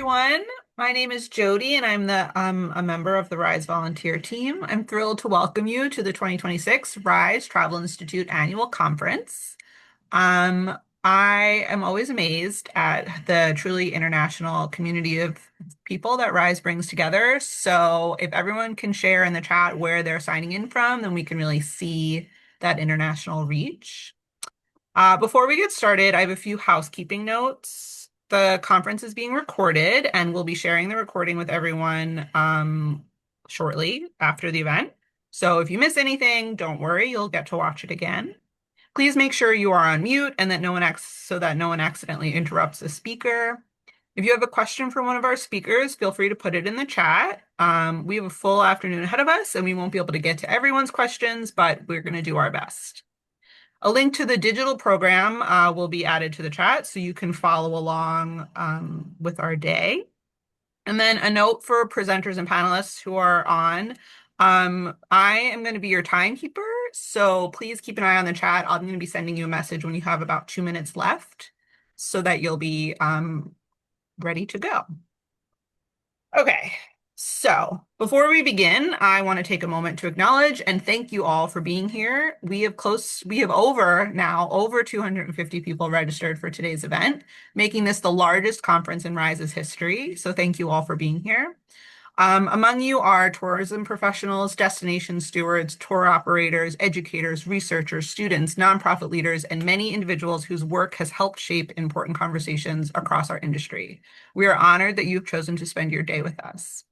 everyone. My name is Jody, and I'm a member of the RISE volunteer team. I'm thrilled to welcome you to the 2026 RISE Travel Institute Annual Conference. I am always amazed at the truly international community of people that RISE brings together. So if everyone can share in the chat where they're signing in from, then we can really see that international reach. Before we get started, I have a few housekeeping notes. The conference is being recorded, and we'll be sharing the recording with everyone shortly after the event. So if you miss anything, don't worry, you'll get to watch it again. Please make sure you are on mute and that no one accidentally interrupts the speaker. If you have a question for one of our speakers, feel free to put it in the chat. We have a full afternoon ahead of us, and we won't be able to get to everyone's questions, but we're going to do our best. A link to the digital program will be added to the chat so you can follow along with our day. And then a note for presenters and panelists who are on. I am going to be your timekeeper, so please keep an eye on the chat. I'm going to be sending you a message when you have about 2 minutes left so that you'll be ready to go. Okay. So before we begin, I want to take a moment to acknowledge and thank you all for being here. We have over 250 people registered for today's event, making this the largest conference in RISE's history. So thank you all for being here. Among you are tourism professionals, destination stewards, tour operators, educators, researchers, students, nonprofit leaders, and many individuals whose work has helped shape important conversations across our industry. We are honored that you've chosen to spend your day with us.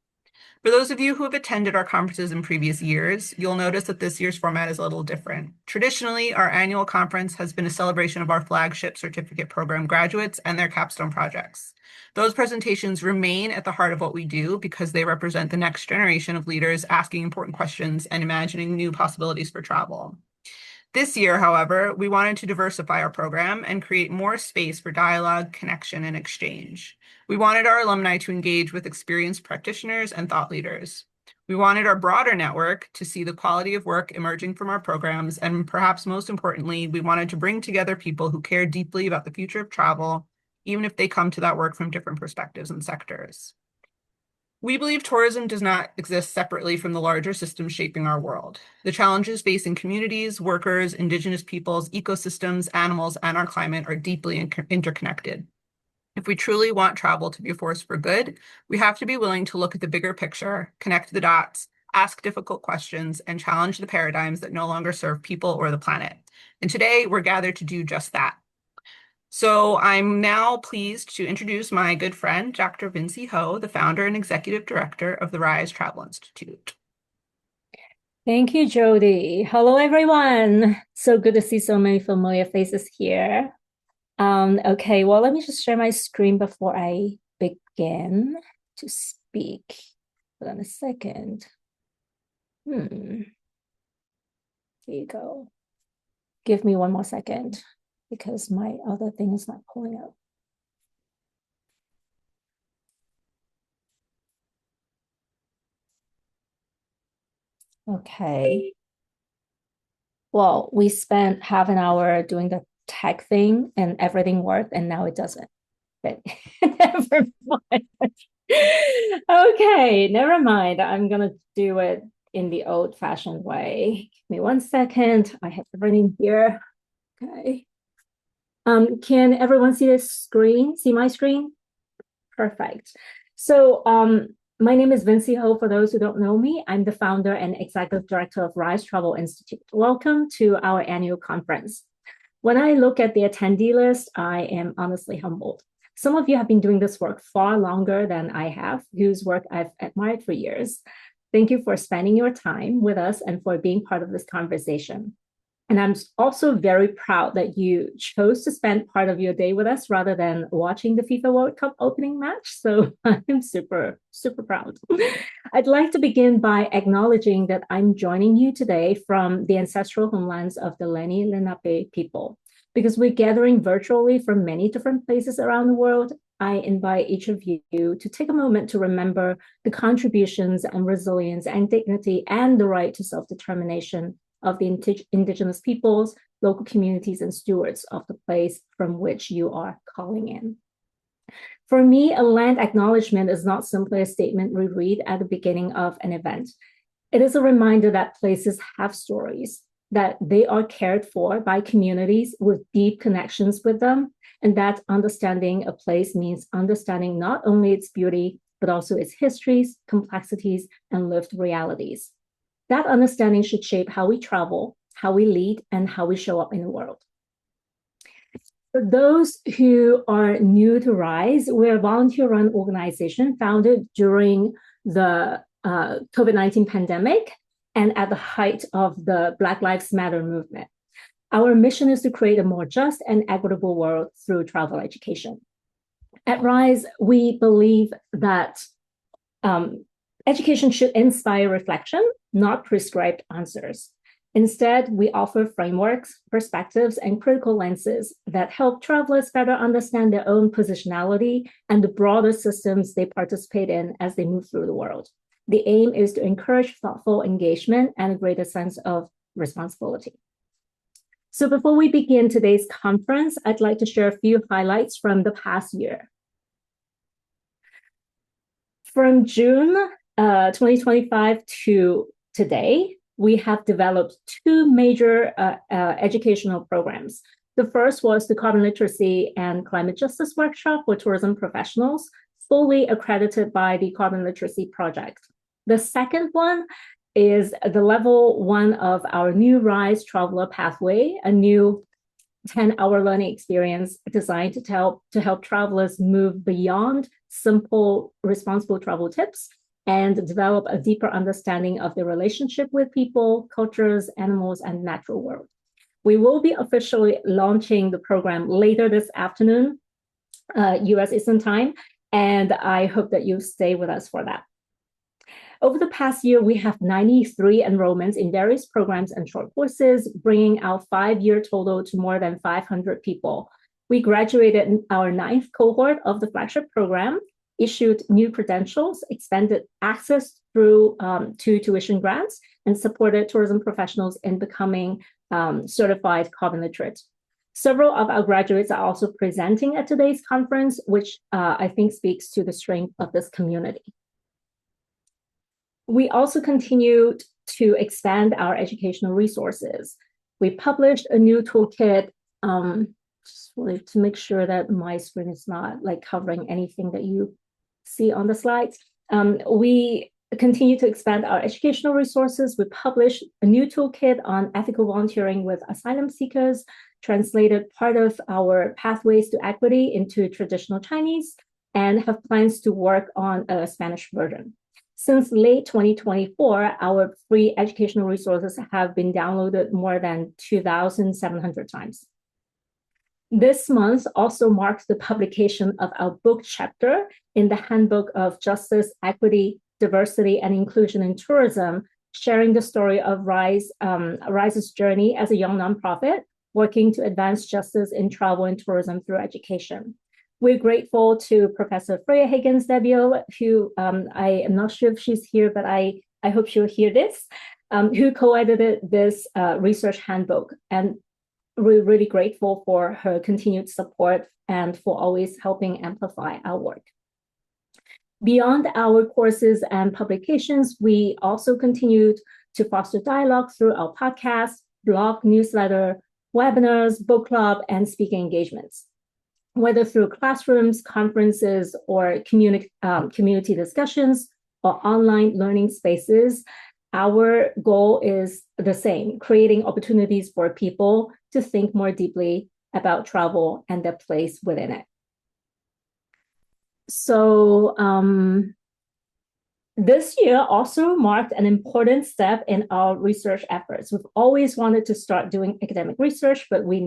For those of you who have attended our conferences in previous years, you'll notice that this year's format is a little different. Traditionally, our annual conference has been a celebration of our flagship certificate program graduates and their capstone projects. Those presentations remain at the heart of what we do because they represent the next generation of leaders asking important questions and imagining new possibilities for travel. This year, however, we wanted to diversify our program and create more space for dialogue, connection, and exchange. We wanted our alumni to engage with experienced practitioners and thought leaders. We wanted our broader network to see the quality of work emerging from our programs, and perhaps most importantly, we wanted to bring together people who care deeply about the future of travel, even if they come to that work from different perspectives and sectors. We believe tourism does not exist separately from the larger systems shaping our world. The challenges facing communities, workers, indigenous peoples, ecosystems, animals, and our climate are deeply interconnected. If we truly want travel to be a force for good, we have to be willing to look at the bigger picture, connect the dots, ask difficult questions, and challenge the paradigms that no longer serve people or the planet. And today, we're gathered to do just that. So I'm now pleased to introduce my good friend, Dr. Vinci Ho, the founder and executive director of the RISE Travel Institute. Thank you, Jody. Hello, everyone. So good to see so many familiar faces here. Okay, well, let me just share my screen before I begin to speak. Hold on a second. Here you go. Give me one more second because my other thing is not pulling up. Okay. Well, we spent half an hour doing the tech thing and everything worked, and now it doesn't. But never mind. Okay, never mind. I'm gonna do it in the old-fashioned way. Give me one second. I have everything here. Okay. Can everyone see this screen? See my screen? Perfect. So my name is Vinci Ho. For those who don't know me, I'm the founder and executive director of RISE Travel Institute. Welcome to our annual conference. When I look at the attendee list, I am honestly humbled. Some of you have been doing this work far longer than I have, whose work I've admired for years. Thank you for spending your time with us and for being part of this conversation. And I'm also very proud that you chose to spend part of your day with us rather than watching the FIFA World Cup opening match. So I'm super, super proud. I'd like to begin by acknowledging that I'm joining you today from the ancestral homelands of the Lenni Lenape people. Because we're gathering virtually from many different places around the world, I invite each of you to take a moment to remember the contributions and resilience and dignity and the right to self-determination of the indigenous peoples, local communities, and stewards of the place from which you are calling in. For me, a land acknowledgement is not simply a statement we read at the beginning of an event. It is a reminder that places have stories, that they are cared for by communities with deep connections with them, and that understanding a place means understanding not only its beauty, but also its histories, complexities, and lived realities. That understanding should shape how we travel, how we lead, and how we show up in the world. For those who are new to RISE, we're a volunteer-run organization founded during the COVID-19 pandemic and at the height of the Black Lives Matter movement. Our mission is to create a more just and equitable world through travel education. At RISE, we believe that education should inspire reflection, not prescribed answers. Instead, we offer frameworks, perspectives, and critical lenses that help travelers better understand their own positionality and the broader systems they participate in as they move through the world. The aim is to encourage thoughtful engagement and a greater sense of responsibility. So before we begin today's conference, I'd like to share a few highlights from the past year. From June 2025 to today, we have developed two major educational programs. The first was the Carbon Literacy and Climate Justice Workshop for tourism professionals, fully accredited by the Carbon Literacy Project. The second one is the level 1 of our new RISE Traveler Pathway, a new 10-hour learning experience designed to help travelers move beyond simple, responsible travel tips and develop a deeper understanding of their relationship with people, cultures, animals, and natural world. We will be officially launching the program later this afternoon, US Eastern Time, and I hope that you stay with us for that. Over the past year, we have 93 enrollments in various programs and short courses, bringing our 5-year total to more than 500 people. We graduated in our 9th cohort of the Flagship Program, issued new credentials, expanded access through to tuition grants, and supported tourism professionals in becoming certified carbon literate. Several of our graduates are also presenting at today's conference, which I think speaks to the strength of this community. We also continued to expand our educational resources. We published a new toolkit, just wanted to make sure that my screen is not like covering anything that you see on the slides. We continue to expand our educational resources. We published a new toolkit on ethical volunteering with asylum seekers, translated part of our pathways to equity into traditional Chinese, and have plans to work on a Spanish version. Since late 2024, our free educational resources have been downloaded more than 2,700 times. This month also marks the publication of our book chapter in the Handbook of Justice, Equity, Diversity, and Inclusion in Tourism, sharing the story of RISE's journey as a young nonprofit, working to advance justice in travel and tourism through education. We're grateful to Professor Freya Higgins-Debio, who I am not sure if she's here, but I hope she'll hear this, who co-edited this research handbook. And we're really grateful for her continued support and for always helping amplify our work. Beyond our courses and publications, we also continued to foster dialogue through our podcast, blog, newsletter, webinars, book club, and speaking engagements. Whether through classrooms, conferences, or community discussions, or online learning spaces, our goal is the same: creating opportunities for people to think more deeply about travel and their place within it. So this year also marked an important step in our research efforts. We've always wanted to start doing academic research, but we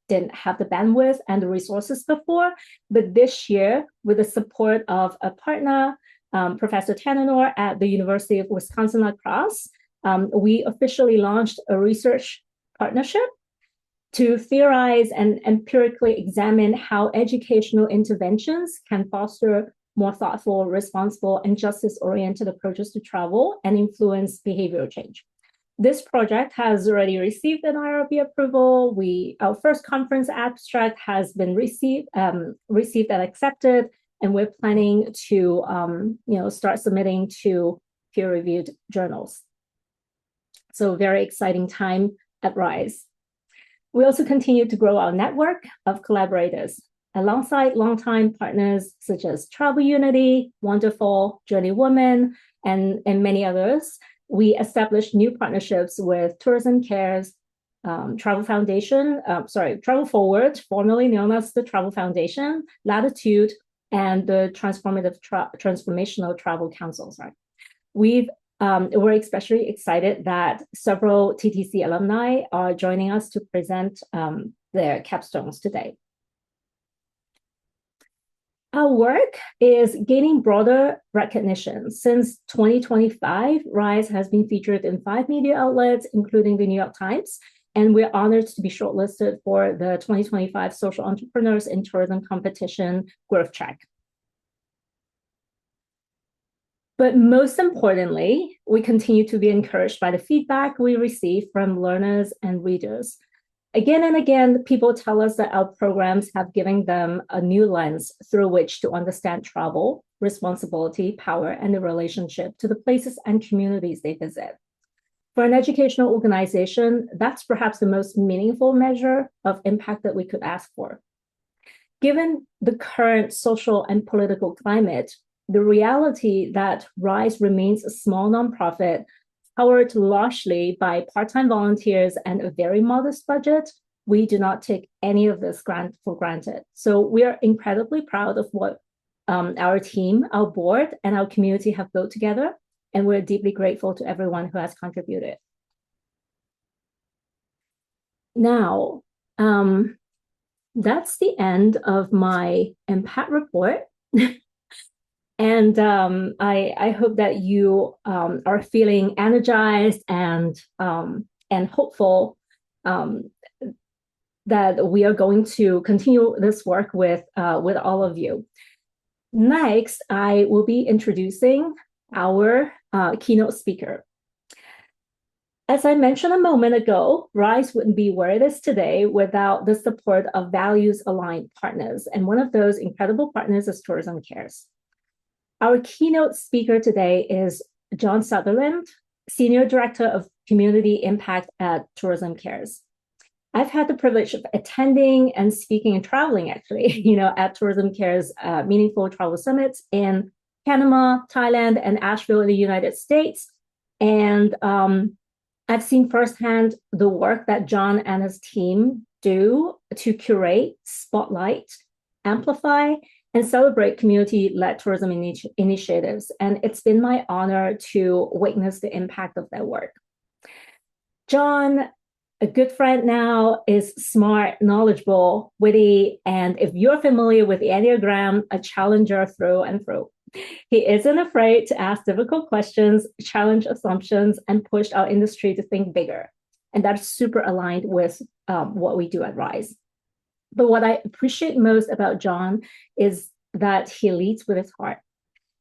didn't have the bandwidth and the resources before. But this year, with the support of a partner, Professor Tananor at the University of Wisconsin-La Crosse, we officially launched a research partnership to theorize and empirically examine how educational interventions can foster more thoughtful, responsible, and justice-oriented approaches to travel and influence behavioral change. This project has already received an IRB approval. Our first conference abstract has been received and accepted, and we're planning to start submitting to peer-reviewed journals. So very exciting time at RISE. We also continue to grow our network of collaborators alongside longtime partners such as Travel Unity, Wonderful, Journey Women, and many others. We established new partnerships with Tourism Cares, Travel Forward, formerly known as the Travel Foundation, Latitude, and the Transformational Travel Council. We're especially excited that several TTC alumni are joining us to present their capstones today. Our work is gaining broader recognition. Since 2025, RISE has been featured in 5 media outlets, including the New York Times, and we're honored to be shortlisted for the 2025 Social Entrepreneurs in Tourism Competition Growth Track. But most importantly, we continue to be encouraged by the feedback we receive from learners and readers. Again and again, people tell us that our programs have given them a new lens through which to understand travel, responsibility, power, and the relationship to the places and communities they visit. For an educational organization, that's perhaps the most meaningful measure of impact that we could ask for. Given the current social and political climate, the reality that RISE remains a small nonprofit powered largely by part-time volunteers and a very modest budget, we do not take any of this for granted. So we are incredibly proud of what our team, our board, and our community have built together, and we're deeply grateful to everyone who has contributed. Now, that's the end of my impact report. And I hope that you are feeling energized and hopeful that we are going to continue this work with all of you. Next, I will be introducing our keynote speaker. As I mentioned a moment ago, RISE wouldn't be where it is today without the support of values-aligned partners. And one of those incredible partners is Tourism Cares. Our keynote speaker today is John Sutherland, Senior Director of Community Impact at Tourism Cares. I've had the privilege of attending and speaking and traveling, actually, at Tourism Cares Meaningful Travel Summits in Panama, Thailand, and Asheville in the United States. And I've seen firsthand the work that John and his team do to curate, spotlight, amplify, and celebrate community-led tourism initiatives. And it's been my honor to witness the impact of their work. John, a good friend now, is smart, knowledgeable, witty, and if you're familiar with the Enneagram, a challenger through and through. He isn't afraid to ask difficult questions, challenge assumptions, and push our industry to think bigger. And that's super aligned with what we do at RISE. But what I appreciate most about John is that he leads with his heart.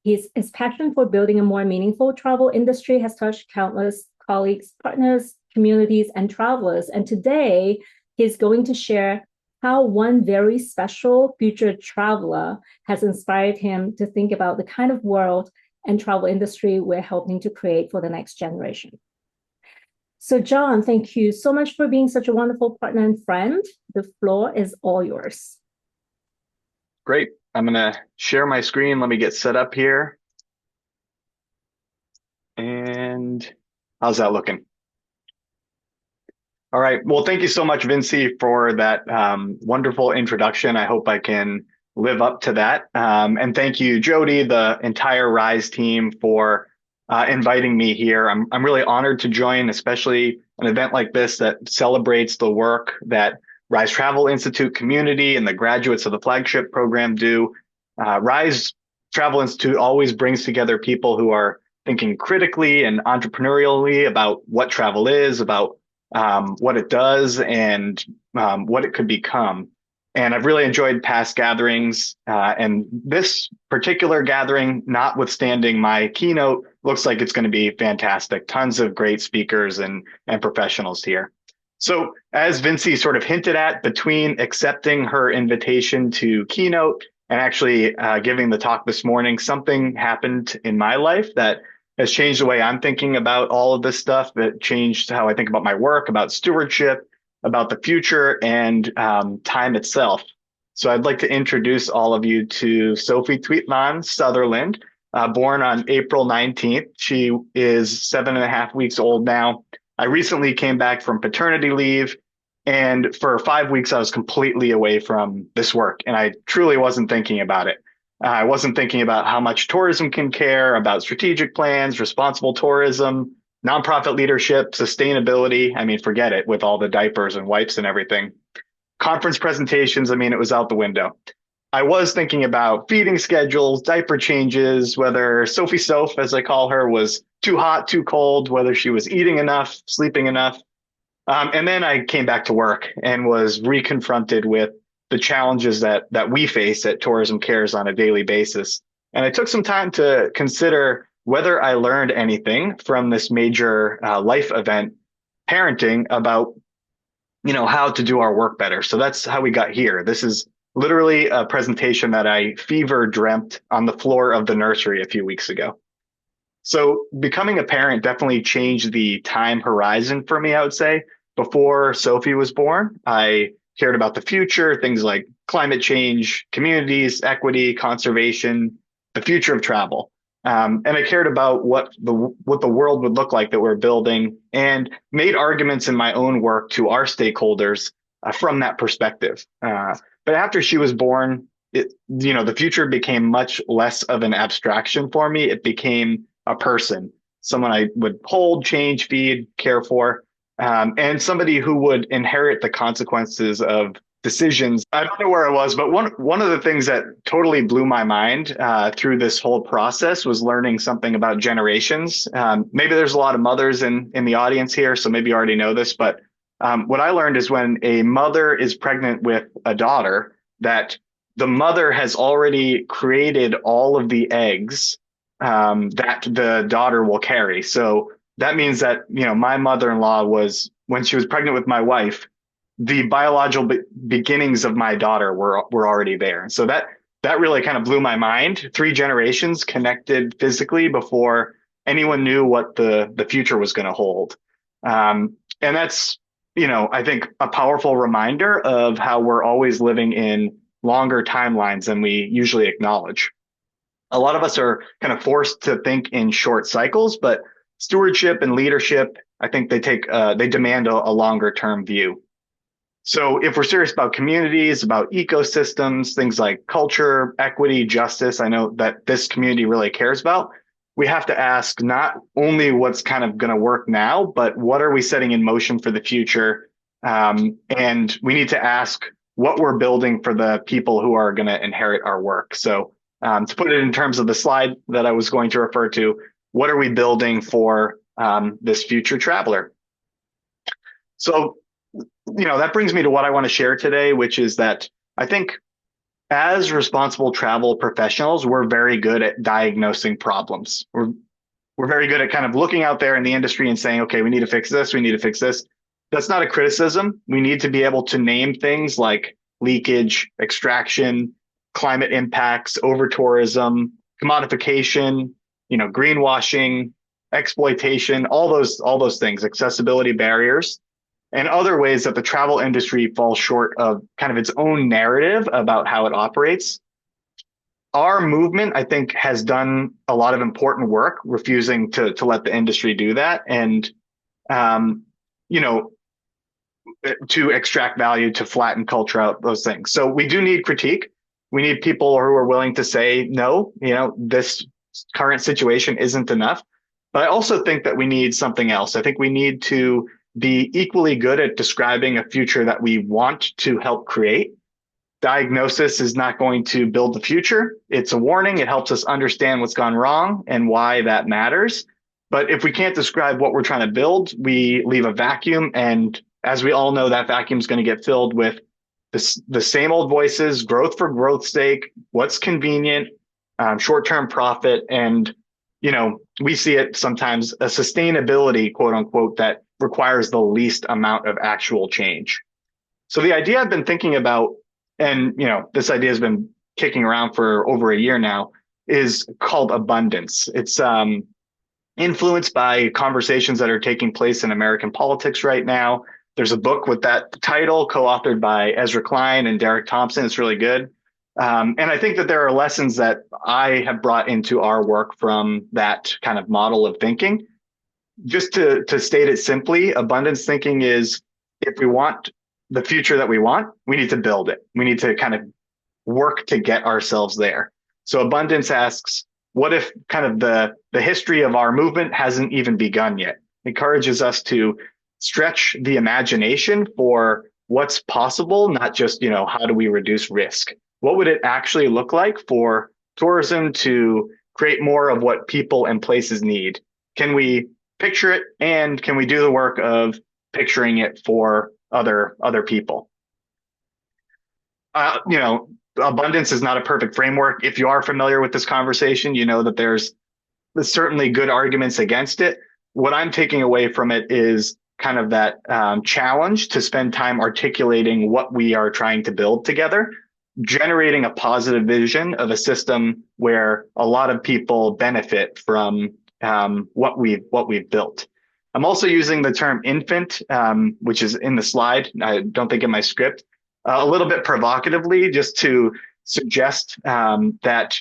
His passion for building a more meaningful travel industry has touched countless colleagues, partners, communities, and travelers. And today, he's going to share how one very special future traveler has inspired him to think about the kind of world and travel industry we're helping to create for the next generation. So John, thank you so much for being such a wonderful partner and friend. The floor is all yours. Great. I'm going to share my screen. Let me get set up here. And how's that looking? All right. Well, thank you so much, Vinci, for that wonderful introduction. I hope I can live up to that. And thank you, Jody, the entire RISE team, for inviting me here. I'm really honored to join, especially an event like this that celebrates the work that RISE Travel Institute community and the graduates of the Flagship Program do. RISE Travel Institute always brings together people who are thinking critically and entrepreneurially about what travel is, about what it does, and what it could become. And I've really enjoyed past gatherings, and this particular gathering, notwithstanding my keynote, looks like it's going to be fantastic. Tons of great speakers and professionals here. So as Vinci sort of hinted at, between accepting her invitation to keynote and actually giving the talk this morning, something happened in my life that has changed the way I'm thinking about all of this stuff, that changed how I think about my work, about stewardship, about the future, and time itself. So I'd like to introduce all of you to Sophie Tweetman Sutherland, born on April 19th. She is 7.5 weeks old now. I recently came back from paternity leave, and for 5 weeks, I was completely away from this work, and I truly wasn't thinking about it. I wasn't thinking about how much tourism can care, about strategic plans, responsible tourism, nonprofit leadership, sustainability. I mean, forget it with all the diapers and wipes and everything. Conference presentations, I mean, it was out the window. I was thinking about feeding schedules, diaper changes, whether Sophie Soph, as I call her, was too hot, too cold, whether she was eating enough, sleeping enough. And then I came back to work and was reconfronted with the challenges that we face at Tourism Cares on a daily basis. And I took some time to consider whether I learned anything from this major life event, parenting, about how to do our work better. So that's how we got here. This is literally a presentation that I fever dreamt on the floor of the nursery a few weeks ago. So becoming a parent definitely changed the time horizon for me, I would say. Before Sophie was born, I cared about the future, things like climate change, communities, equity, conservation, the future of travel. And I cared about what the world would look like that we're building, and made arguments in my own work to our stakeholders from that perspective. But after she was born, the future became much less of an abstraction for me. It became a person, someone I would hold, change, feed, care for, and somebody who would inherit the consequences of decisions. I don't know where I was, but one of the things that totally blew my mind through this whole process was learning something about generations. Maybe there's a lot of mothers in the audience here, so maybe you already know this, but what I learned is when a mother is pregnant with a daughter, that the mother has already created all of the eggs that the daughter will carry. So that means that, my mother-in-law was, when she was pregnant with my wife, the biological beginnings of my daughter were already there. So that really kind of blew my mind. 3 generations connected physically before anyone knew what the future was going to hold. And that's, I think a powerful reminder of how we're always living in longer timelines than we usually acknowledge. A lot of us are kind of forced to think in short cycles, but stewardship and leadership, I think they demand a longer term view. So if we're serious about communities, about ecosystems, things like culture, equity, justice, I know that this community really cares about, we have to ask not only what's kind of going to work now, but what are we setting in motion for the future? And we need to ask what we're building for the people who are going to inherit our work. So to put it in terms of the slide that I was going to refer to, what are we building for this future traveler? So that brings me to what I want to share today, which is that I think as responsible travel professionals, we're very good at diagnosing problems. We're very good at kind of looking out there in the industry and saying, okay, we need to fix this. We need to fix this. That's not a criticism. We need to be able to name things like leakage, extraction, climate impacts, over-tourism, commodification, greenwashing, exploitation, all those things, accessibility barriers, and other ways that the travel industry falls short of kind of its own narrative about how it operates. Our movement, I think, has done a lot of important work refusing to let the industry do that, and to extract value, to flatten culture out, those things. So we do need critique. We need people who are willing to say, no, this current situation isn't enough. But I also think that we need something else. I think we need to be equally good at describing a future that we want to help create. Diagnosis is not going to build the future. It's a warning. It helps us understand what's gone wrong and why that matters. But if we can't describe what we're trying to build, we leave a vacuum. And as we all know, that vacuum is going to get filled with the same old voices, growth for growth's sake, what's convenient, short-term profit, and we see it sometimes a sustainability, quote unquote, that requires the least amount of actual change. So the idea I've been thinking about, and this idea has been kicking around for over a year now, is called abundance. It's influenced by conversations that are taking place in American politics right now. There's a book with that title, co-authored by Ezra Klein and Derek Thompson. It's really good. And I think that there are lessons that I have brought into our work from that kind of model of thinking. Just to state it simply, abundance thinking is, if we want the future that we want, we need to build it. We need to kind of work to get ourselves there. So abundance asks, what if kind of the history of our movement hasn't even begun yet? It encourages us to stretch the imagination for what's possible, not just, how do we reduce risk? What would it actually look like for tourism to create more of what people and places need? Can we picture it, and can we do the work of picturing it for other people? Abundance is not a perfect framework. If you are familiar with this conversation, you know that there's certainly good arguments against it. What I'm taking away from it is kind of that challenge to spend time articulating what we are trying to build together, generating a positive vision of a system where a lot of people benefit from what we've built. I'm also using the term infant, which is in the slide. I don't think in my script, a little bit provocatively, just to suggest that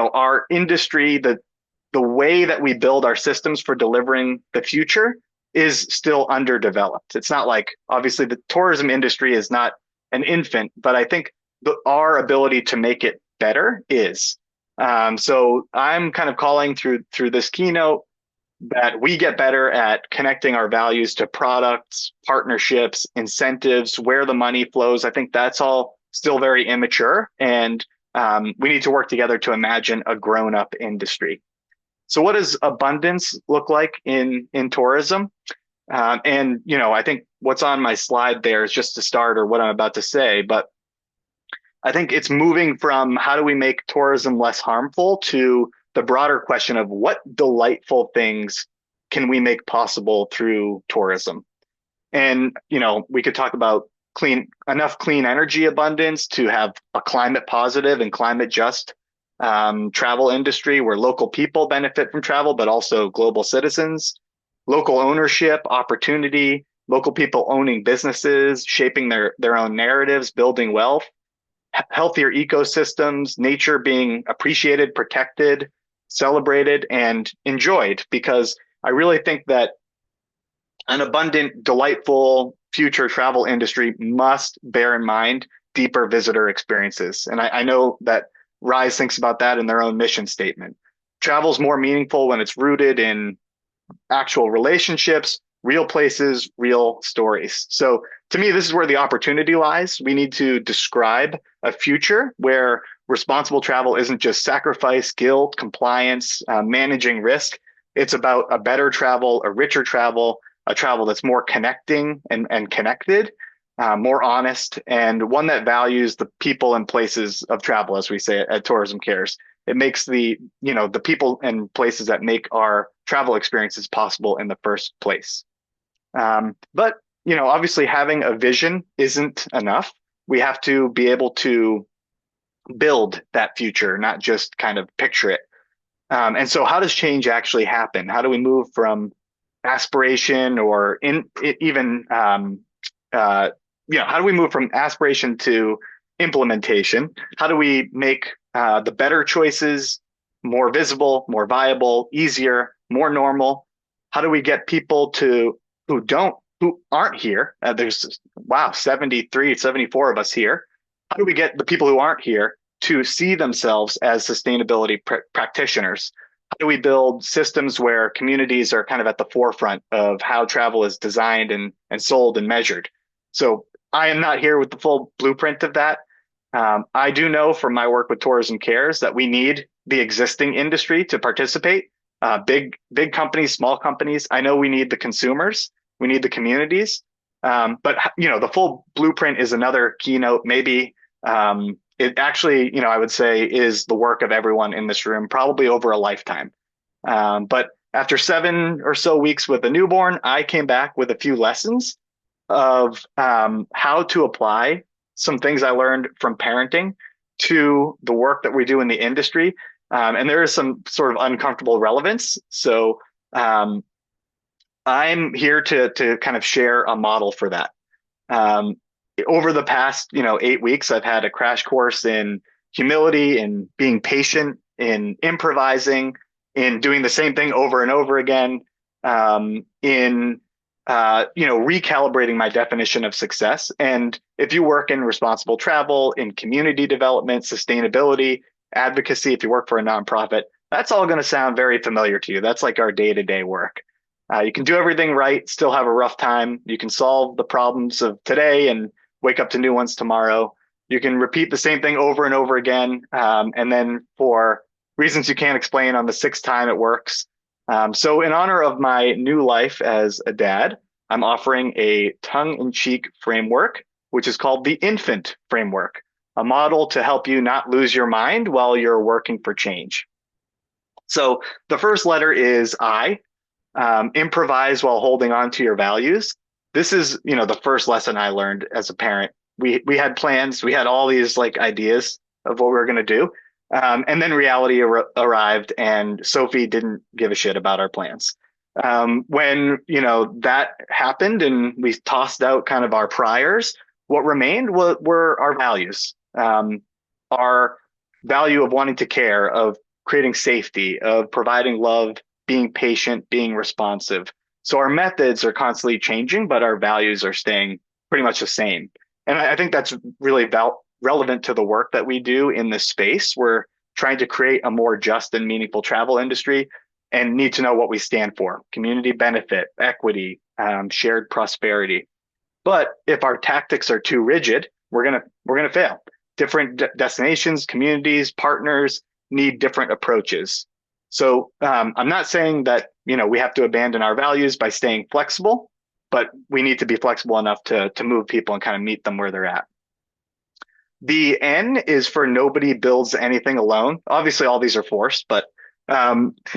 our industry, the way that we build our systems for delivering the future is still underdeveloped. It's not like, obviously, the tourism industry is not an infant, but I think our ability to make it better is. So I'm kind of calling through this keynote that we get better at connecting our values to products, partnerships, incentives, where the money flows. I think that's all still very immature, and we need to work together to imagine a grown-up industry. So what does abundance look like in tourism? And I think what's on my slide there is just to start, or what I'm about to say, but I think it's moving from how do we make tourism less harmful to the broader question of what delightful things can we make possible through tourism. And we could talk about enough clean energy abundance to have a climate positive and climate just travel industry where local people benefit from travel, but also global citizens, local ownership, opportunity, local people owning businesses, shaping their own narratives, building wealth, healthier ecosystems, nature being appreciated, protected, celebrated, and enjoyed. Because I really think that an abundant, delightful future travel industry must bear in mind deeper visitor experiences. And I know that Rise thinks about that in their own mission statement. Travel's more meaningful when it's rooted in actual relationships, real places, real stories. So to me, this is where the opportunity lies. We need to describe a future where responsible travel isn't just sacrifice, guilt, compliance, managing risk. It's about a better travel, a richer travel, a travel that's more connecting and connected, more honest, and one that values the people and places of travel, as we say at Tourism Cares. It makes the people and places that make our travel experiences possible in the first place. But obviously having a vision isn't enough. We have to be able to build that future, not just kind of picture it. And so how does change actually happen? How do we move from aspiration or how do we move from aspiration to implementation? How do we make the better choices more visible, more viable, easier, more normal? How do we get people who aren't here? There's 74 of us here. How do we get the people who aren't here to see themselves as sustainability practitioners? How do we build systems where communities are kind of at the forefront of how travel is designed and sold and measured? So I am not here with the full blueprint of that. I do know from my work with Tourism Cares that we need the existing industry to participate. Big companies, small companies. I know we need the consumers. We need the communities. But the full blueprint is another keynote. Maybe it actually, I would say, is the work of everyone in this room, probably over a lifetime. But after 7 or so weeks with a newborn, I came back with a few lessons of how to apply some things I learned from parenting to the work that we do in the industry. And there is some sort of uncomfortable relevance. So um, I'm here to kind of share a model for that. Um, Over the past, 8 weeks, I've had a crash course in humility, in being patient, in improvising, in doing the same thing over and over again, in recalibrating my definition of success. And if you work in responsible travel, in community development, sustainability, advocacy, if you work for a nonprofit, that's all going to sound very familiar to you. That's like our day-to-day work. You can do everything right, still have a rough time. You can solve the problems of today and wake up to new ones tomorrow. You can repeat the same thing over and over again. And then for reasons you can't explain, on the sixth time it works. So in honor of my new life as a dad, I'm offering a tongue-in-cheek framework, which is called the infant framework, a model to help you not lose your mind while you're working for change. So the first letter is I. Improvise while holding on to your values. This is, the first lesson I learned as a parent. We had plans, we had all these like ideas of what we were going to do. And then reality arrived, and Sophie didn't give a shit about our plans. When, that happened and we tossed out kind of our priors, what remained were our values. Our value of wanting to care, of creating safety, of providing love, being patient, being responsive. So our methods are constantly changing, but our values are staying pretty much the same. And I think that's really relevant to the work that we do in this space. We're trying to create a more just and meaningful travel industry and need to know what we stand for: community benefit, equity, shared prosperity. But if our tactics are too rigid, we're gonna fail. Different destinations, communities, partners need different approaches. So I'm not saying that we have to abandon our values by staying flexible, but we need to be flexible enough to move people and kind of meet them where they're at. The N is for nobody builds anything alone. Obviously, all these are forced, but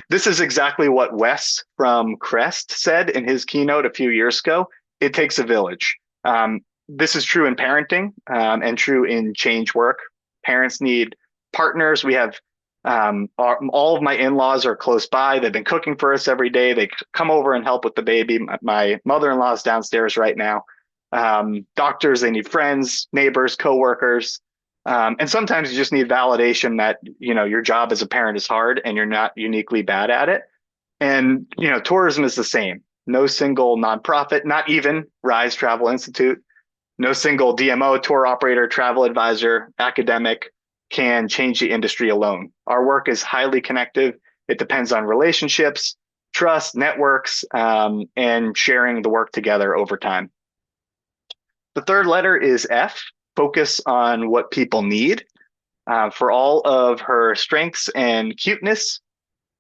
this is exactly what Wes from Crest said in his keynote a few years ago. It takes a village. This is true in parenting and true in change work. Parents need partners. We have all of my in-laws are close by. They've been cooking for us every day. They come over and help with the baby. My mother-in-law is downstairs right now. Doctors, they need friends, neighbors, coworkers. And sometimes you just need validation that, your job as a parent is hard and you're not uniquely bad at it. And, tourism is the same. No single nonprofit, not even Rise Travel Institute, no single DMO, tour operator, travel advisor, academic can change the industry alone. Our work is highly connective. It depends on relationships, trust, networks, and sharing the work together over time. The third letter is F, focus on what people need. For all of her strengths and cuteness.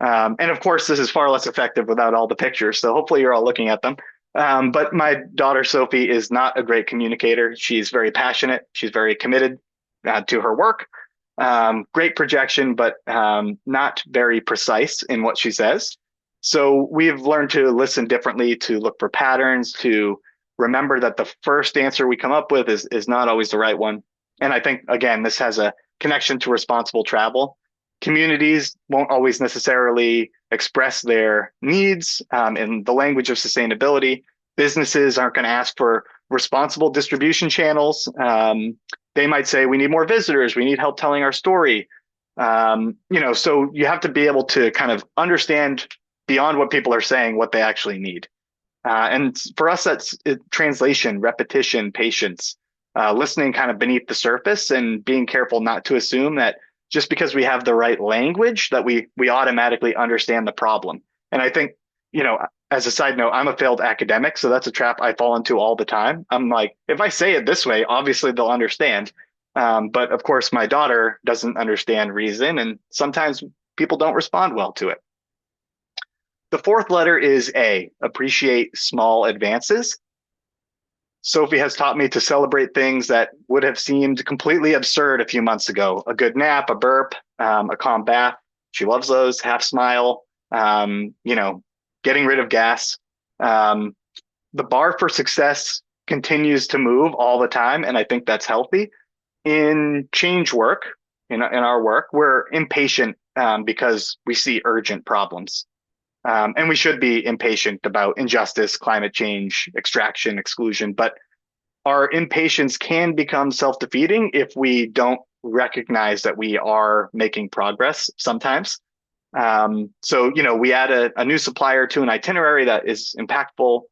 And of course, this is far less effective without all the pictures. So hopefully you're all looking at them. But my daughter, Sophie, is not a great communicator. She's very passionate. She's very committed to her work. Great projection, but not very precise in what she says. So we've learned to listen differently, to look for patterns, to remember that the first answer we come up with is not always the right one. And I think, again, this has a connection to responsible travel. Communities won't always necessarily express their needs in the language of sustainability. Businesses aren't going to ask for responsible distribution channels. They might say, we need more visitors. We need help telling our story. So you have to be able to kind of understand beyond what people are saying, what they actually need. And for us, that's translation, repetition, patience, listening kind of beneath the surface and being careful not to assume that just because we have the right language that we automatically understand the problem. And I think, as a side note, I'm a failed academic, so that's a trap I fall into all the time. I'm like, if I say it this way, obviously they'll understand. But of course, my daughter doesn't understand reason, and sometimes people don't respond well to it. The fourth letter is A, appreciate small advances. Sophie has taught me to celebrate things that would have seemed completely absurd a few months ago. A good nap, a burp, a calm bath. She loves those. Half smile, getting rid of gas. Um, the bar for success continues to move all the time, and I think that's healthy. In change work, in our work, we're impatient because we see urgent problems. And we should be impatient about injustice, climate change, extraction, exclusion. But our impatience can become self-defeating if we don't recognize that we are making progress sometimes. We add a new supplier to an itinerary that is impactful.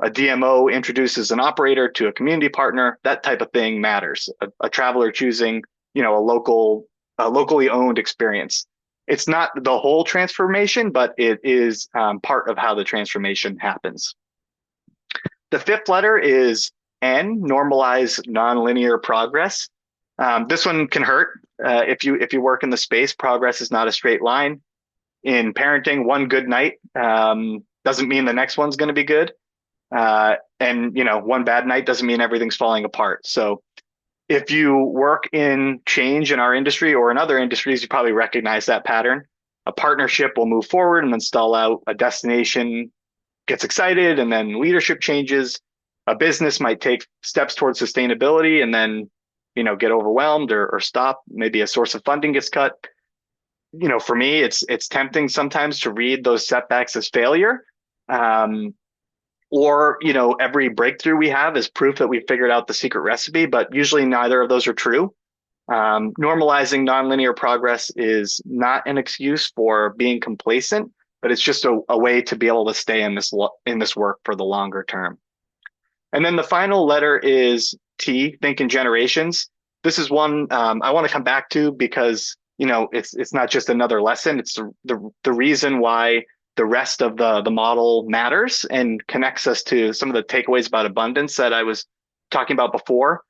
A DMO introduces an operator to a community partner. That type of thing matters. A traveler choosing, a locally owned experience. It's not the whole transformation, but it is part of how the transformation happens. The fifth letter is N, normalize nonlinear progress. This one can hurt if you work in the space. Progress is not a straight line. In parenting, one good night doesn't mean the next one's going to be good. And one bad night doesn't mean everything's falling apart. So if you work in change in our industry or in other industries, you probably recognize that pattern. A partnership will move forward and then stall out. A destination gets excited and then leadership changes. A business might take steps towards sustainability and then, get overwhelmed or stop. Maybe a source of funding gets cut. For me, it's tempting sometimes to read those setbacks as failure. Or every breakthrough we have is proof that we figured out the secret recipe, but usually neither of those are true. Normalizing nonlinear progress is not an excuse for being complacent, but it's just a way to be able to stay in this work for the longer term. And then the final letter is T, think in generations. This is one I want to come back to because it's not just another lesson. It's the reason why the rest of the model matters and connects us to some of the takeaways about abundance that I was talking about before.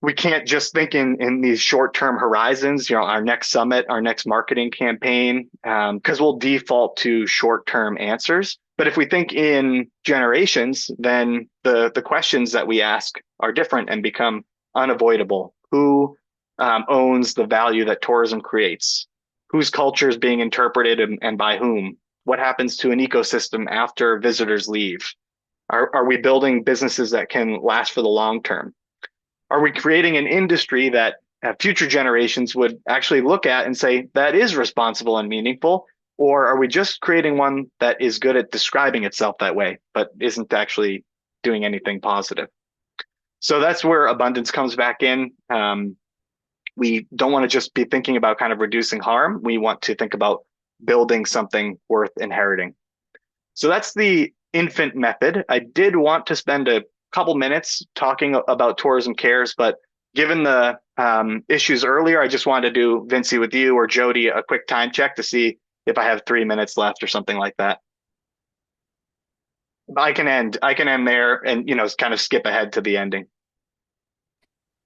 We can't just think in these short-term horizons, our next summit, our next marketing campaign, because we'll default to short-term answers. But if we think in generations, then the questions that we ask are different and become unavoidable. Who owns the value that tourism creates? Whose culture is being interpreted and by whom? What happens to an ecosystem after visitors leave? Are we building businesses that can last for the long term? Are we creating an industry that future generations would actually look at and say, that is responsible and meaningful? Or are we just creating one that is good at describing itself that way, but isn't actually doing anything positive? So that's where abundance comes back in. We don't want to just be thinking about kind of reducing harm. We want to think about building something worth inheriting. So that's the infant method. I did want to spend a couple minutes talking about Tourism Cares, but given the issues earlier, I just wanted to do, Vinci, with you or Jody, a quick time check to see if I have 3 minutes left or something like that. I can end there and, kind of skip ahead to the ending.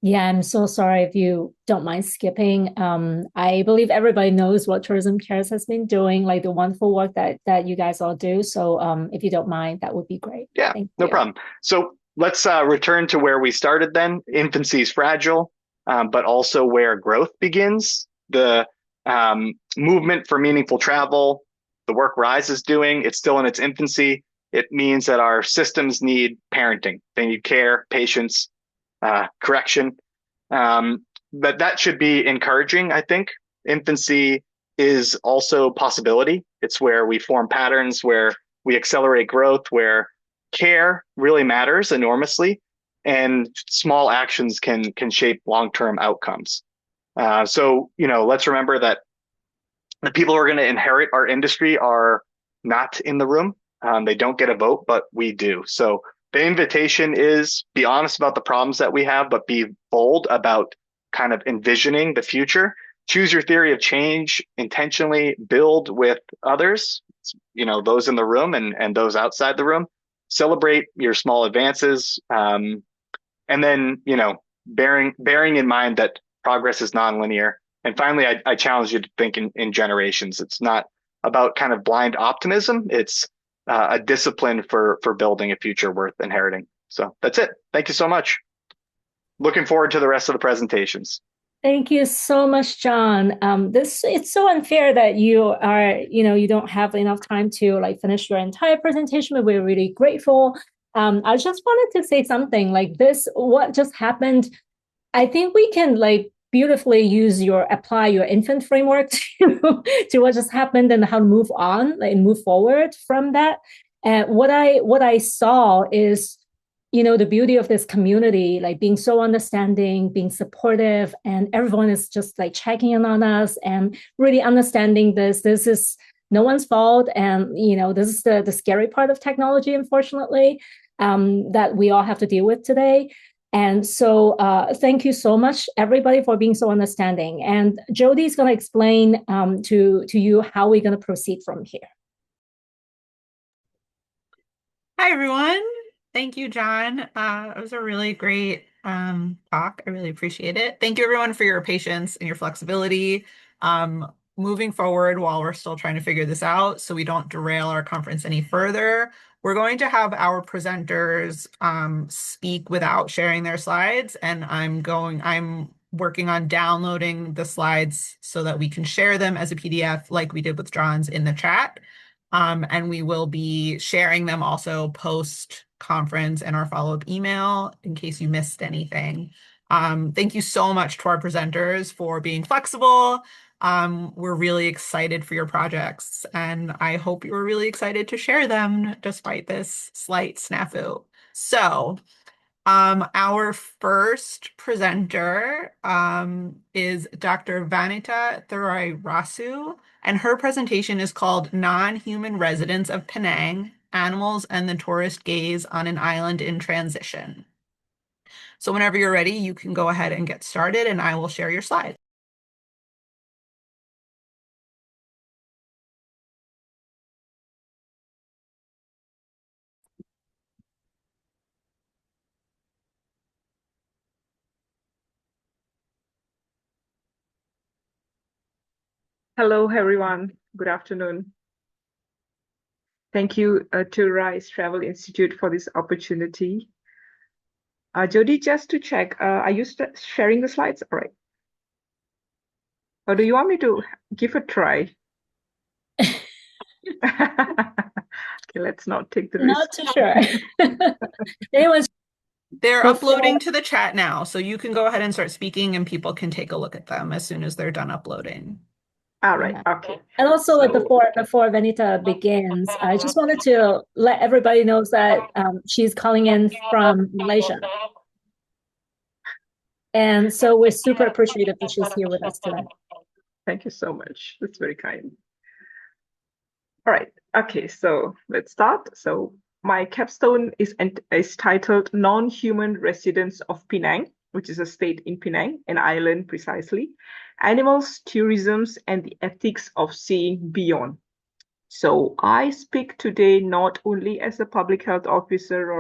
Yeah, I'm so sorry if you don't mind skipping. I believe everybody knows what Tourism Cares has been doing, like the wonderful work that you guys all do. So if you don't mind, that would be great. Yeah, no problem. So let's return to where we started then. Infancy is fragile, but also where growth begins. The movement for meaningful travel, the work Rise is doing, it's still in its infancy. It means that our systems need parenting. They need care, patience, correction. But that should be encouraging, I think. Infancy is also possibility. It's where we form patterns, where we accelerate growth, where care really matters enormously, and small actions can shape long-term outcomes. So let's remember that the people who are going to inherit our industry are not in the room. They don't get a vote, but we do. So the invitation is be honest about the problems that we have, but be bold about kind of envisioning the future. Choose your theory of change intentionally, build with others, those in the room and those outside the room. Celebrate your small advances. And then, bearing in mind that progress is nonlinear. And finally, I challenge you to think in generations. It's not about kind of blind optimism. It's a discipline for building a future worth inheriting. So that's it. Thank you so much. Looking forward to the rest of the presentations. Thank you so much, John. It's so unfair that you don't have enough time to like finish your entire presentation, but we're really grateful. I just wanted to say something like this, what just happened. I think we can like beautifully apply your infant framework to what just happened and how to move on, like move forward from that. And what I saw is, the beauty of this community, like being so understanding, being supportive, and everyone is just like checking in on us and really understanding this. This is no one's fault, and this is the scary part of technology, unfortunately, that we all have to deal with today. And so thank you so much, everybody, for being so understanding. And Jody's going to explain to you how we're going to proceed from here. Hi, everyone. Thank you, John. It was a really great talk. I really appreciate it. Thank you, everyone, for your patience and your flexibility. Moving forward while we're still trying to figure this out so we don't derail our conference any further, we're going to have our presenters speak without sharing their slides, and I'm working on downloading the slides so that we can share them as a PDF like we did with John's in the chat. And we will be sharing them also post-conference in our follow-up email in case you missed anything. Thank you so much to our presenters for being flexible. We're really excited for your projects, and I hope you're really excited to share them despite this slight snafu. So, our first presenter is Dr. Vanita Thurairasu, and her presentation is called Non-Human Residents of Penang, Animals and the Tourist Gaze on an Island in Transition. So whenever you're ready, you can go ahead and get started, and I will share your slides. Hello, everyone. Good afternoon. Thank you to Rise Travel Institute for this opportunity. Jody, just to check, are you sharing the slides? All right. Or do you want me to give a try? Okay, let's not take the risk. Not too sure. Anyone's They're uploading to the chat now, so you can go ahead and start speaking and people can take a look at them as soon as they're done uploading. All right, okay. And also, like before Vanita begins, I just wanted to let everybody know that she's calling in from Malaysia. And so we're super appreciative that she's here with us today. Thank you so much. That's very kind. All right, okay, so let's start. So my capstone is titled Non-Human Residents of Penang, which is a state in Penang, an island precisely, Animals, Tourism, and the Ethics of Seeing Beyond. So I speak today not only as a public health officer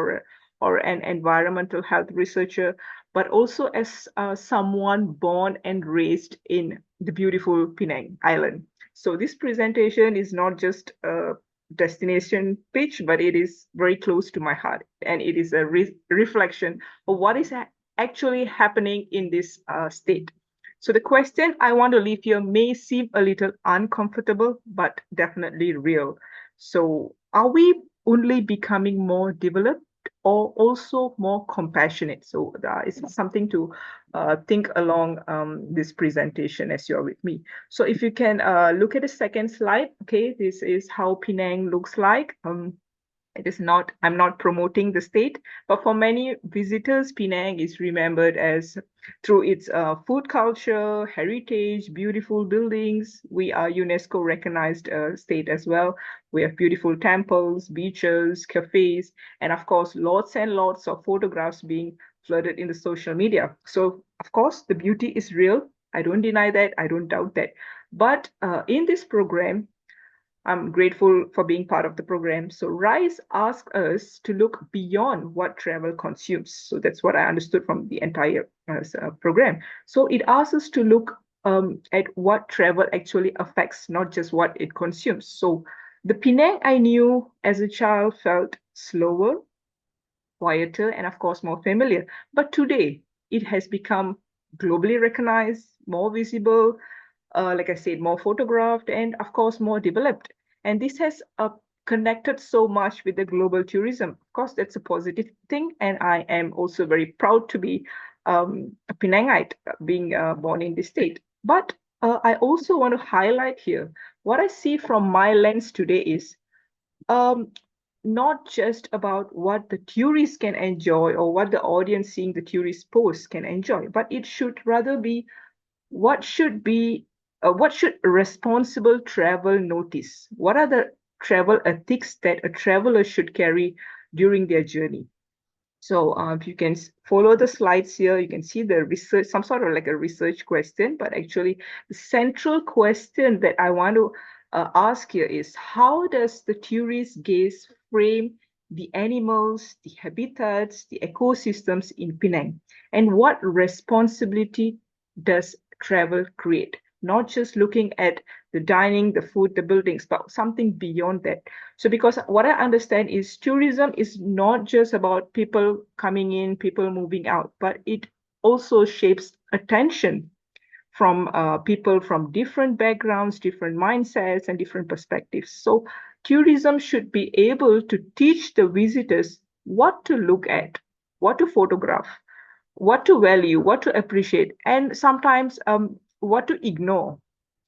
or an environmental health researcher, but also as someone born and raised in the beautiful Penang Island. So this presentation is not just a destination pitch, but it is very close to my heart. And it is a reflection of what is actually happening in this state. So the question I want to leave here may seem a little uncomfortable, but definitely real. So are we only becoming more developed or also more compassionate? So it's something to think along this presentation as you're with me. So if you can look at the second slide, okay, this is how Penang looks like. I'm not promoting the state, but for many visitors, Penang is remembered as through its food culture, heritage, beautiful buildings. We are UNESCO recognized state as well. We have beautiful temples, beaches, cafes, and of course, lots and lots of photographs being flooded in the social media. So of course, the beauty is real. I don't deny that. I don't doubt that. But in this program, I'm grateful for being part of the program. So RISE asks us to look beyond what travel consumes. So that's what I understood from the entire program. So it asks us to look at what travel actually affects, not just what it consumes. So the Penang I knew as a child felt slower, quieter, and of course more familiar. But today it has become globally recognized, more visible, like I said, more photographed, and of course, more developed. And this has connected so much with the global tourism. Of course, that's a positive thing. And I am also very proud to be a Penangite, being born in this state. But I also want to highlight here what I see from my lens today is um, not just about what the tourists can enjoy or what the audience seeing the tourist post can enjoy, but it should rather be what should be what should responsible travel notice? What are the travel ethics that a traveler should carry during their journey? So if you can follow the slides here, you can see the research, some sort of like a research question, but actually the central question that I want to ask here is how does the tourist gaze frame the animals, the habitats, the ecosystems in Penang? And what responsibility does travel create? Not just looking at the dining, the food, the buildings, but something beyond that. So because what I understand is tourism is not just about people coming in, people moving out, but it also shapes attention from people from different backgrounds, different mindsets, and different perspectives. So tourism should be able to teach the visitors what to look at, what to photograph, what to value, what to appreciate, and sometimes what to ignore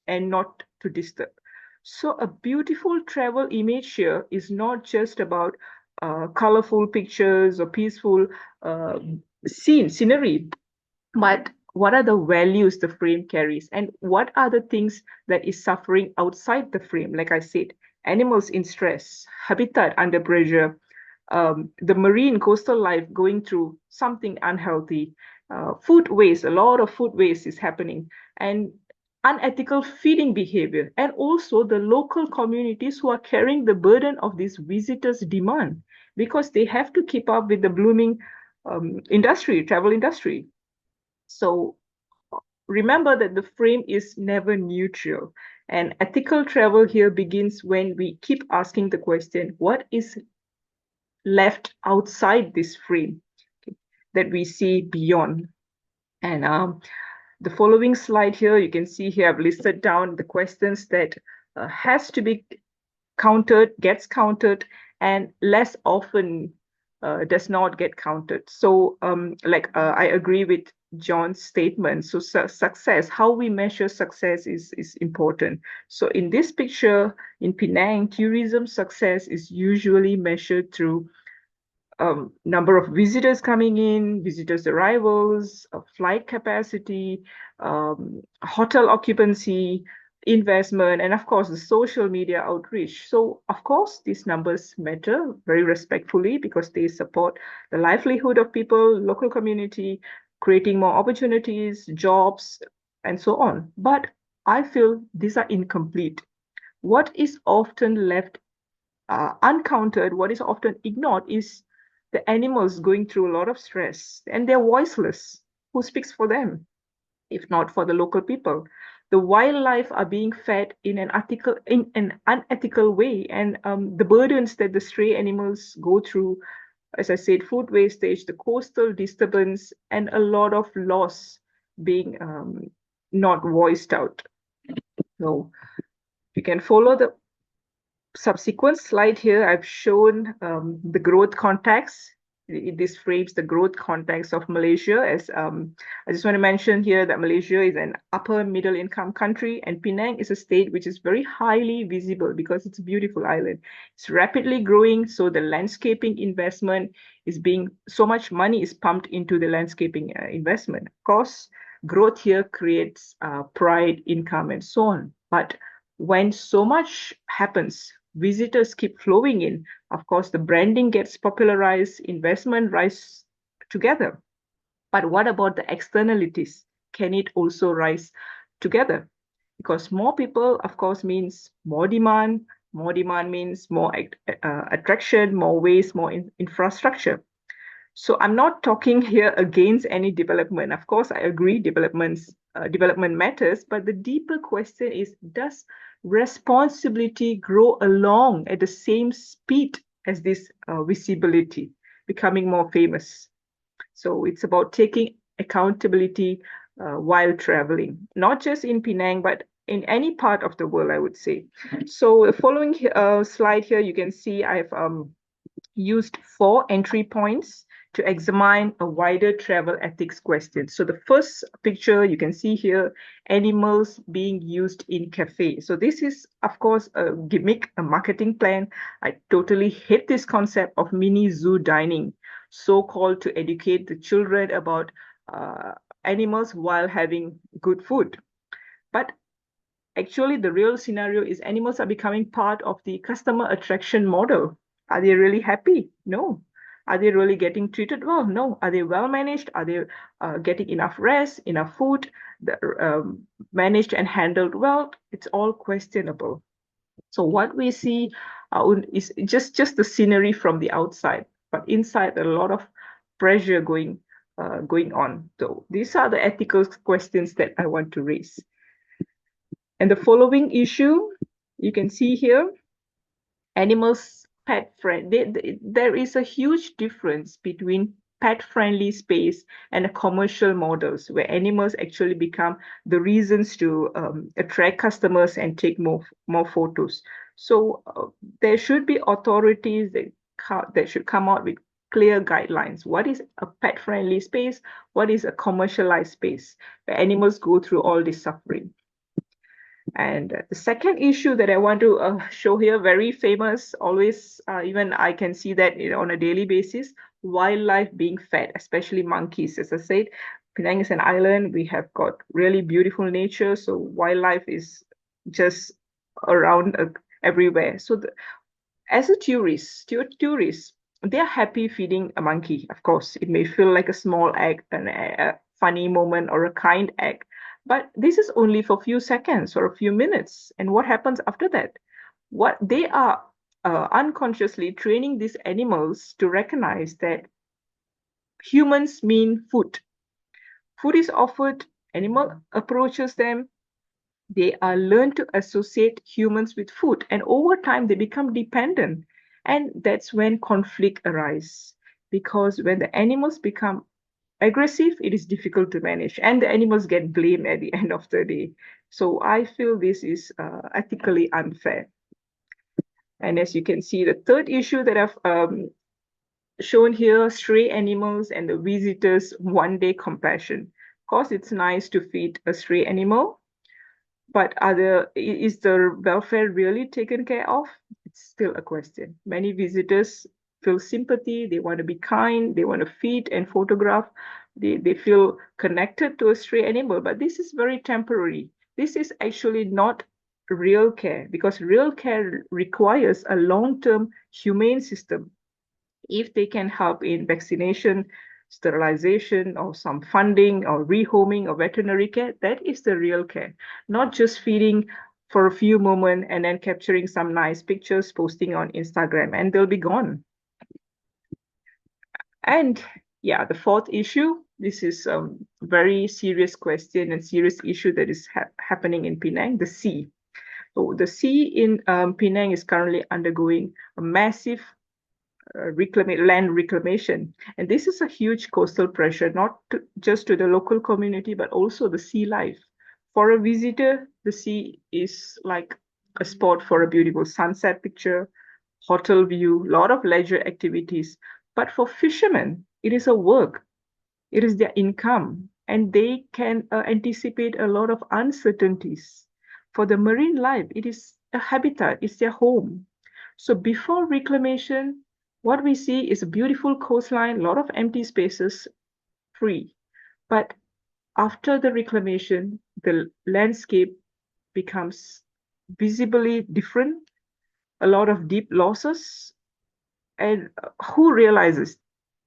and not to disturb. So a beautiful travel image here is not just about colorful pictures or peaceful scenery, but what are the values the frame carries and what are the things that is suffering outside the frame? Like I said, animals in stress, habitat under pressure, the marine coastal life going through something unhealthy, food waste, a lot of food waste is happening, and unethical feeding behavior, and also the local communities who are carrying the burden of this visitors' demand because they have to keep up with the blooming travel industry. So remember that the frame is never neutral. And ethical travel here begins when we keep asking the question, what is left outside this frame that we see beyond? And the following slide here, you can see here I've listed down the questions that has to be counted, gets counted, and less often does not get counted. So I agree with John's statement. So success, how we measure success is important. So in this picture, in Penang, tourism success is usually measured through number of visitors coming in, visitors' arrivals, flight capacity, hotel occupancy, investment, and of course, the social media outreach. So, of course, these numbers matter very respectfully because they support the livelihood of people, local community, creating more opportunities, jobs, and so on. But I feel these are incomplete. What is often left uncounted, what is often ignored is the animals going through a lot of stress and they're voiceless. Who speaks for them, if not for the local people? The wildlife are being fed in an unethical way, and the burdens that the stray animals go through, as I said, food wastage, the coastal disturbance, and a lot of loss being not voiced out. So you can follow the subsequent slide here, I've shown the growth context. This frames the growth context of Malaysia as I just want to mention here that Malaysia is an upper middle income country and Penang is a state which is very highly visible because it's a beautiful island. It's rapidly growing, so the landscaping investment is being, so much money is pumped into the landscaping investment. Of course, growth here creates pride, income, and so on. But when so much happens, visitors keep flowing in, of course, the branding gets popularized, investment rise together. But what about the externalities? Can it also rise together? Because more people, of course, means more demand. More demand means more attraction, more waste, more infrastructure. So I'm not talking here against any development. Of course, I agree development matters, but the deeper question is, does responsibility grow along at the same speed as this visibility, becoming more famous? So it's about taking accountability while traveling, not just in Penang, but in any part of the world, I would say. So the following slide here, you can see I've used 4 entry points to examine a wider travel ethics question. So the first picture you can see here, animals being used in cafe. So this is, of course, a gimmick, a marketing plan. I totally hate this concept of mini zoo dining, so-called to educate the children about animals while having good food. But actually, the real scenario is animals are becoming part of the customer attraction model. Are they really happy? No. Are they really getting treated well? No. Are they well managed? Are they getting enough rest, enough food, managed and handled well? It's all questionable. So what we see is just the scenery from the outside, but inside there are a lot of pressure going on. So these are the ethical questions that I want to raise. And the following issue, you can see here, animals pet friendly. There is a huge difference between pet friendly space and commercial models where animals actually become the reasons to attract customers and take more photos. So there should be authorities that should come out with clear guidelines. What is a pet friendly space? What is a commercialized space where animals go through all this suffering? And the second issue that I want to show here, very famous, always, even I can see that on a daily basis, wildlife being fed, especially monkeys. As I said, Penang is an island. We have got really beautiful nature. So wildlife is just around everywhere. So as a tourist, they are happy feeding a monkey. Of course, it may feel like a small act, a funny moment, or a kind act. But this is only for a few seconds or a few minutes. And what happens after that? What they are unconsciously training these animals to recognize that humans mean food. Food is offered, animal approaches them, they are learned to associate humans with food, and over time they become dependent. And that's when conflict arises. Because when the animals become aggressive, it is difficult to manage, and the animals get blamed at the end of the day. So I feel this is ethically unfair. And as you can see, the third issue that I've shown here, stray animals and the visitors' one-day compassion. Of course, it's nice to feed a stray animal, but is the welfare really taken care of? It's still a question. Many visitors feel sympathy, they want to be kind, they want to feed and photograph, they feel connected to a stray animal, but this is very temporary. This is actually not real care, because real care requires a long-term humane system. If they can help in vaccination, sterilization, or some funding, or rehoming, or veterinary care, that is the real care, not just feeding for a few moments and then capturing some nice pictures, posting on Instagram, and they'll be gone. And yeah, the fourth issue, this is a very serious question and serious issue that is happening in Penang, the sea. So the sea in Penang is currently undergoing a massive land reclamation. And this is a huge coastal pressure, not just to the local community, but also the sea life. For a visitor, the sea is like a spot for a beautiful sunset picture, hotel view, a lot of leisure activities. But for fishermen, it is a work, it is their income, and they can anticipate a lot of uncertainties. For the marine life, it is a habitat, it's their home. So before reclamation, what we see is a beautiful coastline, a lot of empty spaces, free. But after the reclamation, the landscape becomes visibly different, a lot of deep losses. And who realizes?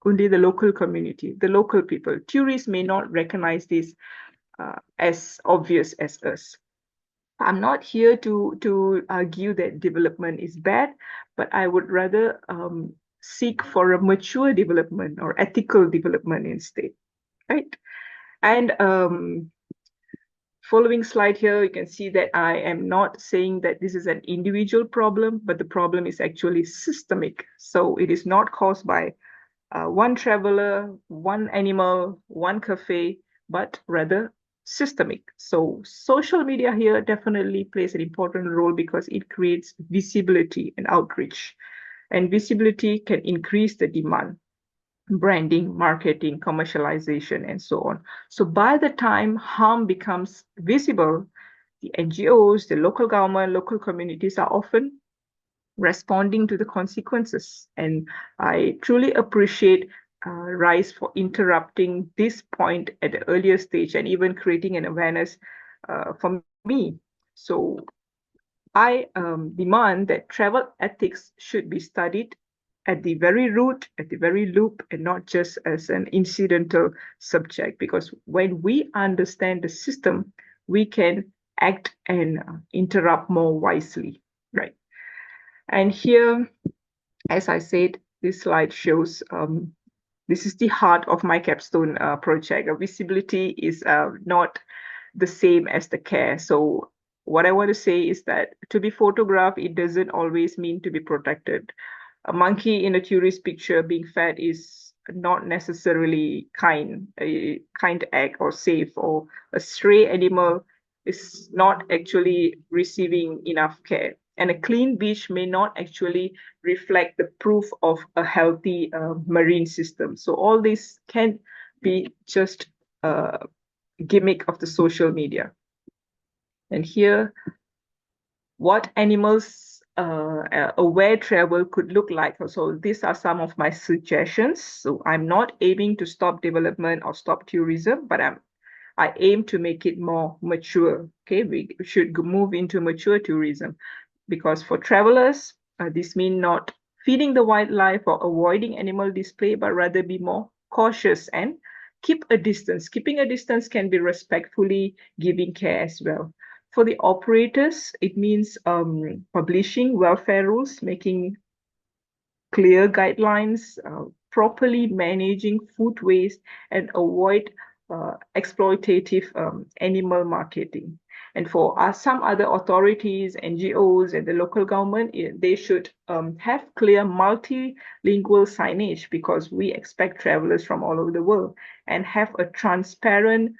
Only the local community, the local people. Tourists may not recognize this as obvious as us. I'm not here to argue that development is bad, but I would rather seek for a mature development or ethical development instead, right? And following slide here, you can see that I am not saying that this is an individual problem, but the problem is actually systemic. So it is not caused by one traveler, one animal, one cafe, but rather systemic. So social media here definitely plays an important role because it creates visibility and outreach. And visibility can increase the demand, branding, marketing, commercialization, and so on. So by the time harm becomes visible, the NGOs, the local government, local communities are often responding to the consequences. And I truly appreciate RISE for interrupting this point at the earlier stage and even creating an awareness for me. So I demand that travel ethics should be studied at the very root, at the very loop, and not just as an incidental subject. Because when we understand the system, we can act and interrupt more wisely, right? And here, as I said, this slide shows this is the heart of my capstone project. Visibility is not the same as the care. So what I want to say is that to be photographed, it doesn't always mean to be protected. A monkey in a tourist picture being fed is not necessarily a kind act or safe, or a stray animal is not actually receiving enough care. And a clean beach may not actually reflect the proof of a healthy marine system. So all this can be just a gimmick of the social media. And here, what animals aware travel could look like. So these are some of my suggestions. So I'm not aiming to stop development or stop tourism, but I aim to make it more mature. Okay, we should move into mature tourism, because for travelers, this means not feeding the wildlife or avoiding animal display, but rather be more cautious and keep a distance. Keeping a distance can be respectfully giving care as well. For the operators, it means publishing welfare rules, making clear guidelines, properly managing food waste, and avoid exploitative animal marketing. And for some other authorities, NGOs, and the local government, they should have clear multilingual signage, because we expect travelers from all over the world, and have a transparent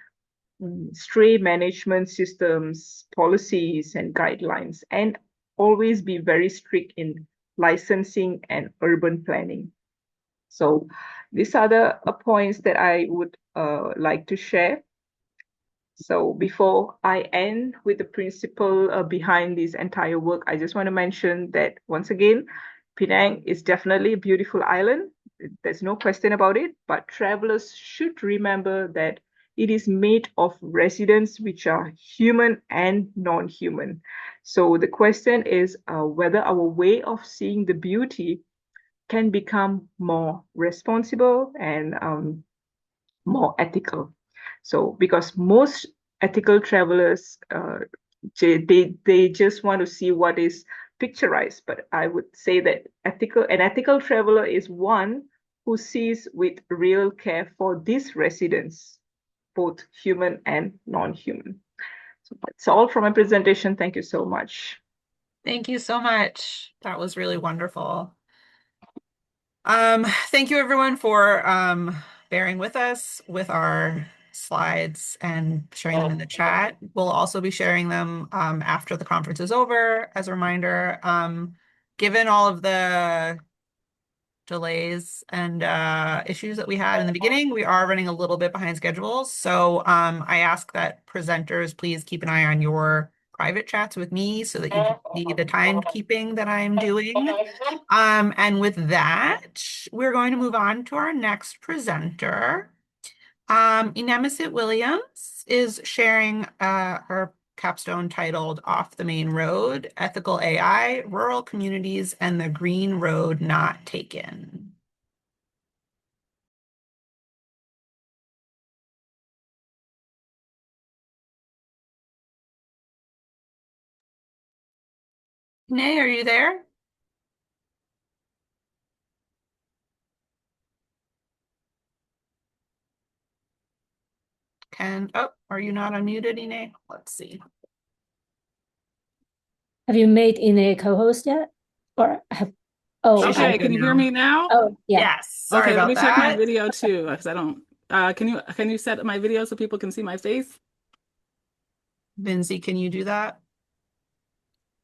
stray management systems, policies, and guidelines, and always be very strict in licensing and urban planning. So these are the points that I would like to share. So before I end with the principle behind this entire work, I just want to mention that once again, Penang is definitely a beautiful island. There's no question about it, but travelers should remember that it is made of residents which are human and non-human. So the question is whether our way of seeing the beauty can become more responsible and more ethical. So because most ethical travelers, they just want to see what is picturized, but I would say that an ethical traveler is one who sees with real care for these residents, both human and non-human. So that's all from my presentation. Thank you so much. Thank you so much. That was really wonderful. Thank you everyone for bearing with us with our slides and sharing them in the chat. We'll also be sharing them after the conference is over. As a reminder, given all of the delays and issues that we had in the beginning, we are running a little bit behind schedule. So I ask that presenters please keep an eye on your private chats with me so that you can see the timekeeping that I'm doing. And with that, we're going to move on to our next presenter. Inemesit Williams is sharing her capstone titled Off the Main Road, Ethical AI, Rural Communities, and the Green Road Not Taken. Nay, are you there? Are you not unmuted, Ine? Let's see. Have you made Ine a co-host yet? Or have, oh, Okay, can you hear me now? Oh, yeah. Yes. Sorry Okay, let about me check my that. video too, because I don't. Can you set up my video so people can see my face? Vinci, can you do that?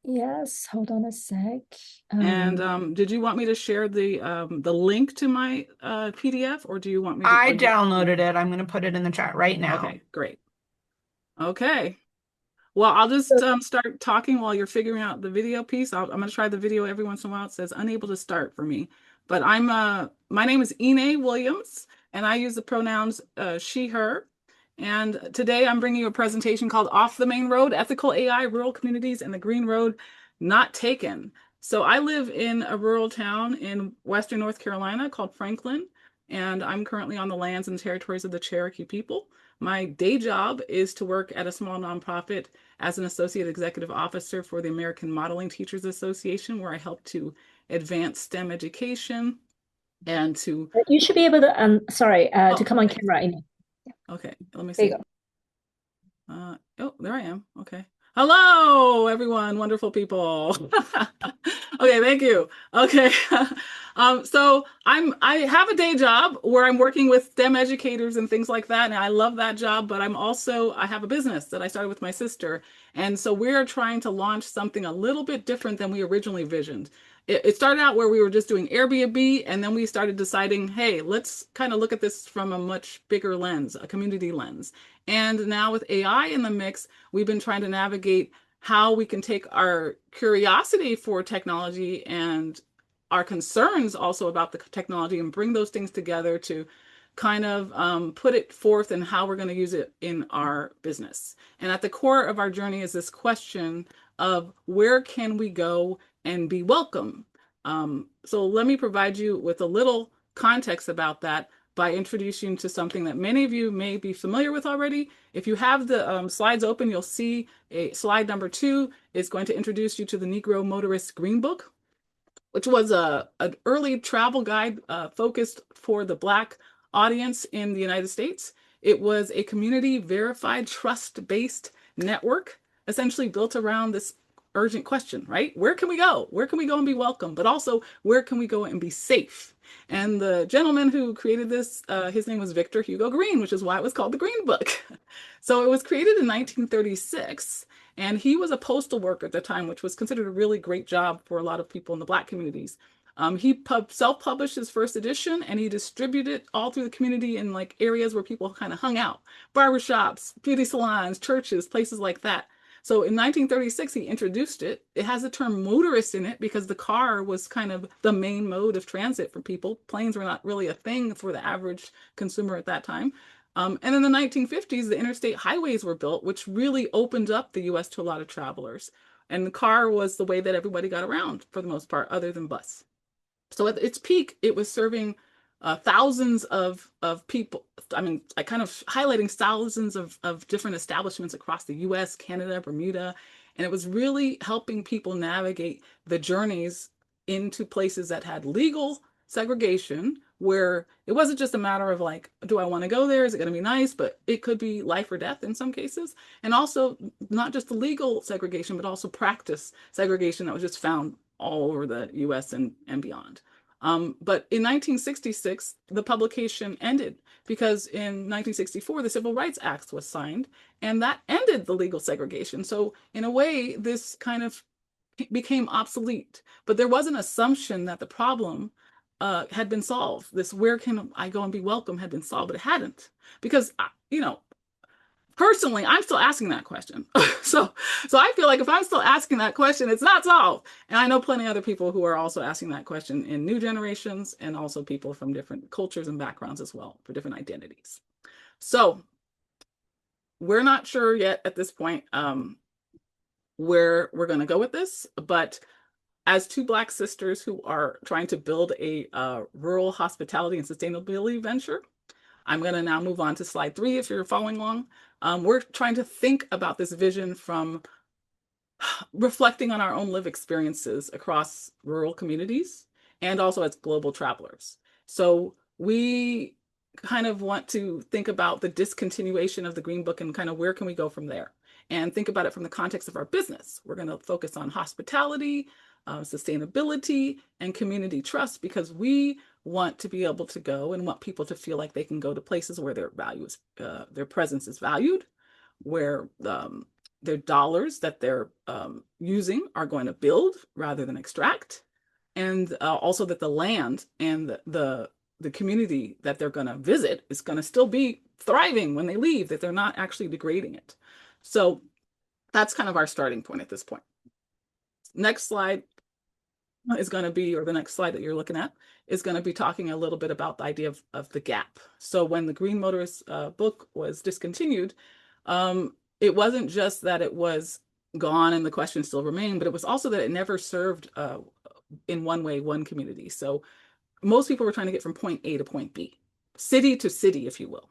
Yes, hold on a sec. And did you want me to share the link to my PDF, or do you want me to? I downloaded it. I'm going to put it in the chat right now. Okay, great. Okay. Well, I'll just start talking while you're figuring out the video piece. I'm going to try the video every once in a while. It says unable to start for me. But my name is Ine Williams, and I use the pronouns she, her. And today I'm bringing you a presentation called Off the Main Road, Ethical AI, Rural Communities, and the Green Road Not Taken. So I live in a rural town in Western North Carolina called Franklin, and I'm currently on the lands and territories of the Cherokee people. My day job is to work at a small nonprofit as an associate executive officer for the American Modeling Teachers Association, where I help to advance STEM education and to. You should be able to, to come on camera. Okay, let me There see. you Oh, there I am. Okay. Hello, everyone, wonderful people. Okay, thank you. Okay. So I have a day job where I'm working with STEM educators and things like that, and I love that job, but I have a business that I started with my sister. And so we're trying to launch something a little bit different than we originally visioned. It started out where we were just doing Airbnb, and then we started deciding, hey, let's kind of look at this from a much bigger lens, a community lens. And now with AI in the mix, we've been trying to navigate how we can take our curiosity for technology and our concerns also about the technology and bring those things together to kind of put it forth and how we're going to use it in our business. And at the core of our journey is this question of where can we go and be welcome? So let me provide you with a little context about that by introducing you to something that many of you may be familiar with already. If you have the slides open, you'll see slide number 2 is going to introduce you to the Negro Motorist Green Book, which was an early travel guide focused for the Black audience in the United States. It was a community verified, trust-based network, essentially built around this urgent question, right? Where can we go? Where can we go and be welcome? But also, where can we go and be safe? And the gentleman who created this, his name was Victor Hugo Green, which is why it was called the Green Book. So it was created in 1936, and he was a postal worker at the time, which was considered a really great job for a lot of people in the Black communities. He self-published his first edition, and he distributed it all through the community in like areas where people kind of hung out, barbershops, beauty salons, churches, places like that. So in 1936, he introduced it. It has the term motorist in it because the car was kind of the main mode of transit for people. Planes were not really a thing for the average consumer at that time. And in the 1950s, the interstate highways were built, which really opened up the US to a lot of travelers. And the car was the way that everybody got around for the most part, other than bus. So at its peak, it was serving thousands of people. I mean, I kind of highlighting thousands of different establishments across the US, Canada, Bermuda. And it was really helping people navigate the journeys into places that had legal segregation, where it wasn't just a matter of like, do I want to go there? Is it going to be nice? But it could be life or death in some cases. And also not just the legal segregation, but also practice segregation that was just found all over the US and beyond. But in 1966, the publication ended because in 1964, the Civil Rights Act was signed, and that ended the legal segregation. So in a way, this kind of became obsolete. But there was an assumption that the problem had been solved. This where can I go and be welcome had been solved, but it hadn't. Because, personally, I'm still asking that question. So I feel like if I'm still asking that question, it's not solved. And I know plenty of other people who are also asking that question in new generations, and also people from different cultures and backgrounds as well, for different identities. So we're not sure yet at this point where we're going to go with this, but as two Black sisters who are trying to build a rural hospitality and sustainability venture, I'm going to now move on to slide 3 if you're following along. We're trying to think about this vision from reflecting on our own lived experiences across rural communities and also as global travelers. So we kind of want to think about the discontinuation of the Green Book and kind of where can we go from there, and think about it from the context of our business. We're going to focus on hospitality, sustainability, and community trust, because we want to be able to go and want people to feel like they can go to places where their presence is valued, where their dollars that they're using are going to build rather than extract, and also that the land and the community that they're going to visit is going to still be thriving when they leave, that they're not actually degrading it. So that's kind of our starting point at this point. Next slide is going to be, or the next slide that you're looking at, is going to be talking a little bit about the idea of the gap. So when the Green Motorist book was discontinued, it wasn't just that it was gone and the question still remained, but it was also that it never served in one way, one community. So most people were trying to get from point A to point B, city to city, if you will.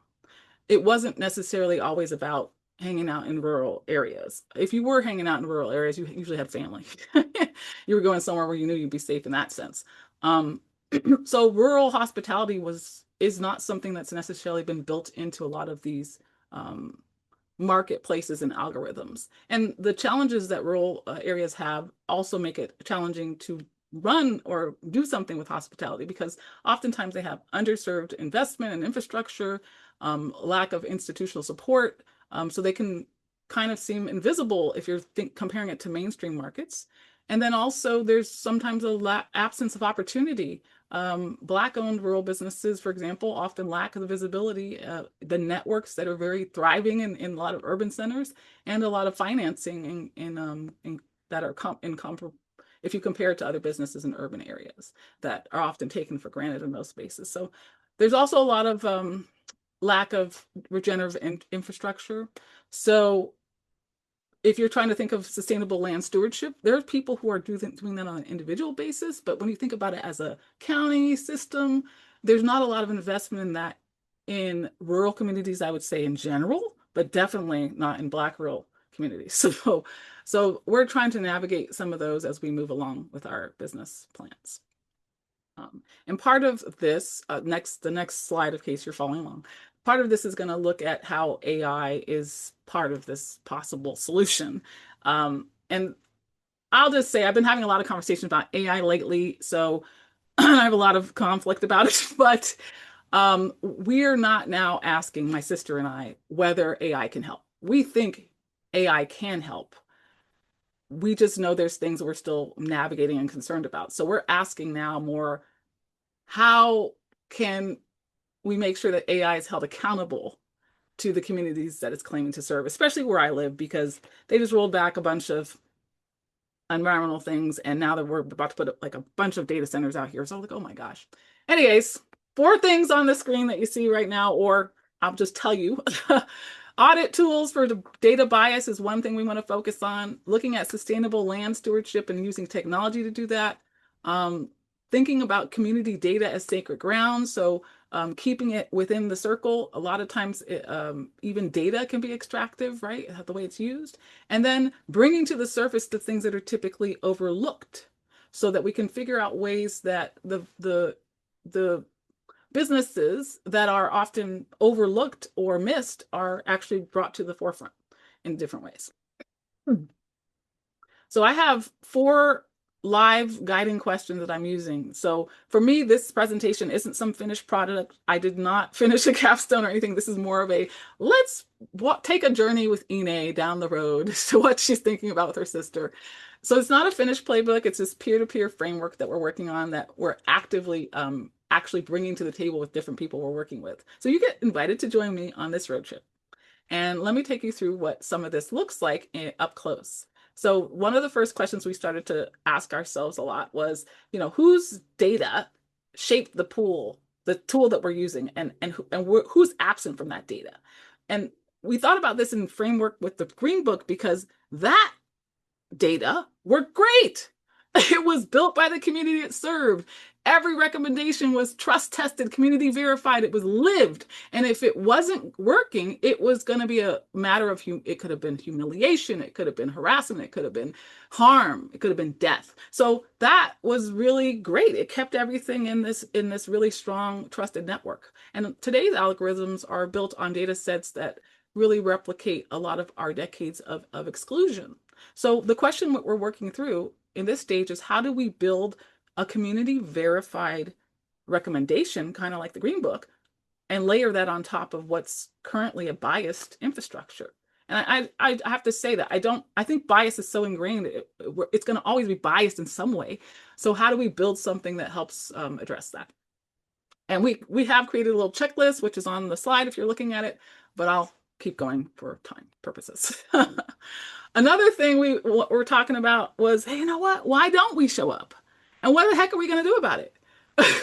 It wasn't necessarily always about hanging out in rural areas. If you were hanging out in rural areas, you usually had family. You were going somewhere where you knew you'd be safe in that sense. So rural hospitality is not something that's necessarily been built into a lot of these marketplaces and algorithms. And the challenges that rural areas have also make it challenging to run or do something with hospitality, because oftentimes they have underserved investment and infrastructure, lack of institutional support, so they can kind of seem invisible if you're comparing it to mainstream markets. And then also there's sometimes a absence of opportunity. Black-owned rural businesses, for example, often lack the visibility, the networks that are very thriving in a lot of urban centers, and a lot of financing that are if you compare it to other businesses in urban areas that are often taken for granted in those spaces. So there's also a lot of lack of regenerative infrastructure. So if you're trying to think of sustainable land stewardship, there are people who are doing that on an individual basis. But when you think about it as a county system, there's not a lot of investment in that in rural communities, I would say in general, but definitely not in Black rural communities. So we're trying to navigate some of those as we move along with our business plans. And part of this, the next slide, in case you're following along, part of this is going to look at how AI is part of this possible solution. And I'll just say I've been having a lot of conversations about AI lately, so I have a lot of conflict about it, but we're not now asking, my sister and I, whether AI can help. We think AI can help. We just know there's things that we're still navigating and concerned about. So we're asking now more, how can we make sure that AI is held accountable to the communities that it's claiming to serve, especially where I live, because they just rolled back a bunch of environmental things, and now that we're about to put like a bunch of data centers out here. So I'm like, oh my gosh. Anyways, 4 things on the screen that you see right now, or I'll just tell you. Audit tools for data bias is one thing we want to focus on. Looking at sustainable land stewardship and using technology to do that. Thinking about community data as sacred ground. So keeping it within the circle. A lot of times even data can be extractive, right? The way it's used. And then bringing to the surface the things that are typically overlooked, so that we can figure out ways that the businesses that are often overlooked or missed are actually brought to the forefront in different ways. So I have 4 live guiding questions that I'm using. So for me, this presentation isn't some finished product. I did not finish a capstone or anything. This is more of a, let's take a journey with Ine down the road to what she's thinking about with her sister. So it's not a finished playbook. It's this peer-to-peer framework that we're working on, that we're actively actually bringing to the table with different people we're working with. So you get invited to join me on this road trip. And let me take you through what some of this looks like up close. So one of the first questions we started to ask ourselves a lot was, whose data shaped the tool that we're using, and who's absent from that data? And we thought about this in framework with the Green Book, because that data were great. It was built by the community it served. Every recommendation was trust tested, community verified, it was lived. And if it wasn't working, it was going to be a matter of, it could have been humiliation, it could have been harassment, it could have been harm, it could have been death. So that was really great. It kept everything in this really strong, trusted network. And today's algorithms are built on data sets that really replicate a lot of our decades of exclusion. So the question that we're working through in this stage is, how do we build a community verified recommendation, kind of like the Green Book, and layer that on top of what's currently a biased infrastructure? And I have to say that I think bias is so ingrained. It's going to always be biased in some way. So how do we build something that helps address that? And we have created a little checklist, which is on the slide if you're looking at it, but I'll keep going for time purposes. Another thing what we're talking about was, hey, you know what? Why don't we show up? And what the heck are we going to do about it?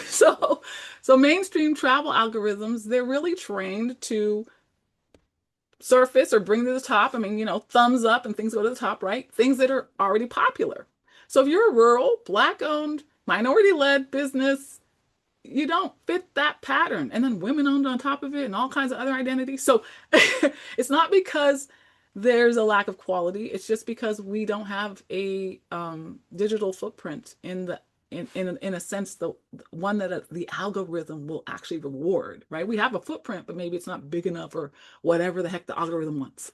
So, so mainstream travel algorithms, they're really trained to surface or bring to the top. I mean, thumbs up and things go to the top, right? Things that are already popular. So if you're a rural, Black-owned, minority-led business, you don't fit that pattern. And then women owned on top of it and all kinds of other identities. So it's not because there's a lack of quality. It's just because we don't have a digital footprint in a sense, the one that the algorithm will actually reward, right? We have a footprint, but maybe it's not big enough or whatever the heck the algorithm wants.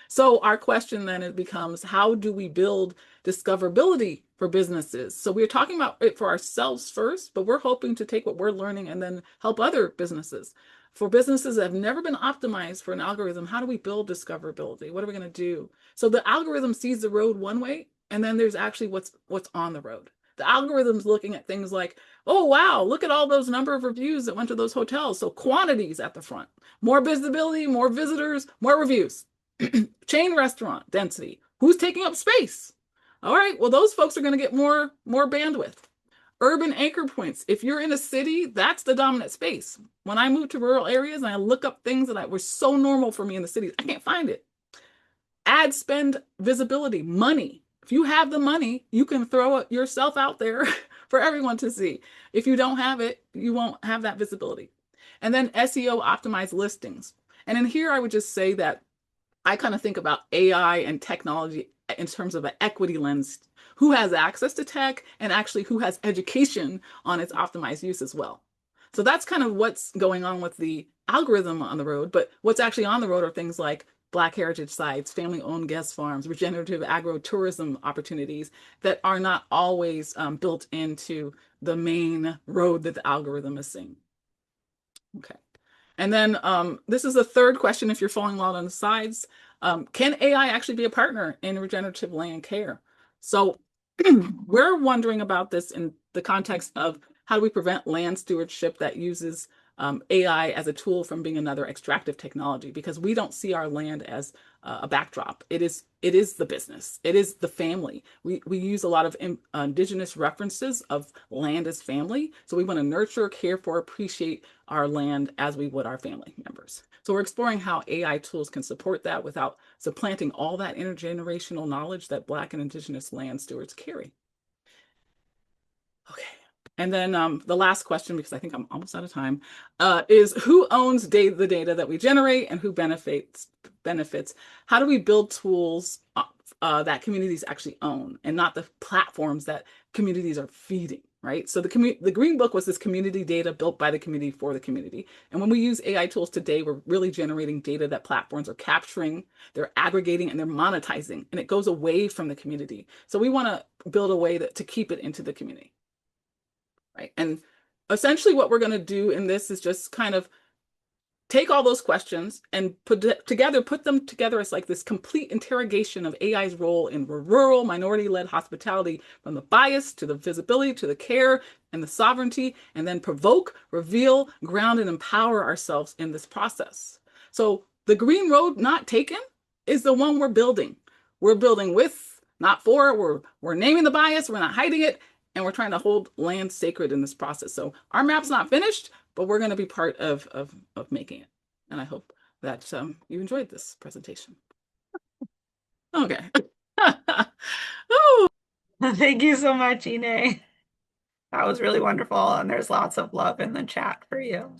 So our question then it becomes, how do we build discoverability for businesses? So we're talking about it for ourselves first, but we're hoping to take what we're learning and then help other businesses. For businesses that have never been optimized for an algorithm, how do we build discoverability? What are we going to do? So the algorithm sees the road one way, and then there's actually what's on the road. The algorithm's looking at things like, oh, wow, look at all those number of reviews that went to those hotels. So quantities at the front, more visibility, more visitors, more reviews. Chain restaurant density. Who's taking up space? All right, well, those folks are going to get more bandwidth. Urban anchor points. If you're in a city, that's the dominant space. When I moved to rural areas and I look up things that were so normal for me in the cities, I can't find it. Ad spend visibility, money. If you have the money, you can throw it yourself out there for everyone to see. If you don't have it, you won't have that visibility. And then SEO optimized listings. And in here, I would just say that I kind of think about AI and technology in terms of an equity lens. Who has access to tech and actually who has education on its optimized use as well. So that's kind of what's going on with the algorithm on the road. But what's actually on the road are things like Black heritage sites, family-owned guest farms, regenerative agro-tourism opportunities that are not always built into the main road that the algorithm is seeing. Okay. And then this is the third question if you're following along on the sides. Can AI actually be a partner in regenerative land care? So we're wondering about this in the context of how do we prevent land stewardship that uses AI as a tool from being another extractive technology, because we don't see our land as a backdrop. It is the business. It is the family. We use a lot of indigenous references of land as family. So we want to nurture, care for, appreciate our land as we would our family members. So we're exploring how AI tools can support that without supplanting all that intergenerational knowledge that Black and Indigenous land stewards carry. Okay. And then the last question, because I think I'm almost out of time, is who owns the data that we generate and who benefits? How do we build tools that communities actually own and not the platforms that communities are feeding, right? So the Green Book was this community data built by the community for the community. And when we use AI tools today, we're really generating data that platforms are capturing, they're aggregating, and they're monetizing, and it goes away from the community. So we want to build a way to keep it into the community. Right. And essentially what we're going to do in this is just kind of take all those questions and put them together as like this complete interrogation of AI's role in rural minority-led hospitality, from the bias to the visibility to the care and the sovereignty, and then provoke, reveal, ground, and empower ourselves in this process. So the green road not taken is the one we're building. We're building with, not for. We're naming the bias. We're not hiding it. And we're trying to hold land sacred in this process. So our map's not finished, but we're going to be part of making it. And I hope that you enjoyed this presentation. Okay. Thank you so much, Ine. That was really wonderful, and there's lots of love in the chat for you.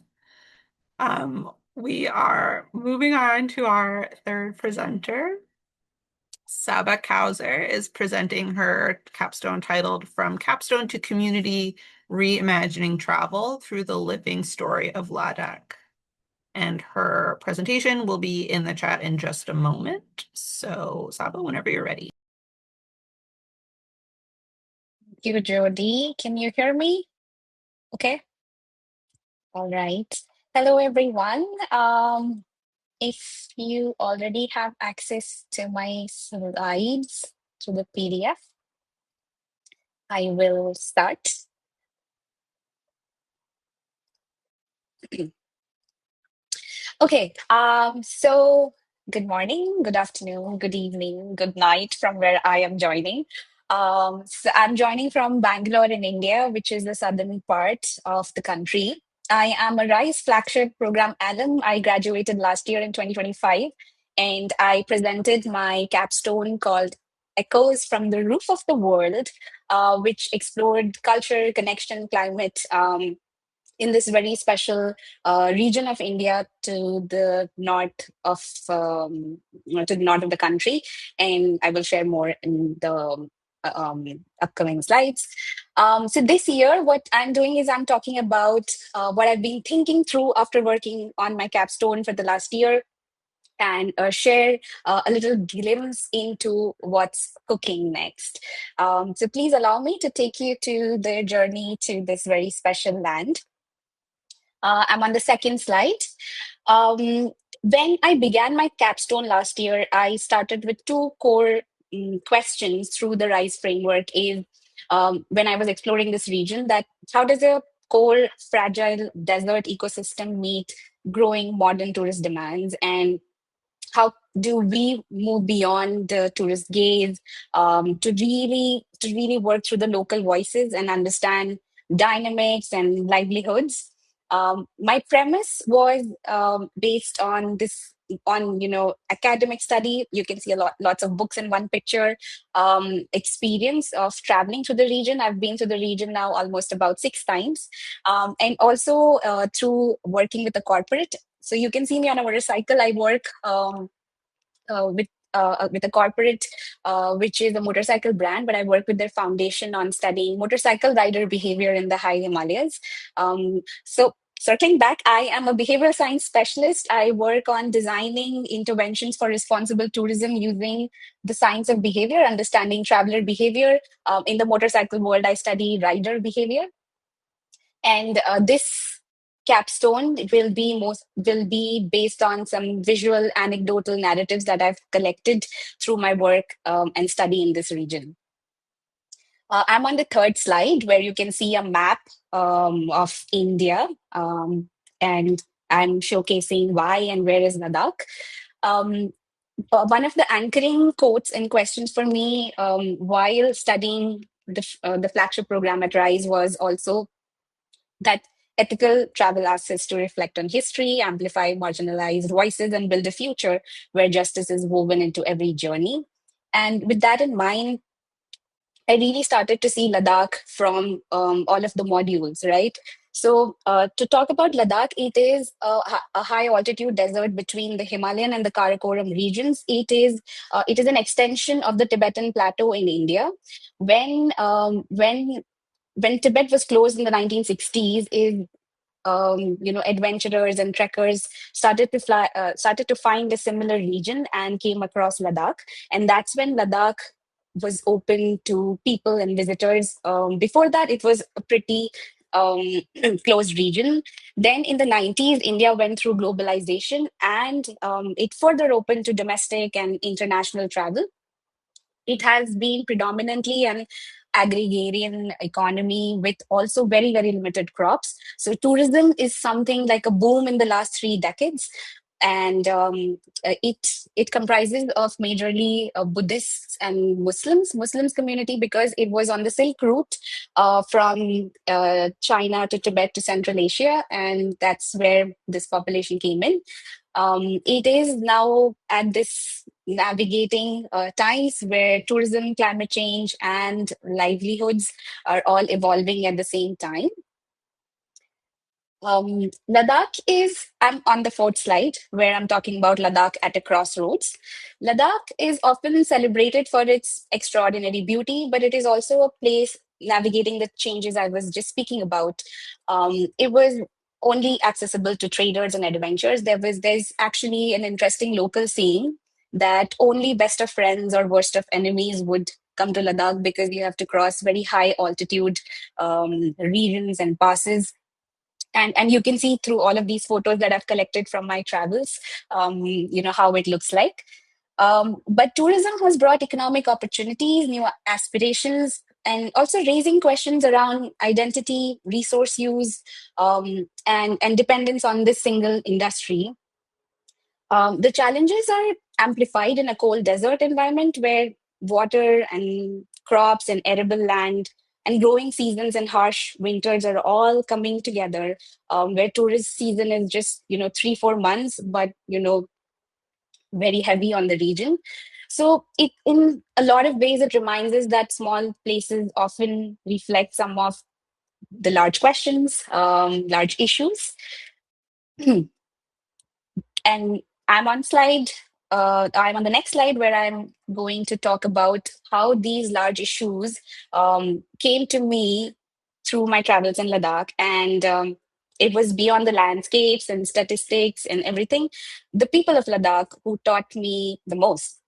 We are moving on to our third presenter. Saba Kauser is presenting her capstone titled From Capstone to Community, Reimagining Travel Through the Living Story of Ladakh. And her presentation will be in the chat in just a moment. So Saba, whenever you're ready. Thank you, Jody. Can you hear me? Okay. All right. Hello, everyone. if you already have access to my slides to the PDF, I will start. Okay, so good morning, good afternoon, good evening, good night from where I am joining. So I'm joining from Bangalore in India, which is the southern part of the country. I am a RISE Flagship Program alum. I graduated last year in 2025, and I presented my capstone called Echoes from the Roof of the World, which explored culture, connection, climate, in this very special region of India to the north of the country, and I will share more in the upcoming slides. So this year, what I'm doing is I'm talking about what I've been thinking through after working on my capstone for the last year, and share a little glimpse into what's cooking next. So please allow me to take you to the journey to this very special land. I'm on the second slide. Um, when I began my capstone last year, I started with two core questions through the RISE framework. Is when I was exploring this region, that how does a core fragile desert ecosystem meet growing modern tourist demands, and how do we move beyond the tourist gaze, to really work through the local voices and understand dynamics and livelihoods. My premise was based on academic study. You can see lots of books in one picture. Experience of traveling to the region. I've been to the region now almost about 6 times, and also through working with a corporate. So you can see me on a motorcycle. I work with a corporate, which is a motorcycle brand, but I work with their foundation on studying motorcycle rider behavior in the high Himalayas. So circling back, I am a behavioral science specialist. I work on designing interventions for responsible tourism using the science of behavior, understanding traveler behavior. In the motorcycle world, I study rider behavior. And this capstone will be based on some visual anecdotal narratives that I've collected through my work and study in this region. I'm on the third slide, where you can see a map of India, and I'm showcasing why and where is Ladakh. One of the anchoring quotes and questions for me while studying the flagship program at RISE was also that ethical travel asks us to reflect on history, amplify marginalized voices, and build a future where justice is woven into every journey. And with that in mind, I really started to see Ladakh from all of the modules, right? So to talk about Ladakh, it is a high altitude desert between the Himalayan and the Karakoram regions. It is an extension of the Tibetan plateau in India. When Tibet was closed in the 1960s, adventurers and trekkers started to find a similar region and came across Ladakh, and that's when Ladakh was open to people and visitors. Before that, it was a pretty um, closed region. Then in the 90s, India went through globalization, and it further opened to domestic and international travel. It has been predominantly an agrarian economy with also very, very limited crops. So tourism is something like a boom in the last 3 decades. And it comprises of majorly Buddhists and Muslims community, because it was on the Silk Route from China to Tibet to Central Asia, and that's where this population came in. It is now at this navigating times where tourism, climate change, and livelihoods are all evolving at the same time. I'm on the fourth slide, where I'm talking about Ladakh at a crossroads. Ladakh is often celebrated for its extraordinary beauty, but it is also a place navigating the changes I was just speaking about. It was only accessible to traders and adventurers. There's actually an interesting local saying that only best of friends or worst of enemies would come to Ladakh, because you have to cross very high altitude regions and passes. And you can see through all of these photos that I've collected from my travels, how it looks like. But tourism has brought economic opportunities, new aspirations, and also raising questions around identity, resource use, and dependence on this single industry. The challenges are amplified in a cold desert environment where water and crops and arable land and growing seasons and harsh winters are all coming together, where tourist season is just 3-4 months, but very heavy on the region. So it, in a lot of ways, it reminds us that small places often reflect some of the large questions, large issues. And I'm on the next slide where I'm going to talk about how these large issues came to me through my travels in Ladakh. And it was beyond the landscapes and statistics and everything. The people of Ladakh who taught me the most.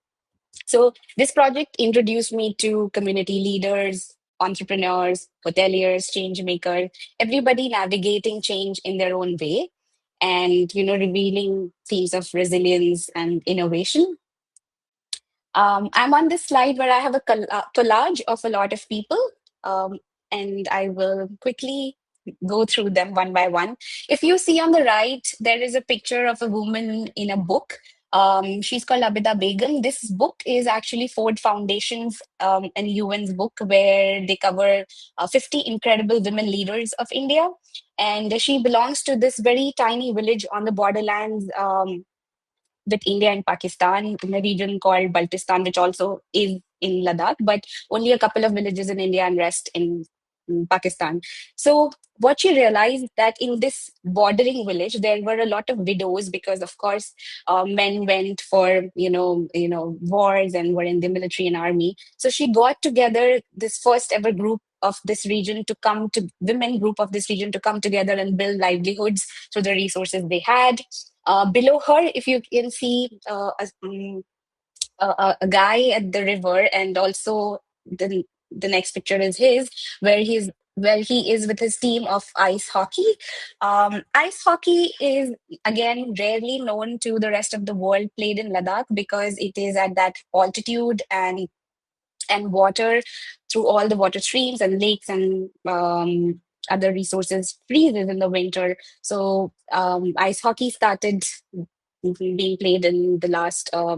So this project introduced me to community leaders, entrepreneurs, hoteliers, change makers, everybody navigating change in their own way and revealing themes of resilience and innovation. I'm on this slide where I have a collage of a lot of people, um, and I will quickly go through them one by one. If you see on the right, there is a picture of a woman in a book. She's called Abida Begum. This book is actually Ford Foundation's and UN's book where they cover 50 incredible women leaders of India. And she belongs to this very tiny village on the borderlands with India and Pakistan in a region called Baltistan, which also is in Ladakh, but only a couple of villages in India and rest in Pakistan. So what she realized that in this bordering village, there were a lot of widows because, of course, men went for wars and were in the military and army. So she got together this first ever group of this region to come to women group of this region to come together and build livelihoods through the resources they had. Below her, if you can see a guy at the river, and also the next picture is his, where he is with his team of ice hockey. Ice hockey is again rarely known to the rest of the world, played in Ladakh because it is at that altitude and water through all the water streams and lakes and other resources freezes in the winter. So ice hockey started being played in the last, a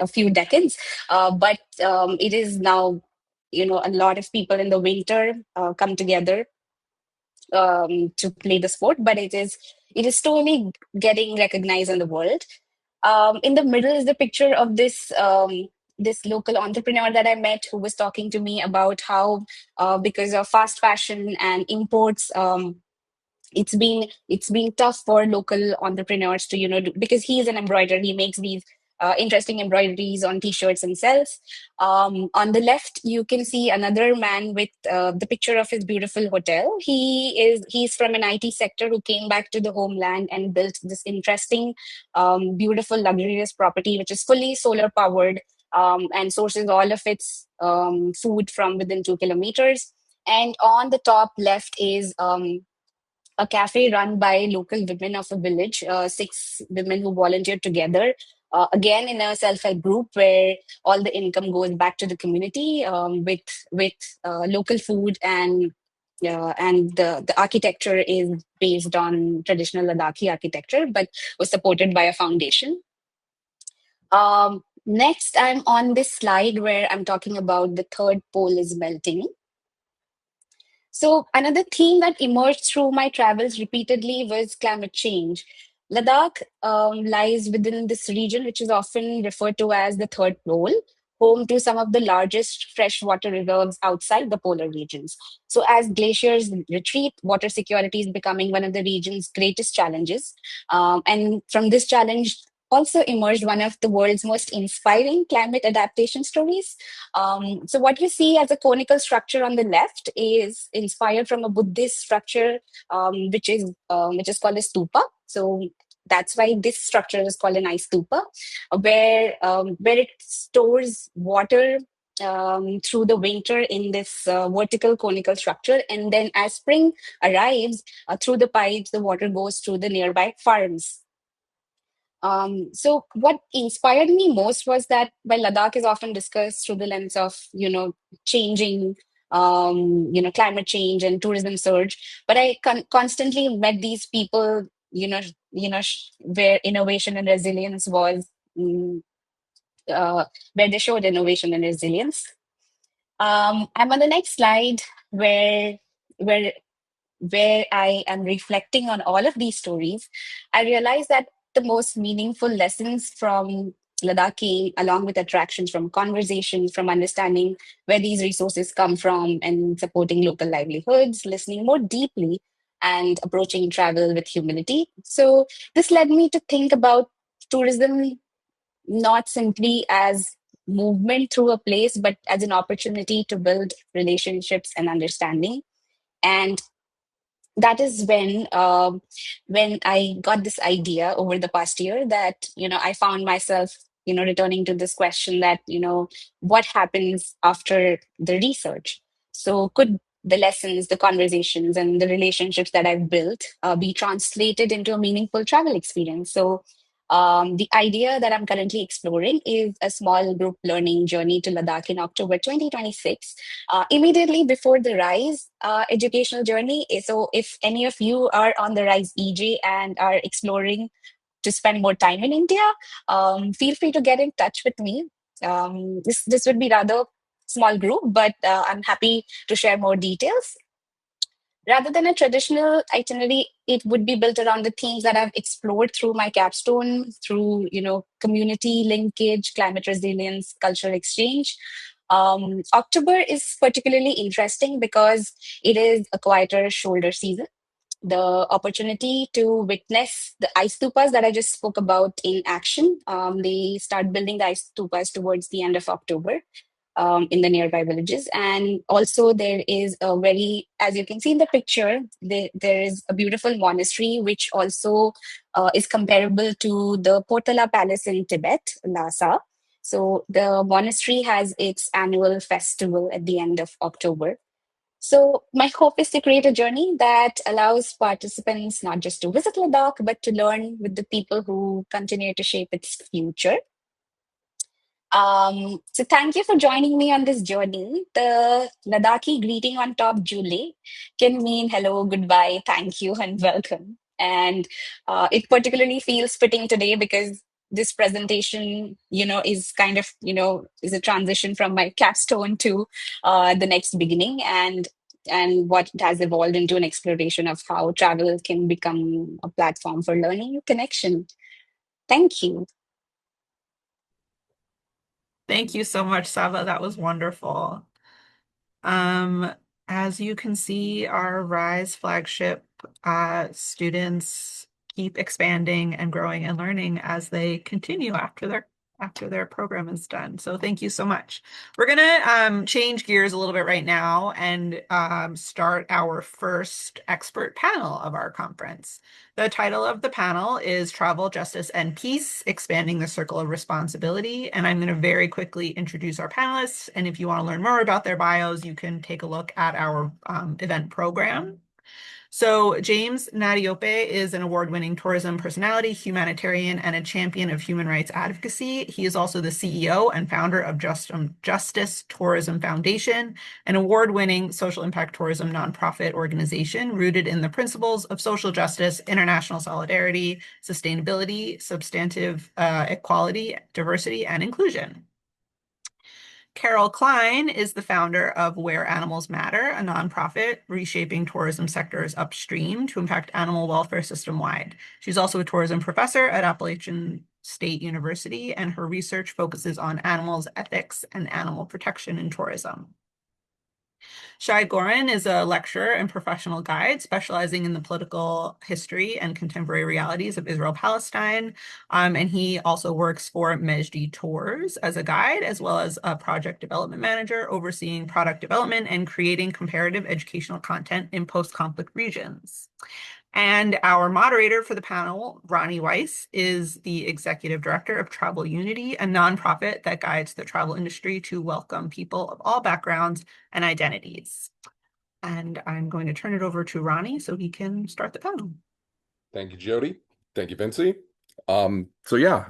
few decades. But it is now, a lot of people in the winter come together to play the sport, but it is slowly getting recognized in the world. In the middle is the picture of this local entrepreneur that I met who was talking to me about how because of fast fashion and imports, it's been tough for local entrepreneurs to because he's an embroiderer. He makes these interesting embroideries on t-shirts and sells. On the left you can see another man with the picture of his beautiful hotel. He's from an IT sector who came back to the homeland and built this interesting beautiful luxurious property which is fully solar powered, and sources all of its food from within 2 kilometers. And on the top left is a cafe run by local women of a village, 6 women who volunteered together, again in a self-help group where all the income goes back to the community, with local food, and the architecture is based on traditional Ladakhi architecture, but was supported by a foundation. Next, I'm on this slide where I'm talking about the third pole is melting. So another theme that emerged through my travels repeatedly was climate change. Ladakh lies within this region, which is often referred to as the third pole, home to some of the largest freshwater reserves outside the polar regions. So as glaciers retreat, water security is becoming one of the region's greatest challenges. And from this challenge also emerged one of the world's most inspiring climate adaptation stories. So what you see as a conical structure on the left is inspired from a Buddhist structure, which is called a stupa. So that's why this structure is called an ice stupa, where it stores water through the winter in this vertical conical structure. And then as spring arrives, through the pipes, the water goes through the nearby farms. So what inspired me most was that while Ladakh is often discussed through the lens of, changing, climate change and tourism surge, but I constantly met these people, where innovation and resilience was, mm, where they showed innovation and resilience. I'm on the next slide where where I am reflecting on all of these stories. I realize that the most meaningful lessons from Ladakh came along with attractions from conversations, from understanding where these resources come from and supporting local livelihoods, listening more deeply, and approaching travel with humility. So, this led me to think about tourism not simply as movement through a place, but as an opportunity to build relationships and understanding. And that is when I got this idea over the past year that I found myself returning to this question that what happens after the research. So could the lessons, the conversations, and the relationships that I've built be translated into a meaningful travel experience? So the idea that I'm currently exploring is a small group learning journey to Ladakh in October 2026, immediately before the Rise educational journey. So, if any of you are on the Rise EJ and are exploring to spend more time in India, feel free to get in touch with me. This would be rather small group, but I'm happy to share more details. Rather than a traditional itinerary, it would be built around the themes that I've explored through my capstone, through community linkage, climate resilience, cultural exchange. October is particularly interesting because it is a quieter shoulder season. The opportunity to witness the ice stupas that I just spoke about in action. They start building the ice stupas towards the end of October in the nearby villages. And also, there is a very, as you can see in the picture, there is a beautiful monastery, which also is comparable to the Potala Palace in Tibet, Lhasa. So, the monastery has its annual festival at the end of October. So, my hope is to create a journey that allows participants not just to visit Ladakh, but to learn with the people who continue to shape its future. So thank you for joining me on this journey. The Ladakhi greeting on top, Jule, can mean hello, goodbye, thank you, and welcome. And it particularly feels fitting today because this presentation, is kind of, is a transition from my capstone to the next beginning, and what it has evolved into an exploration of how travel can become a platform for learning and connection. Thank you. Thank you so much, Saba. That was wonderful. Um, as you can see, our Rise flagship students keep expanding and growing and learning as they continue after their program is done. So thank you so much. We're gonna change gears a little bit right now and start our first expert panel of our conference. The title of the panel is Travel, Justice, and Peace, Expanding the Circle of Responsibility. And I'm going to very quickly introduce our panelists. And if you want to learn more about their bios, you can take a look at our event program. So James Nadiope is an award-winning tourism personality, humanitarian, and a champion of human rights advocacy. He is also the CEO and founder of Justice Tourism Foundation, an award-winning social impact tourism nonprofit organization rooted in the principles of social justice, international solidarity, sustainability, substantive equality, diversity, and inclusion. Carol Klein is the founder of Where Animals Matter, a nonprofit reshaping tourism sectors upstream to impact animal welfare system-wide. She's also a tourism professor at Appalachian State University, and her research focuses on animals ethics and animal protection in tourism. Shai Gorin is a lecturer and professional guide specializing in the political history and contemporary realities of Israel-Palestine. And he also works for Mejdi Tours as a guide, as well as a project development manager overseeing product development and creating comparative educational content in post-conflict regions. And our moderator for the panel, Ronnie Weiss, is the executive director of Travel Unity, a nonprofit that guides the travel industry to welcome people of all backgrounds and identities. And I'm going to turn it over to Ronnie so he can start the panel. Thank you, Jody. Thank you, Vinci. So yeah,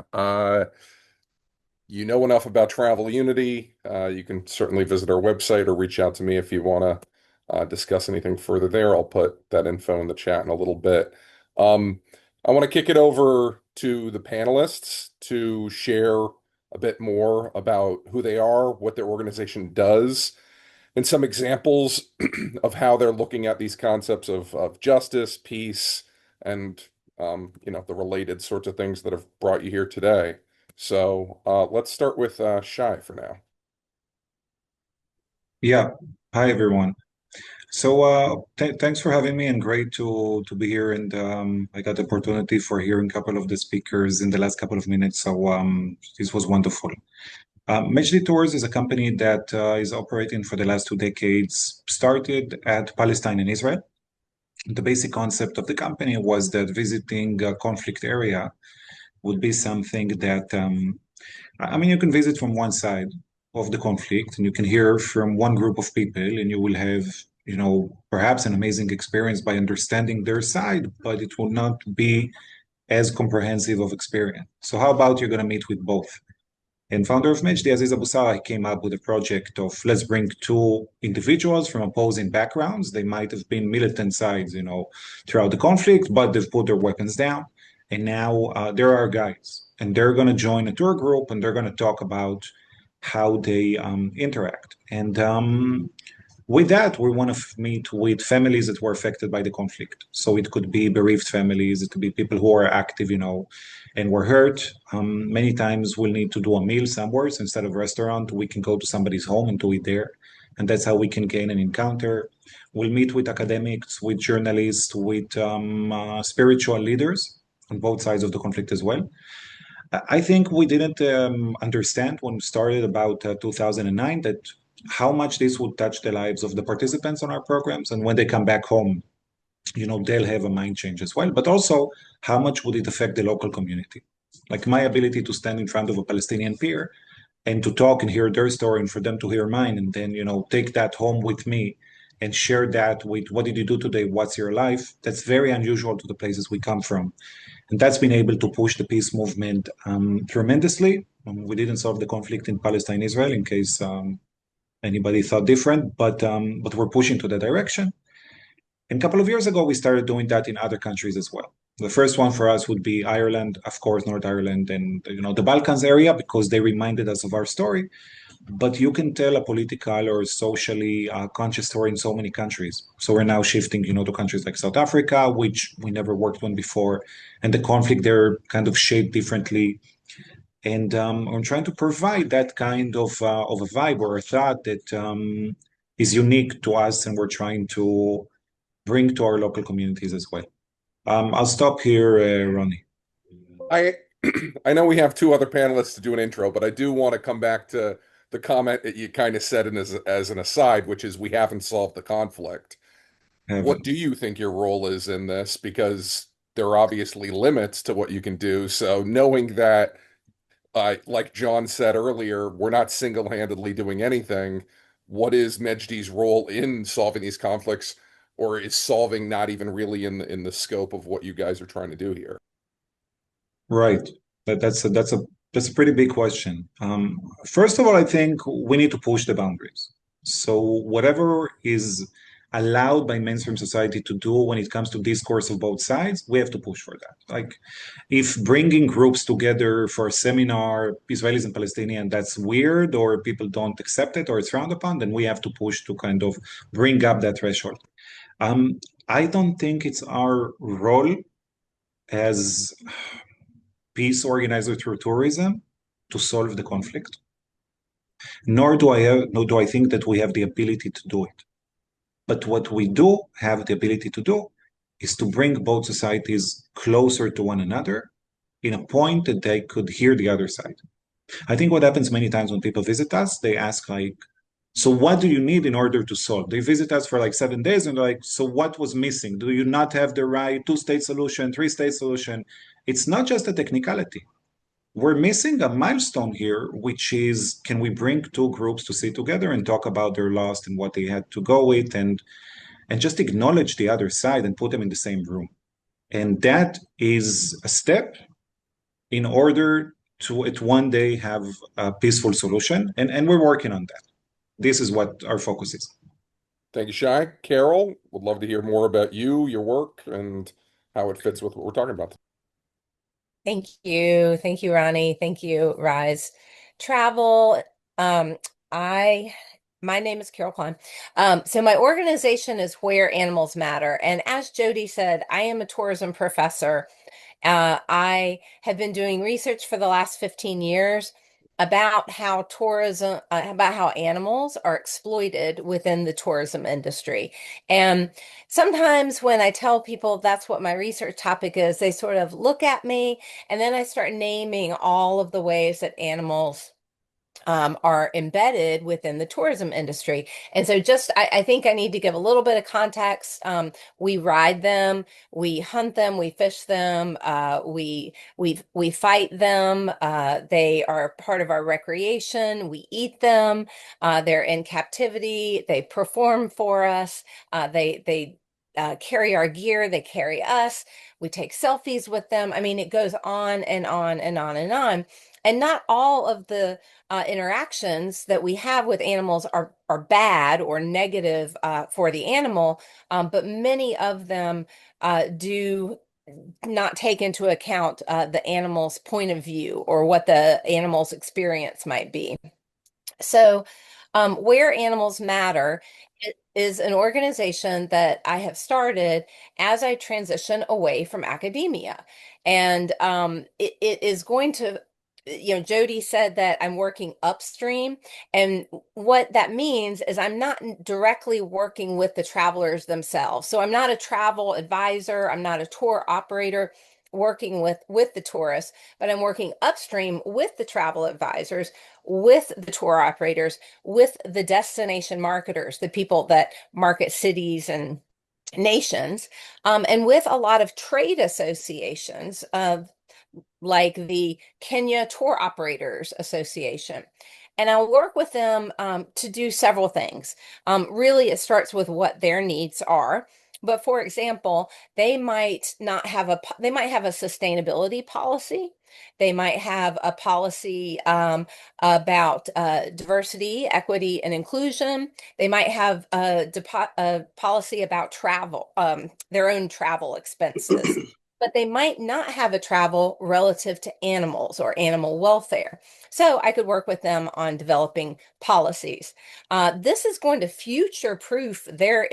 you know enough about Travel Unity. You can certainly visit our website or reach out to me if you want to discuss anything further there. I'll put that info in the chat in a little bit. I want to kick it over to the panelists to share a bit more about who they are, what their organization does, and some examples of how they're looking at these concepts of justice, peace, and the related sorts of things that have brought you here today. So let's start with Shai for now. Yeah. Hi, everyone. So thanks for having me, and great to be here. And I got the opportunity for hearing a couple of the speakers in the last couple of minutes. So this was wonderful. Majdi Tours is a company that is operating for the last 2 decades, started at Palestine and Israel. The basic concept of the company was that visiting a conflict area would be something that, you can visit from one side of the conflict and you can hear from one group of people, and you will have, perhaps an amazing experience by understanding their side, but it will not be as comprehensive of experience. So how about you're going to meet with both? And founder of Majdi, Aziz Abu Salah, came up with a project of let's bring two individuals from opposing backgrounds. They might have been militant sides, throughout the conflict, but they've put their weapons down. And now they're our guides. And they're going to join a tour group, and they're going to talk about how they interact. And with that, we want to meet with families that were affected by the conflict. So it could be bereaved families, it could be people who are active, and were hurt. Many times we'll need to do a meal somewhere. So instead of restaurant, we can go to somebody's home and do it there. And that's how we can gain an encounter. We'll meet with academics, with journalists, with spiritual leaders on both sides of the conflict as well. I think we didn't understand when we started about 2009 that how much this would touch the lives of the participants on our programs. And when they come back home, they'll have a mind change as well. But also, how much would it affect the local community? Like my ability to stand in front of a Palestinian peer and to talk and hear their story, and for them to hear mine, and then, take that home with me and share that with what did you do today? What's your life? That's very unusual to the places we come from. And that's been able to push the peace movement tremendously. We didn't solve the conflict in Palestine, Israel, in case anybody thought different, but we're pushing to that direction. And a couple of years ago, we started doing that in other countries as well. The first one for us would be Ireland, of course, North Ireland, and the Balkans area, because they reminded us of our story. But you can tell a political or socially conscious story in so many countries. So we're now shifting, to countries like South Africa, which we never worked on before, and the conflict there kind of shaped differently. And I'm trying to provide that kind of a vibe or a thought that is unique to us, and we're trying to bring to our local communities as well. I'll stop here, Ronnie. I know we have two other panelists to do an intro, but I do want to come back to the comment that you kind of said as an aside, which is we haven't solved the conflict. What do you think your role is in this? Because there are obviously limits to what you can do. So knowing that, like John said earlier, we're not single-handedly doing anything. What is Mejdi's role in solving these conflicts, or is solving not even really in the scope of what you guys are trying to do here? Right. That's a pretty big question. First of all, I think we need to push the boundaries. So whatever is allowed by mainstream society to do when it comes to discourse of both sides, we have to push for that. Like if bringing groups together for a seminar, Israelis and Palestinians, that's weird, or people don't accept it, or it's frowned upon, then we have to push to kind of bring up that threshold. I don't think it's our role as peace organizer through tourism to solve the conflict, nor do I think that we have the ability to do it. But what we do have the ability to do is to bring both societies closer to one another in a point that they could hear the other side. I think what happens many times when people visit us, they ask like, So what do you need in order to solve? They visit us for like 7 days and they're like, so what was missing? Do you not have the right two-state solution, three-state solution? It's not just a technicality. We're missing a milestone here, which is, can we bring two groups to sit together and talk about their loss and what they had to go with, and just acknowledge the other side and put them in the same room. And that is a step in order to at one day have a peaceful solution. And we're working on that. This is what our focus is. Thank you, Shai. Carol, would love to hear more about you, your work, and how it fits with what we're talking about. Thank you. Thank you, Ronnie. Thank you, Rise Travel. My name is Carol Klein. So my organization is Where Animals Matter. And as Jody said, I am a tourism professor. I have been doing research for the last 15 years about how tourism, about how animals are exploited within the tourism industry. And sometimes when I tell people that's what my research topic is, they sort of look at me and then I start naming all of the ways that animals are embedded within the tourism industry. And so I think I need to give a little bit of context. We ride them, we hunt them, we fish them, we fight them. They are part of our recreation. We eat them. They're in captivity. They perform for us. They carry our gear. They carry us. We take selfies with them. I mean, it goes on and on and on and on. And not all of the interactions that we have with animals are bad or negative for the animal, but many of them do not take into account the animal's point of view or what the animal's experience might be. So, Where Animals Matter is an organization that I have started as I transition away from academia. And it is going to, Jody said that I'm working upstream. And what that means is I'm not directly working with the travelers themselves. So I'm not a travel advisor, I'm not a tour operator working with the tourists, but I'm working upstream with the travel advisors, with the tour operators, with the destination marketers, the people that market cities and nations, and with a lot of trade associations like the Kenya Tour Operators Association. And I'll work with them to do several things. Really, it starts with what their needs are. But for example, they might have a sustainability policy. They might have a policy about diversity, equity, and inclusion. They might have a policy about travel, their own travel expenses. But they might not have a travel relative to animals or animal welfare. So I could work with them on developing policies. This is going to future-proof their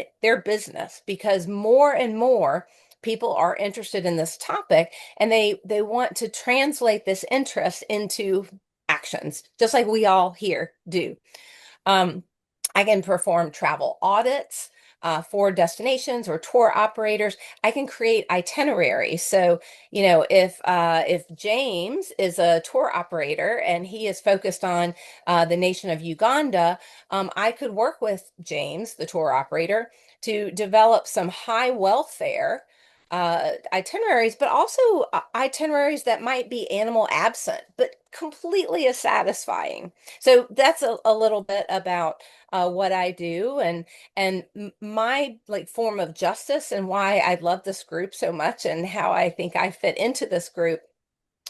business because more and more people are interested in this topic and they want to translate this interest into actions, just like we all here do. I can perform travel audits for destinations or tour operators. I can create itineraries. So, if James is a tour operator and he is focused on the nation of Uganda, I could work with James, the tour operator, to develop some high welfare itineraries, but also itineraries that might be animal absent, but completely as satisfying. So that's a little bit about what I do and my form of justice and why I love this group so much and how I think I fit into this group,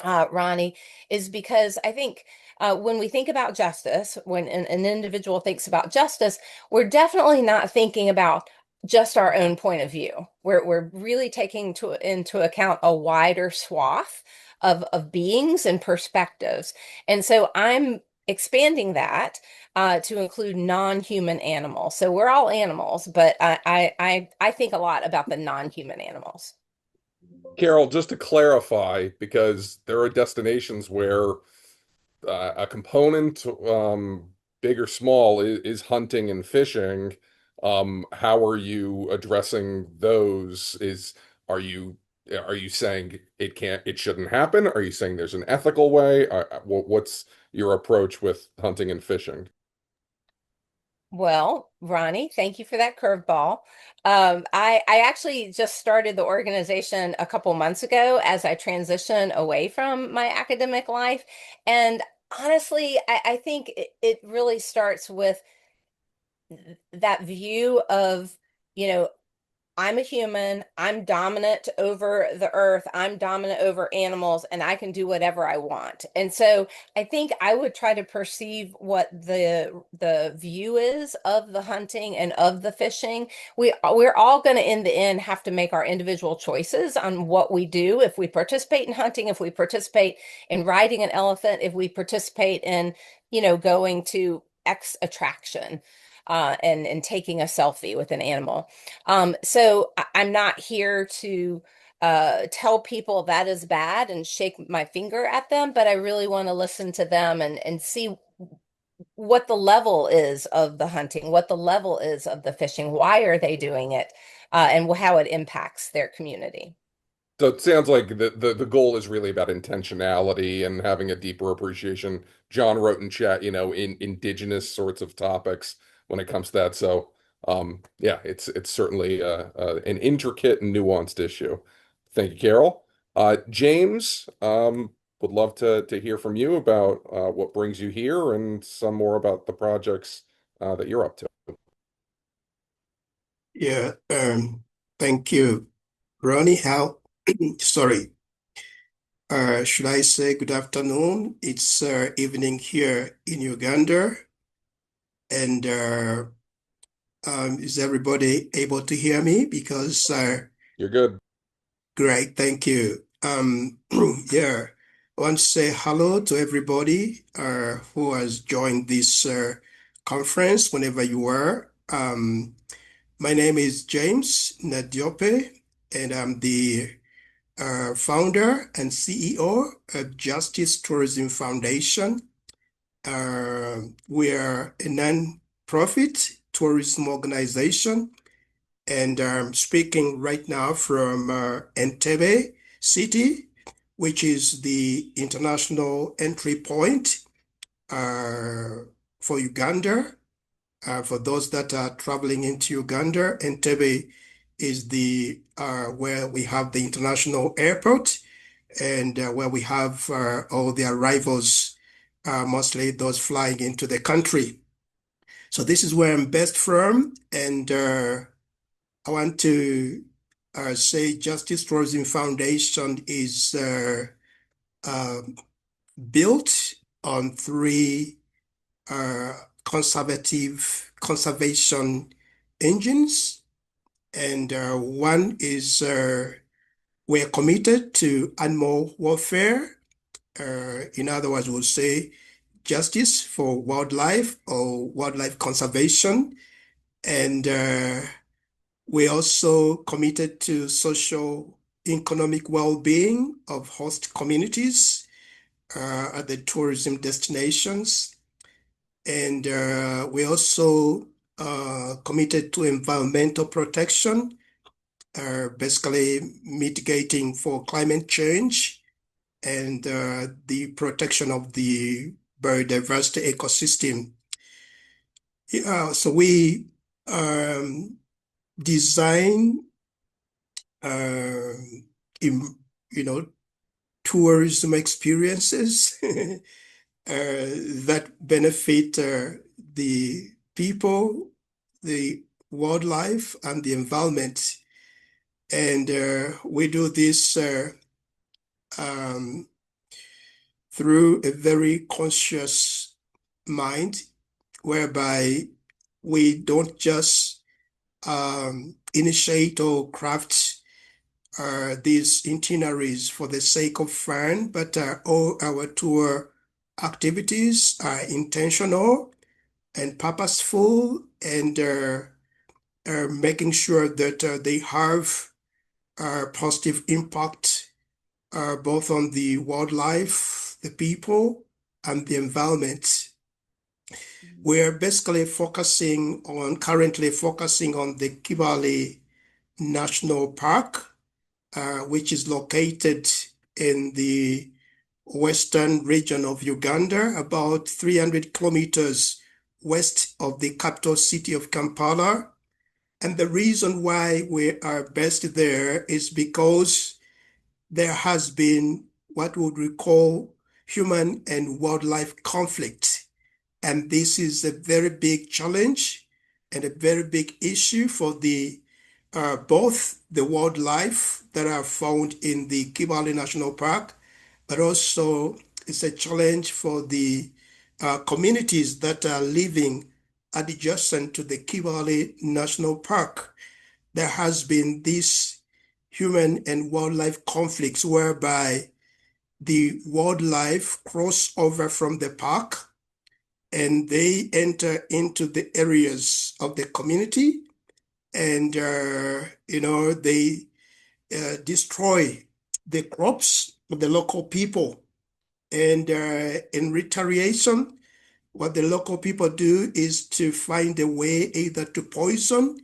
Ronnie, is because I think when we think about justice, when an individual thinks about justice, we're definitely not thinking about just our own point of view. We're really taking into account a wider swath of beings and perspectives. And so I'm expanding that to include non-human animals. So we're all animals, but I think a lot about the non-human animals. Carol, just to clarify, because there are destinations where a component, big or small, is hunting and fishing. How are you addressing those? Are you saying it shouldn't happen? Are you saying there's an ethical way? What's your approach with hunting and fishing? Well, Ronnie, thank you for that curveball. I actually just started the organization a couple months ago as I transition away from my academic life. And honestly, I think it really starts with that view of, you know, I'm a human, I'm dominant over the earth, I'm dominant over animals, and I can do whatever I want. And so I think I would try to perceive what the view is of the hunting and of the fishing. We're all going to in the end have to make our individual choices on what we do. If we participate in hunting, if we participate in riding an elephant, if we participate in, going to X attraction. And taking a selfie with an animal. So I'm not here to tell people that is bad and shake my finger at them, but I really want to listen to them and see what the level is of the hunting, what the level is of the fishing, why are they doing it, and how it impacts their community. So it sounds like the goal is really about intentionality and having a deeper appreciation. John wrote in chat, in indigenous sorts of topics when it comes to that. So yeah, it's certainly an intricate and nuanced issue. Thank you, Carol. James, would love to hear from you about what brings you here and some more about the projects that you're up to. Yeah, thank you, Ronnie. Sorry, should I say good afternoon? It's evening here in Uganda. And is everybody able to hear me? Because You're good. great, thank you. Yeah, I want to say hello to everybody who has joined this conference whenever you are. My name is James Nadiope, and I'm the founder and CEO of Justice Tourism Foundation. We are a non-profit tourism organization, and I'm speaking right now from Entebbe City, which is the international entry point for Uganda. For those that are traveling into Uganda, Entebbe is the where we have the international airport and where we have all the arrivals, mostly those flying into the country. So this is where I'm best from, and I want to say Justice Tourism Foundation is built on three conservation engines. And one is we're committed to animal welfare. In other words, we'll say justice for wildlife or wildlife conservation. And we're also committed to social economic well-being of host communities at the tourism destinations. And we're also committed to environmental protection, basically mitigating for climate change and the protection of the biodiversity ecosystem. So we design, tourism experiences that benefit the people, the wildlife, and the environment. And we do this through a very conscious mind, whereby we don't just initiate or craft these itineraries for the sake of fun, but all our tour activities are intentional and purposeful, and making sure that they have positive impact both on the wildlife, the people, and the environment. We're basically currently focusing on the Kibale National Park, which is located in the western region of Uganda, about 300 kilometers west of the capital city of Kampala. And the reason why we are based there is because there has been what we would recall human and wildlife conflict. And this is a very big challenge and a very big issue for both the wildlife that are found in the Kibale National Park, but also it's a challenge for the communities that are living adjacent to the Kibale National Park. There has been this human and wildlife conflicts whereby the wildlife cross over from the park and they enter into the areas of the community and they destroy the crops of the local people. And in retaliation, what the local people do is to find a way either to poison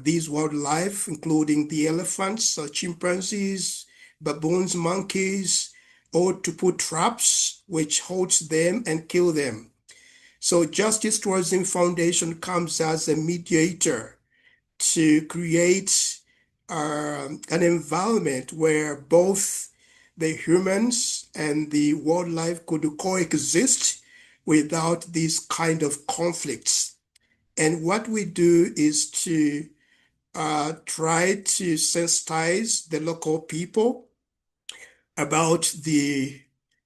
these wildlife, including the elephants, chimpanzees, baboons, monkeys, or to put traps which holds them and kill them. So Justice Tourism Foundation comes as a mediator to create an environment where both the humans and the wildlife could coexist without these kind of conflicts. And what we do is to try to sensitize the local people about the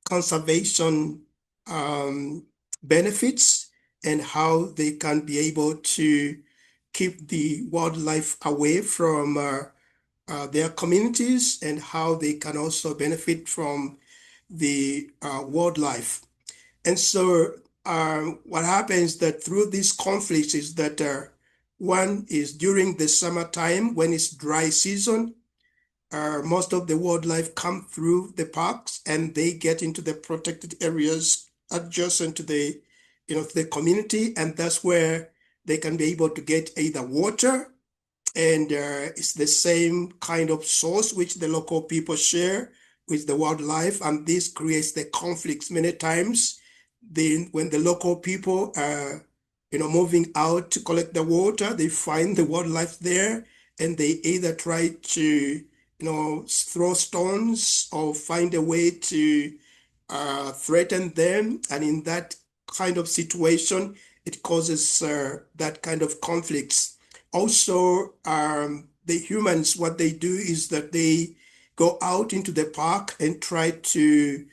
conservation benefits and how they can be able to keep the wildlife away from their communities and how they can also benefit from the wildlife. And so what happens that through these conflicts is that one is during the summertime when it's dry season, most of the wildlife come through the parks and they get into the protected areas adjacent to the community, and that's where they can be able to get either water, and it's the same kind of source which the local people share with the wildlife, and this creates the conflicts many times. When the local people are moving out to collect the water, they find the wildlife there, and they either try to throw stones or find a way to threaten them. And in that kind of situation, it causes that kind of conflicts. Also, the humans, what they do is that they go out into the park and try to,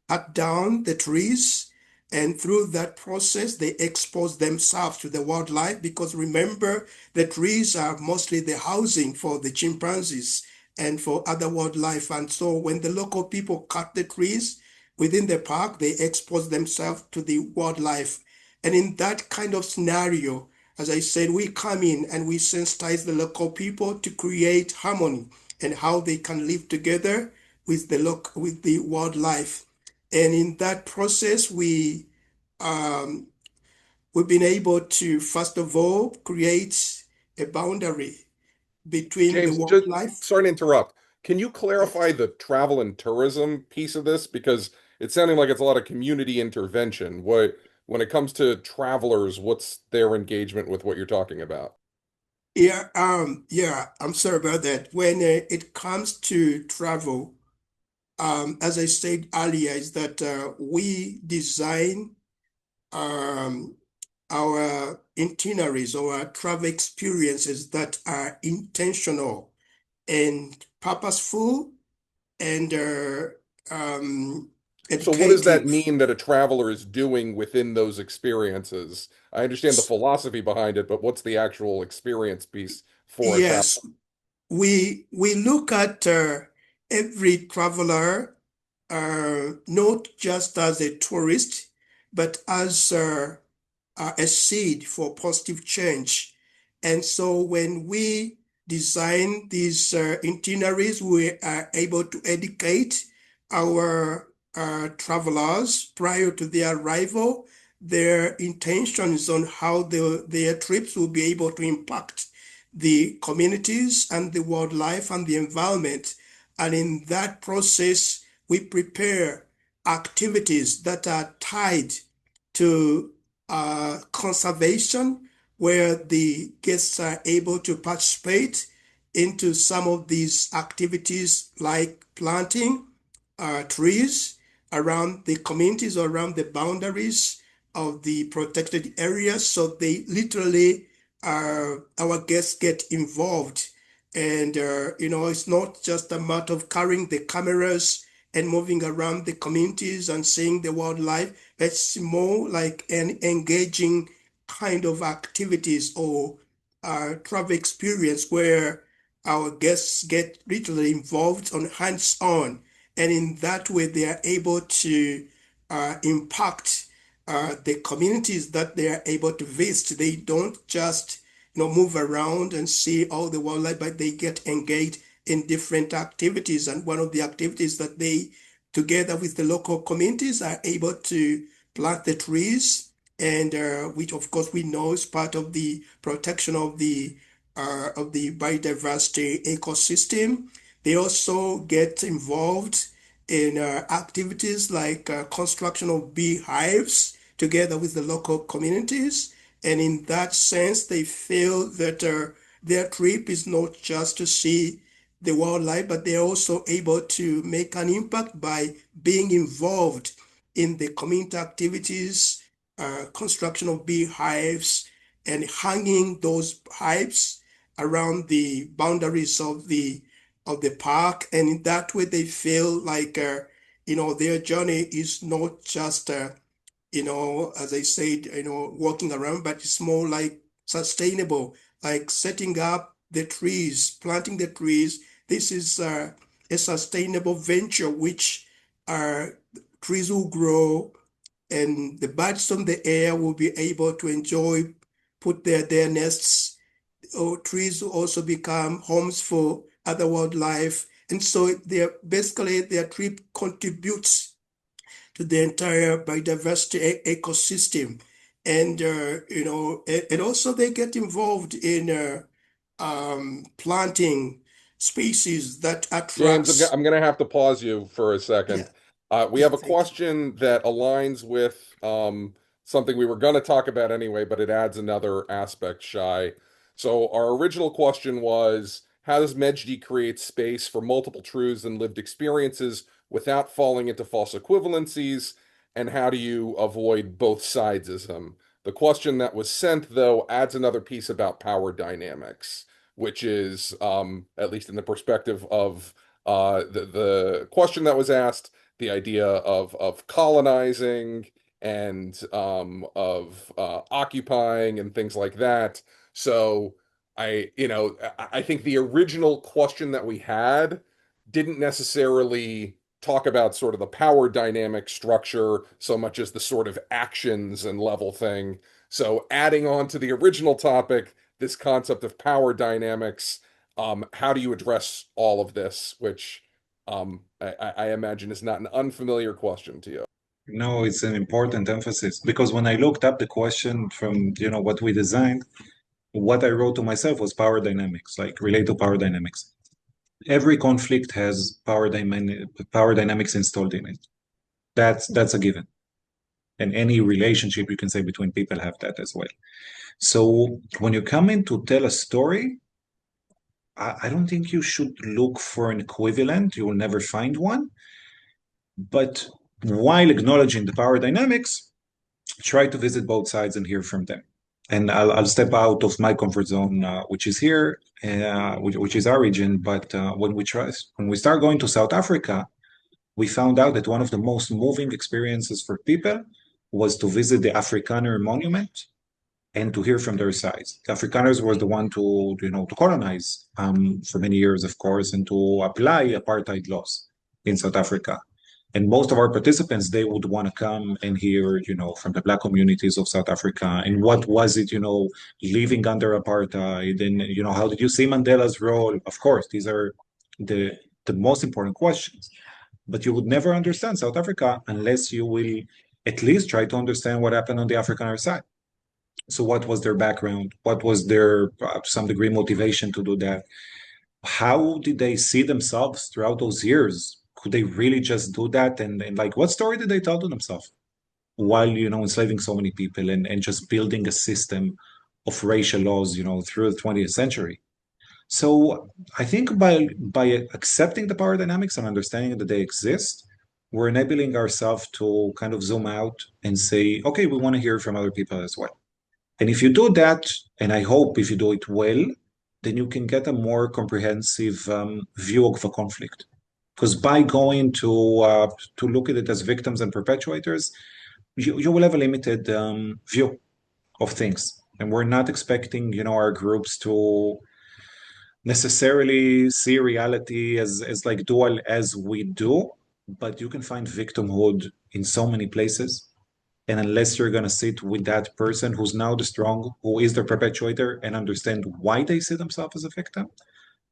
cut down the trees. And through that process, they expose themselves to the wildlife because remember, the trees are mostly the housing for the chimpanzees and for other wildlife. And so when the local people cut the trees within the park, they expose themselves to the wildlife. And in that kind of scenario, as I said, we come in and we sensitize the local people to create harmony and how they can live together with the wildlife. And in that process, we've been able to, first of all, create a boundary between the James, just wildlife. sorry to interrupt. Can you clarify the travel and tourism piece of this? Because it's sounding like it's a lot of community intervention. When it comes to travelers, what's their engagement with what you're talking about? Yeah, I'm sorry about that. When it comes to travel, as I said earlier, is that we design um, our itineraries or our travel experiences that are intentional and purposeful and So what does that educative. mean that a traveler is doing within those experiences? I understand the philosophy behind it, but what's the actual experience piece for a traveler? Yes, we look at every traveler not just as a tourist, but as a seed for positive change. And so when we design these itineraries, we are able to educate our travelers prior to their arrival, their intentions on how their trips will be able to impact the communities and the wildlife and the environment. And in that process, we prepare activities that are tied to conservation, where the guests are able to participate into some of these activities like planting trees around the communities or around the boundaries of the protected areas. So they literally, our guests get involved. And, it's not just a matter of carrying the cameras and moving around the communities and seeing the wildlife. It's more like an engaging kind of activities or travel experience where our guests get literally involved on hands-on. And in that way, they are able to impact the communities that they are able to visit. They don't just move around and see all the wildlife, but they get engaged in different activities. And one of the activities that they, together with the local communities, are able to plant the trees, and which of course we know is part of the protection of the biodiversity ecosystem. They also get involved in activities like construction of beehives together with the local communities. And in that sense, they feel that their trip is not just to see the wildlife, but they're also able to make an impact by being involved in the community activities, construction of beehives, and hanging those hives around the boundaries of the park. And in that way, they feel like their journey is not just as I said, walking around, but it's more like sustainable, like setting up the trees, planting the trees. This is a sustainable venture, which trees will grow and the birds on the air will be able to enjoy, put their nests. Trees will also become homes for other wildlife. And so basically their trip contributes to the entire biodiversity ecosystem. And, and also they get involved in planting species that James, attracts. I'm going to have to pause you for a second. We Yeah, have a thank you. question that aligns with something we were going to talk about anyway, but it adds another aspect, Shai. So our original question was, how does Mejdi create space for multiple truths and lived experiences without falling into false equivalencies? And how do you avoid both sidesism? The question that was sent, though, adds another piece about power dynamics, which is, at least in the perspective of the question that was asked, the idea of colonizing and of occupying and things like that. So I think the original question that we had didn't necessarily talk about sort of the power dynamic structure so much as the sort of actions and level thing. So adding on to the original topic, this concept of power dynamics, how do you address all of this, which I imagine is not an unfamiliar question to you. No, it's an important emphasis because when I looked up the question from, what we designed, what I wrote to myself was power dynamics, like relate to power dynamics. Every conflict has power dynamics installed in it. That's a given. And any relationship you can say between people have that as well. So when you come in to tell a story, I don't think you should look for an equivalent. You will never find one. But while acknowledging the power dynamics, try to visit both sides and hear from them. And I'll step out of my comfort zone, which is here, which is our region. But when we start going to South Africa, we found out that one of the most moving experiences for people was to visit the Afrikaner monument and to hear from their sides. The Afrikaners were the one to colonize for many years, of course, and to apply apartheid laws in South Africa. And most of our participants, they would want to come and hear, from the Black communities of South Africa. And what was it, living under apartheid? And, how did you see Mandela's role? Of course, these are the most important questions. But you would never understand South Africa unless you will at least try to understand what happened on the Afrikaner side. So what was their background? What was their, to some degree, motivation to do that? How did they see themselves throughout those years? Could they really just do that? And like, what story did they tell to themselves? while, enslaving so many people and just building a system of racial laws, through the 20th century. So I think by accepting the power dynamics and understanding that they exist, we're enabling ourselves to kind of zoom out and say, okay, we want to hear from other people as well. And if you do that, and I hope if you do it well, then you can get a more comprehensive view of a conflict. Because by going to look at it as victims and perpetuators, you will have a limited view of things. And we're not expecting, our groups to necessarily see reality as like dual as we do, but you can find victimhood in so many places. And unless you're going to sit with that person who's now the strong, who is the perpetuator, and understand why they see themselves as a victim,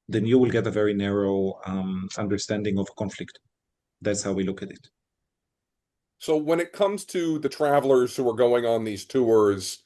then you will get a very narrow understanding of conflict. That's how we look at it. So when it comes to the travelers who are going on these tours,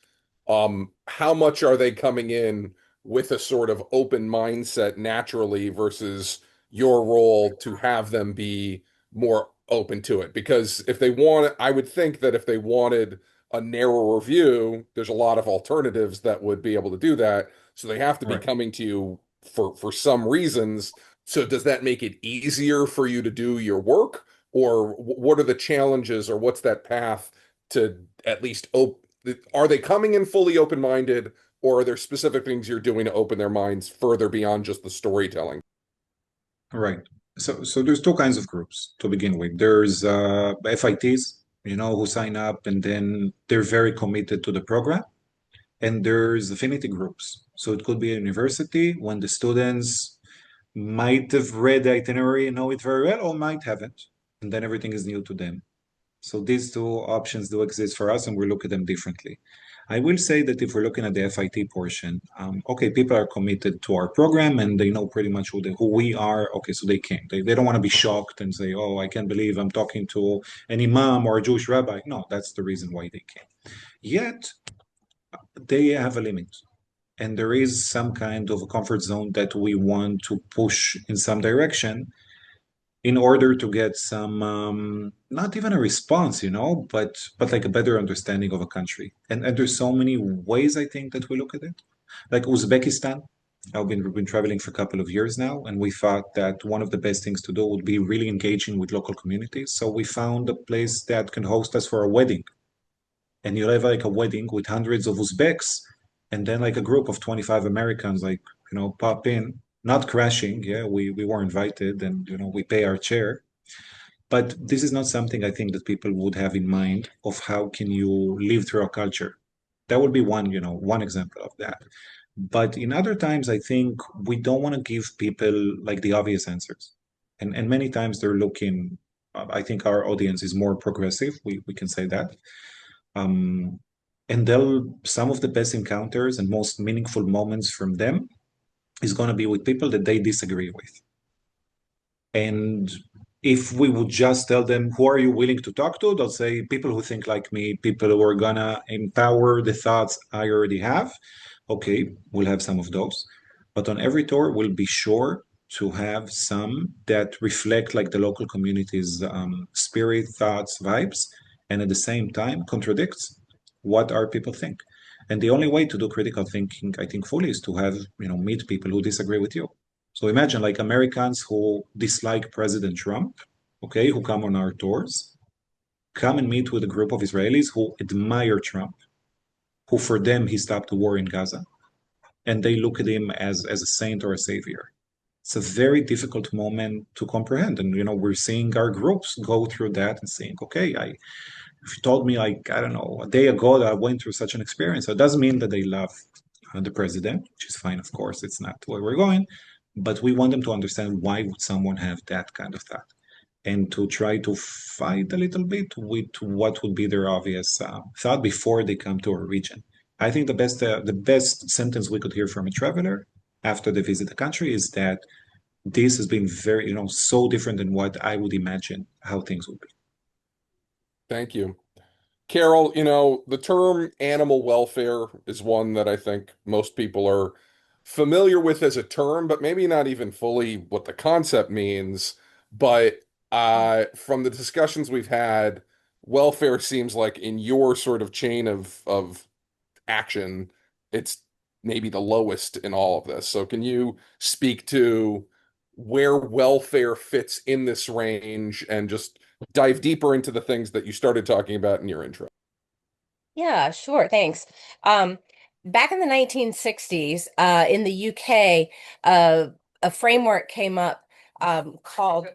how much are they coming in with a sort of open mindset naturally versus your role to have them be more open to it? Because if they want, I would think that if they wanted a narrower view, there's a lot of alternatives that would be able to do that. So they have to be Right. coming to you for some reasons. So does that make it easier for you to do your work? Or what are the challenges, or what's that path to at least are they coming in fully open-minded, or are there specific things you're doing to open their minds further beyond just the storytelling? Right. So there's two kinds of groups to begin with. There's FITs, who sign up and then they're very committed to the program. And there's affinity groups. So it could be a university when the students might have read the itinerary and know it very well, or might haven't. And then everything is new to them. So these two options do exist for us, and we look at them differently. I will say that if we're looking at the FIT portion, okay, people are committed to our program and they know pretty much who we are. Okay, so they came. They don't want to be shocked and say, oh, I can't believe I'm talking to an imam or a Jewish rabbi. No, that's the reason why they came. Yet, they have a limit. And there is some kind of a comfort zone that we want to push in some direction in order to get some not even a response, but like a better understanding of a country. And there's so many ways I think that we look at it. Like Uzbekistan, we've been traveling for a couple of years now, and we thought that one of the best things to do would be really engaging with local communities. So we found a place that can host us for a wedding. And you'll have like a wedding with hundreds of Uzbeks, and then like a group of 25 Americans, like, pop in, not crashing. Yeah, we were invited and, we pay our chair. But this is not something I think that people would have in mind of how can you live through a culture. That would be one example of that. But in other times, I think we don't want to give people like the obvious answers. And many times they're looking, I think our audience is more progressive. We can say that. Um, and some of the best encounters and most meaningful moments from them is going to be with people that they disagree with. And if we would just tell them, who are you willing to talk to? They'll say, people who think like me, people who are going to empower the thoughts I already have. Okay, we'll have some of those. But on every tour, we'll be sure to have some that reflect like the local community's spirit, thoughts, vibes, and at the same time contradicts what our people think. And the only way to do critical thinking, I think, fully is to have, meet people who disagree with you. So imagine like Americans who dislike President Trump, okay, who come on our tours, come and meet with a group of Israelis who admire Trump, who for them he stopped the war in Gaza, and they look at him as a saint or a savior. It's a very difficult moment to comprehend. And we're seeing our groups go through that and saying, okay, if you told me like, I don't know, a day ago that I went through such an experience, it doesn't mean that they love the president, which is fine, of course, it's not where we're going, but we want them to understand why would someone have that kind of thought, and to try to fight a little bit with what would be their obvious thought before they come to our region. I think the best sentence we could hear from a traveler after they visit the country is that this has been very, so different than what I would imagine how things would be. Thank you. Carol, the term animal welfare is one that I think most people are familiar with as a term, but maybe not even fully what the concept means. But from the discussions we've had, welfare seems like in your sort of chain of action, it's maybe the lowest in all of this. So can you speak to where welfare fits in this range and just dive deeper into the things that you started talking about in your intro? Yeah, sure. Thanks. Back in the 1960s, in the UK, a framework came up called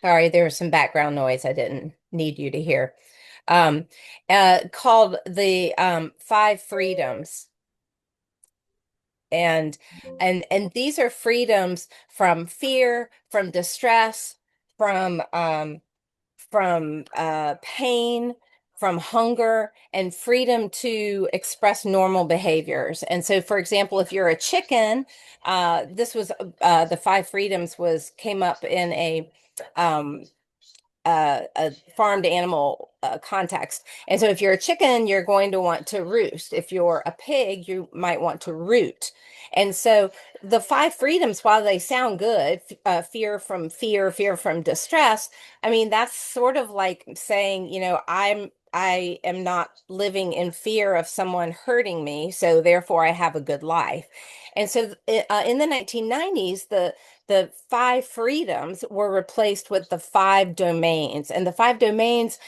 Sorry, there was some background noise I didn't need you to hear. Called the Five Freedoms. And these are freedoms from fear, from distress, from pain, from hunger, and freedom to express normal behaviors. And so, for example, if you're a chicken, this was the Five Freedoms came up in a farmed animal context. And so if you're a chicken, you're going to want to roost. If you're a pig, you might want to root. And so the five freedoms, while they sound good, fear from fear, fear from distress, I mean, that's sort of like saying, I am not living in fear of someone hurting me, so therefore I have a good life. And so in the 1990s, the five freedoms were replaced with the five domains. And the five domains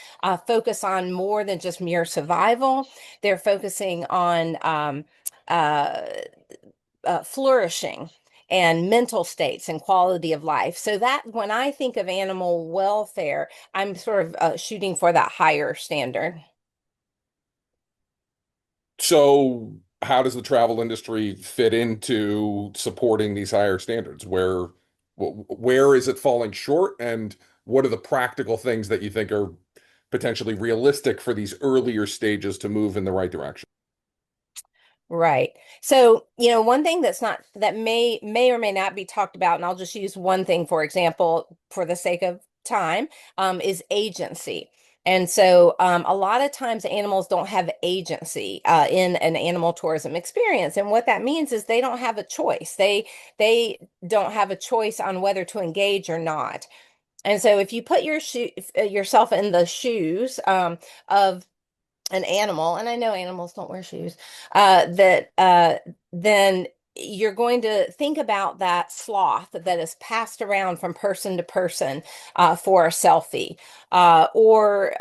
focus on more than just mere survival. They're focusing on flourishing and mental states and quality of life. So that when I think of animal welfare, I'm sort of shooting for that higher standard. So how does the travel industry fit into supporting these higher standards? Where is it falling short, and what are the practical things that you think are potentially realistic for these earlier stages to move in the right direction? Right. So, one thing that may or may not be talked about, and I'll just use one thing, for example, for the sake of time, is agency. And so, a lot of times animals don't have agency in an animal tourism experience. And what that means is they don't have a choice. They don't have a choice on whether to engage or not. And so if you put yourself in the shoes of an animal, and I know animals don't wear shoes, then you're going to think about that sloth that is passed around from person to person for a selfie, or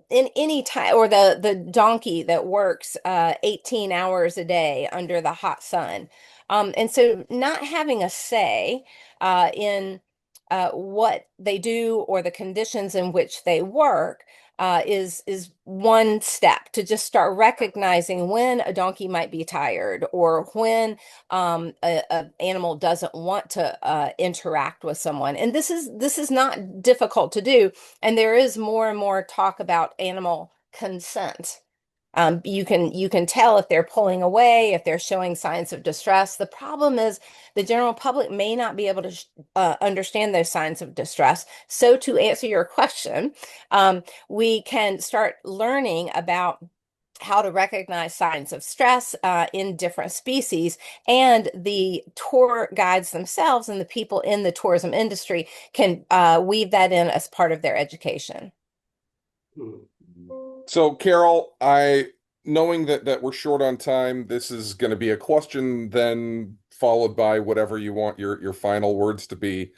in any time, or the donkey that works 18 hours a day under the hot sun. And so not having a say in what they do or the conditions in which they work is one step to just start recognizing when a donkey might be tired, or when a animal doesn't want to interact with someone. And this is not difficult to do. And there is more and more talk about animal consent. You can tell if they're pulling away, if they're showing signs of distress. The problem is the general public may not be able to understand those signs of distress. So to answer your question, we can start learning about how to recognize signs of stress in different species, and the tour guides themselves and the people in the tourism industry can weave that in as part of their education. So, Carol, knowing that we're short on time, this is going to be a question, then followed by whatever you want your final words to be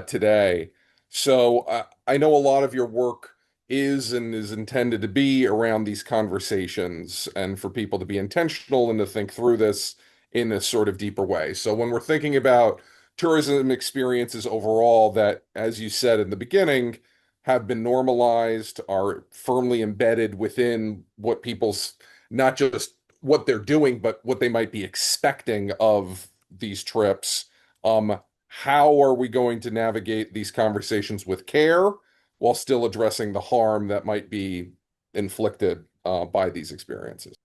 today. So, I know a lot of your work is and is intended to be around these conversations, and for people to be intentional and to think through this in this sort of deeper way. So, when we're thinking about tourism experiences overall, that, as you said in the beginning, have been normalized, are firmly embedded within what people's, not just what they're doing, but what they might be expecting of these trips. How are we going to navigate these conversations with care while still addressing the harm that might be inflicted by these experiences?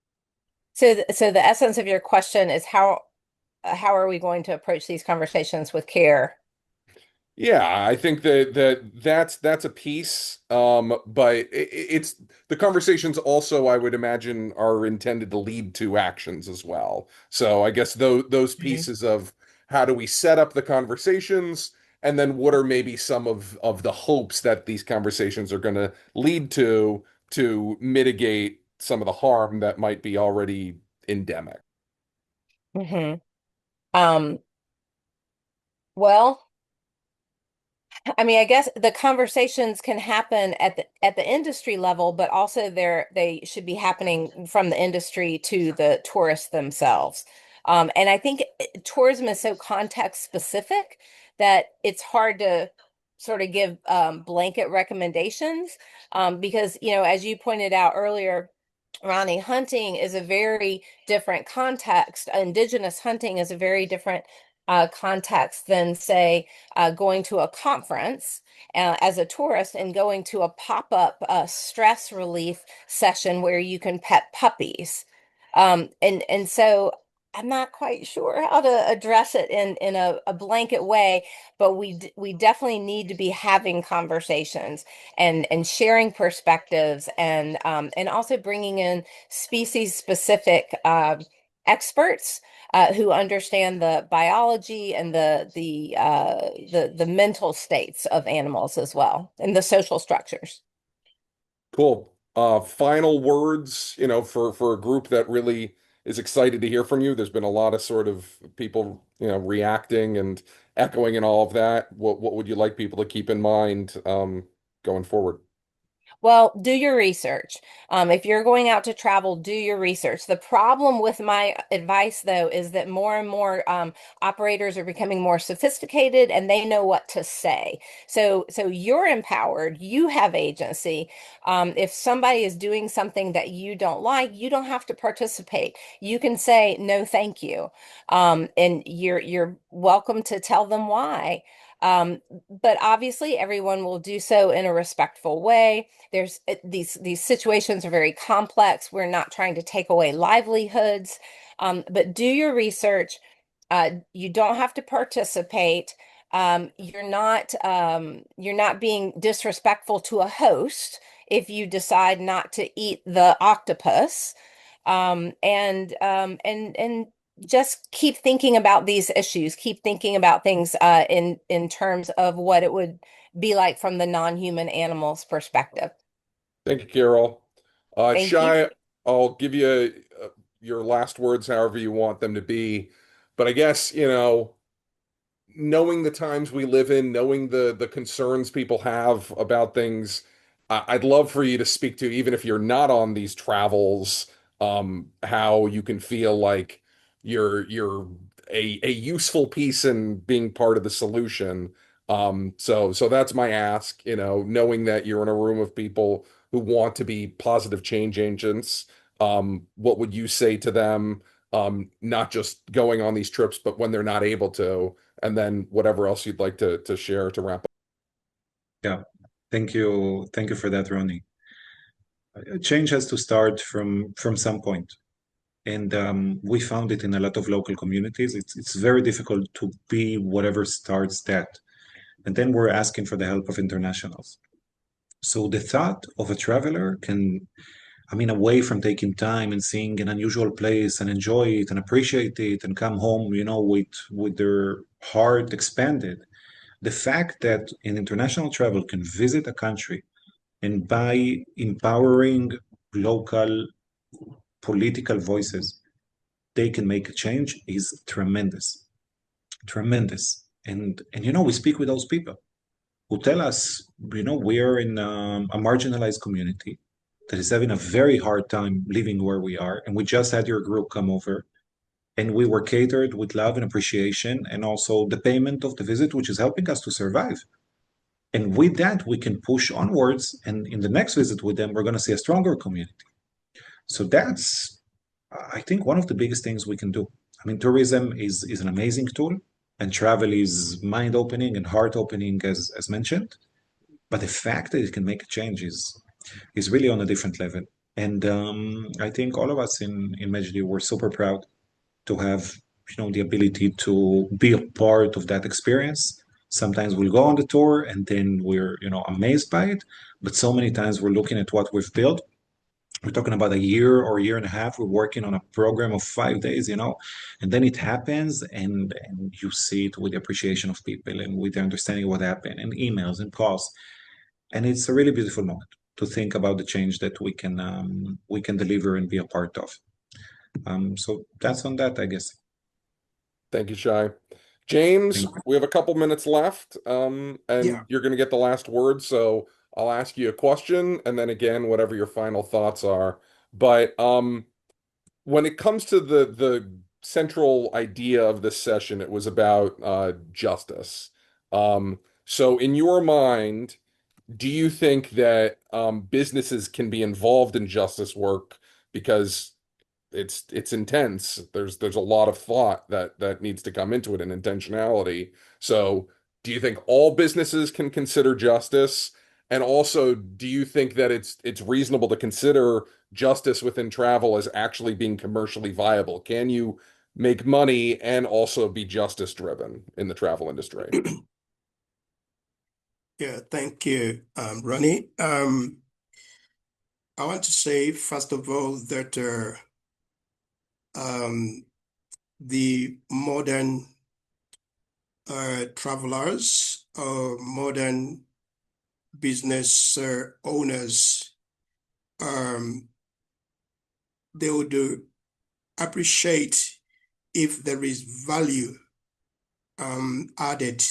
So the essence of your question is how are we going to approach these conversations with care? Yeah, I think that's a piece. But it's the conversations also, I would imagine, are intended to lead to actions as well. So I guess those Mhm. pieces of how do we set up the conversations, and then what are maybe some of the hopes that these conversations are going to lead to mitigate some of the harm that might be already endemic. Mhm. Um, well, I mean, I guess the conversations can happen at the industry level, but also they should be happening from the industry to the tourists themselves. And I think tourism is so context specific that it's hard to sort of give blanket recommendations because, you know, as you pointed out earlier, Ronnie, hunting is a very different context. Indigenous hunting is a very different context than, say, going to a conference as a tourist and going to a pop-up stress relief session where you can pet puppies. And so I'm not quite sure how to address it in a blanket way, but we definitely need to be having conversations and sharing perspectives and also bringing in species specific experts who understand the biology and the mental states of animals as well, and the social structures. Cool. Final words, for a group that really is excited to hear from you. There's been a lot of sort of people, reacting and echoing and all of that. What would you like people to keep in mind, going forward? Well, do your research. If you're going out to travel, do your research. The problem with my advice, though, is that more and more operators are becoming more sophisticated and they know what to say. So you're empowered. You have agency. If somebody is doing something that you don't like, you don't have to participate. You can say no, thank you, and you're welcome to tell them why. But obviously, everyone will do so in a respectful way. There's these situations are very complex. We're not trying to take away livelihoods, but do your research. You don't have to participate. You're not being disrespectful to a host if you decide not to eat the octopus. And just keep thinking about these issues. Keep thinking about things in terms of what it would be like from the non-human animal's perspective. Thank you, Carol. Thank you. Shai, I'll give you your last words, however you want them to be. But I guess, knowing the times we live in, knowing the concerns people have about things, I'd love for you to speak to, even if you're not on these travels, how you can feel like you're a useful piece in being part of the solution. So that's my ask, knowing that you're in a room of people who want to be positive change agents. What would you say to them? Not just going on these trips, but when they're not able to, and then whatever else you'd like to share to wrap up. Yeah, thank you. Thank you for that, Ronnie. Change has to start from some point. And we found it in a lot of local communities. It's very difficult to be whatever starts that. And then we're asking for the help of internationals. So the thought of a traveler can, I mean, away from taking time and seeing an unusual place and enjoy it and appreciate it and come home, with their heart expanded. The fact that an international travel can visit a country and by empowering local political voices, they can make a change is tremendous, tremendous. And we speak with those people who tell us, we are in a marginalized community that is having a very hard time living where we are. And we just had your group come over and we were catered with love and appreciation and also the payment of the visit, which is helping us to survive. And with that, we can push onwards. And in the next visit with them, we're going to see a stronger community. So that's, I think, one of the biggest things we can do. I mean, tourism is an amazing tool, and travel is mind-opening and heart-opening, as mentioned. But the fact that it can make a change is really on a different level. And I think all of us in Mejdi were super proud to have the ability to be a part of that experience, Sometimes we'll go on the tour and then we're, amazed by it. But so many times we're looking at what we've built. We're talking about a year or a year and a half. We're working on a program of 5 days, and then it happens, and you see it with the appreciation of people and with the understanding of what happened, and emails and calls, and it's a really beautiful moment to think about the change that we can deliver and be a part of. So that's on that, I guess. Thank you, Shai. James, we have a couple minutes left, and Yeah. you're going to get the last word. So I'll ask you a question, and then again, whatever your final thoughts are. But when it comes to the central idea of this session, it was about justice. So in your mind, do you think that businesses can be involved in justice work because it's intense. There's a lot of thought that needs to come into it and intentionality. So, do you think all businesses can consider justice? And also, do you think that it's reasonable to consider justice within travel as actually being commercially viable? Can you make money and also be justice driven in the travel industry? Yeah, thank you, Ronnie. I want to say, first of all, that the modern travelers or modern business owners, they would appreciate if there is value added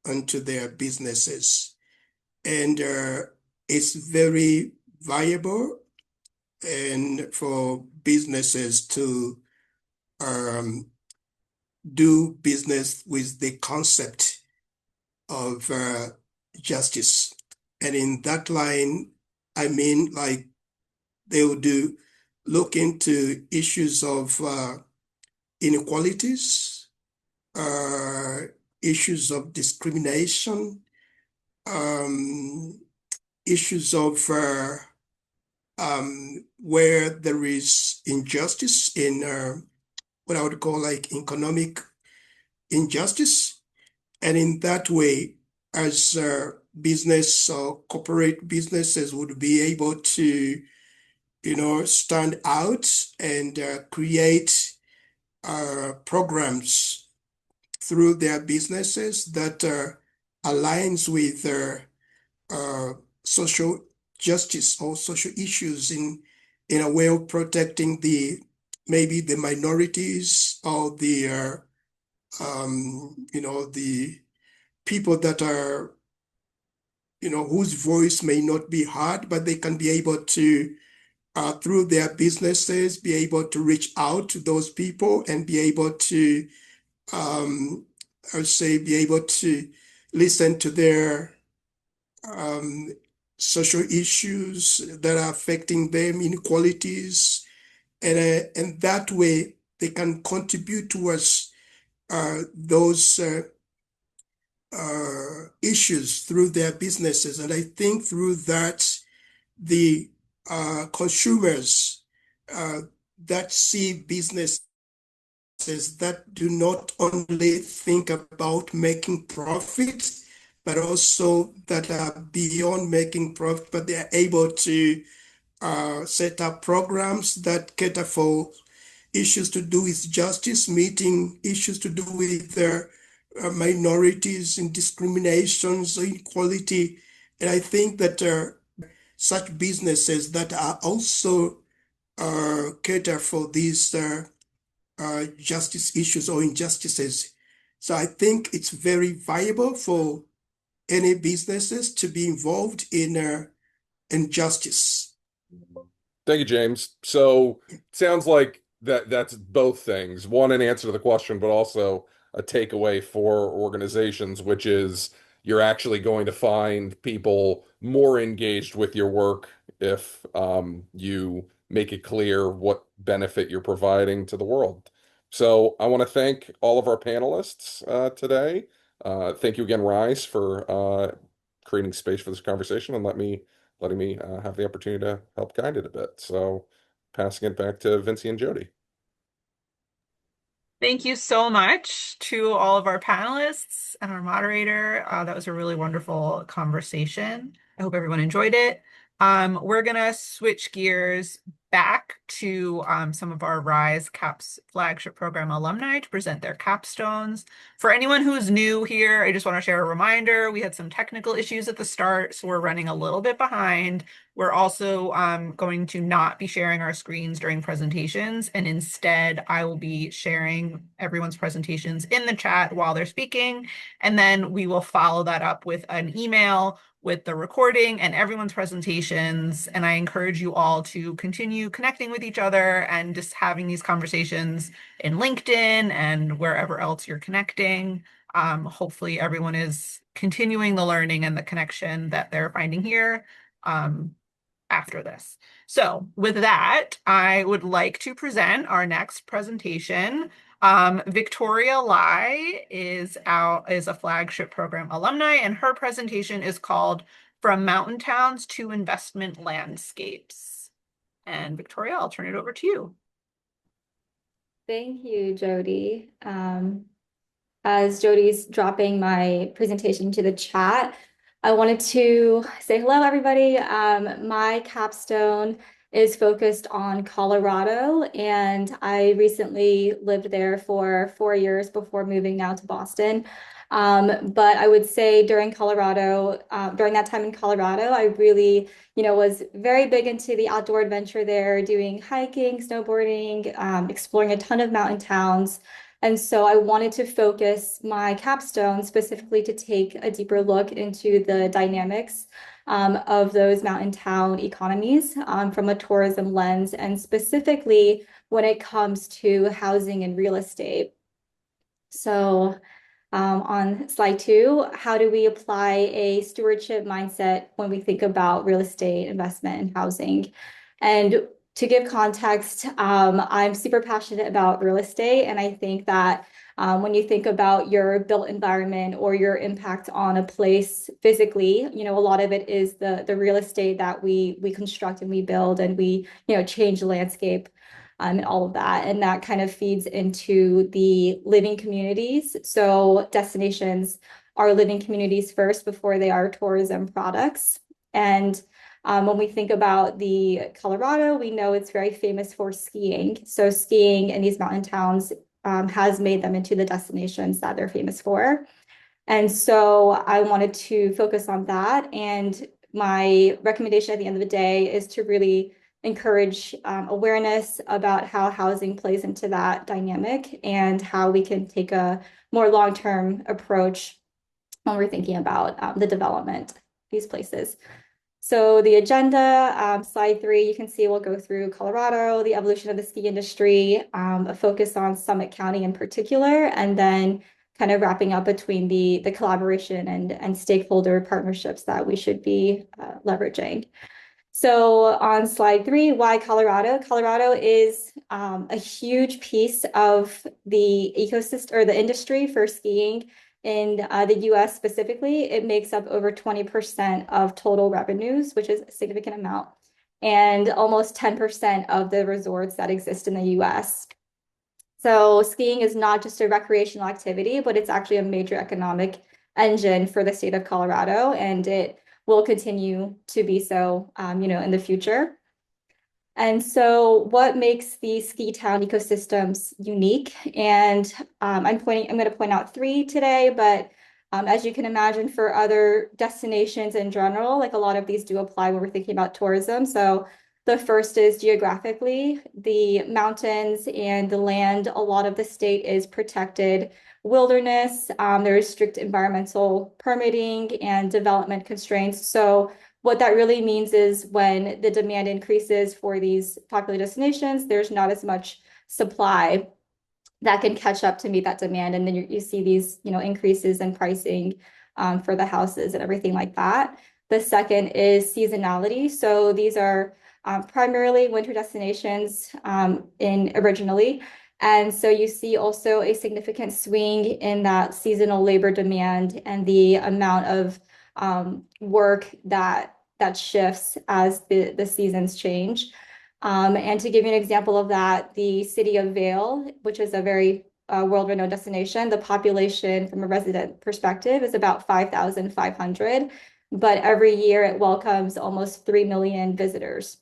onto their businesses. And it's very viable and for businesses to do business with the concept of justice. And in that line, I mean, like they would look into issues of inequalities, issues of discrimination, issues of where there is injustice in what I would call like economic injustice. And in that way, as business or corporate businesses would be able to, stand out and create programs through their businesses that aligns with social justice or social issues in a way of protecting maybe the minorities or the people that are whose voice may not be heard, but they can be able to through their businesses be able to reach out to those people and be able to I would say be able to listen to their social issues that are affecting them, inequalities, and that way they can contribute towards those issues through their businesses. And I think through that, the consumers that see businesses that do not only think about making profit, but also that are beyond making profit, but they are able to set up programs that cater for issues to do with justice, meeting issues to do with minorities and discriminations, inequality. And I think that such businesses that are also cater for these justice issues or injustices. So I think it's very viable for any businesses to be involved in justice. Thank you, James. So sounds like that's both things. One, an answer to the question, but also a takeaway for organizations, which is you're actually going to find people more engaged with your work if you make it clear what benefit you're providing to the world. So I want to thank all of our panelists today. Thank you again, Rise, for creating space for this conversation and letting me have the opportunity to help guide it a bit. So passing it back to Vinci and Jody. Thank you so much to all of our panelists and our moderator. That was a really wonderful conversation. I hope everyone enjoyed it. We're gonna switch gears back to some of our RISE CAPS flagship program alumni to present their capstones. For anyone who's new here, I just want to share a reminder. We had some technical issues at the start, so we're running a little bit behind. We're also going to not be sharing our screens during presentations, and instead I will be sharing everyone's presentations in the chat while they're speaking, and then we will follow that up with an email with the recording and everyone's presentations. And I encourage you all to continue connecting with each other and just having these conversations in LinkedIn and wherever else you're connecting. Hopefully everyone is continuing the learning and the connection that they're finding here after this. So with that, I would like to present our next presentation. Victoria Lai is a flagship program alumni, and her presentation is called From Mountain Towns to Investment Landscapes. And Victoria, I'll turn it over to you. Thank you, Jody. As Jody's dropping my presentation into the chat, I wanted to say hello, everybody. My capstone is focused on Colorado, and I recently lived there for 4 years before moving now to Boston. But I would say during that time in Colorado, I really, was very big into the outdoor adventure there, doing hiking, snowboarding, exploring a ton of mountain towns. And so I wanted to focus my capstone specifically to take a deeper look into the dynamics of those mountain town economies from a tourism lens, and specifically when it comes to housing and real estate. So on slide 2, how do we apply a stewardship mindset when we think about real estate investment and housing? And to give context, I'm super passionate about real estate, and I think that when you think about your built environment or your impact on a place physically, a lot of it is the real estate that we construct and we build, and we change the landscape and all of that. And that kind of feeds into the living communities. So destinations are living communities first before they are tourism products. And when we think about the Colorado, we know it's very famous for skiing. So skiing in these mountain towns has made them into the destinations that they're famous for. And so I wanted to focus on that. And my recommendation at the end of the day is to really encourage awareness about how housing plays into that dynamic and how we can take a more long-term approach when we're thinking about the development of these places. So the agenda, slide 3, you can see we'll go through Colorado, the evolution of the ski industry, a focus on Summit County in particular, and then kind of wrapping up between the collaboration and stakeholder partnerships that we should be leveraging. So on slide 3, why Colorado? Colorado is a huge piece of the ecosystem or the industry for skiing in the US specifically. It makes up over 20% of total revenues, which is a significant amount, and almost 10% of the resorts that exist in the US. So skiing is not just a recreational activity, but it's actually a major economic engine for the state of Colorado, and it will continue to be so, in the future. And so what makes these ski town ecosystems unique? And I'm going to point out 3 today, but as you can imagine, for other destinations in general, like a lot of these do apply when we're thinking about tourism. So the first is geographically, the mountains and the land. A lot of the state is protected wilderness. There is strict environmental permitting and development constraints. So what that really means is when the demand increases for these popular destinations, there's not as much supply that can catch up to meet that demand. And then you see these, increases in pricing for the houses and everything like that. The second is seasonality. So these are primarily winter destinations originally. And so you see also a significant swing in that seasonal labor demand and the amount of work that shifts as the seasons change. And to give you an example of that, the city of Vail, which is a very world-renowned destination. The population from a resident perspective is about 5,500, but every year it welcomes almost 3 million visitors.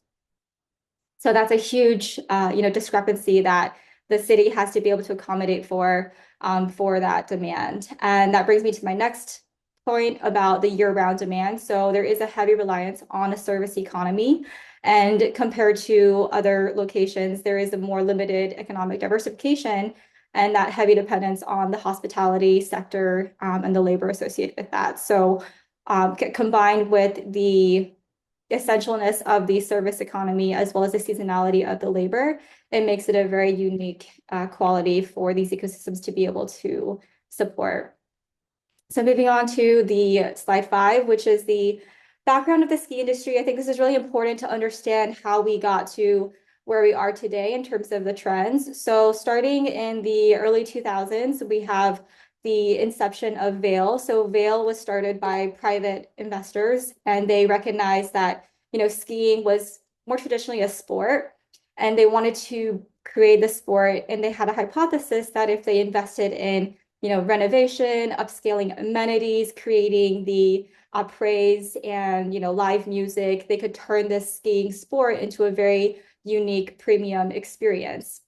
So that's a huge, discrepancy that the city has to be able to accommodate for that demand. And that brings me to my next point about the year-round demand. So there is a heavy reliance on a service economy. And compared to other locations, there is a more limited economic diversification and that heavy dependence on the hospitality sector and the labor associated with that. So combined with the essentialness of the service economy as well as the seasonality of the labor, it makes it a very unique quality for these ecosystems to be able to support. So moving on to the slide 5, which is the background of the ski industry. I think this is really important to understand how we got to where we are today in terms of the trends. So starting in the early 2000s, we have the inception of Vail. So Vail was started by private investors, and they recognized that, skiing was more traditionally a sport, and they wanted to create the sport. And they had a hypothesis that if they invested in, renovation, upscaling amenities, creating the praise and, live music, they could turn this skiing sport into a very unique premium experience.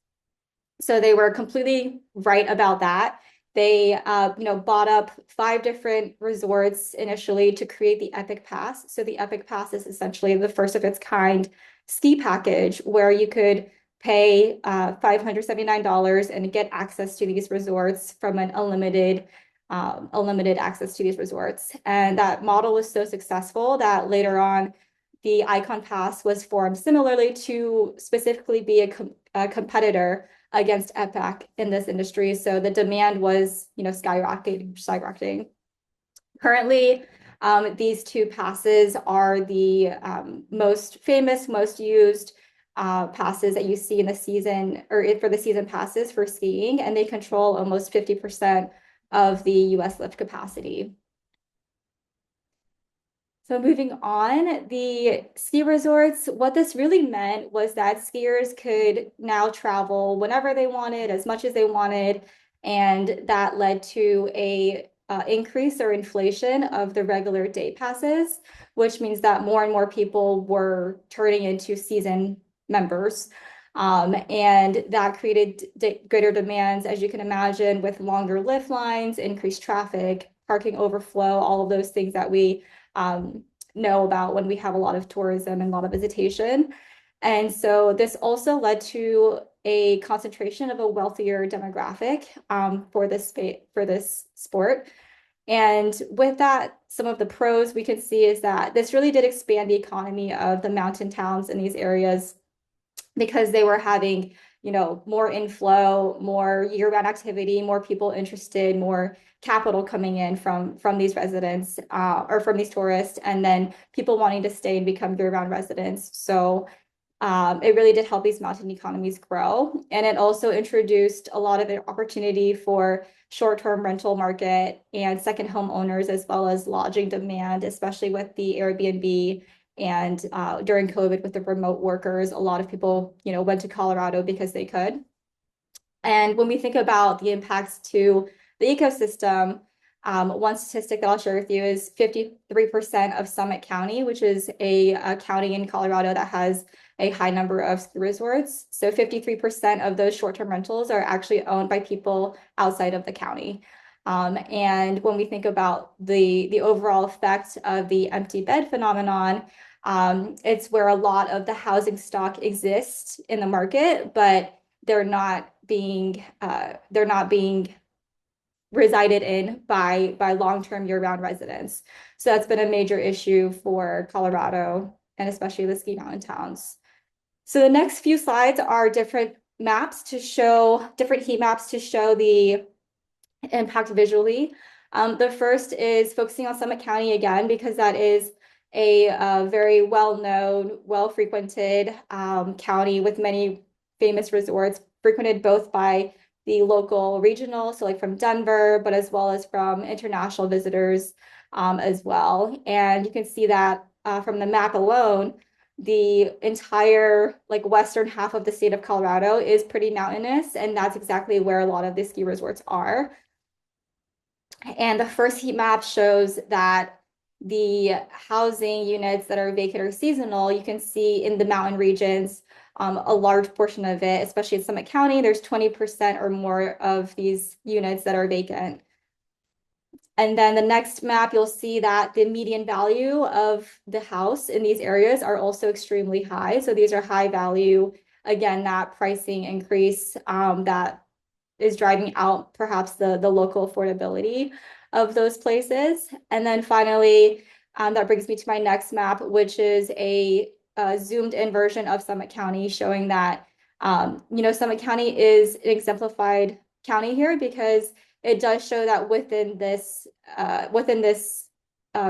So they were completely right about that. They, bought up 5 different resorts initially to create the Epic Pass. So the Epic Pass is essentially the first of its kind ski package where you could pay $579 and get access to these resorts from an unlimited access to these resorts. And that model was so successful that later on, the Icon Pass was formed similarly to specifically be a competitor against Epic in this industry. So the demand was, skyrocketing. Currently, these 2 passes are the most famous, most used passes that you see in the season or for the season passes for skiing, and they control almost 50% of the US lift capacity. So moving on, the ski resorts, what this really meant was that skiers could now travel whenever they wanted, as much as they wanted, and that led to a increase or inflation of the regular day passes, which means that more and more people were turning into season members. And that created greater demands, as you can imagine, with longer lift lines, increased traffic, parking overflow, all of those things that we know about when we have a lot of tourism and a lot of visitation. And so this also led to a concentration of a wealthier demographic for this sport. And with that, some of the pros we can see is that this really did expand the economy of the mountain towns in these areas because they were having, more inflow, more year-round activity, more people interested, more capital coming in from these residents or from these tourists, and then people wanting to stay and become year-round residents. So it really did help these mountain economies grow. And it also introduced a lot of opportunity for short-term rental market and second home owners, as well as lodging demand, especially with the Airbnb. And during COVID with the remote workers, a lot of people, went to Colorado because they could. And when we think about the impacts to the ecosystem, one statistic that I'll share with you is 53% of Summit County, which is a county in Colorado that has a high number of ski resorts. So 53% of those short-term rentals are actually owned by people outside of the county. And when we think about the overall effect of the empty bed phenomenon, it's where a lot of the housing stock exists in the market, but they're not being resided in by long-term year-round residents. So that's been a major issue for Colorado and especially the ski mountain towns. So the next few slides are different heat maps to show the impact visually. The first is focusing on Summit County again, because that is a very well-known, well-frequented county with many famous resorts, frequented both by the local regional, so like from Denver, but as well as from international visitors as well. And you can see that from the map alone, the entire like western half of the state of Colorado is pretty mountainous, and that's exactly where a lot of the ski resorts are. And the first heat map shows that the housing units that are vacant or seasonal, you can see in the mountain regions, a large portion of it, especially in Summit County, there's 20% or more of these units that are vacant. And then the next map, you'll see that the median value of the house in these areas are also extremely high. So these are high value. Again, that pricing increase that is driving out perhaps the local affordability of those places. And then finally, that brings me to my next map, which is a zoomed in version of Summit County, showing that Summit County is an exemplified county here because it does show that within this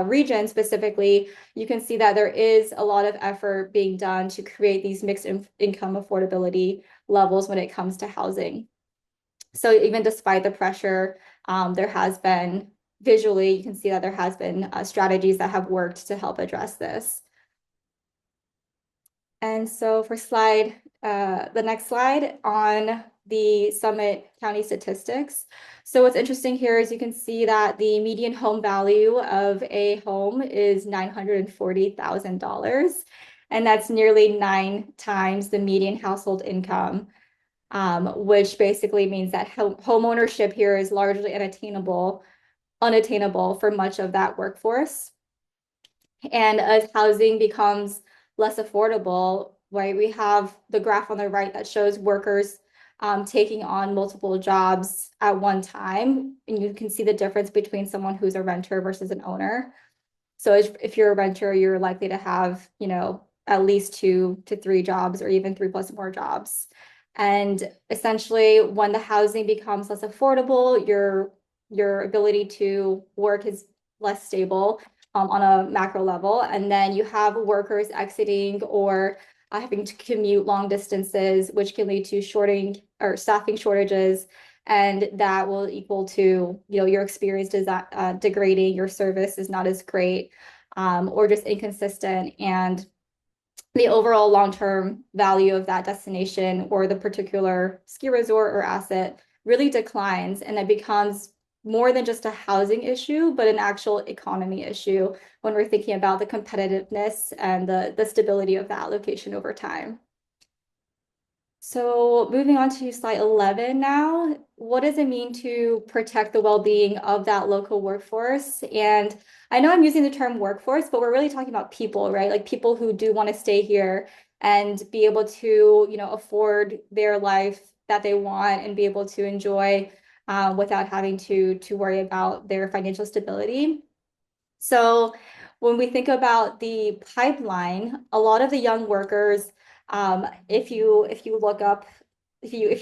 region specifically, you can see that there is a lot of effort being done to create these mixed income affordability levels when it comes to housing. So even despite the pressure, there has been visually, you can see that there has been strategies that have worked to help address this. And so for the next slide on the Summit County statistics. So what's interesting here is you can see that the median home value of a home is $940,000. And that's nearly 9 times the median household income, which basically means that home ownership here is largely unattainable for much of that workforce. And as housing becomes less affordable, right, we have the graph on the right that shows workers taking on multiple jobs at one time. And you can see the difference between someone who's a renter versus an owner. So if you're a renter, you're likely to have, at least 2 to 3 jobs or even 3 plus more jobs. And essentially, when the housing becomes less affordable, your ability to work is less stable on a macro level. And then you have workers exiting or having to commute long distances, which can lead to staffing shortages. And that will equal to, your experience is degrading, your service is not as great, or just inconsistent. And the overall long-term value of that destination or the particular ski resort or asset really declines, and it becomes more than just a housing issue, but an actual economy issue when we're thinking about the competitiveness and the stability of that location over time. So moving on to slide 11 now, what does it mean to protect the well-being of that local workforce? And I know I'm using the term workforce, but we're really talking about people, right? Like people who do want to stay here and be able to, afford their life that they want and be able to enjoy without having to worry about their financial stability. So when we think about the pipeline, a lot of the young workers, if you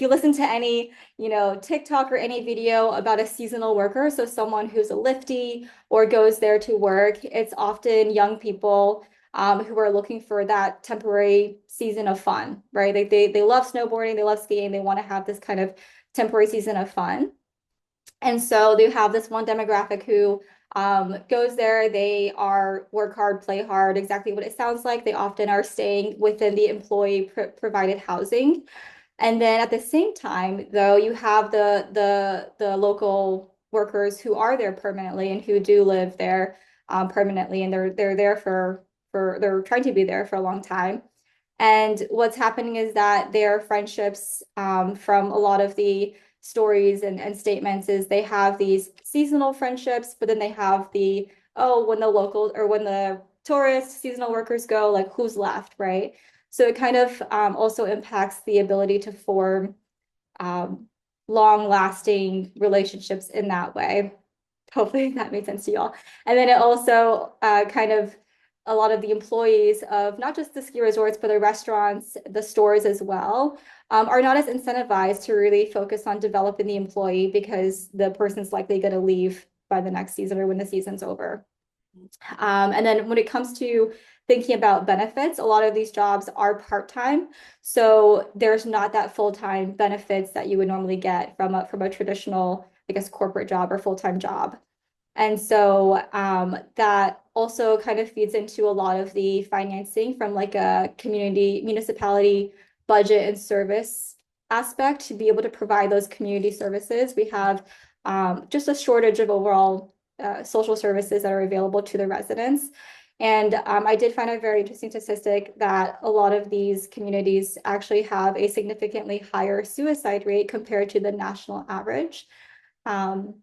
listen to any, TikTok or any video about a seasonal worker, so someone who's a liftie or goes there to work, it's often young people who are looking for that temporary season of fun, right? They love snowboarding, they love skiing, they want to have this kind of temporary season of fun. And so they have this one demographic who goes there, they are work hard, play hard, exactly what it sounds like. They often are staying within the employee provided housing. And then at the same time, though, you have the local workers who are there permanently and who do live there permanently, and they're there they're trying to be there for a long time. And what's happening is that their friendships from a lot of the stories and statements is they have these seasonal friendships, but then they have when the tourist seasonal workers go, like who's left, right? So it kind of also impacts the ability to form long-lasting relationships in that way. Hopefully that made sense to y'all. And then it also a lot of the employees of not just the ski resorts, but the restaurants, the stores as well, are not as incentivized to really focus on developing the employee because the person's likely going to leave by the next season or when the season's over. And then when it comes to thinking about benefits, a lot of these jobs are part-time. So there's not that full-time benefits that you would normally get from a traditional, I guess, corporate job or full-time job. And so that also kind of feeds into a lot of the financing from like a community municipality budget and service aspect to be able to provide those community services. We have just a shortage of overall social services that are available to the residents. And I did find a very interesting statistic that a lot of these communities actually have a significantly higher suicide rate compared to the national average. And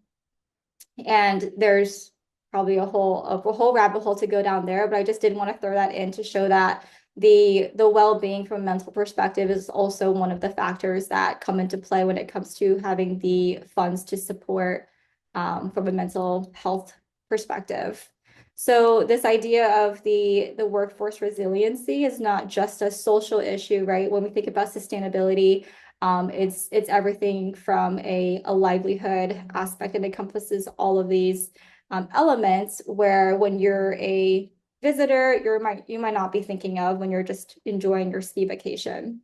there's probably a whole rabbit hole to go down there, but I just did want to throw that in to show that the well-being from a mental perspective is also one of the factors that come into play when it comes to having the funds to support from a mental health perspective. So this idea of the workforce resiliency is not just a social issue, right? When we think about sustainability, it's everything from a livelihood aspect, and encompasses all of these elements where when you're a visitor, you might not be thinking of when you're just enjoying your ski vacation.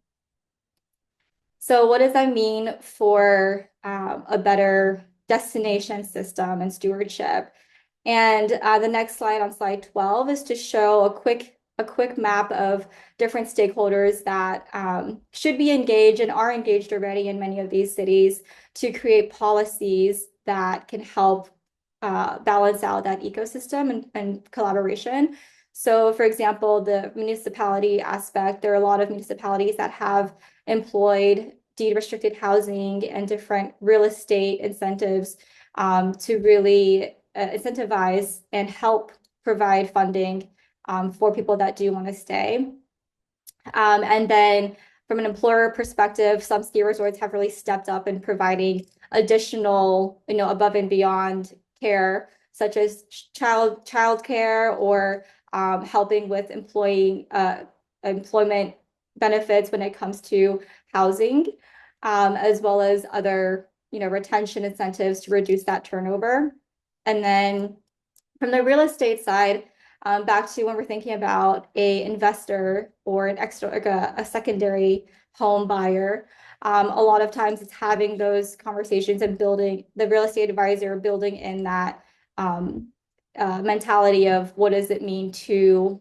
So what does that mean for a better destination system and stewardship? And the next slide, on slide 12, is to show a quick map of different stakeholders that should be engaged and are engaged already in many of these cities to create policies that can help balance out that ecosystem and collaboration. So for example, the municipality aspect, there are a lot of municipalities that have employed deed restricted housing and different real estate incentives to really incentivize and help provide funding for people that do want to stay. And then from an employer perspective, some ski resorts have really stepped up in providing additional, above and beyond care, such as child care or helping with employment benefits when it comes to housing, as well as other, retention incentives to reduce that turnover. And then from the real estate side, back to when we're thinking about a investor or an extra, like a secondary home buyer, a lot of times it's having those conversations and building the real estate advisor, building in that mentality of what does it mean to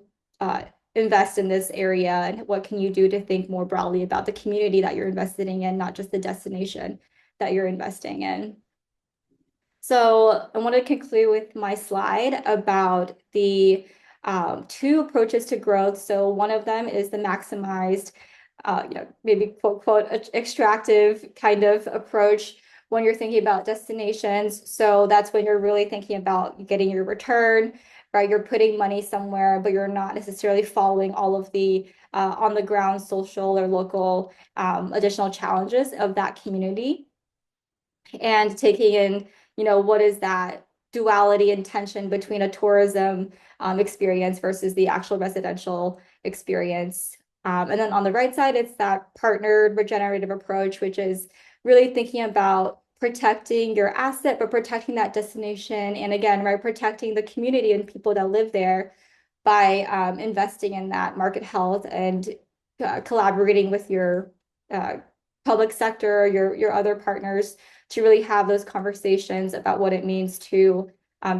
invest in this area, and what can you do to think more broadly about the community that you're investing in, not just the destination that you're investing in. So I want to conclude with my slide about the two approaches to growth. So one of them is the maximized, maybe quote, extractive kind of approach when you're thinking about destinations. So that's when you're really thinking about getting your return, right? You're putting money somewhere, but you're not necessarily following all of the on the ground social or local additional challenges of that community, and taking in, what is that duality and tension between a tourism experience versus the actual residential experience. And then on the right side, it's that partnered regenerative approach, which is really thinking about protecting your asset, but protecting that destination. And again, right, protecting the community and people that live there by investing in that market health and collaborating with your public sector, your other partners, to really have those conversations about what it means to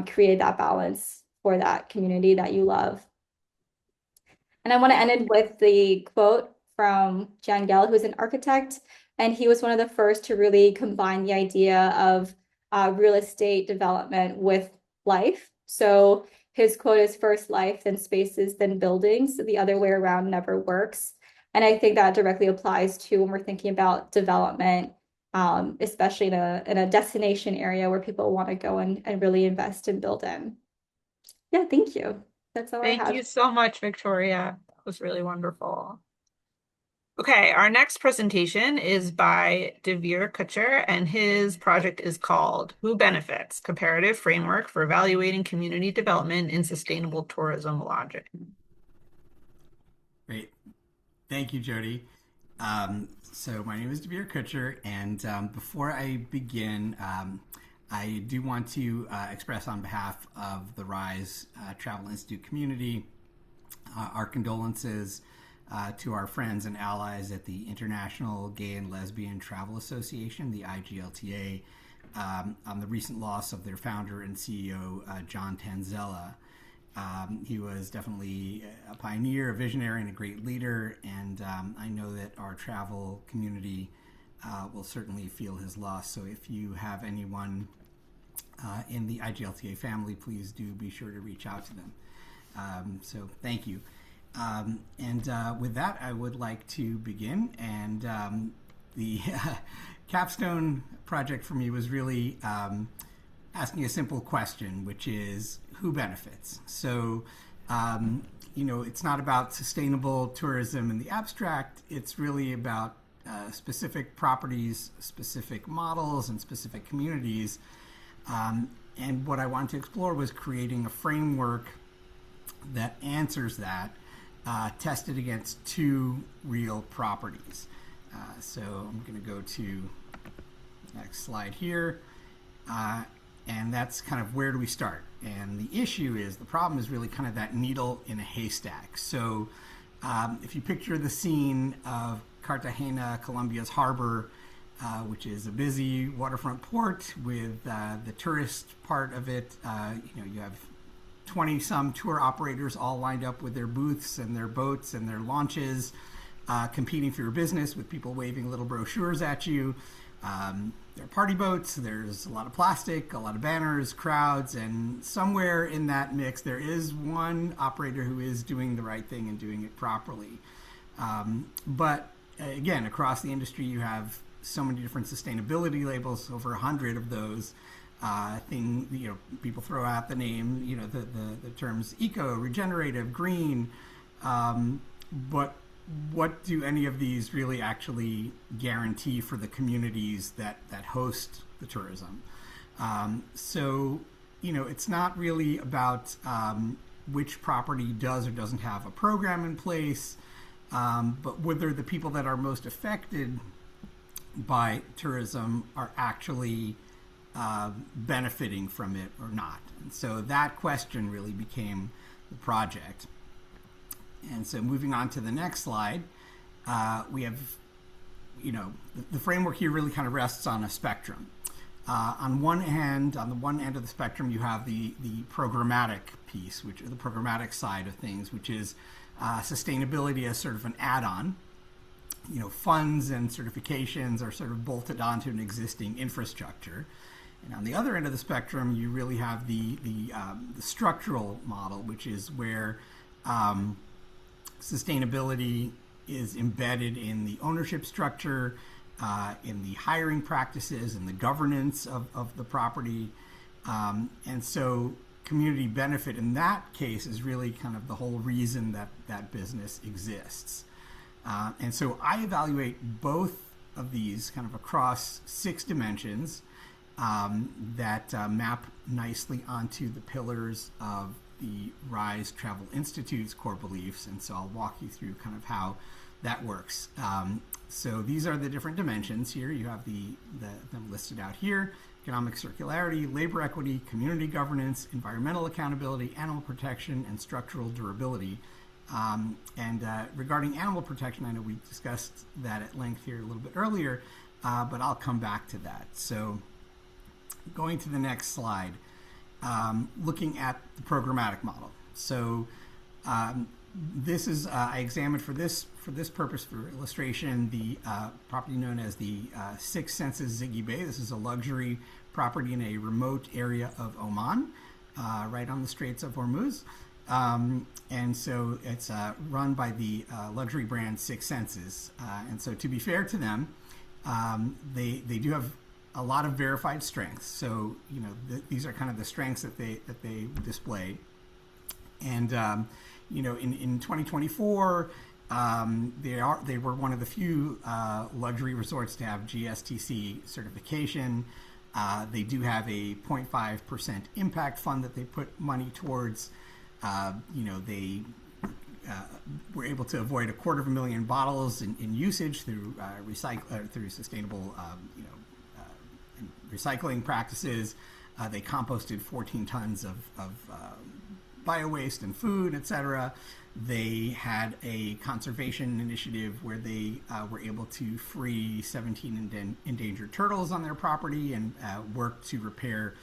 create that balance for that community that you love. And I want to end it with the quote from Jan Gehl, who's an architect, and he was one of the first to really combine the idea of real estate development with life. So his quote is, "First life, then spaces, then buildings. The other way around never works." And I think that directly applies to when we're thinking about development, especially in a destination area where people want to go and really invest and build in. Yeah, thank you. That's all I have. Thank you so much, Victoria. That was really wonderful. Okay, our next presentation is by Devere Kutcher, and his project is called Who Benefits? Comparative Framework for Evaluating Community Development in Sustainable Tourism Logic. Great. Thank you, Jody. So my name is Devere Kutcher, and before I begin, I do want to express on behalf of the RISE Travel Institute community our condolences to our friends and allies at the International Gay and Lesbian Travel Association, the IGLTA, on the recent loss of their founder and CEO, John Tanzella. He was definitely a pioneer, a visionary, and a great leader, and I know that our travel community will certainly feel his loss. So if you have anyone in the IGLTA family, please do be sure to reach out to them. So thank you. With that, I would like to begin. And the capstone project for me was really asking a simple question, which is who benefits? So, it's not about sustainable tourism in the abstract. It's really about specific properties, specific models, and specific communities. And what I wanted to explore was creating a framework that answers that, tested against two real properties. So I'm going to go to the next slide here. And that's kind of where do we start? And the issue is, the problem is really kind of that needle in a haystack. So if you picture the scene of Cartagena, Colombia's harbor, which is a busy waterfront port with the tourist part of it, you have 20-some tour operators all lined up with their booths and their boats and their launches, competing for your business with people waving little brochures at you. There are party boats, there's a lot of plastic, a lot of banners, crowds, and somewhere in that mix there is one operator who is doing the right thing and doing it properly. But again, across the industry you have so many different sustainability labels, over 100 of those. People throw out the name, the terms eco, regenerative, green, but what do any of these really actually guarantee for the communities that host the tourism? So it's not really about which property does or doesn't have a program in place, but whether the people that are most affected by tourism are actually benefiting from it or not. And so that question really became the project. And so moving on to the next slide, we have, the framework here really kind of rests on a spectrum. On the one end of the spectrum, you have the programmatic piece, which is the programmatic side of things, which is sustainability as sort of an add-on. Funds and certifications are sort of bolted onto an existing infrastructure. And on the other end of the spectrum, you really have the structural model, which is where sustainability is embedded in the ownership structure, in the hiring practices, and the governance of the property. And so community benefit in that case is really kind of the whole reason that business exists. And so I evaluate both of these kind of across 6 dimensions that map nicely onto the pillars of the RISE Travel Institute's core beliefs. And so I'll walk you through kind of how that works. So these are the different dimensions here. You have them listed out here: economic circularity, labor equity, community governance, environmental accountability, animal protection, and structural durability. Regarding animal protection, I know we discussed that at length here a little bit earlier, but I'll come back to that. So going to the next slide, looking at the programmatic model. So this is, I examined for this purpose, for illustration, the property known as the Six Senses Ziggy Bay. This is a luxury property in a remote area of Oman, right on the Straits of Hormuz. And so it's run by the luxury brand Six Senses. And so to be fair to them, they do have a lot of verified strengths. So, these are kind of the strengths that they display. And, in 2024, they were one of the few luxury resorts to have GSTC certification. They do have a 0.5% impact fund that they put money towards. They were able to avoid 250,000 bottles in usage through through sustainable, recycling practices. They composted 14 tons of bio-waste and food, etc. They had a conservation initiative where they were able to free 17 endangered turtles on their property and work to repair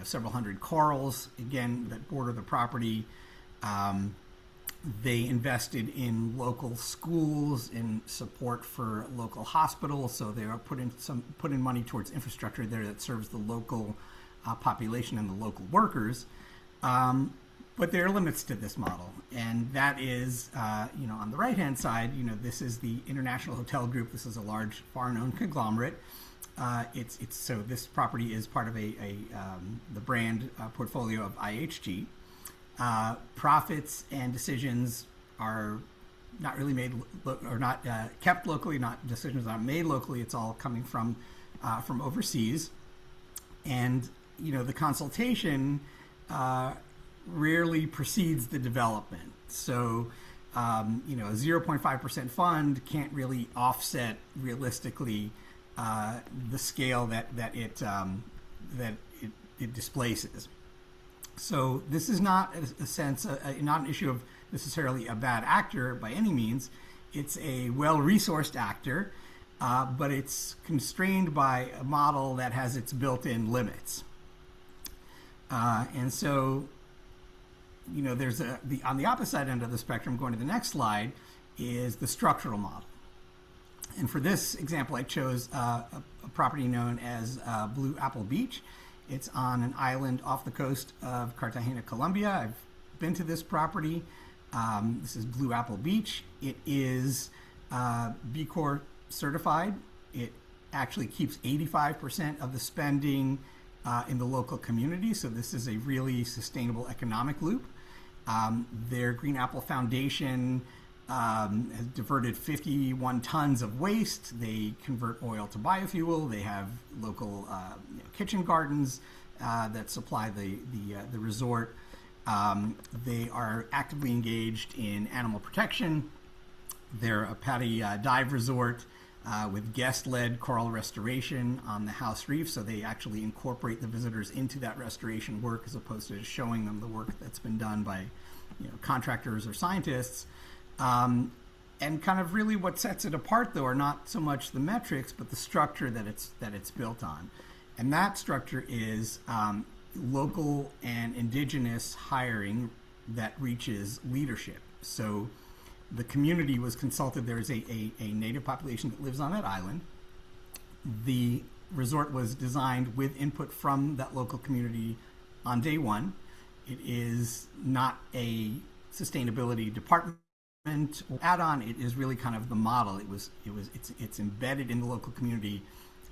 several hundred corals, again, that border the property. They invested in local schools, in support for local hospitals, so they are put in money towards infrastructure there that serves the local population and the local workers. But there are limits to this model, and that is, on the right-hand side, this is the International Hotel Group. This is a large foreign-owned conglomerate. So this property is part of the brand portfolio of IHG. Profits and decisions are not really made or not kept locally. Not decisions are made locally. It's all coming from overseas, and the consultation rarely precedes the development. So a 0.5% fund can't really offset realistically the scale that it displaces. So this is not not an issue of necessarily a bad actor by any means. It's a well-resourced actor, but it's constrained by a model that has its built-in limits. And so, there's on the opposite end of the spectrum, going to the next slide, is the structural model. And for this example, I chose a property known as Blue Apple Beach. It's on an island off the coast of Cartagena, Colombia. I've been to this property. This is Blue Apple Beach. It is B Corp certified. It actually keeps 85% of the spending in the local community. So this is a really sustainable economic loop. Their Green Apple Foundation has diverted 51 tons of waste. They convert oil to biofuel. They have local kitchen gardens that supply the resort. They are actively engaged in animal protection. They're a PADI dive resort with guest-led coral restoration on the house reef, so they actually incorporate the visitors into that restoration work as opposed to just showing them the work that's been done by contractors or scientists. And kind of really what sets it apart, though, are not so much the metrics, but the structure that it's built on. And that structure is local and indigenous hiring that reaches leadership. So the community was consulted. There is a native population that lives on that island. The resort was designed with input from that local community on day one. It is not a sustainability department or add-on. It is really kind of the model. It's embedded in the local community.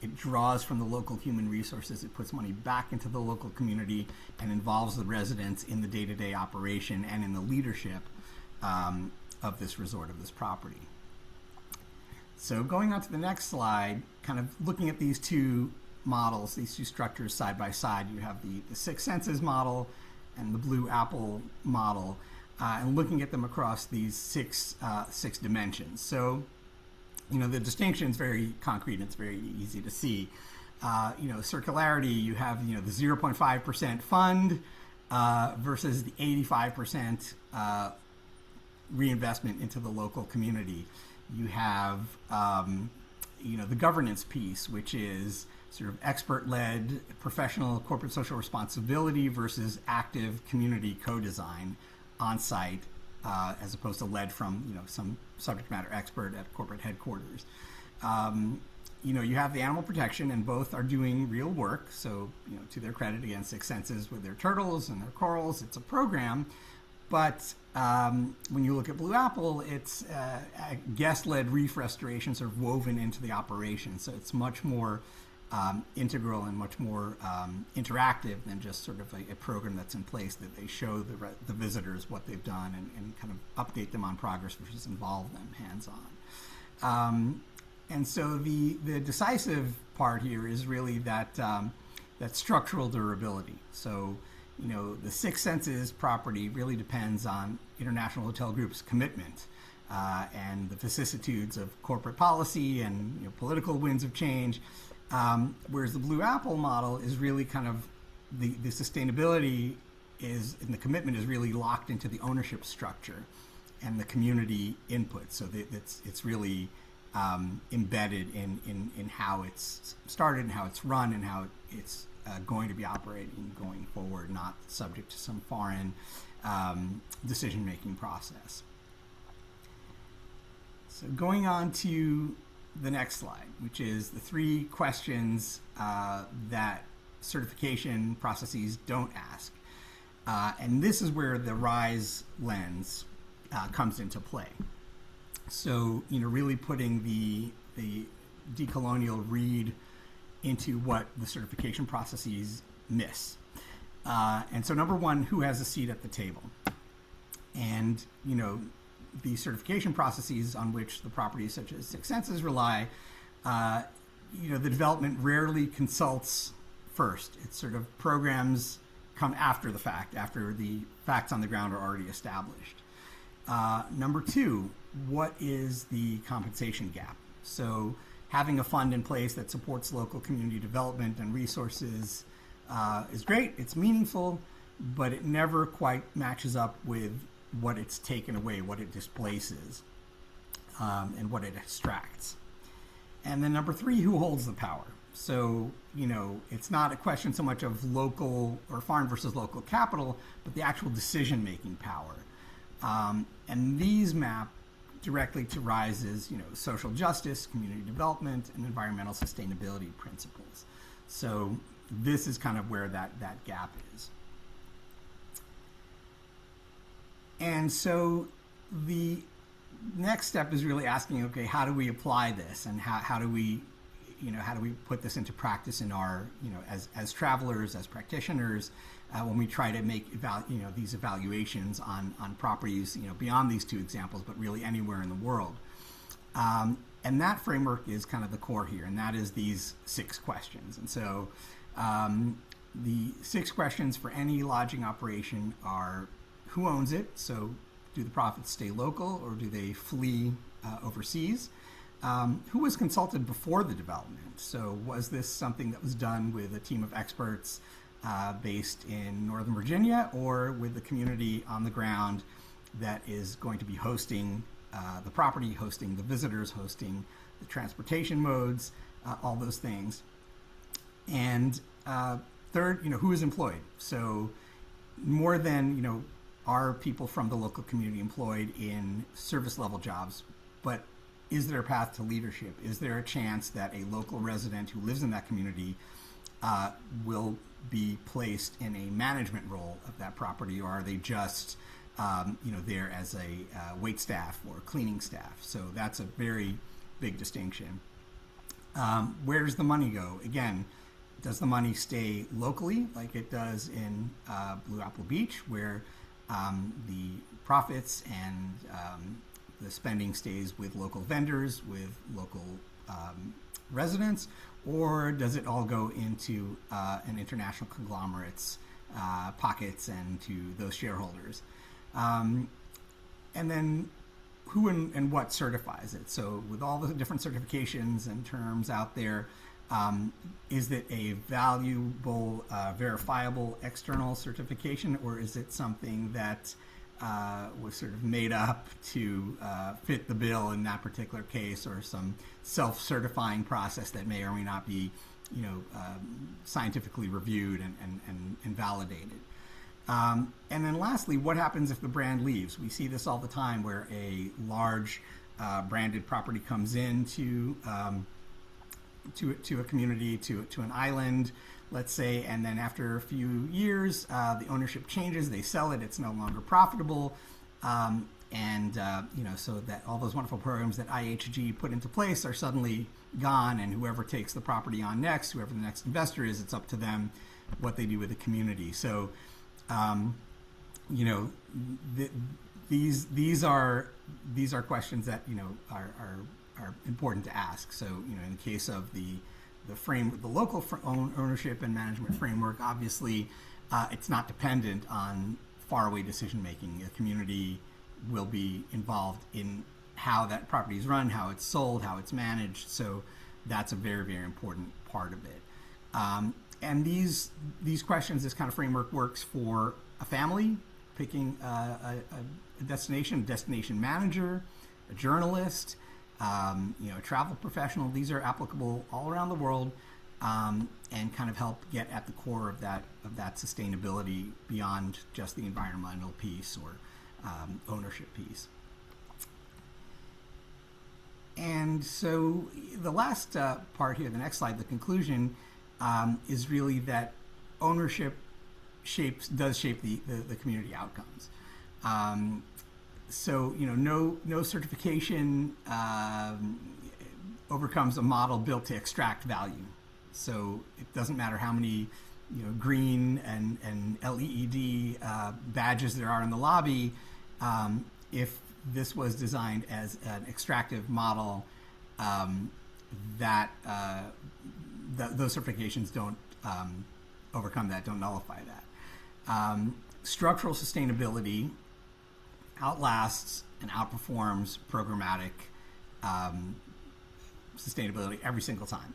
It draws from the local human resources. It puts money back into the local community and involves the residents in the day-to-day operation and in the leadership of this resort, of this property. So going on to the next slide, kind of looking at these two models, these two structures side by side, you have the Six Senses model and the Blue Apple model, and looking at them across these six dimensions. So, the distinction is very concrete and it's very easy to see. Circularity, you have, the 0.5% fund versus the 85% reinvestment into the local community. You have, the governance piece, which is sort of expert-led professional corporate social responsibility versus active community co-design on-site, as opposed to led from some subject matter expert at corporate headquarters. You have the animal protection, and both are doing real work. So to their credit, again, Six Senses with their turtles and their corals, it's a program. But when you look at Blue Apple, it's guest-led reef restorations are woven into the operation. So it's much more integral and much more interactive than just sort of a program that's in place that they show the visitors what they've done and kind of update them on progress versus involve them hands-on. And so the decisive part here is really that structural durability. So the Six Senses property really depends on International Hotel Group's commitment and the vicissitudes of corporate policy and political winds of change. Whereas the Blue Apple model is really kind of the sustainability and the commitment is really locked into the ownership structure and the community input. So that it's really embedded in how it's started and how it's run and how it's going to be operating going forward, not subject to some foreign decision-making process. So going on to the next slide, which is the 3 questions that certification processes don't ask. And this is where the RISE lens comes into play. So, really putting the decolonial read into what the certification processes miss. And so number 1, who has a seat at the table? And, the certification processes on which the properties such as Six Senses rely, the development rarely consults first. It's sort of programs come after the fact, after the facts on the ground are already established. Number 2, what is the compensation gap? So having a fund in place that supports local community development and resources is great, it's meaningful, but it never quite matches up with what it's taken away, what it displaces, and what it extracts. And then number 3, who holds the power? So, it's not a question so much of local or foreign versus local capital, but the actual decision-making power. And these map directly to RISE's, social justice, community development, and environmental sustainability principles. So this is kind of where that gap is. And so the next step is really asking, okay, how do we apply this, and how do we put this into practice in our, as travelers, as practitioners, when we try to make these evaluations on properties, beyond these 2 examples, but really anywhere in the world. And that framework is kind of the core here, and that is these 6 questions. And so the 6 questions for any lodging operation are: who owns it? So do the profits stay local, or do they flee overseas? Who was consulted before the development? So was this something that was done with a team of experts based in Northern Virginia, or with the community on the ground that is going to be hosting the property, hosting the visitors, hosting the transportation modes, all those things? And third, who is employed? So more than, are people from the local community employed in service level jobs, but is there a path to leadership? Is there a chance that a local resident who lives in that community will be placed in a management role of that property, or are they just there as a wait staff or cleaning staff? So that's a very big distinction. Where does the money go? Again, does the money stay locally like it does in Blue Apple Beach, where the profits and the spending stays with local vendors, with local residents, or does it all go into an international conglomerate's pockets and to those shareholders? And then who and what certifies it? So with all the different certifications and terms out there, is it a valuable, verifiable external certification, or is it something that was sort of made up to fit the bill in that particular case, or some self-certifying process that may or may not be, scientifically reviewed and validated? And then lastly, what happens if the brand leaves? We see this all the time, where a large branded property comes into to a community, to an island, let's say, and then after a few years, the ownership changes, they sell it, it's no longer profitable, so that all those wonderful programs that IHG put into place are suddenly gone, and whoever takes the property on next, whoever the next investor is, it's up to them what they do with the community. So, these are questions that are important to ask. So, in the case of the local ownership and management framework, obviously, it's not dependent on faraway decision making. The community will be involved in how that property is run, how it's sold, how it's managed. So that's a very, very important part of it. And these questions, this kind of framework works for a family, picking a destination manager, a journalist, a travel professional. These are applicable all around the world, and kind of help get at the core of that sustainability beyond just the environmental piece or ownership piece. And so the last part here, the next slide, the conclusion, is really that ownership does shape the community outcomes. So no certification overcomes a model built to extract value. So it doesn't matter how many green and LED badges there are in the lobby, if this was designed as an extractive model, those certifications don't overcome that, don't nullify that. Structural sustainability outlasts and outperforms programmatic sustainability every single time.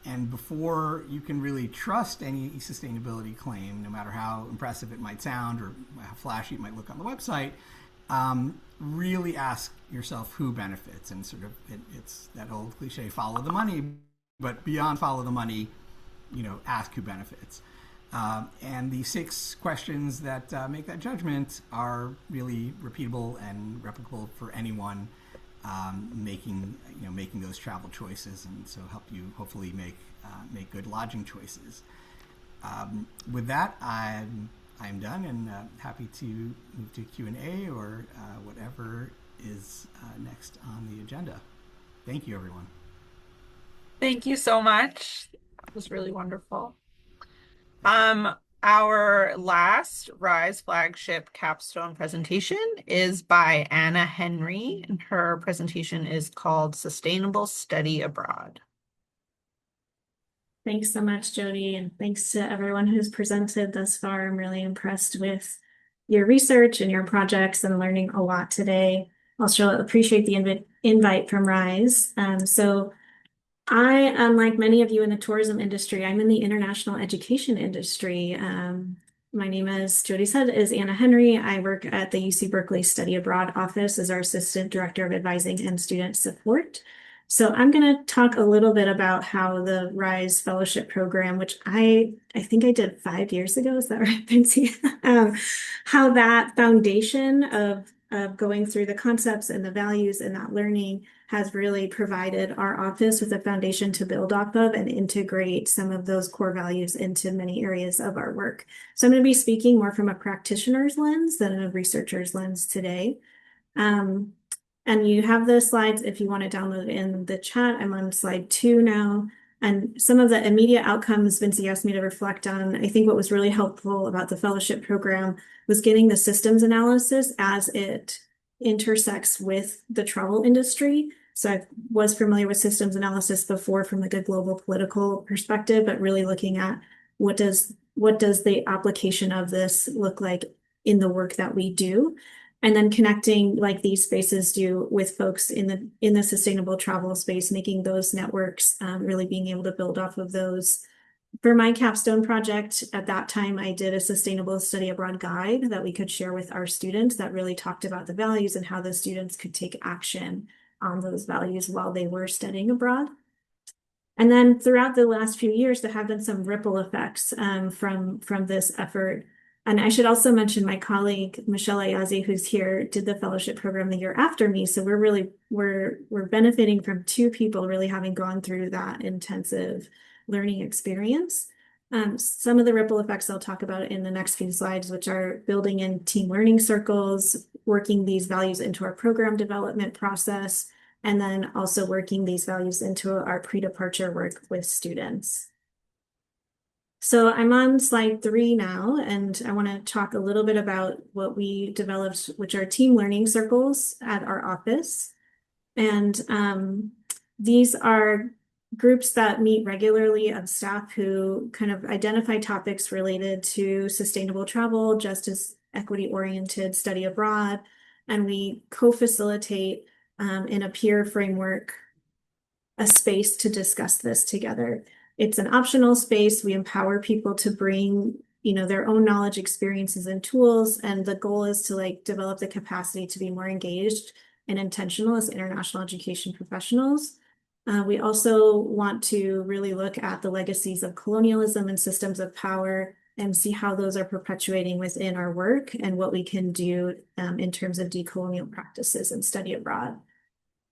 And before you can really trust any sustainability claim, no matter how impressive it might sound or how flashy it might look on the website, really ask yourself who benefits. And sort of it's that old cliche, follow the money, but beyond follow the money, ask who benefits. And the 6 questions that make that judgment are really repeatable and replicable for anyone making those travel choices, and so help you hopefully make good lodging choices. With that, I'm done and happy to move to Q&A or whatever is next on the agenda. Thank you, everyone. Thank you so much. That was really wonderful. Our last RISE flagship capstone presentation is by Anna Henry, and her presentation is called Sustainable Study Abroad. Thanks so much, Jody, and thanks to everyone who's presented thus far. I'm really impressed with your research and your projects and learning a lot today. Also appreciate the invite from RISE. So I, unlike many of you in the tourism industry, I'm in the international education industry. My name, as Jody said, is Anna Henry. I work at the UC Berkeley Study Abroad office as our Assistant Director of Advising and Student Support. So I'm going to talk a little bit about how the RISE Fellowship Program, which I think I did 5 years ago, is that right, Vinci? How that foundation of going through the concepts and the values and that learning has really provided our office with a foundation to build off of and integrate some of those core values into many areas of our work. So I'm going to be speaking more from a practitioner's lens than a researcher's lens today. And you have the slides if you want to download in the chat. I'm on slide 2 now. And some of the immediate outcomes Vinci asked me to reflect on. I think what was really helpful about the fellowship program was getting the systems analysis as it intersects with the travel industry. So I was familiar with systems analysis before from like a global political perspective, but really looking at what does the application of this look like in the work that we do, and then connecting like these spaces do with folks in the sustainable travel space, making those networks, really being able to build off of those. For my capstone project, at that time, I did a sustainable study abroad guide that we could share with our students that really talked about the values and how the students could take action on those values while they were studying abroad. And then throughout the last few years, there have been some ripple effects from this effort. And I should also mention my colleague, Michelle Ayazi, who's here, did the fellowship program the year after me. So we're benefiting from 2 people really having gone through that intensive learning experience. Some of the ripple effects I'll talk about in the next few slides, which are building in team learning circles, working these values into our program development process, and then also working these values into our pre-departure work with students. So I'm on slide 3 now, and I want to talk a little bit about what we developed, which are team learning circles at our office. And these are groups that meet regularly of staff who kind of identify topics related to sustainable travel, justice, equity-oriented study abroad, and we co-facilitate in a peer framework a space to discuss this together. It's an optional space. We empower people to bring their own knowledge, experiences, and tools. And the goal is to like develop the capacity to be more engaged and intentional as international education professionals. We also want to really look at the legacies of colonialism and systems of power and see how those are perpetuating within our work and what we can do in terms of decolonial practices and study abroad.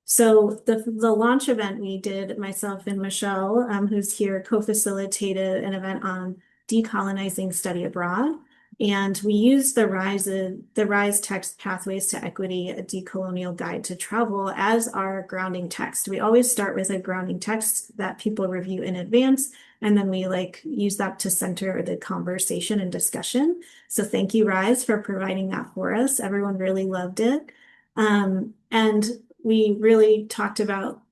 So the launch event we did, myself and Michelle, who's here, co-facilitated an event on decolonizing study abroad. And we used the RISE text Pathways to Equity, a decolonial guide to travel as our grounding text. We always start with a grounding text that people review in advance, and then we like use that to center the conversation and discussion. So thank you, RISE, for providing that for us. Everyone really loved it. And we really talked about,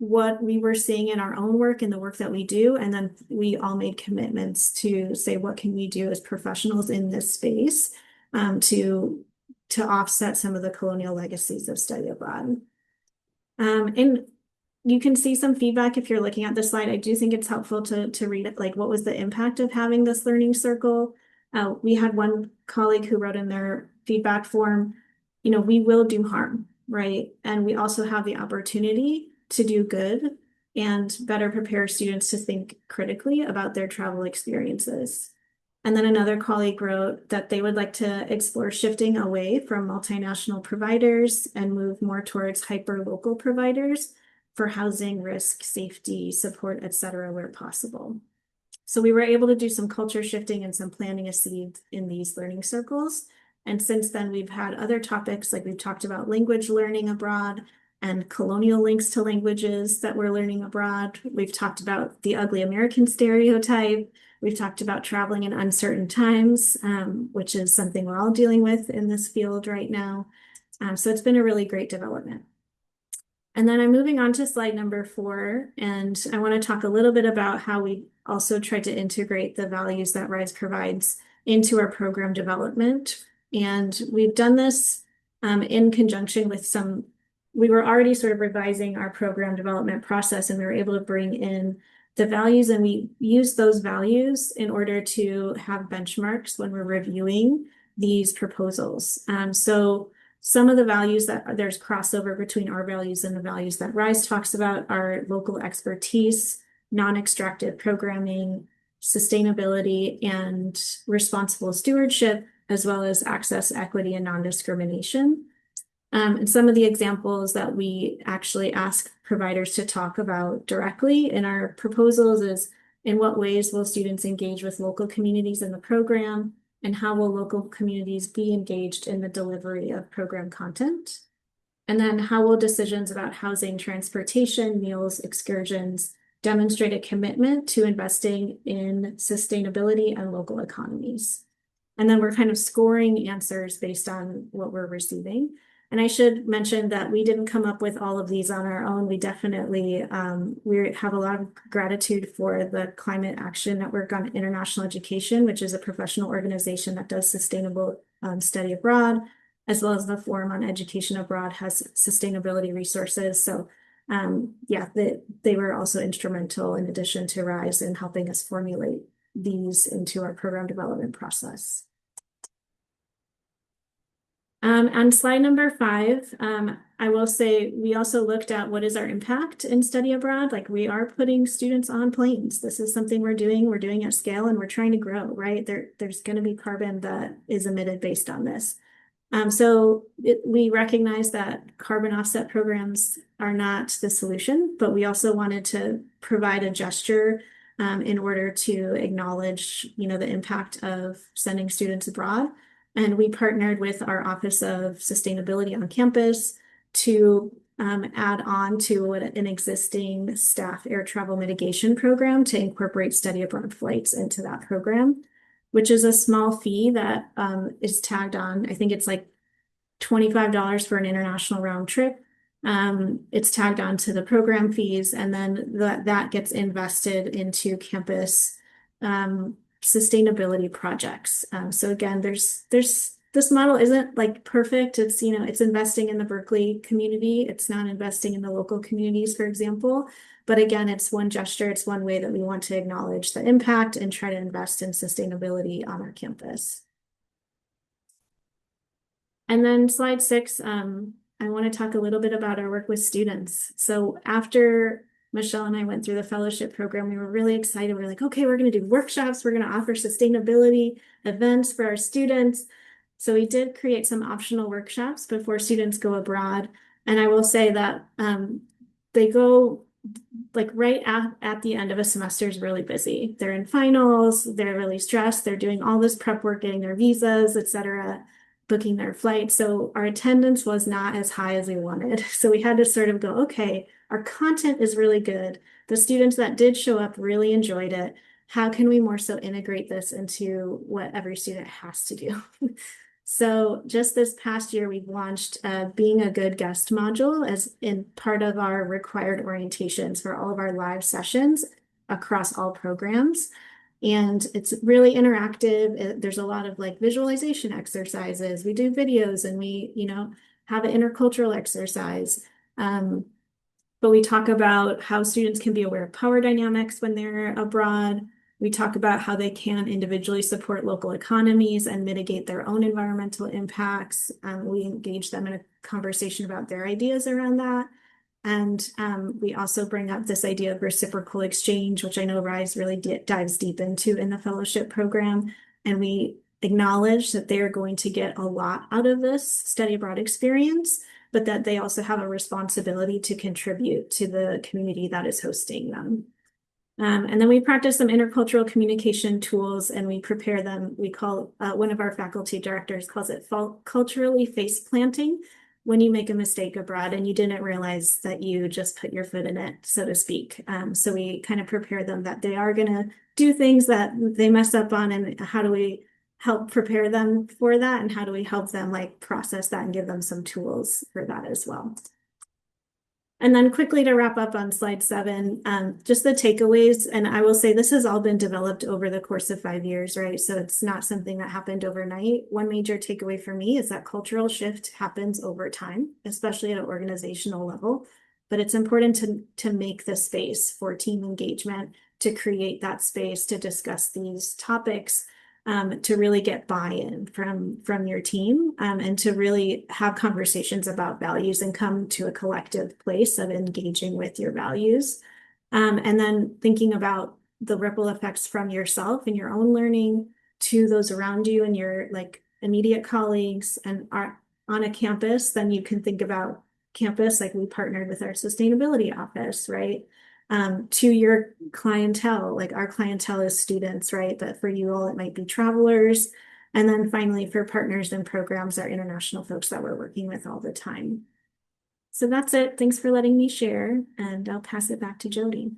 what we were seeing in our own work and the work that we do. And then we all made commitments to say, what can we do as professionals in this space to offset some of the colonial legacies of study abroad. And you can see some feedback if you're looking at this slide. I do think it's helpful to read it, like what was the impact of having this learning circle. We had one colleague who wrote in their feedback form, we will do harm, right? And we also have the opportunity to do good and better prepare students to think critically about their travel experiences. And then another colleague wrote that they would like to explore shifting away from multinational providers and move more towards hyper-local providers for housing, risk, safety, support, et cetera, where possible. So we were able to do some culture shifting and some planting a seed in these learning circles. And since then, we've had other topics, like we've talked about language learning abroad and colonial links to languages that we're learning abroad. We've talked about the ugly American stereotype. We've talked about traveling in uncertain times, which is something we're all dealing with in this field right now. So it's been a really great development. And then I'm moving on to slide number 4, and I want to talk a little bit about how we also try to integrate the values that RISE provides into our program development. And we've done this in conjunction with we were already sort of revising our program development process, and we were able to bring in the values, and we use those values in order to have benchmarks when we're reviewing these proposals. So some of the values that there's crossover between our values and the values that RISE talks about are local expertise, non-extractive programming, sustainability, and responsible stewardship, as well as access, equity, and non-discrimination. And some of the examples that we actually ask providers to talk about directly in our proposals is, in what ways will students engage with local communities in the program, and how will local communities be engaged in the delivery of program content? And then how will decisions about housing, transportation, meals, excursions demonstrate a commitment to investing in sustainability and local economies? And then we're kind of scoring answers based on what we're receiving. And I should mention that we didn't come up with all of these on our own. We definitely, we have a lot of gratitude for the Climate Action Network on International Education, which is a professional organization that does sustainable study abroad, as well as the Forum on Education Abroad has sustainability resources. So they were also instrumental, in addition to RISE, in helping us formulate these into our program development process. On slide number 5, I will say we also looked at what is our impact in study abroad. Like, we are putting students on planes. This is something we're doing at scale, and we're trying to grow, right? There's going to be carbon that is emitted based on this. We recognize that carbon offset programs are not the solution, but we also wanted to provide a gesture in order to acknowledge, the impact of sending students abroad. And we partnered with our Office of Sustainability on campus to add on to an existing staff air travel mitigation program to incorporate study abroad flights into that program, which is a small fee that is tagged on. I think it's like $25 for an international round trip. It's tagged on to the program fees, and then that gets invested into campus sustainability projects. So again, there's this model isn't like perfect. It's, you know, it's investing in the Berkeley community. It's not investing in the local communities, for example. But again, it's one gesture. It's one way that we want to acknowledge the impact and try to invest in sustainability on our campus. And then slide 6, I want to talk a little bit about our work with students. So after Michelle and I went through the fellowship program, we were really excited. We were like, okay, we're going to do workshops. We're going to offer sustainability events for our students. So we did create some optional workshops before students go abroad. And I will say that they go like right at the end of a semester is really busy. They're in finals, they're really stressed, they're doing all this prep work, getting their visas, etc., booking their flights. So our attendance was not as high as we wanted. So we had to sort of go, okay, our content is really good. The students that did show up really enjoyed it. How can we more so integrate this into what every student has to do? So just this past year, we've launched Being a Good Guest module as in part of our required orientations for all of our live sessions across all programs. And it's really interactive. There's a lot of like visualization exercises. We do videos and we, you know, have an intercultural exercise. But we talk about how students can be aware of power dynamics when they're abroad. We talk about how they can individually support local economies and mitigate their own environmental impacts. We engage them in a conversation about their ideas around that. And we also bring up this idea of reciprocal exchange, which I know RISE really dives deep into in the fellowship program. And we acknowledge that they are going to get a lot out of this study abroad experience, but that they also have a responsibility to contribute to the community that is hosting them. And then we practice some intercultural communication tools and we prepare them. We call, one of our faculty directors calls it culturally face planting, when you make a mistake abroad and you didn't realize that you just put your foot in it, so to speak. So we kind of prepare them that they are going to do things that they mess up on, and how do we help prepare them for that, and how do we help them like process that and give them some tools for that as well. And then quickly to wrap up on slide 7, just the takeaways. And I will say this has all been developed over the course of 5 years, right? So it's not something that happened overnight. One major takeaway for me is that cultural shift happens over time, especially at an organizational level. But it's important to make the space for team engagement, to create that space to discuss these topics, to really get buy-in from your team, and to really have conversations about values and come to a collective place of engaging with your values. And then thinking about the ripple effects from yourself and your own learning to those around you and your like immediate colleagues and are on a campus. Then you can think about campus, like we partnered with our sustainability office, right? To your clientele, like our clientele is students, right? But for you all, it might be travelers. And then finally, for partners and programs, our international folks that we're working with all the time. So that's it. Thanks for letting me share, and I'll pass it back to Jody.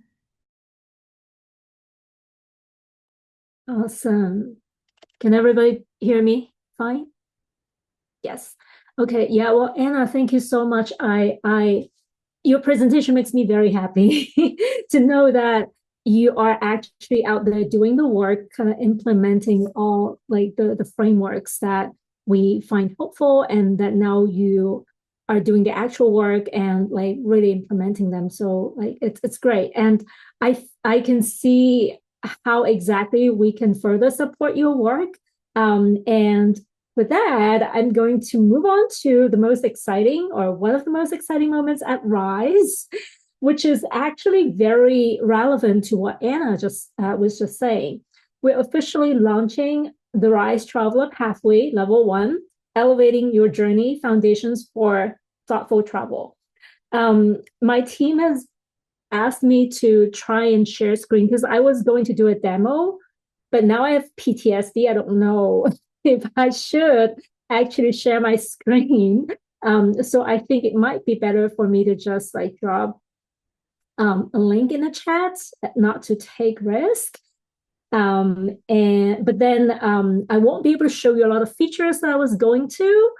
Awesome. Can everybody hear me fine? Yes. Okay. Yeah. Well, Anna, thank you so much. Your presentation makes me very happy to know that you are actually out there doing the work, kind of implementing all like the frameworks that we find helpful, and that now you are doing the actual work and like really implementing them. So like it's great. And I can see how exactly we can further support your work. And with that, I'm going to move on to the most exciting, or one of the most exciting moments at RISE, which is actually very relevant to what Anna was just saying. We're officially launching the RISE Traveler Pathway Level 1, Elevating Your Journey, Foundations for Thoughtful Travel. My team has asked me to try and share screen because I was going to do a demo, but now I have PTSD. I don't know if I should actually share my screen. So I think it might be better for me to just like drop a link in the chat, not to take risk. But then I won't be able to show you a lot of features that I was going to.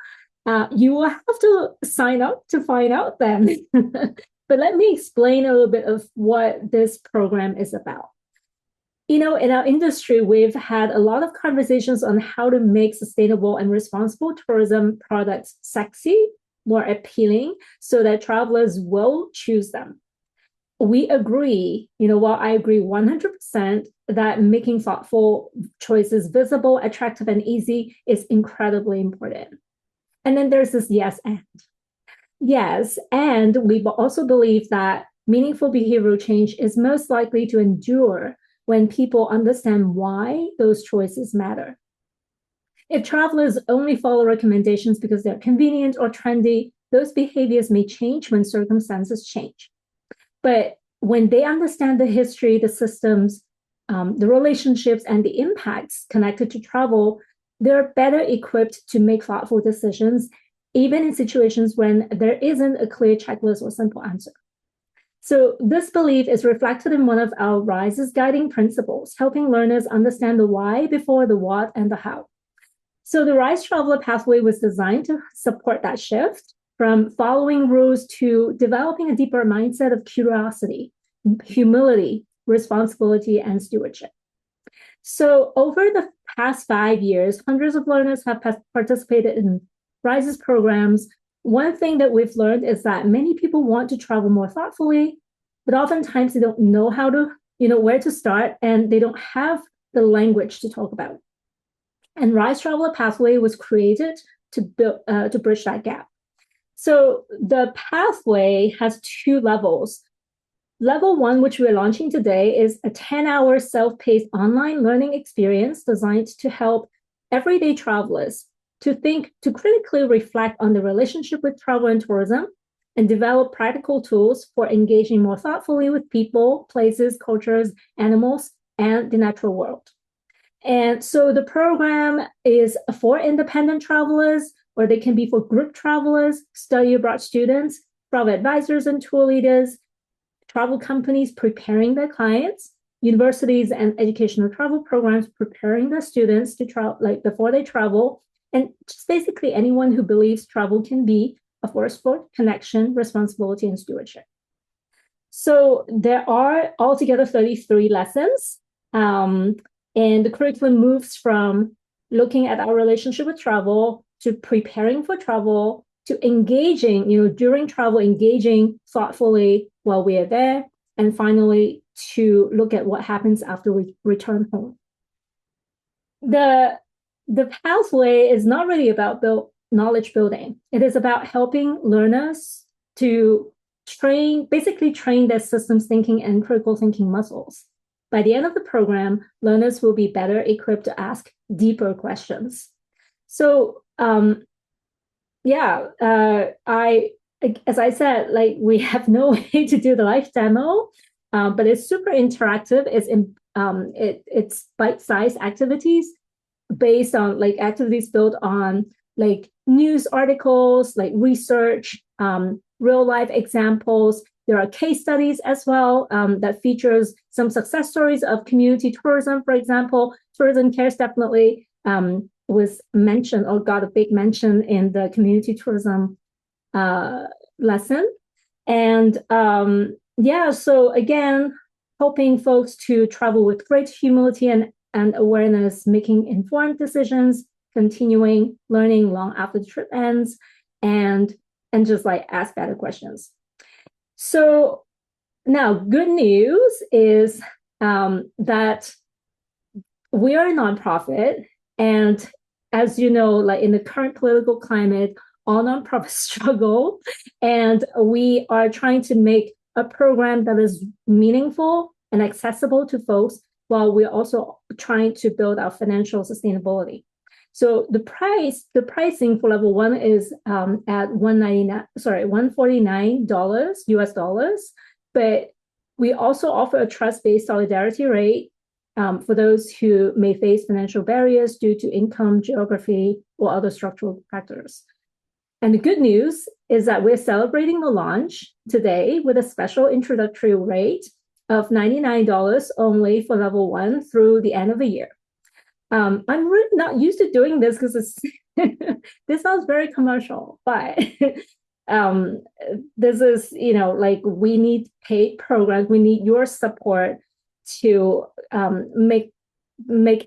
You will have to sign up to find out then. But let me explain a little bit of what this program is about. in our industry, we've had a lot of conversations on how to make sustainable and responsible tourism products sexy, more appealing, so that travelers will choose them. We agree, while I agree 100% that making thoughtful choices visible, attractive, and easy is incredibly important. And then there's this yes, and. Yes, and we also believe that meaningful behavioral change is most likely to endure when people understand why those choices matter. If travelers only follow recommendations because they're convenient or trendy, those behaviors may change when circumstances change. But when they understand the history, the systems, the relationships, and the impacts connected to travel, they're better equipped to make thoughtful decisions, even in situations when there isn't a clear checklist or simple answer. So this belief is reflected in one of our RISE's guiding principles, helping learners understand the why before the what and the how. So the RISE Traveler Pathway was designed to support that shift from following rules to developing a deeper mindset of curiosity, humility, responsibility, and stewardship. So over the past 5 years, hundreds of learners have participated in RISE's programs. One thing that we've learned is that many people want to travel more thoughtfully, but oftentimes they don't know how to, where to start, and they don't have the language to talk about. And RISE Traveler Pathway was created to bridge that gap. So the pathway has 2 levels. Level 1, which we're launching today, is a 10-hour self-paced online learning experience designed to help everyday travelers to critically reflect on the relationship with travel and tourism and develop practical tools for engaging more thoughtfully with people, places, cultures, animals, and the natural world. And so the program is for independent travelers, or they can be for group travelers, study abroad students, travel advisors and tour leaders, travel companies preparing their clients, universities and educational travel programs preparing their students to travel, before they travel, and just basically anyone who believes travel can be a force for connection, responsibility, and stewardship. So there are altogether 33 lessons, and the curriculum moves from looking at our relationship with travel to preparing for travel to engaging, during travel, engaging thoughtfully while we are there, and finally to look at what happens after we return home. The pathway is not really about knowledge building. It is about helping learners to train their systems thinking and critical thinking muscles. By the end of the program, learners will be better equipped to ask deeper questions. So, as I said, we have no way to do the live demo, but it's super interactive. It's bite-sized activities based on activities built on news articles, research, real life examples. There are case studies as well that features some success stories of community tourism. For example, Tourism Cares definitely was mentioned or got a big mention in the community tourism lesson. And so again, helping folks to travel with great humility and awareness, making informed decisions, continuing learning long after the trip ends, and just ask better questions. So now, good news is that we are a nonprofit, and as you know, in the current political climate, all nonprofits struggle, and we are trying to make a program that is meaningful and accessible to folks, while we're also trying to build our financial sustainability. So the pricing for level 1 is at $149 US dollars, but we also offer a trust-based solidarity rate for those who may face financial barriers due to income, geography, or other structural factors. And the good news is that we're celebrating the launch today with a special introductory rate of $99 only for level 1 through the end of the year. I'm really not used to doing this because this sounds very commercial, but this is, we need paid programs. We need your support to make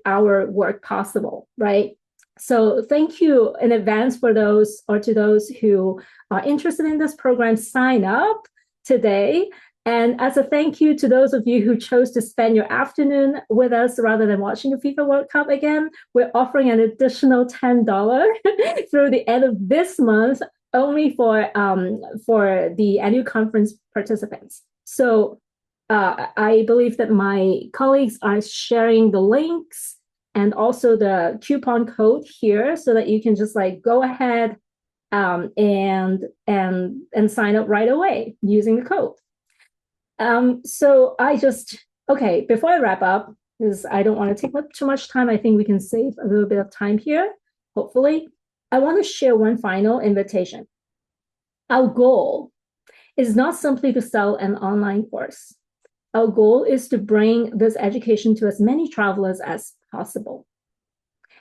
our work possible, right? So thank you in advance for those, or to those who are interested in this program, sign up today. And as a thank you to those of you who chose to spend your afternoon with us rather than watching the FIFA World Cup again, we're offering an additional $10 through the end of this month, only for the annual conference participants. So I believe that my colleagues are sharing the links and also the coupon code here, so that you can just like go ahead and sign up right away using the code. So okay, before I wrap up, because I don't want to take up too much time, I think we can save a little bit of time here, hopefully. I want to share one final invitation. Our goal is not simply to sell an online course. Our goal is to bring this education to as many travelers as possible.